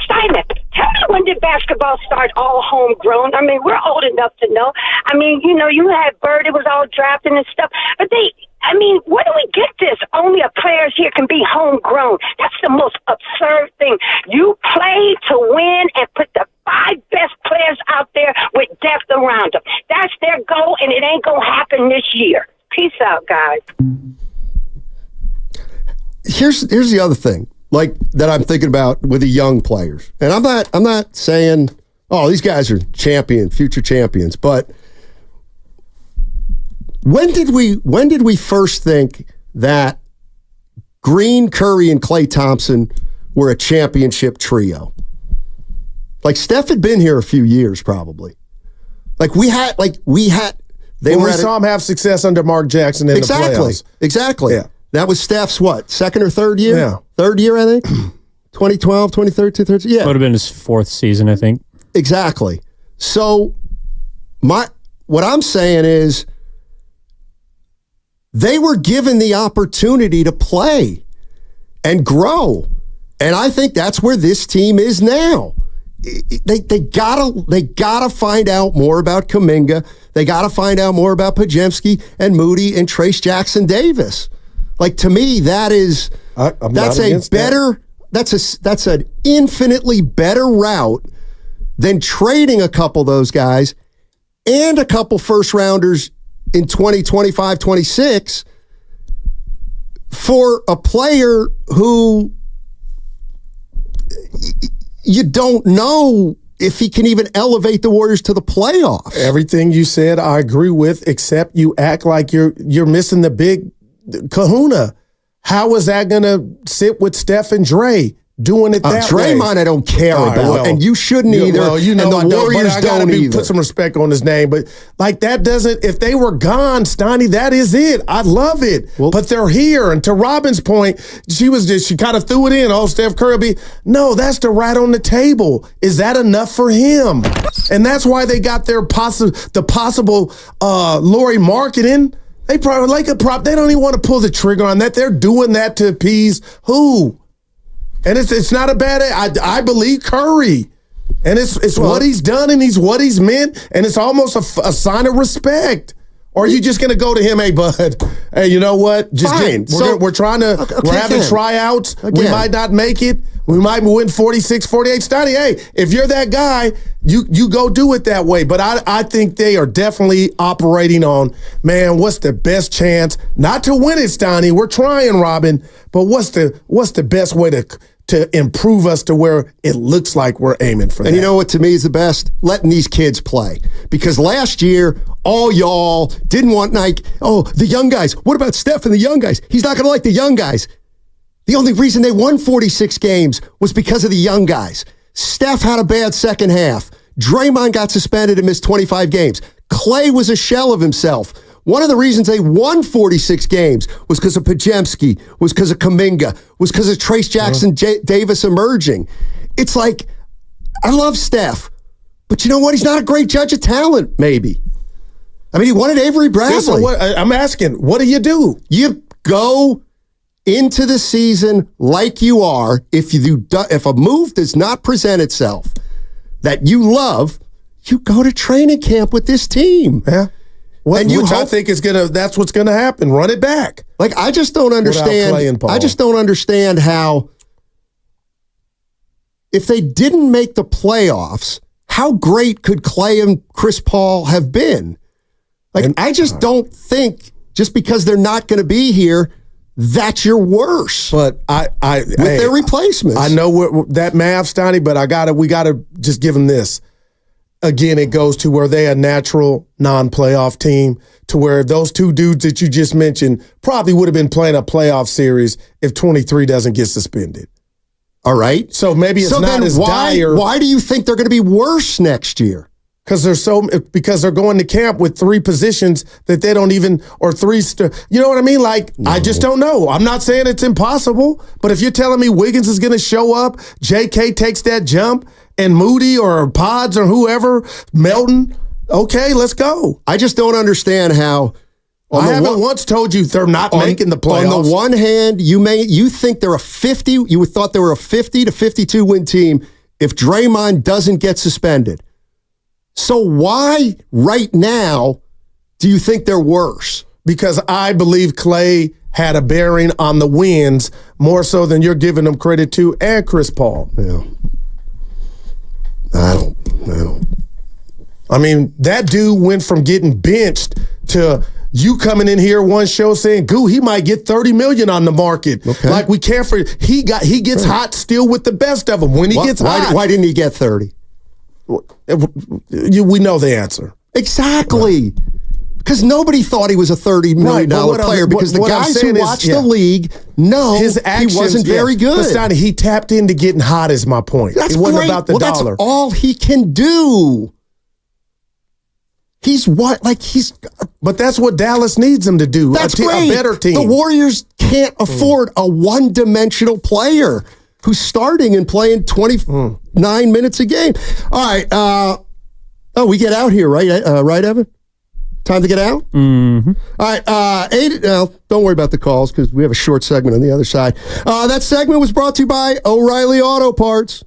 Steiner, tell me, when did basketball start all homegrown? I mean, we're old enough to know. I mean, you had Bird, it was all drafting and stuff. But where do we get this? Only a players here can be homegrown. That's the most absurd thing. You play to win and put the 5 best players out there with depth around them. That's their goal, and it ain't going to happen this year. Peace out, guys. Here's the other thing, like, that I'm thinking about with the young players. And I'm not saying, these guys are future champions, but when did we first think that Green, Curry, and Klay Thompson were a championship trio? Like, Steph had been here a few years, probably. We saw him have success under Mark Jackson in the playoffs. Exactly. Yeah. That was Steph's, second or third year? Yeah. Third year, I think. 2012, 2013. Yeah. Would have been his 4th season, I think. Exactly. So what I'm saying is they were given the opportunity to play and grow. And I think that's where this team is now. They gotta find out more about Kuminga. They gotta find out more about Podziemski and Moody and Trace Jackson Davis. Like, to me, that's an infinitely better route than trading a couple of those guys and a couple first rounders in 2025, 26 for a player who you don't know if he can even elevate the Warriors to the playoffs. Everything you said, I agree with, except you act like you're missing the big kahuna. How is that going to sit with Steph and Dre doing it that way? Draymond, I don't care about, and you shouldn't either. Well, and the Warriors don't either. Put some respect on his name, but that doesn't. If they were gone, Steiny, that is it. I love it, but they're here. And to Robin's point, she kind of threw it in. Oh, Steph Curry. No, that's the right on the table. Is that enough for him? And that's why they got their possible Lauri Markkanen. They probably they don't even want to pull the trigger on that. They're doing that to appease who? And it's not a bad. I believe Curry, and it's what he's done and what he's meant, and it's almost a sign of respect. Or are you just going to go to him, hey, bud? Hey, you know what? Fine. We're trying to. We're having tryouts. Again. We might not make it. We might win 46, 48. Stoney, hey, if you're that guy, you go do it that way. But I think they are definitely operating on, man, what's the best chance? Not to win it, Stoney. We're trying, Robin. But what's the best way to improve us to where it looks like we're aiming for that? And you know what to me is the best? Letting these kids play. Because last year, all y'all didn't want the young guys. What about Steph and the young guys? He's not going to like the young guys. The only reason they won 46 games was because of the young guys. Steph had a bad second half. Draymond got suspended and missed 25 games. Clay was a shell of himself. One of the reasons they won 46 games was because of Podziemski, was because of Kuminga, was because of Trace Jackson Davis emerging. It's like, I love Steph, but you know what? He's not a great judge of talent, maybe. I mean, he wanted Avery Bradley. I'm asking, what do? You go into the season like you are. If a move does not present itself that you love, you go to training camp with this team. Yeah. I think that's what's gonna happen. Run it back. Like, I just don't understand. I just don't understand how, if they didn't make the playoffs, how great could Clay and Chris Paul have been? I just don't think just because they're not going to be here, that's your worse. But with their replacements, I know that math, Stoney, but we gotta just give them this. Again, it goes to where they're a natural non-playoff team, to where those two dudes that you just mentioned probably would have been playing a playoff series if 23 doesn't get suspended. All right. So maybe it's not as dire. Why do you think they're going to be worse next year? Because they're going to camp with three positions that they don't even, or three, you know what I mean? No. I just don't know. I'm not saying it's impossible, but if you're telling me Wiggins is going to show up, JK takes that jump, and Moody or Pods or whoever, Melton, okay, let's go. I just don't understand how. I haven't once told you they're not making the playoffs. On the one hand, you think they're you thought they were a 50 to 52 win team if Draymond doesn't get suspended. So why right now do you think they're worse? Because I believe Clay had a bearing on the wins more so than you're giving them credit to, and Chris Paul. Yeah. I don't. I mean, that dude went from getting benched to you coming in here one show saying, "Goo, he might get $30 million on the market." Okay. Like, we can't he gets hot still with the best of them. When he gets hot, why didn't he get 30? We know the answer. Exactly. Because nobody thought he was a $30 million player, because the guys who watch the league know his actions, he wasn't very good. But he tapped into getting hot, is my point. That's it wasn't great. about the dollar. That's all he can do. But that's what Dallas needs him to do. That's a better team. The Warriors can't afford a one-dimensional player who's starting and playing 29 minutes a game. All right. We get out here, right? Right, Evan? Time to get out? Mm-hmm. All right. Don't worry about the calls because we have a short segment on the other side. That segment was brought to you by O'Reilly Auto Parts.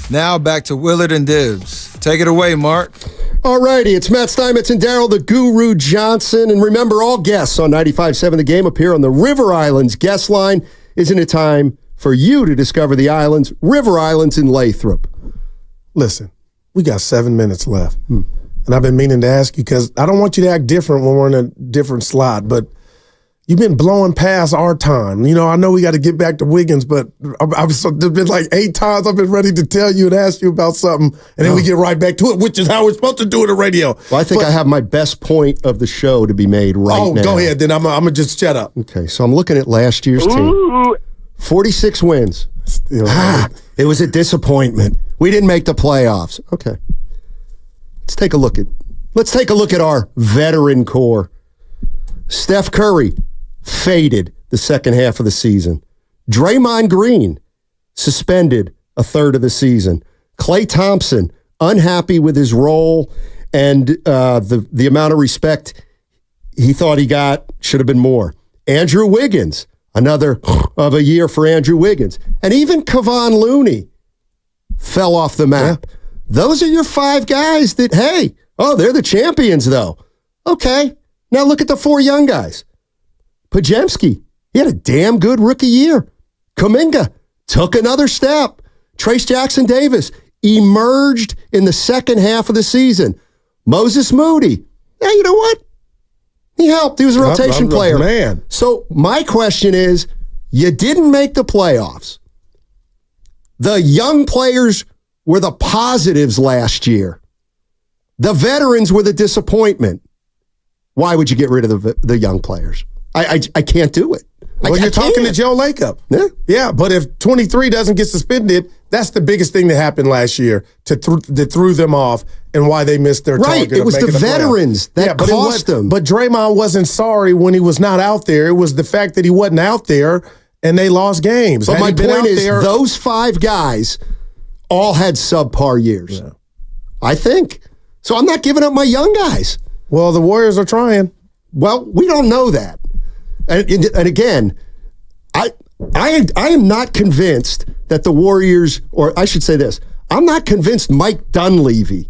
Now back to Willard and Dibbs. Take it away, Mark. All righty, it's Matt Steinmetz and Daryl the Guru Johnson. And remember, all guests on 95.7 The Game appear on the River Islands guest line. Isn't it time for you to discover the islands, River Islands in Lathrop? Listen, we got 7 minutes left. And I've been meaning to ask you because I don't want you to act different when we're in a different slot, but you've been blowing past our time. You know, I know we got to get back to Wiggins, but there's been like 8 times I've been ready to tell you and ask you about something, and then we get right back to it, which is how we're supposed to do it on radio. Well, I think I have my best point of the show to be made now. Go ahead, then I'm going to just shut up. Okay, so I'm looking at last year's team. 46 wins. It was a disappointment. We didn't make the playoffs. Okay. Let's take a look at our veteran core. Steph Curry faded the second half of the season. Draymond Green suspended a third of the season. Klay Thompson unhappy with his role and the amount of respect he thought he got should have been more. Andrew Wiggins, another of a year for Andrew Wiggins. And even Kevon Looney fell off the map. Yeah. Those are your 5 guys that, they're the champions, though. Okay, now look at the 4 young guys. Podziemski, he had a damn good rookie year. Kuminga took another step. Trace Jackson-Davis emerged in the second half of the season. Moses Moody, you know what? He helped. He was a rotation player. Man. So my question is, you didn't make the playoffs. The young players were the positives last year. The veterans were the disappointment. Why would you get rid of the young players? I can't do it. Well, you're talking to Joe Lacob. Yeah. Yeah, but if 23 doesn't get suspended, that's the biggest thing that happened last year that threw them off and why they missed their target. Right, it was the veterans that cost them. But Draymond wasn't sorry when he was not out there. It was the fact that he wasn't out there and they lost games. But my point is, those 5 guys all had subpar years. Yeah. I think. So I'm not giving up my young guys. Well, the Warriors are trying. Well, we don't know that. And again, I am not convinced that the Warriors, or I should say this, I'm not convinced Mike Dunleavy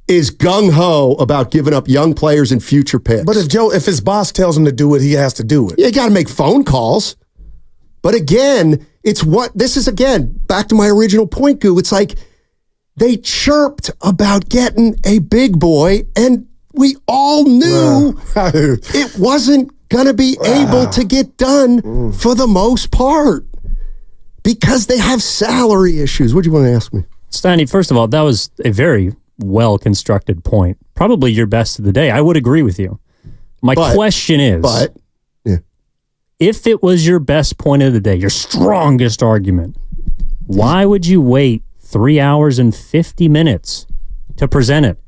is gung-ho about giving up young players and future picks. But if his boss tells him to do it, he has to do it. You got to make phone calls. But again, this is back to my original point, Goo. It's like they chirped about getting a big boy, and we all knew it wasn't going to be able to get done for the most part because they have salary issues. What do you want to ask me? Steiny, first of all, that was a very well-constructed point. Probably your best of the day. I would agree with you. My question is, if it was your best point of the day, your strongest argument, why would you wait 3 hours and 50 minutes to present it?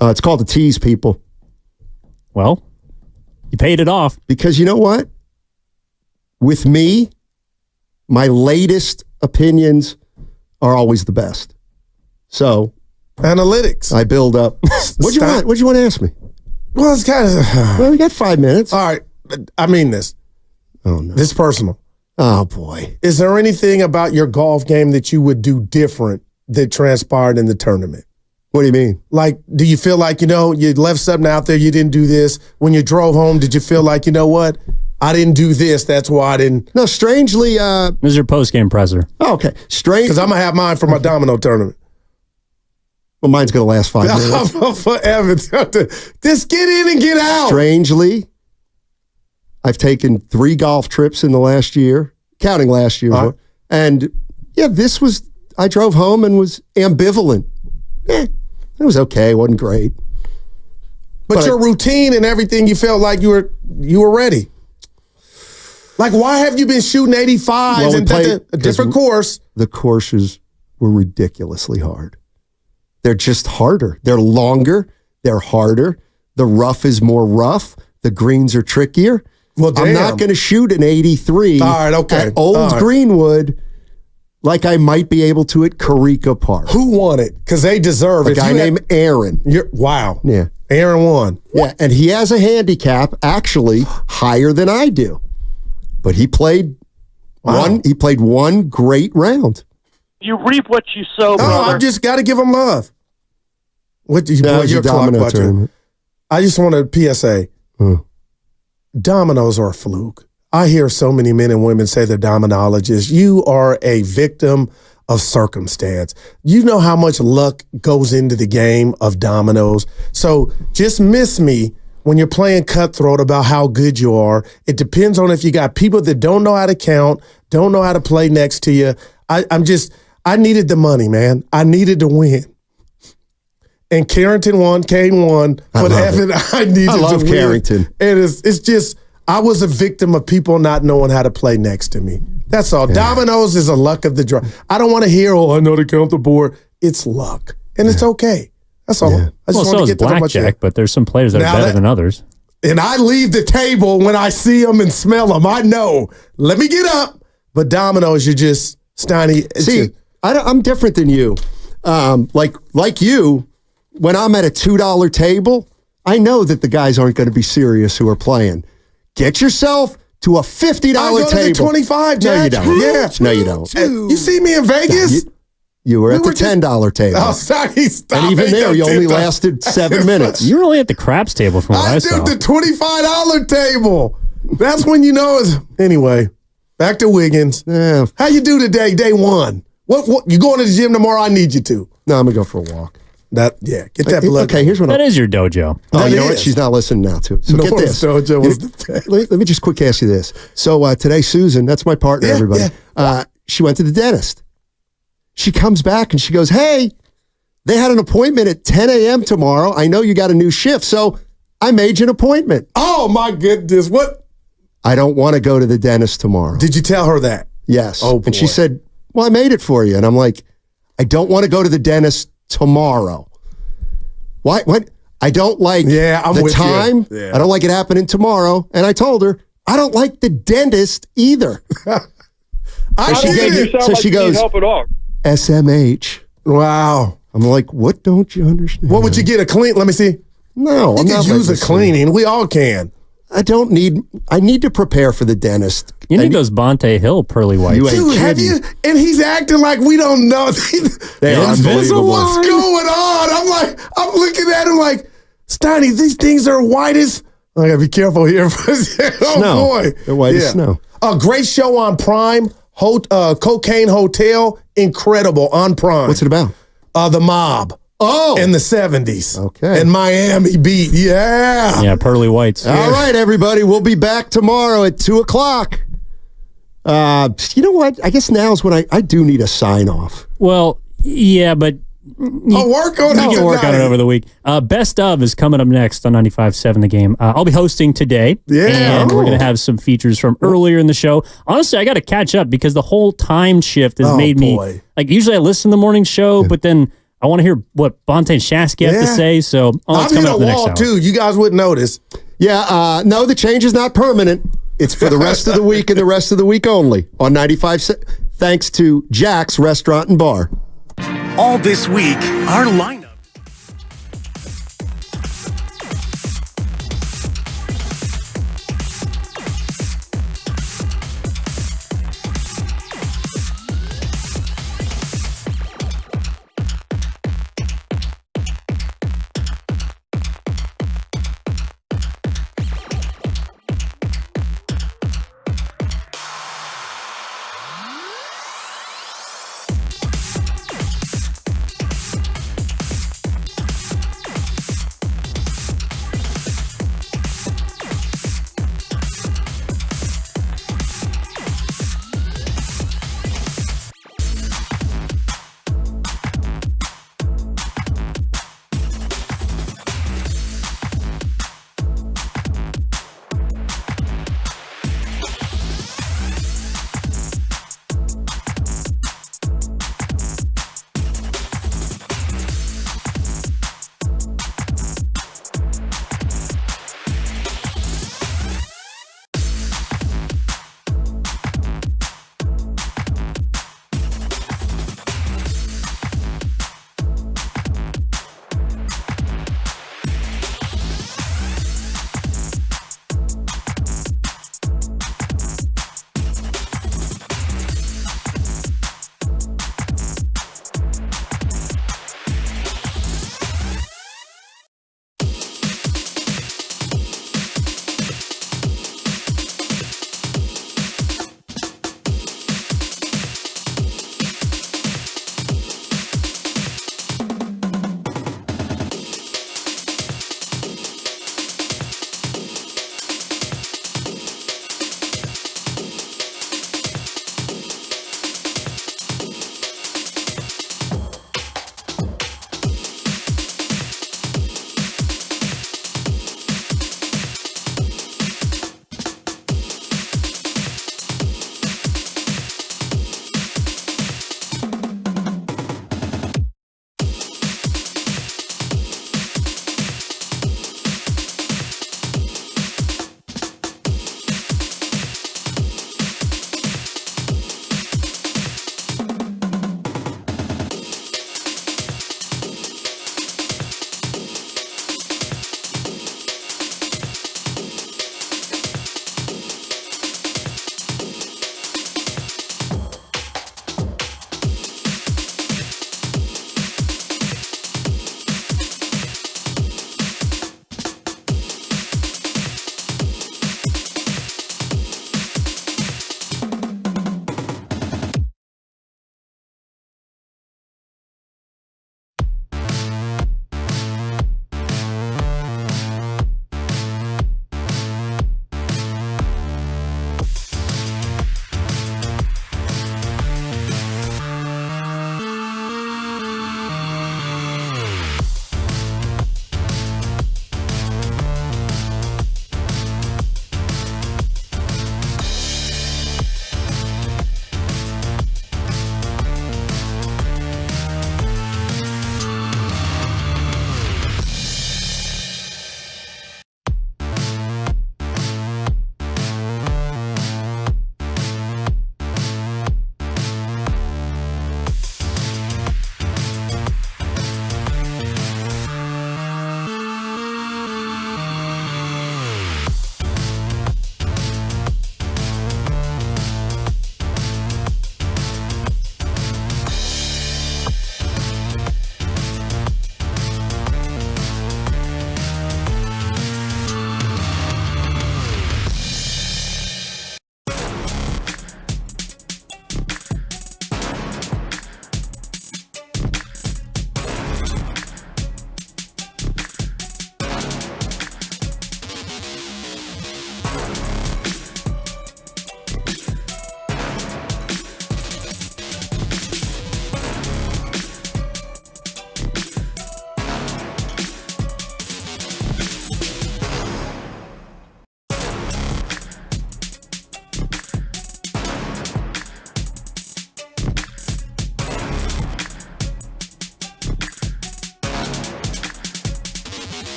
It's called a tease, people. Well, you paid it off. Because you know what? With me, my latest opinions are always the best. So, analytics. I build up. What'd you want to ask me? Well, it's kind of... well, we got 5 minutes. All right. I mean this. Oh, no. This is personal. Oh, boy. Is there anything about your golf game that you would do different that transpired in the tournament? What do you mean? Like, do you feel like, you left something out there, you didn't do this? When you drove home, did you feel like, you know what? I didn't do this, that's why I didn't. No, strangely. This is your post-game presser. Oh, okay. Because I'm going to have mine for my domino tournament. Well, mine's going to last 5 minutes. Forever. Just get in and get out. Strangely, I've taken 3 golf trips in the last year, counting last year. And, I drove home and was ambivalent. It was okay. It wasn't great. But your routine and everything, you felt like you were ready. Like, why have you been shooting 85s and a different course? The courses were ridiculously hard. They're just harder. They're longer. They're harder. The rough is more rough. The greens are trickier. Well, damn. I'm not going to shoot an 83 at Old Greenwood like I might be able to at Carica Park. Who won it? Because they deserve it. A guy named Aaron. Wow. Yeah. Aaron won. Yeah, and he has a handicap actually higher than I do. But he played one great round. You reap what you sow, No, brother. I just got to give them love. What do you That boy, was your a clock domino watcher. tournament. I just want a PSA. Dominoes are a fluke. I hear so many men and women say they're dominologists. You are a victim of circumstance. You know how much luck goes into the game of dominoes. So just miss me when you're playing cutthroat about how good you are. It depends on if you got people that don't know how to count, don't know how to play next to you. I needed the money, man. I needed to win. And Carrington won, Kane won, but Evan, I needed to win. I love Carrington. It's just, I was a victim of people not knowing how to play next to me. That's all. Yeah. Dominoes is a luck of the draw. I don't want to hear, I know to count the board. It's luck. And it's okay. That's all. Yeah. I just so is blackjack, but there's some players that are better than others. And I leave the table when I see them and smell them. I know. Let me get up. But dominoes, you're just, Steiny. See, I'm different than you. Like you, when I'm at a $2 table, I know that the guys aren't going to be serious who are playing. Get yourself to a $50 table. I go to the $25, Jack. No, you don't. Yeah. No, you don't. You see me in Vegas? You were at the $10 table. Oh, sorry, stop. And even there, you only lasted 7 minutes. You were only at the craps table from what I saw. I did the $25 table. That's when you know it's... Anyway, back to Wiggins. Yeah. How you do today, day one? What you going to the gym tomorrow? I need you to. No, I'm going to go for a walk. Get that blood. Okay, here's what that is your dojo. Oh, you know what? She's not listening now, too. So get this. Dojo was let me just quick ask you this. So today, Susan, that's my partner, everybody. Yeah. She went to the dentist. She comes back and she goes, hey, they had an appointment at 10 a.m. tomorrow. I know you got a new shift, so I made you an appointment. Oh, my goodness. What? I don't want to go to the dentist tomorrow. Did you tell her that? Yes. Oh, boy. And she said, well, I made it for you. And I'm like, I don't want to go to the dentist tomorrow. Why? What? I don't like the time. Yeah. I don't like it happening tomorrow. And I told her, I don't like the dentist either. She goes, help at all. SMH. Wow. I'm like, what don't you understand? What would you get, a clean? Let me see. No, you I'm could not use a cleaning. We all can. I need to prepare for the dentist. You need those Bonte Hill pearly whites. Dude, have you? And he's acting like we don't know. They are unbelievable. What's going on? I'm looking at him like, Steiny, these things are white as... I gotta be careful here. Snow. Boy. They're white as snow. A great show on Prime. Cocaine Hotel. Incredible on Prime. What's it about? The mob. Oh. In the 70s. Okay. And Miami beat. Yeah. Yeah, pearly whites. All right, everybody. We'll be back tomorrow at 2:00. You know what? I guess now is when I do need a sign off. Well, yeah, but I'll work on it. You can work on it over the week. Best of is coming up next on 95.7 The Game. I'll be hosting today. Yeah. And we're going to have some features from earlier in the show. Honestly, I got to catch up because the whole time shift has made me... Like, usually I listen to the morning show, but then I want to hear what Bonte and Shasky have to say. So I'm coming in up a the next wall, hour. too. You guys wouldn't notice. Yeah, no, the change is not permanent. It's for the rest of the week and the rest of the week only on 95. Thanks to Jack's Restaurant and Bar. All this week, our lineup.